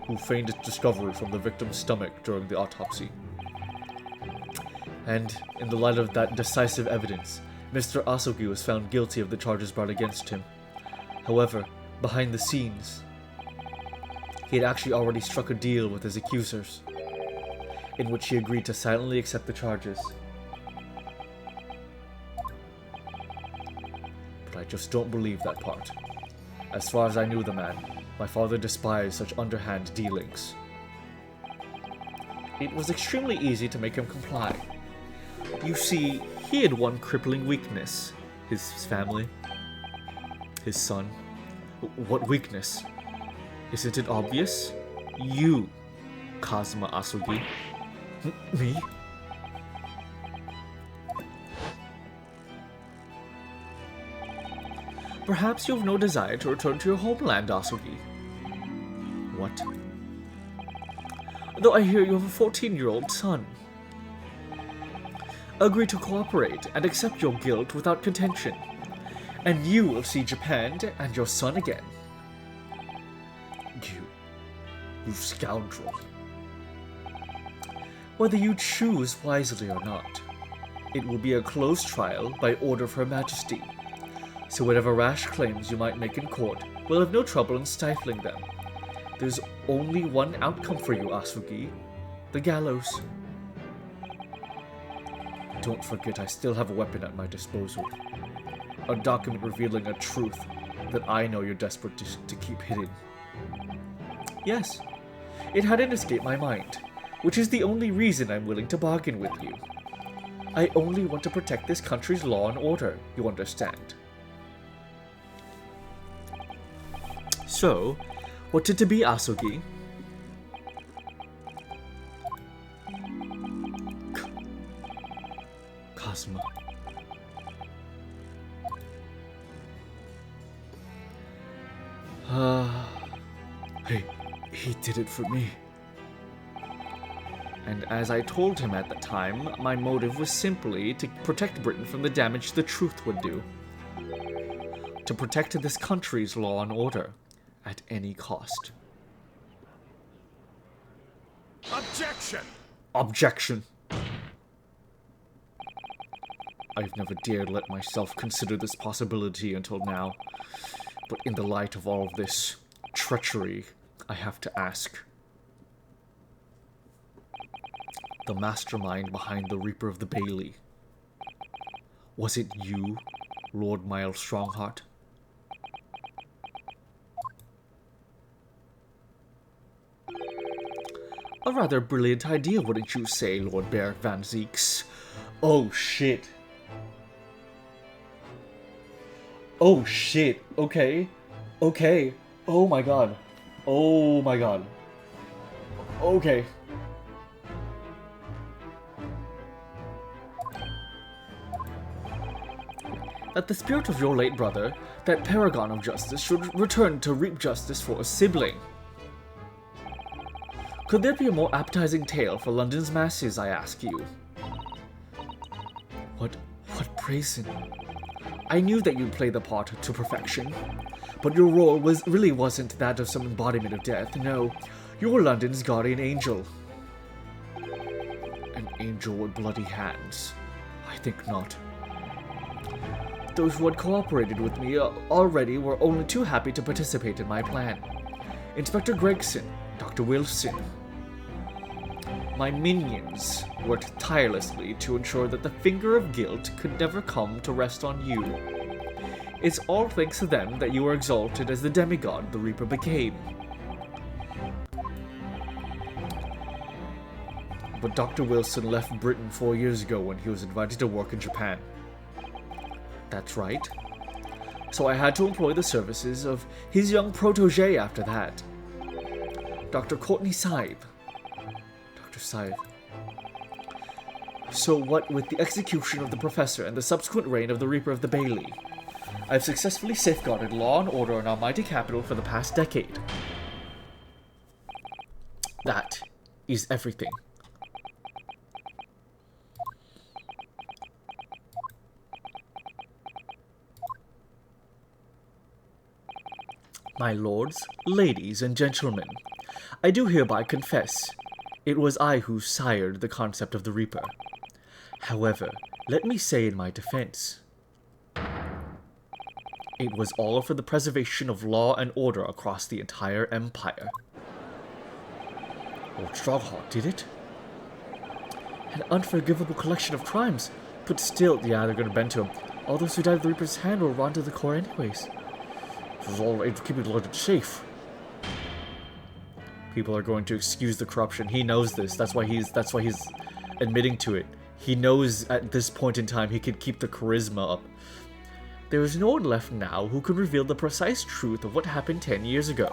who feigned its discovery from the victim's stomach during the autopsy. And, in the light of that decisive evidence, Mr. Asugi was found guilty of the charges brought against him. However, behind the scenes, he had actually already struck a deal with his accusers, in which he agreed to silently accept the charges. But I just don't believe that part. As far as I knew the man, my father despised such underhand dealings. It was extremely easy to make him comply. You see, he had one crippling weakness. His family. His son. What weakness? Isn't it obvious? You, Kazuma Asugi. Me? Perhaps you have no desire to return to your homeland, Asugi. What? Though I hear you have a 14-year-old son. Agree to cooperate and accept your guilt without contention, and you will see Japan and your son again. You scoundrel. Whether you choose wisely or not, it will be a closed trial by order of Her Majesty, so whatever rash claims you might make in court will have no trouble in stifling them. There's only one outcome for you, Asugi, the gallows. Don't forget I still have a weapon at my disposal. A document revealing a truth that I know you're desperate to keep hidden. Yes, it hadn't escaped my mind, which is the only reason I'm willing to bargain with you. I only want to protect this country's law and order, you understand. So, what did to be, Asugi? Kazuma. He did it for me. And as I told him at the time, my motive was simply to protect Britain from the damage the truth would do. To protect this country's law and order at any cost. Objection! Objection. I've never dared let myself consider this possibility until now, but in the light of all of this treachery, I have to ask. The mastermind behind the Reaper of the Bailey. Was it you, Lord Miles Strongheart? A rather brilliant idea, wouldn't you say, Lord Beric Van Zeeks? Oh shit. Oh shit. Okay. Okay. Oh my god. Oh my god. Okay. That the spirit of your late brother, that paragon of justice, should return to reap justice for a sibling. Could there be a more appetizing tale for London's masses, I ask you? What brazen? I knew that you'd play the part to perfection, but your role really wasn't that of some embodiment of death. No, you were London's guardian angel. An angel with bloody hands? I think not. Those who had cooperated with me already were only too happy to participate in my plan. Inspector Gregson, Dr. Wilson. My minions worked tirelessly to ensure that the finger of guilt could never come to rest on you. It's all thanks to them that you were exalted as the demigod the Reaper became. But Dr. Wilson left Britain 4 years ago when he was invited to work in Japan. That's right. So I had to employ the services of his young protege after that. Dr. Courtney Scythe. Dr. Scythe. So what with the execution of the Professor and the subsequent reign of the Reaper of the Bailey, I've successfully safeguarded law and order in our mighty capital for the past decade. That is everything. My lords, ladies, and gentlemen, I do hereby confess, it was I who sired the concept of the Reaper. However, let me say in my defense, it was all for the preservation of law and order across the entire empire. Lord Strongheart did it? An unforgivable collection of crimes, but still, yeah, they're gonna bend to him. All those who died of the Reaper's hand were run to the core anyways. It was all to keep London safe. People are going to excuse the corruption. He knows this. That's why he's admitting to it. He knows at this point in time he can keep the charisma up. There is no one left now who can reveal the precise truth of what happened 10 years ago.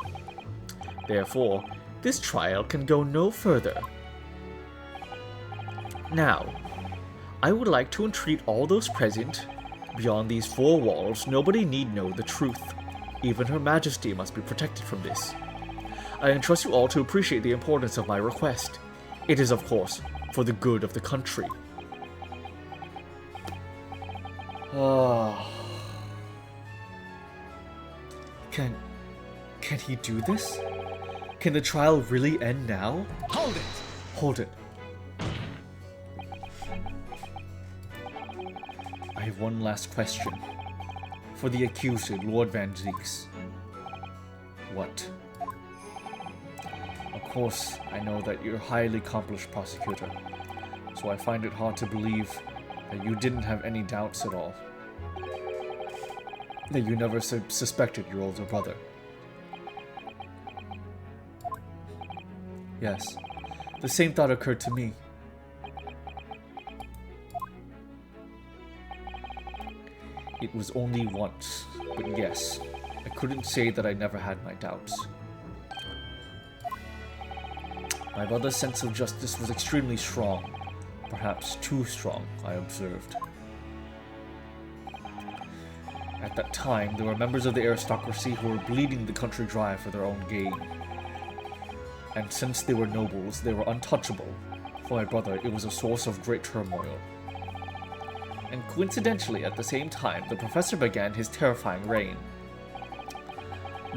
Therefore, this trial can go no further. Now, I would like to entreat all those present Beyond these four walls, nobody need know the truth. Even Her Majesty must be protected from this. I entrust you all to appreciate the importance of my request. It is, of course, for the good of the country. Can he do this? Can the trial really end now? Hold it! Hold it. I have one last question. For the accused, Lord Van Zieks. What? Of course, I know that you're a highly accomplished prosecutor, so I find it hard to believe that you didn't have any doubts at all. That you never suspected your older brother. Yes, the same thought occurred to me. It was only once, but yes, I couldn't say that I never had my doubts. My brother's sense of justice was extremely strong, perhaps too strong, I observed. At that time, there were members of the aristocracy who were bleeding the country dry for their own gain. And since they were nobles, they were untouchable. For my brother, it was a source of great turmoil. And coincidentally, at the same time, the professor began his terrifying reign.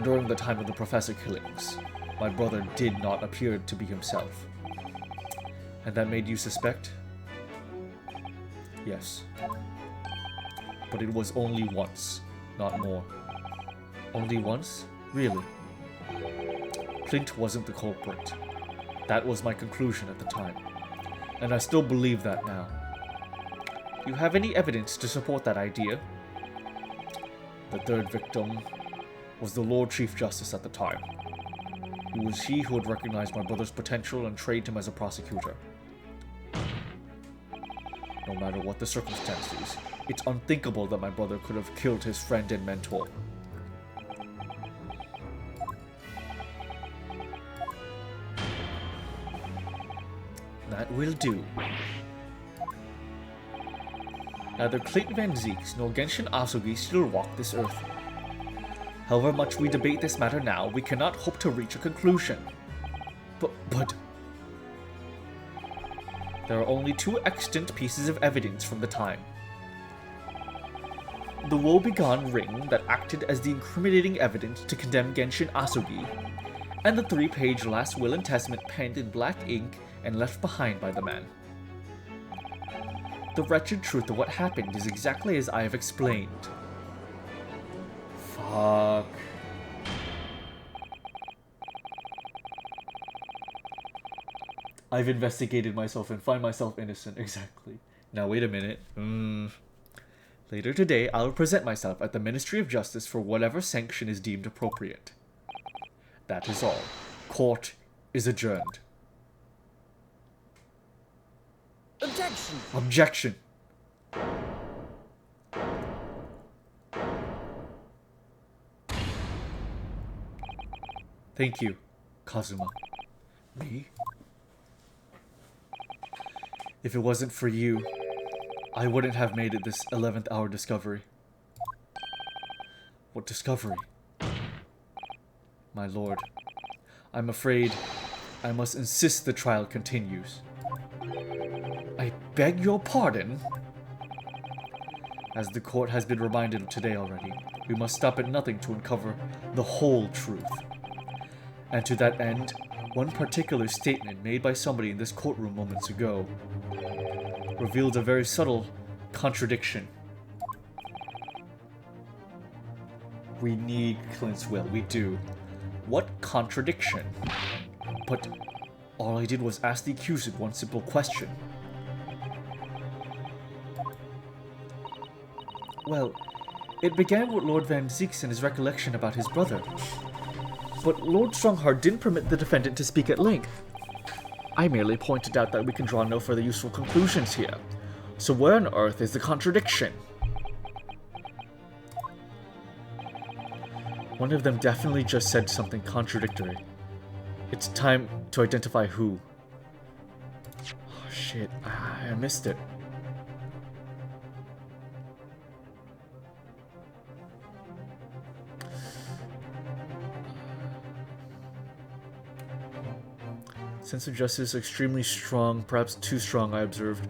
During the time of the professor killings, my brother did not appear to be himself. And that made you suspect? Yes. But it was only once, not more. Only once? Really? Clint wasn't the culprit. That was my conclusion at the time. And I still believe that now. Do you have any evidence to support that idea? The third victim was the Lord Chief Justice at the time. It was he who had recognized my brother's potential and trained him as a prosecutor. No matter what the circumstances, it's unthinkable that my brother could have killed his friend and mentor. That will do. Neither Clint Van Zieks nor Genshin Asugi still walk this earth. However much we debate this matter now, we cannot hope to reach a conclusion. But... There are only two extant pieces of evidence from the time. The woebegone ring that acted as the incriminating evidence to condemn Genshin Asugi, and the 3-page last will and testament penned in black ink and left behind by the man. The wretched truth of what happened is exactly as I have explained. Fuck. I've investigated myself and find myself innocent, exactly. Now wait a minute. Later today, I will present myself at the Ministry of Justice for whatever sanction is deemed appropriate. That is all. Court is adjourned. Objection! Objection! Thank you, Kazuma. Me? If it wasn't for you, I wouldn't have made it this 11th hour discovery. What discovery? My lord, I'm afraid I must insist the trial continues. I beg your pardon? As the court has been reminded of today already, we must stop at nothing to uncover the whole truth. And to that end, one particular statement made by somebody in this courtroom moments ago revealed a very subtle contradiction. We need Clint's will, we do. What contradiction? But all I did was ask the accused one simple question. Well, it began with Lord Van Zieks and his recollection about his brother. But Lord Strongheart didn't permit the defendant to speak at length. I merely pointed out that we can draw no further useful conclusions here. So where on earth is the contradiction? One of them definitely just said something contradictory. It's time to identify who. Oh shit, I missed it. Sense of justice extremely strong, perhaps too strong, I observed.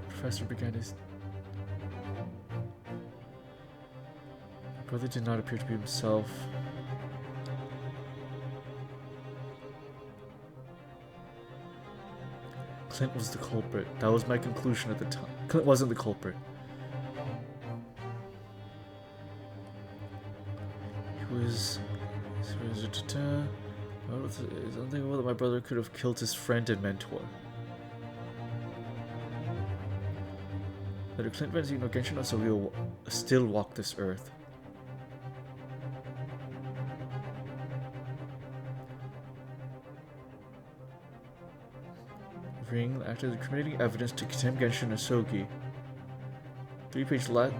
Professor began his... Brother did not appear to be himself. Clint was the culprit. That was my conclusion at the time. Clint wasn't the culprit. He was... It's unthinkable that my brother could have killed his friend and mentor. That Clint Van no Genshin also will still walk this earth. Ring acted as incriminating evidence to condemn Genshin Asogi. 3-page last.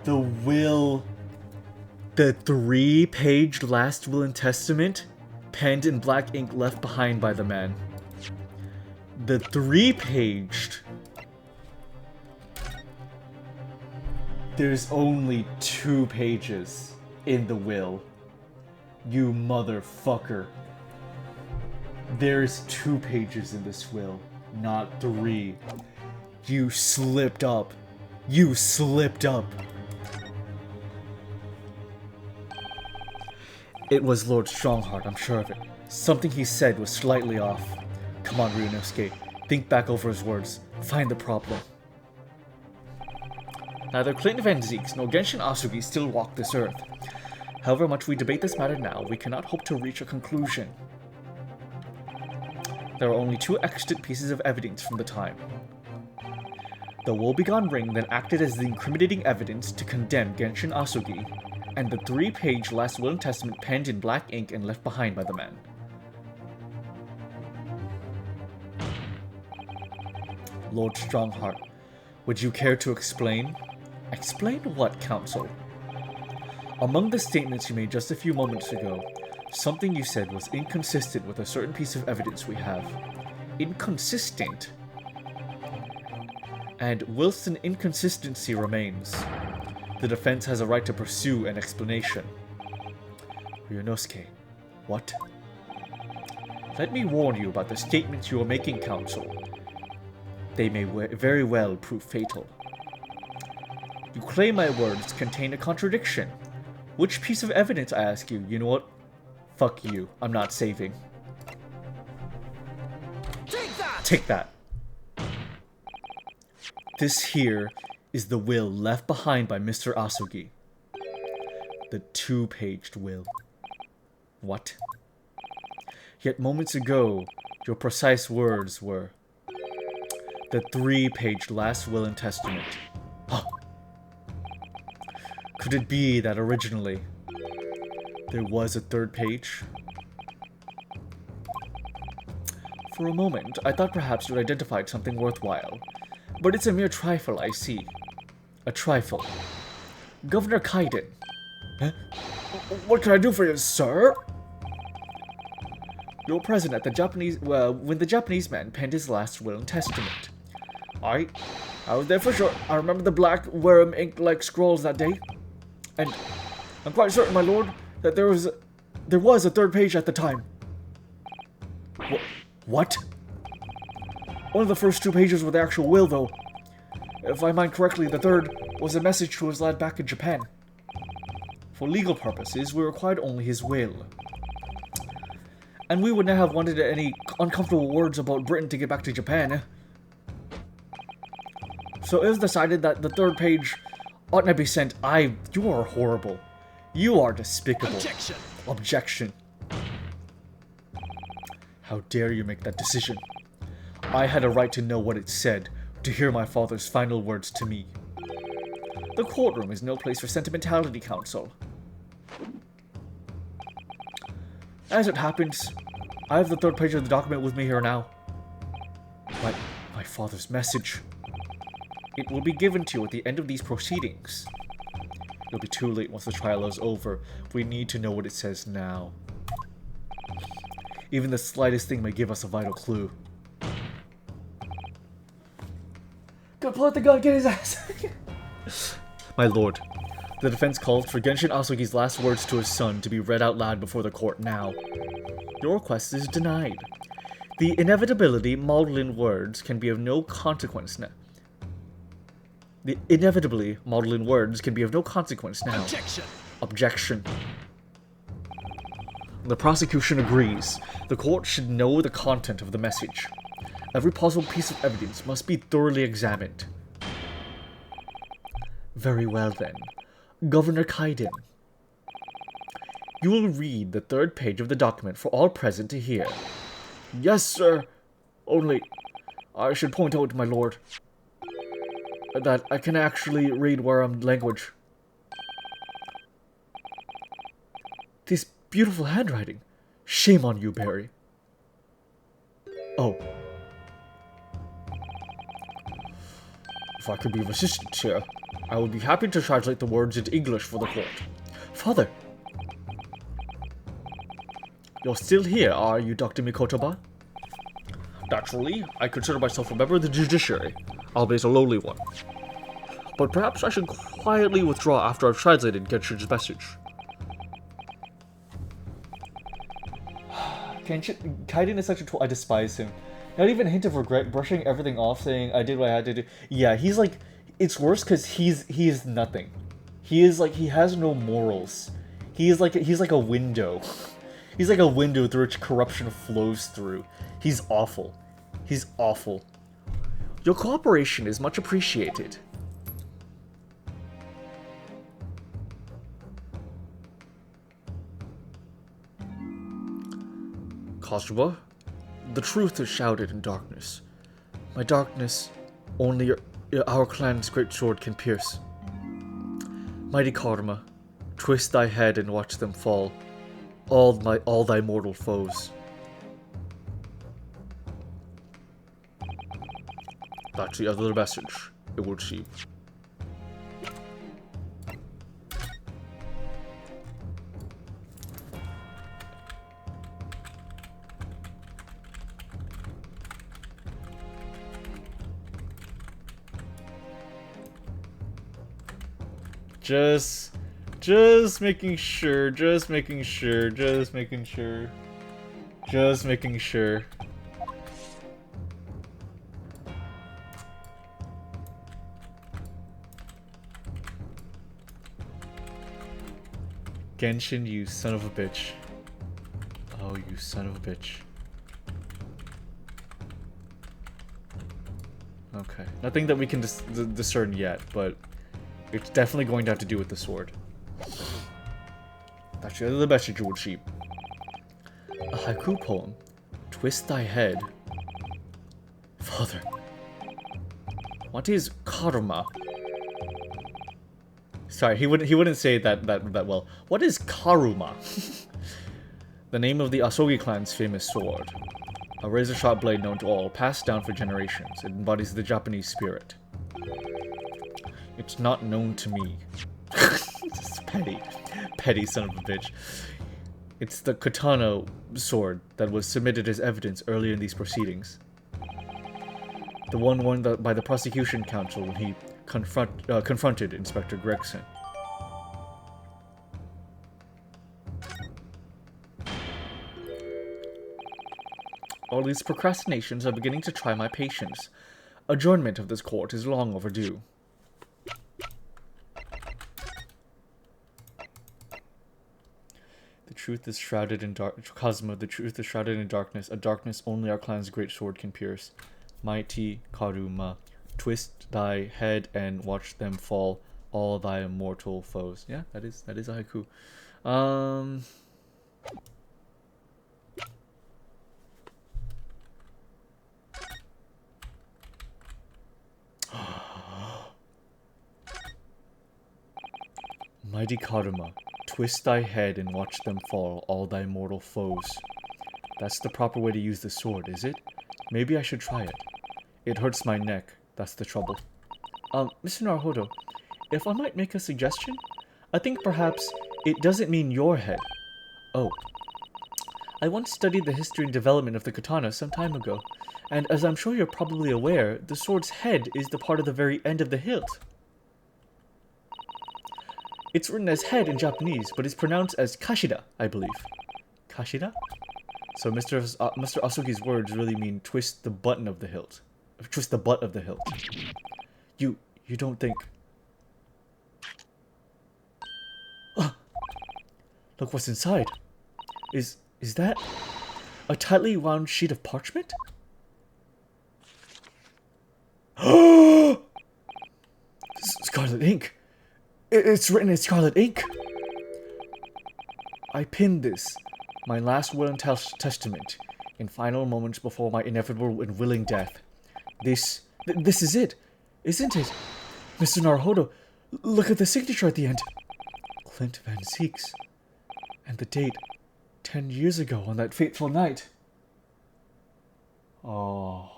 The will. The 3-page last will and testament, penned in black ink left behind by the man. The 3-paged. There's only 2 pages in the will. You motherfucker. There's 2 pages in this will, not 3. You slipped up. You slipped up. It was Lord Strongheart, I'm sure of it. Something he said was slightly off. Come on, Ryunosuke. Think back over his words. Find the problem. Neither Clinton Van Zeeks nor Genshin Asugi still walk this earth. However much we debate this matter now, we cannot hope to reach a conclusion. There are only 2 extant pieces of evidence from the time. The woebegone ring that acted as the incriminating evidence to condemn Genshin Asugi, and the 3-page last will and testament penned in black ink and left behind by the man. Lord Strongheart, would you care to explain? Explain what, Counsel? Among the statements you made just a few moments ago, something you said was inconsistent with a certain piece of evidence we have. Inconsistent? And whilst an inconsistency remains, the defense has a right to pursue an explanation. Ryunosuke, what? Let me warn you about the statements you are making, Counsel. They may very well prove fatal. You claim my words contain a contradiction. Which piece of evidence, I ask you? You know what? Fuck you. I'm not saving. Take that! Take that. This here is the will left behind by Mr. Asugi. The 2-paged will. What? Yet moments ago, your precise words were the 3-paged last will and testament. Huh. Could it be that originally there was a 3rd page? For a moment, I thought perhaps you had identified something worthwhile. But it's a mere trifle, I see. A trifle. Governor Kaiden. Huh? What can I do for you, sir? You're present at the Japanese, when the Japanese man penned his last will and testament. I was there for sure. I remember the black worm ink-like scrolls that day. And I'm quite certain, my lord, that there was a 3rd page at the time. What? One of the first 2 pages were the actual will, though. If I mind correctly, the 3rd was a message to his lad back in Japan. For legal purposes, we required only his will. And we would not have wanted any uncomfortable words about Britain to get back to Japan. So it was decided that the 3rd page ought not be sent. You are horrible. You are despicable. Objection! Objection. How dare you make that decision? I had a right to know what it said, to hear my father's final words to me. The courtroom is no place for sentimentality, Counsel. As it happens, I have the 3rd page of the document with me here now. My father's message. It will be given to you at the end of these proceedings. It'll be too late once the trial is over. We need to know what it says now. Even the slightest thing may give us a vital clue. God, pull out the gun, get his ass! My lord, the defense called for Genshin Asugi's last words to his son to be read out loud before the court now. Your request is denied. The inevitability modeled in words can be of no consequence now. The inevitably modeled in words can be of no consequence now. Objection! Objection. The prosecution agrees. The court should know the content of the message. Every possible piece of evidence must be thoroughly examined. Very well then. Governor Kaiden. You will read the third page of the document for all present to hear. Yes, sir. Only, I should point out, my lord, that I can actually read Waram language. This beautiful handwriting. Shame on you, Barry. Oh. If I could be of assistance here, I would be happy to translate the words into English for the court. Father! You're still here, are you, Dr. Mikotoba? Naturally, I consider myself a member of the judiciary, albeit a lowly one. But perhaps I should quietly withdraw after I've translated Genshin's message. Kaiden is such a tool. I despise him. Not even a hint of regret, brushing everything off, saying, I did what I had to do. Yeah, he's like, it's worse because he is nothing. He is like, he has no morals. He's like a window. He's like a window through which corruption flows through. He's awful. He's awful. Your cooperation is much appreciated. Kozuba, the truth is shrouded in darkness. My darkness, only our clan's great sword can pierce. Mighty Karma, twist thy head and watch them fall, all thy mortal foes. That's the other message, it would seem. Just making sure, just making sure. Genshin, you son of a bitch. Oh, you son of a bitch. Okay, nothing that we can discern yet, but it's definitely going to have to do with the sword. That's the other message you would sheep. A haiku poem. Twist thy head. Father. What is karma? Sorry, he wouldn't say that well. What is karuma? The name of the Asogi clan's famous sword. A razor-sharp blade known to all, passed down for generations. It embodies the Japanese spirit. It's not known to me. Just petty. Petty son of a bitch. It's the katana sword that was submitted as evidence earlier in these proceedings. The one won by the prosecution counsel when he confronted Inspector Gregson. All these procrastinations are beginning to try my patience. Adjournment of this court is long overdue. The truth is shrouded in Cosmo, the truth is shrouded in darkness, a darkness only our clan's great sword can pierce. Mighty Karuma, twist thy head and watch them fall, all thy immortal foes. Yeah, that is a haiku. Mighty Karuma, twist thy head and watch them fall, all thy mortal foes. That's the proper way to use the sword, is it? Maybe I should try it. It hurts my neck, that's the trouble. Mr. Naruhodo, if I might make a suggestion? I think perhaps it doesn't mean your head. Oh. I once studied the history and development of the katana some time ago, and as I'm sure you're probably aware, the sword's head is the part of the very end of the hilt. It's written as head in Japanese, but it's pronounced as kashida, I believe. Kashida? So Mr. Asugi's words really mean twist the button of the hilt. Twist the butt of the hilt. You don't think... Look what's inside. Is that a tightly wound sheet of parchment? Scarlet ink. It's written in scarlet ink. I pinned this, my last will and testament, in final moments before my inevitable and willing death. This is it, isn't it? Mr. Naruhodo, look at the signature at the end. Clint Van Zieks. And the date, 10 years ago on that fateful night. Oh.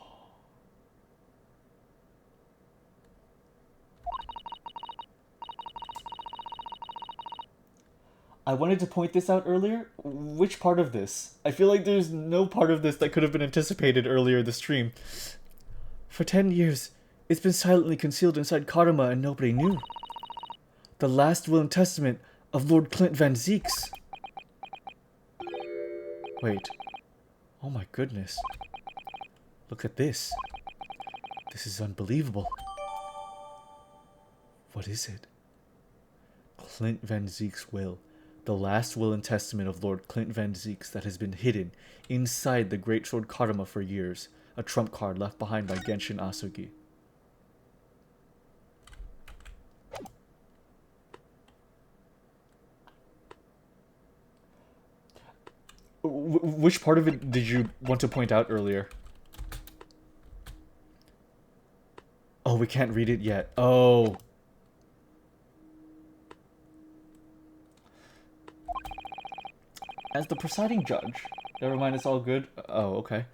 I wanted to point this out earlier. Which part of this? I feel like there's no part of this that could have been anticipated earlier in the stream. For 10 years, it's been silently concealed inside Karama and nobody knew. The last will and testament of Lord Clint Van Zieks. Wait. Oh my goodness. Look at this. This is unbelievable. What is it? Clint Van Zieks' will. The last will and testament of Lord Clint Van Zieks that has been hidden inside the Great Sword Karama for years. A trump card left behind by Genshin Asugi. Which part of it did you want to point out earlier? Oh, we can't read it yet. Oh. As the presiding judge... Never mind, it's all good. Oh, okay.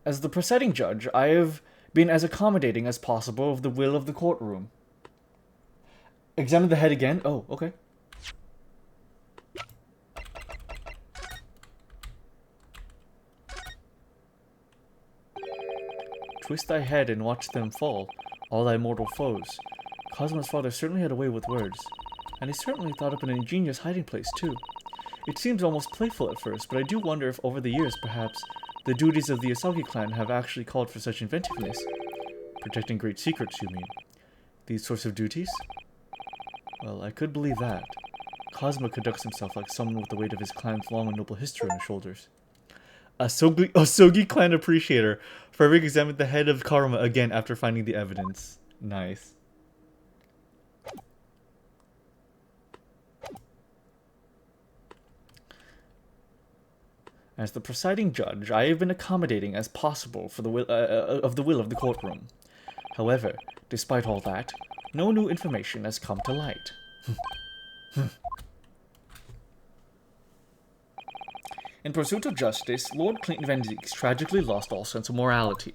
As the presiding judge, I have been as accommodating as possible of the will of the courtroom. Examine the head again. Oh, okay. Twist thy head and watch them fall, all thy mortal foes. Cosmo's father certainly had a way with words, and he certainly thought up an ingenious hiding place too. It seems almost playful at first, but I do wonder if over the years, perhaps, the duties of the Asagi clan have actually called for such inventiveness. Protecting great secrets, you mean? These sorts of duties? Well, I could believe that. Cosmo conducts himself like someone with the weight of his clan's long and noble history on his shoulders. Asogi clan appreciator. Forever examined the head of Karama again after finding the evidence. Nice. As the presiding judge, I have been accommodating as possible for the will of the courtroom. However, despite all that, no new information has come to light. In pursuit of justice, Lord Clint Van Zieks tragically lost all sense of morality.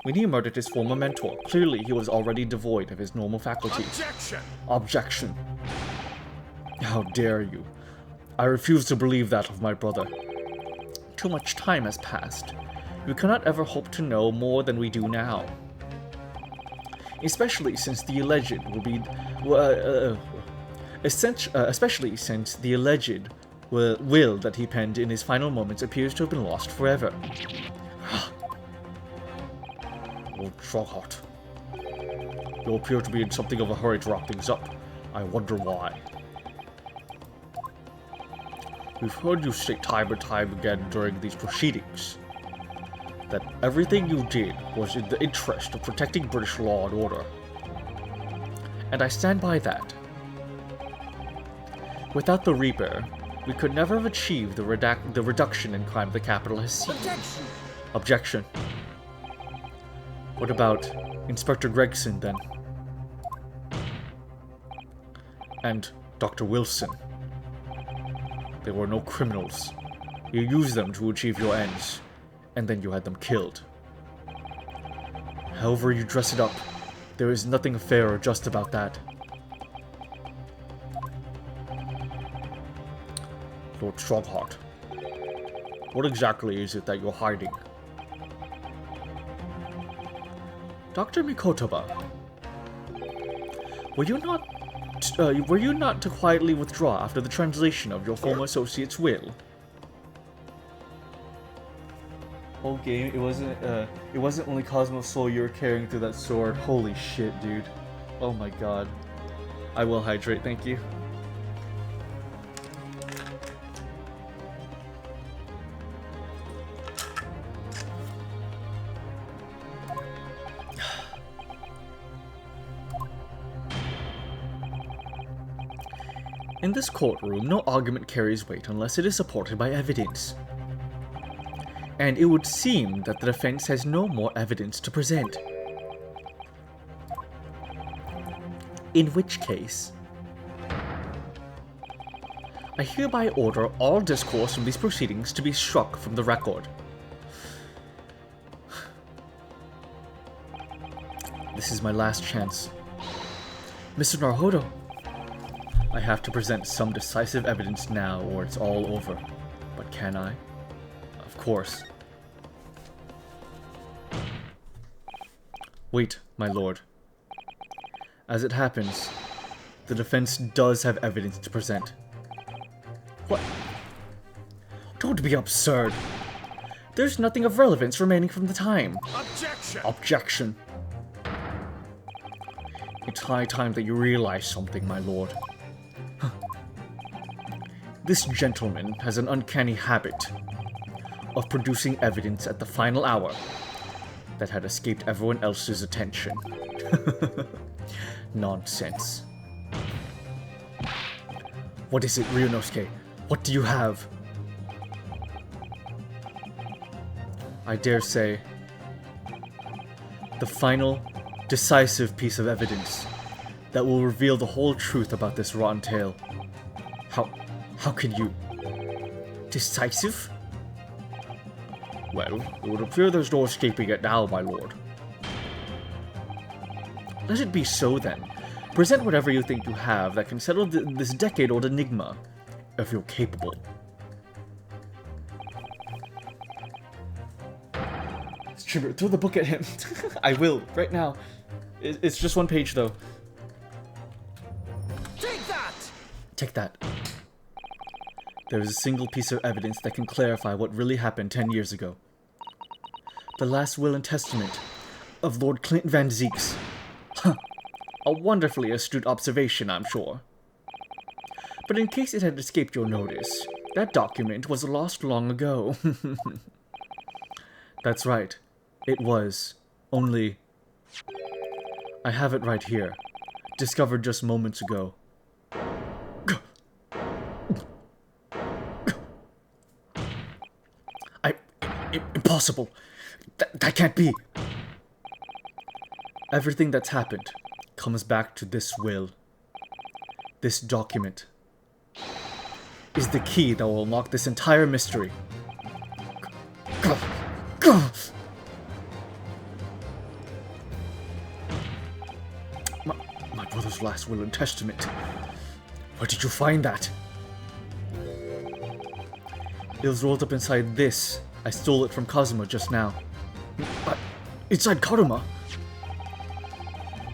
When he murdered his former mentor, clearly he was already devoid of his normal faculties. Objection! Objection. How dare you? I refuse to believe that of my brother. Too much time has passed. We cannot ever hope to know more than we do now. Especially since the alleged will be... especially since the alleged will that he penned in his final moments appears to have been lost forever. Lord Shogheart, you appear to be in something of a hurry to wrap things up. I wonder why. We've heard you state time and time again during these proceedings that everything you did was in the interest of protecting British law and order. And I stand by that. Without the Reaper, we could never have achieved the reduction in crime the capital has seen. Objection! Objection. What about Inspector Gregson, then? And Dr. Wilson? They were no criminals. You used them to achieve your ends, and then you had them killed. However you dress it up, there is nothing fair or just about that. Lord Strongheart. What exactly is it that you're hiding? Dr. Mikotoba, were you not to quietly withdraw after the translation of your former associate's will? Whole game, it wasn't only Cosmo's soul you were carrying through that sword. Holy shit, dude. Oh my god. I will hydrate, thank you. In this courtroom, no argument carries weight unless it is supported by evidence. And it would seem that the defense has no more evidence to present. In which case, I hereby order all discourse from these proceedings to be struck from the record. This is my last chance. Mr. Naruhodo, I have to present some decisive evidence now or it's all over. But can I? Of course. Wait, my lord. As it happens, the defense does have evidence to present. What? Don't be absurd. There's nothing of relevance remaining from the time. Objection! Objection. It's high time that you realize something, my lord. This gentleman has an uncanny habit of producing evidence at the final hour that had escaped everyone else's attention. Nonsense. What is it, Ryunosuke? What do you have? I dare say, the final, decisive piece of evidence that will reveal the whole truth about this rotten tale. How can you... Decisive? Well, it would appear there's no escaping it now, my lord. Let it be so then. Present whatever you think you have that can settle this decade-old enigma, if you're capable. Trigger, throw the book at him. I will, right now. It's just one page, though. Take that! Take that. There is a single piece of evidence that can clarify what really happened 10 years ago. The last will and testament of Lord Clint Van Zeeks. Huh. A wonderfully astute observation, I'm sure. But in case it had escaped your notice, that document was lost long ago. That's right. It was. Only... I have it right here. Discovered just moments ago. Impossible! That can't be! Everything that's happened comes back to this will. This document is the key that will unlock this entire mystery. My brother's last will and testament. Where did you find that? It was rolled up inside this. I stole it from Kazuma just now. Inside Karuma?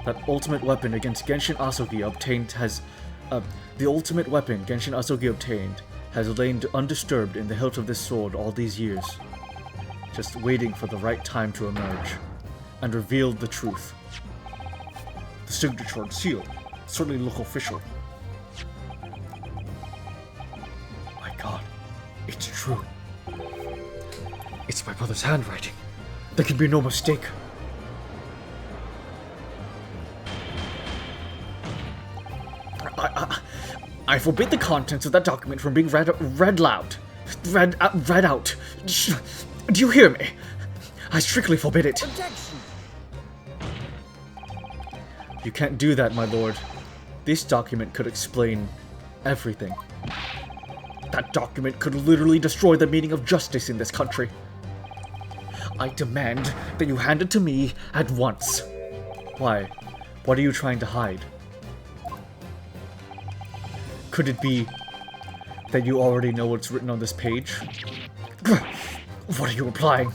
That ultimate weapon against Genshin Asogi obtained has... the ultimate weapon Genshin Asogi obtained has lain undisturbed in the hilt of this sword all these years. Just waiting for the right time to emerge. And reveal the truth. The signature and seal certainly look official. My god, it's true. It's my brother's handwriting. There can be no mistake. I forbid the contents of that document from being read out. Do you hear me? I strictly forbid it. Objection! You can't do that, my lord. This document could explain everything. That document could literally destroy the meaning of justice in this country. I demand that you hand it to me at once. Why? What are you trying to hide? Could it be that you already know what's written on this page? What are you implying?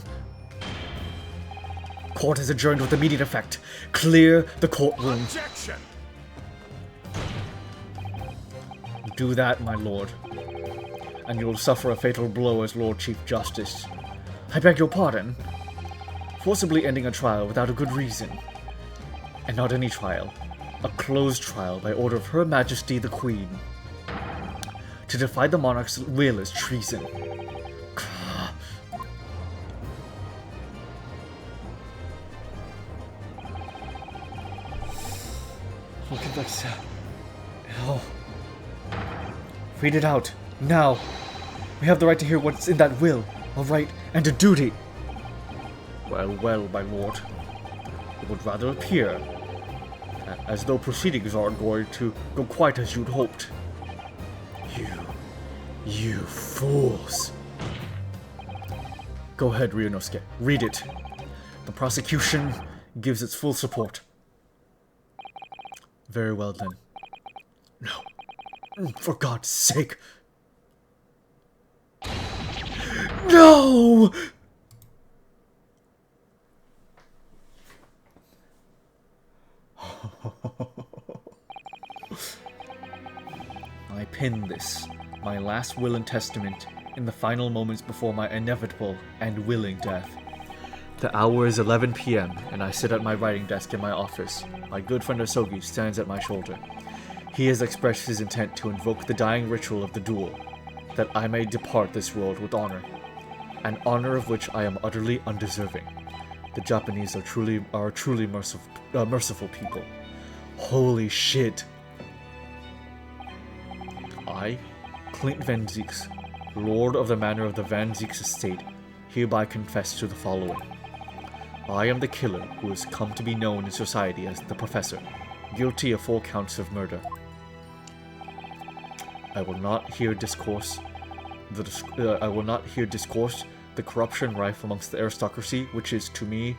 Court is adjourned with immediate effect. Clear the courtroom. Objection! Do that, my lord, and you will suffer a fatal blow as Lord Chief Justice. I beg your pardon. Forcibly ending a trial without a good reason. And not any trial. A closed trial by order of Her Majesty the Queen. To defy the monarch's will is treason. Look at that. Hell. Read it out, now. We have the right to hear what's in that will, a right and a duty. Well, well, my lord. It would rather appear as though proceedings aren't going to go quite as you'd hoped. You fools. Go ahead, Ryunosuke. Read it. The prosecution gives its full support. Very well then. No. For God's sake. No! I pin this, my last will and testament, in the final moments before my inevitable and willing death. The hour is 11 p.m. and I sit at my writing desk in my office. My good friend Osogi stands at my shoulder. He has expressed his intent to invoke the dying ritual of the duel, that I may depart this world with honor, an honor of which I am utterly undeserving. The Japanese are truly merciful people. Holy shit! I, Clint Van Zieks, Lord of the Manor of the Van Zieks Estate, hereby confess to the following. I am the killer who has come to be known in society as the Professor, guilty of 4 counts of murder. I will not hear discourse the corruption rife amongst the aristocracy, which is to me,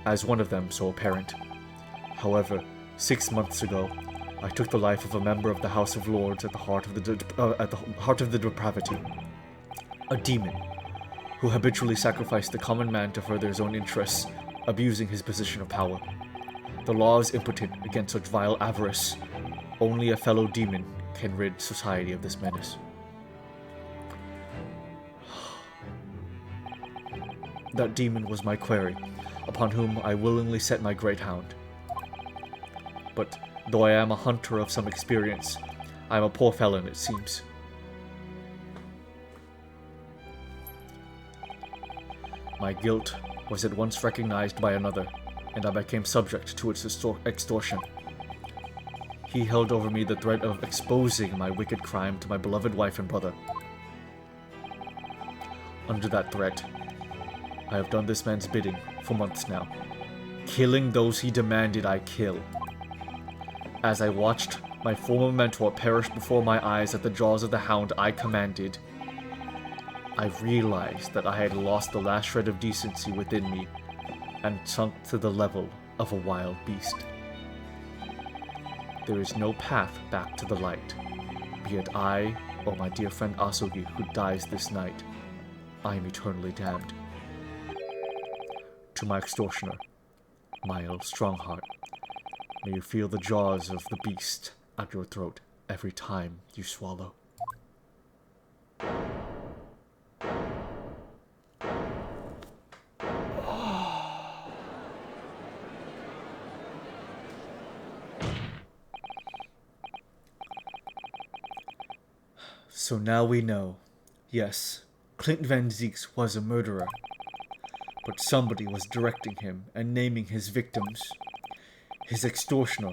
as one of them, so apparent. However, 6 months ago, I took the life of a member of the House of Lords at the heart of the depravity, a demon who habitually sacrificed the common man to further his own interests, abusing his position of power. The law is impotent against such vile avarice. Only a fellow demon can rid society of this menace. That demon was my quarry, upon whom I willingly set my great hound. But though I am a hunter of some experience, I am a poor felon, it seems. My guilt was at once recognized by another, and I became subject to its extortion. He held over me the threat of exposing my wicked crime to my beloved wife and brother. Under that threat, I have done this man's bidding for months now, killing those he demanded I kill. As I watched my former mentor perish before my eyes at the jaws of the hound I commanded, I realized that I had lost the last shred of decency within me and sunk to the level of a wild beast. There is no path back to the light, be it I or my dear friend Asogi who dies this night. I am eternally damned. To my extortioner, Mile Strongheart, may you feel the jaws of the beast at your throat every time you swallow. So now we know. Yes, Clint Van Zieks was a murderer. But somebody was directing him and naming his victims. His extortioner,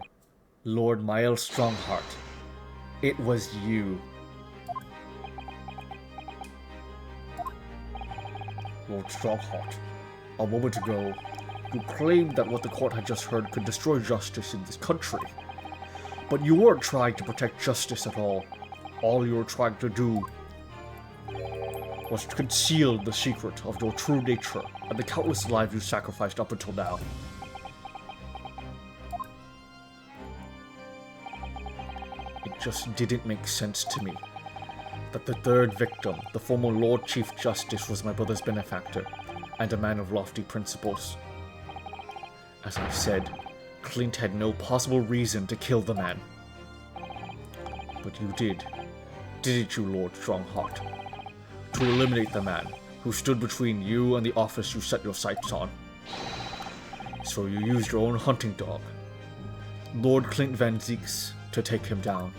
Lord Mile Strongheart. It was you. Lord Strongheart, a moment ago, you claimed that what the court had just heard could destroy justice in this country. But you weren't trying to protect justice at all. All you were trying to do was to conceal the secret of your true nature and the countless lives you sacrificed up until now. It just didn't make sense to me. that the third victim, the former Lord Chief Justice, was my brother's benefactor, and a man of lofty principles. As I said, Clint had no possible reason to kill the man. But you didn't you, Lord Strongheart? To eliminate the man who stood between you and the office you set your sights on. So you used your own hunting dog, Lord Clint Van Zieks, to take him down.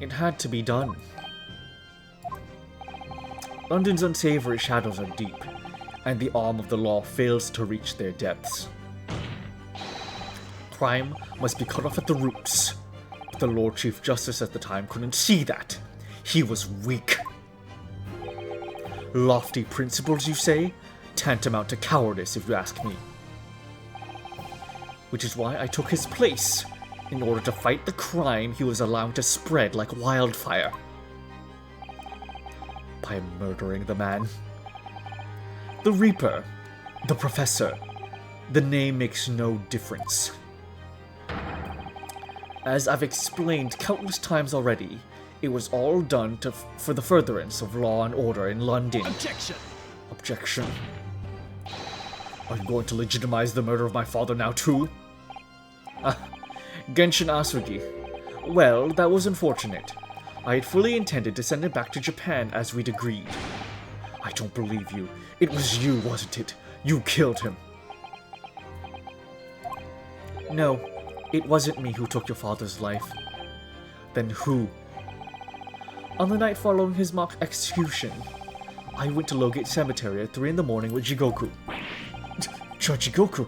It had to be done. London's unsavory shadows are deep, and the arm of the law fails to reach their depths. Crime must be cut off at the roots, but the Lord Chief Justice at the time couldn't see that. He was weak. Lofty principles, you say? Tantamount to cowardice, if you ask me. Which is why I took his place, in order to fight the crime he was allowing to spread like wildfire. By murdering the man. The Reaper, the Professor, the name makes no difference. As I've explained countless times already, it was all done for the furtherance of law and order in London. Objection! Objection. Are you going to legitimize the murder of my father now too? Genshin Asugi. Well, that was unfortunate. I had fully intended to send him back to Japan as we'd agreed. I don't believe you. It was you, wasn't it? You killed him. No, it wasn't me who took your father's life. Then who? On the night following his mock execution, I went to Logate Cemetery at 3 in the morning with Jigoku. Jigoku?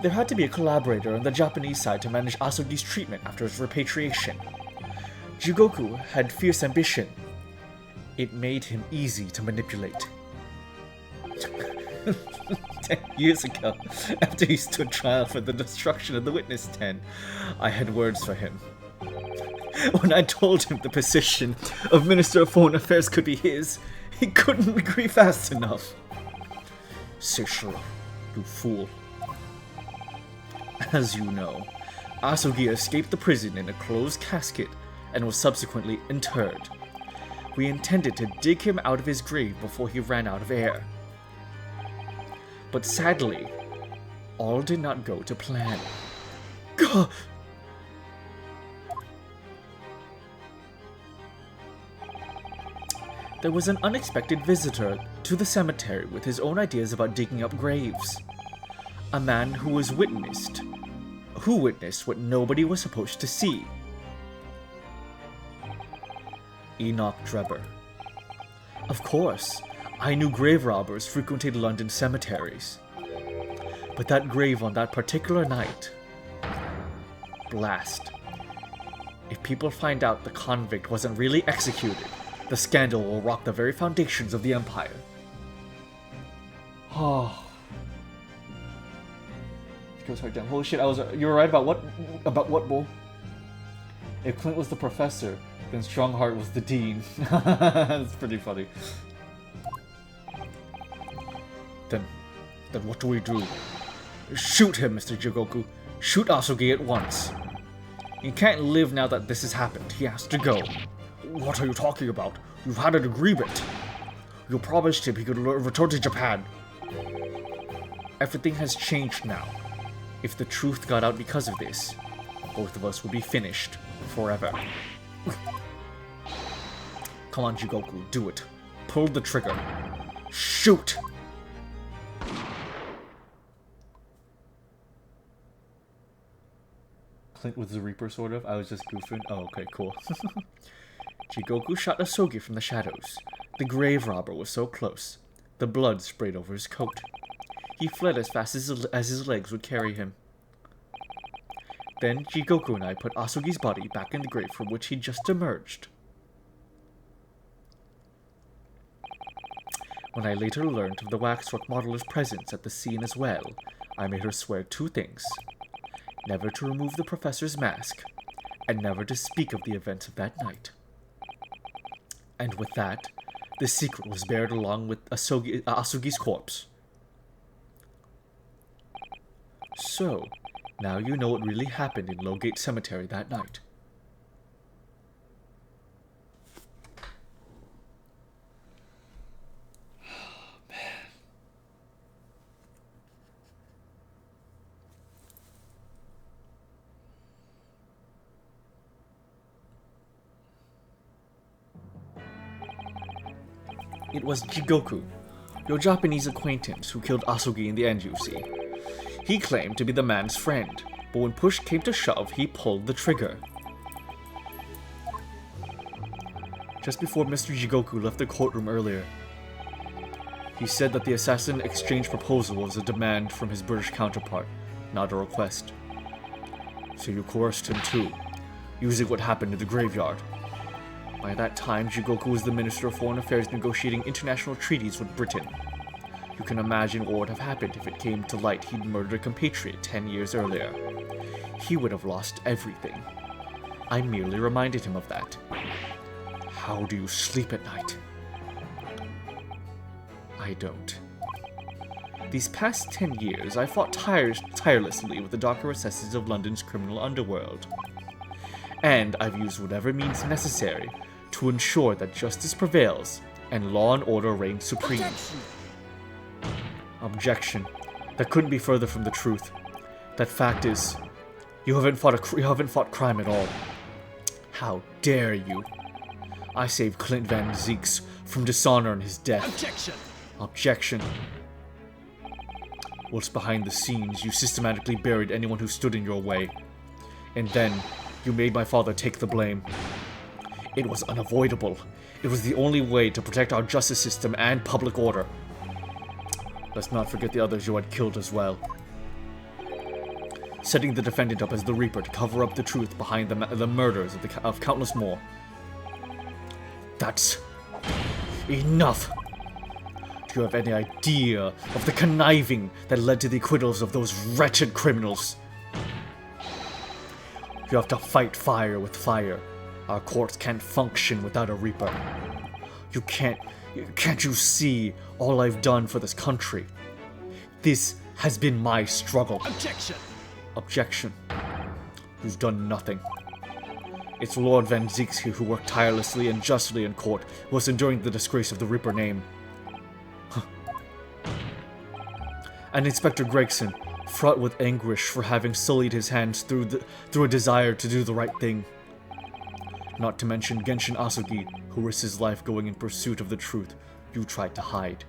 There had to be a collaborator on the Japanese side to manage Asugi's treatment after his repatriation. Jigoku had fierce ambition. It made him easy to manipulate. 10 years ago, after he stood trial for the destruction of the witness tent, I had words for him. When I told him the position of Minister of Foreign Affairs could be his, he couldn't agree fast enough. Sishiro, you fool. As you know, Asugi escaped the prison in a closed casket and was subsequently interred. We intended to dig him out of his grave before he ran out of air. But sadly, all did not go to plan. Gah! There was an unexpected visitor to the cemetery with his own ideas about digging up graves. A man who witnessed what nobody was supposed to see. Enoch Drebber. Of course, I knew grave robbers frequented London cemeteries. But that grave on that particular night... Blast. If people find out the convict wasn't really executed, the scandal will rock the very foundations of the Empire. Oh. Goes hard down. Holy shit, you were right about what? About what, Bull? If Clint was the professor, then Strongheart was the dean. That's pretty funny. Then what do we do? Shoot him, Mr. Jigoku. Shoot Asugi at once. He can't live now that this has happened. He has to go. What are you talking about? You've had an agreement. You promised him he could return to Japan. Everything has changed now. If the truth got out because of this, both of us would be finished forever. Come on, Jigoku, do it. Pull the trigger. Shoot! Clint was the Reaper, sort of. I was just goofing. Oh, okay, cool. Jigoku shot Asugi from the shadows. The grave robber was so close. The blood sprayed over his coat. He fled as fast as his legs would carry him. Then Jigoku and I put Asugi's body back in the grave from which he'd just emerged. When I later learned of the waxwork modeler's presence at the scene as well, I made her swear 2 things. Never to remove the professor's mask, and never to speak of the events of that night. And with that, the secret was buried along with Asugi's corpse. So, now you know what really happened in Logate Cemetery that night. It was Jigoku, your Japanese acquaintance who killed Asugi in the end, you see. He claimed to be the man's friend, but when push came to shove, he pulled the trigger. Just before Mr. Jigoku left the courtroom earlier, he said that the assassin exchange proposal was a demand from his British counterpart, not a request. So you coerced him too, using what happened in the graveyard. By that time, Jigoku was the Minister of Foreign Affairs negotiating international treaties with Britain. You can imagine what would have happened if it came to light he'd murdered a compatriot 10 years earlier. He would have lost everything. I merely reminded him of that. How do you sleep at night? I don't. These past 10 years, I fought tirelessly with the darker recesses of London's criminal underworld. And I've used whatever means necessary to ensure that justice prevails and law and order reign supreme. Objection. That couldn't be further from the truth. That fact is, you haven't fought crime at all. How dare you? I saved Clint Van Zieks from dishonor and his death. Objection! Objection. Whilst behind the scenes, you systematically buried anyone who stood in your way. And then, you made my father take the blame. It was unavoidable. It was the only way to protect our justice system and public order. Let's not forget the others you had killed as well. Setting the defendant up as the Reaper to cover up the truth behind the murders of countless more. That's enough. Do you have any idea of the conniving that led to the acquittals of those wretched criminals? You have to fight fire with fire. Our courts can't function without a Reaper. Can't you see all I've done for this country? This has been my struggle. Objection! Objection. You've done nothing. It's Lord Van Zieks who worked tirelessly and justly in court, whilst enduring the disgrace of the Reaper name. And Inspector Gregson, fraught with anguish for having sullied his hands through a desire to do the right thing. Not to mention Genshin Asugi, who risked his life going in pursuit of the truth you tried to hide.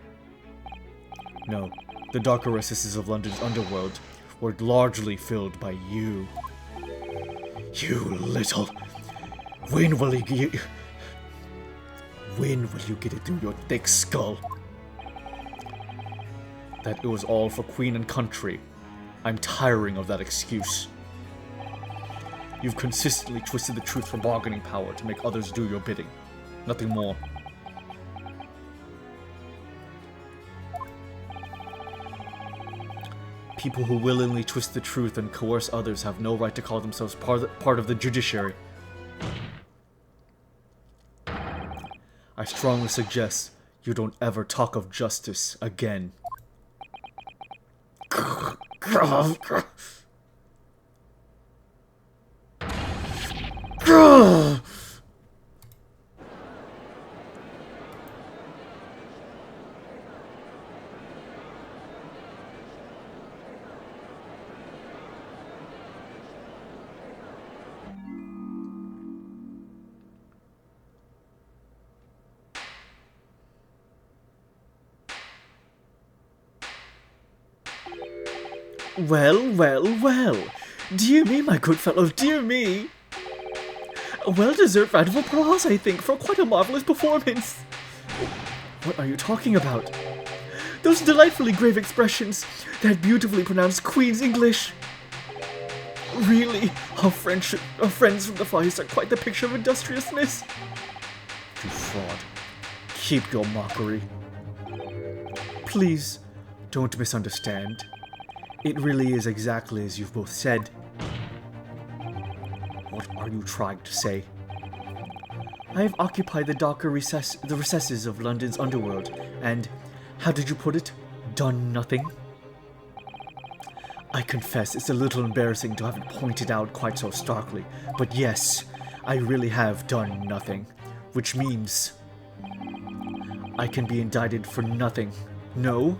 No, the darker recesses of London's underworld were largely filled by you. You little... When will you get it through your thick skull? That it was all for Queen and country. I'm tiring of that excuse. You've consistently twisted the truth for bargaining power to make others do your bidding. Nothing more. People who willingly twist the truth and coerce others have no right to call themselves part of the judiciary. I strongly suggest you don't ever talk of justice again. Well. Dear me, my good fellow, dear me. A well-deserved round of applause, I think, for quite a marvelous performance. What are you talking about? Those delightfully grave expressions, that beautifully pronounced Queen's English. Really, our friends from the Far East are quite the picture of industriousness. You fraud. Keep your mockery. Please, don't misunderstand. It really is exactly as you've both said. What are you trying to say? I have occupied the darker recesses of London's underworld, and, how did you put it, done nothing? I confess it's a little embarrassing to have it pointed out quite so starkly, but yes, I really have done nothing, which means I can be indicted for nothing. No?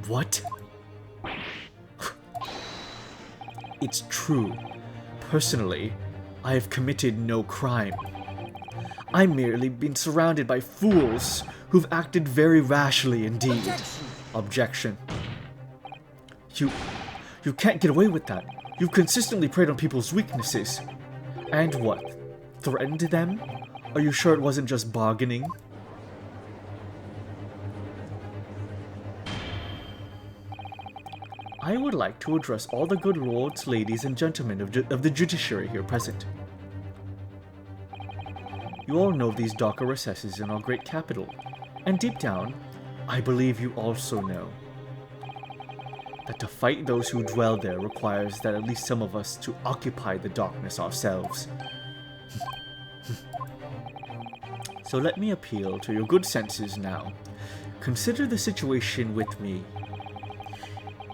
What? It's true. Personally, I have committed no crime. I'm merely been surrounded by fools who've acted very rashly indeed. Objection. Objection. You can't get away with that. You've consistently preyed on people's weaknesses. And what? Threatened them? Are you sure it wasn't just bargaining? I would like to address all the good lords, ladies, and gentlemen of the judiciary here present. You all know these darker recesses in our great capital, and deep down, I believe you also know that to fight those who dwell there requires that at least some of us to occupy the darkness ourselves. So let me appeal to your good senses now. Consider the situation with me.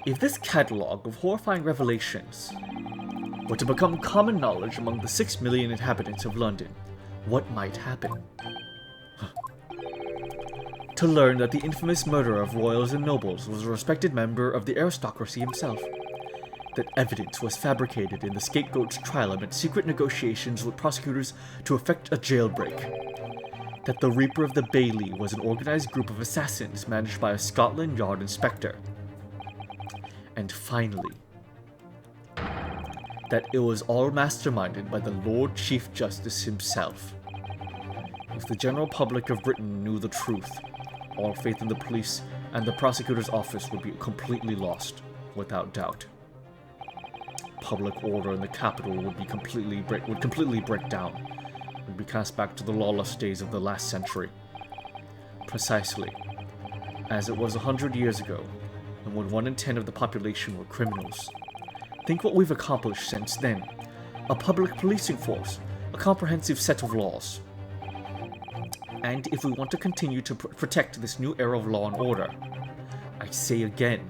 If this catalogue of horrifying revelations were to become common knowledge among the 6 million inhabitants of London, what might happen? To learn that the infamous murderer of royals and nobles was a respected member of the aristocracy himself. That evidence was fabricated in the scapegoat's trial amid secret negotiations with prosecutors to effect a jailbreak. That the Reaper of the Bailey was an organized group of assassins managed by a Scotland Yard inspector. And finally, that it was all masterminded by the Lord Chief Justice himself. If the general public of Britain knew the truth, all faith in the police and the prosecutor's office would be completely lost, without doubt. Public order in the capital would completely break down, would be cast back to the lawless days of the last century. Precisely, as it was 100 years ago, and when 1 in 10 of the population were criminals. Think what we've accomplished since then. A public policing force, a comprehensive set of laws. And if we want to continue to protect this new era of law and order, I say again,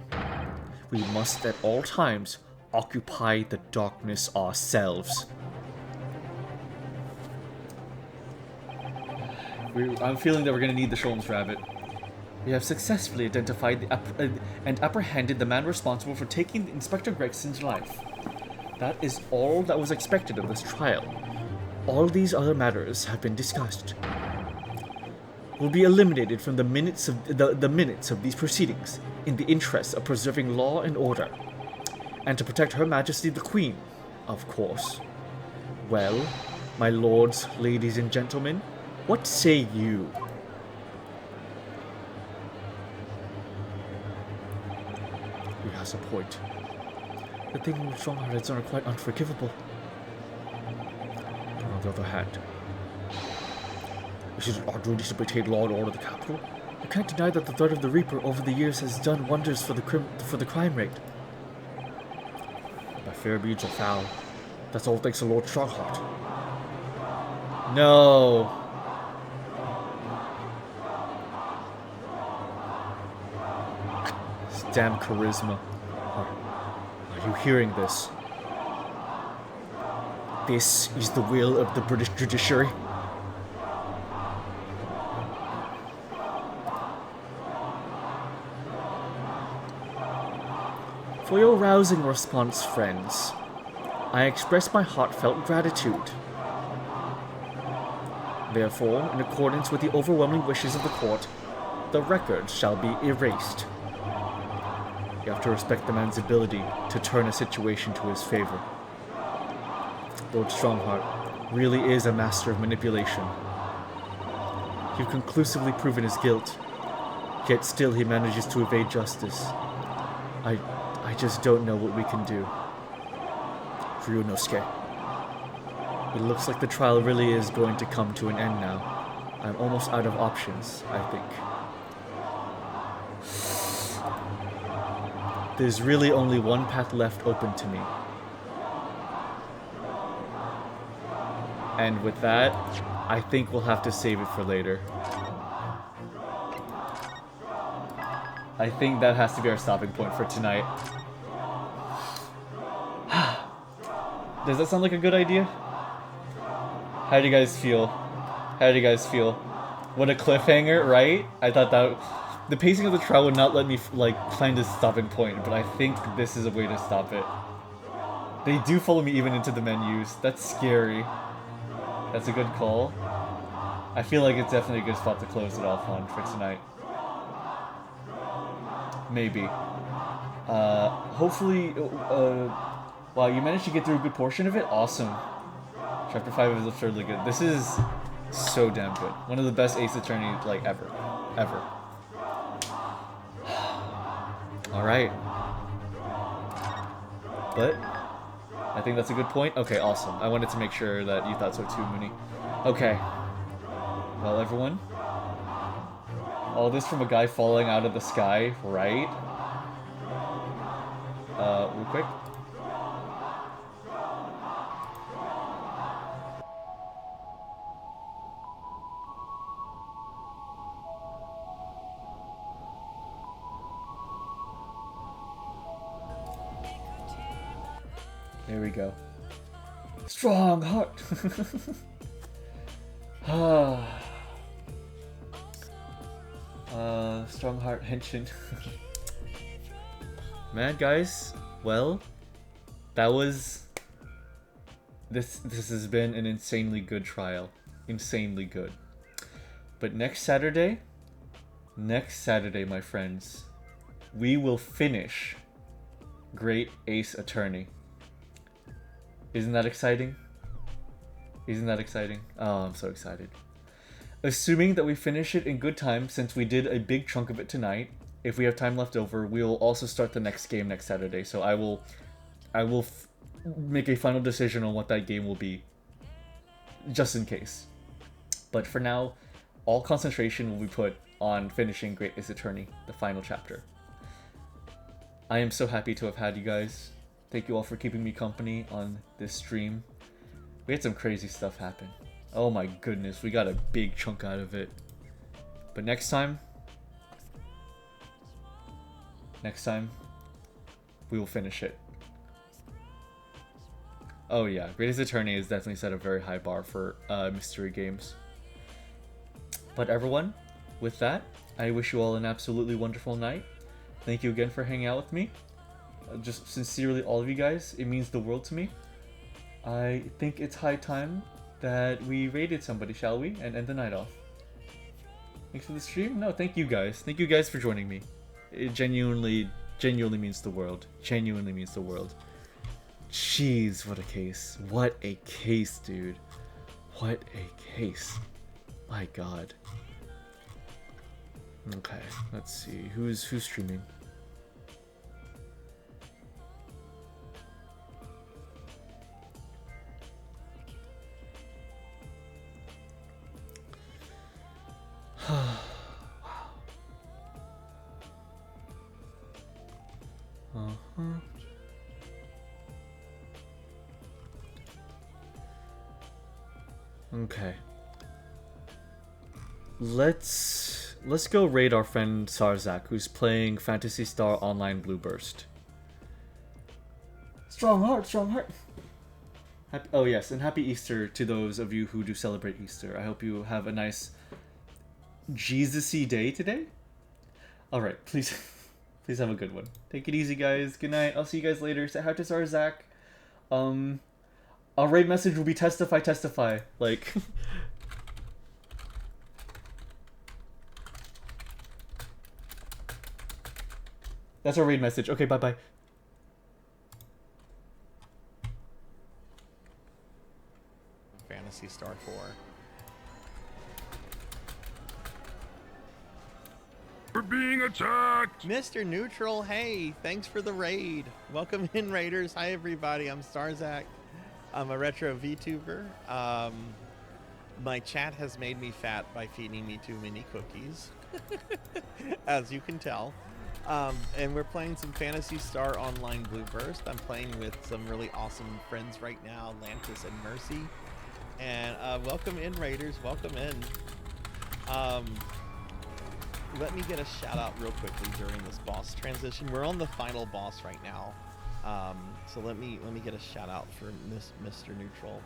we must at all times occupy the darkness ourselves. I'm feeling that we're going to need the Sholmes rabbit. We have successfully identified and apprehended the man responsible for taking Inspector Gregson's life. That is all that was expected of this trial. All these other matters have been discussed. Will be eliminated from the minutes of these proceedings in the interest of preserving law and order, and to protect Her Majesty the Queen, of course. Well, my lords, ladies, and gentlemen, what say you? He has a point. The thing with strong-hearted are quite unforgivable. But on the other hand, is it our duty to maintain law and order the capital? You can't deny that the threat of the Reaper over the years has done wonders for the crime rate. By fair means or foul, that's all thanks to Lord Strongheart. No. This damn charisma. Are you hearing this? This is the will of the British judiciary. For your rousing response, friends, I express my heartfelt gratitude. Therefore, in accordance with the overwhelming wishes of the court, the record shall be erased. You have to respect the man's ability to turn a situation to his favor. Lord Strongheart really is a master of manipulation. You've conclusively proven his guilt, yet still he manages to evade justice. I just don't know what we can do. Ryunosuke. It looks like the trial really is going to come to an end now. I'm almost out of options, I think. There's really only one path left open to me. And with that, I think we'll have to save it for later. I think that has to be our stopping point for tonight. Does that sound like a good idea? How do you guys feel? How do you guys feel? What a cliffhanger, right? I thought that the pacing of the trial would not let me find this stopping point, but I think this is a way to stop it. They do follow me even into the menus. That's scary. That's a good call. I feel like it's definitely a good spot to close it off on for tonight. Maybe. Hopefully, wow, you managed to get through a good portion of it? Awesome. Chapter 5 is absurdly good. This is so damn good. One of the best Ace Attorney, like, ever. Ever. Alright. But, I think that's a good point. Okay, awesome. I wanted to make sure that you thought so too, Mooney. Okay. Well, everyone. All this from a guy falling out of the sky, right? Real quick. There we go. Strong heart. Strong heart henshin. Man, guys, well, that was. This has been an insanely good trial, insanely good. But next Saturday, my friends, we will finish Great Ace Attorney. Isn't that exciting? Isn't that exciting? Oh, I'm so excited. Assuming that we finish it in good time, since we did a big chunk of it tonight, if we have time left over, we will also start the next game next Saturday. So I will make a final decision on what that game will be, just in case. But for now, all concentration will be put on finishing Great Ace Attorney, the final chapter. I am so happy to have had you guys. Thank you all for keeping me company on this stream. We had some crazy stuff happen. Oh my goodness, we got a big chunk out of it. But next time, we will finish it. Oh yeah, Great Ace Attorney has definitely set a very high bar for mystery games. But everyone, with that, I wish you all an absolutely wonderful night. Thank you again for hanging out with me. Just sincerely, all of you guys, it means the world to me. I think it's high time that we raided somebody, shall we? And end the night off. Thanks for the stream? No, thank you guys. Thank you guys for joining me. It genuinely means the world. Genuinely means the world. Jeez, what a case. What a case, dude. What a case. My god. Okay, let's see. Who's streaming? Wow. Okay. Let's go raid our friend Sarzak, who's playing Phantasy Star Online Blue Burst. Strong heart, strong heart. Oh yes, and happy Easter to those of you who do celebrate Easter. I hope you have a nice Jesus-y day today. Alright, please have a good one. Take it easy, guys. Good night. I'll see you guys later. Say hi to Sarzak. Our raid message will be testify. Like... That's our raid message. Okay, bye-bye. Phantasy Star 4. We're being attacked! MrNeutral, hey, thanks for the raid. Welcome in, raiders. Hi, everybody. I'm Starzak. I'm a retro VTuber. My chat has made me fat by feeding me too many cookies, as you can tell. And we're playing some Phantasy Star Online Blue Burst. I'm playing with some really awesome friends right now, Lantis and Mercy. And welcome in, raiders. Welcome in. Let me get a shout out real quickly during this boss transition. We're on the final boss right now, so let me get a shout out for MrNeutral.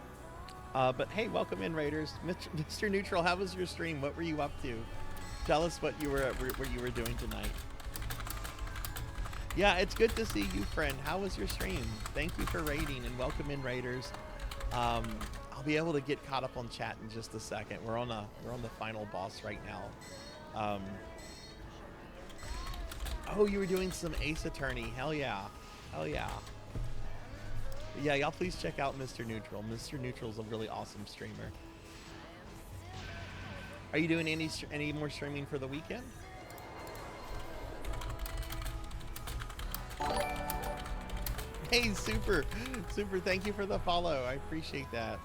But hey, welcome in, raiders. MrNeutral, how was your stream? What were you up to? Tell us what you were doing tonight. Yeah, it's good to see you, friend. How was your stream? Thank you for raiding, and welcome in, raiders. I'll be able to get caught up on chat in just a second. We're on the final boss right now. Oh, you were doing some Ace Attorney. Hell yeah. Hell yeah. Yeah, y'all please check out MrNeutral. MrNeutral's a really awesome streamer. Are you doing any more streaming for the weekend? Hey, super. Thank you for the follow. I appreciate that.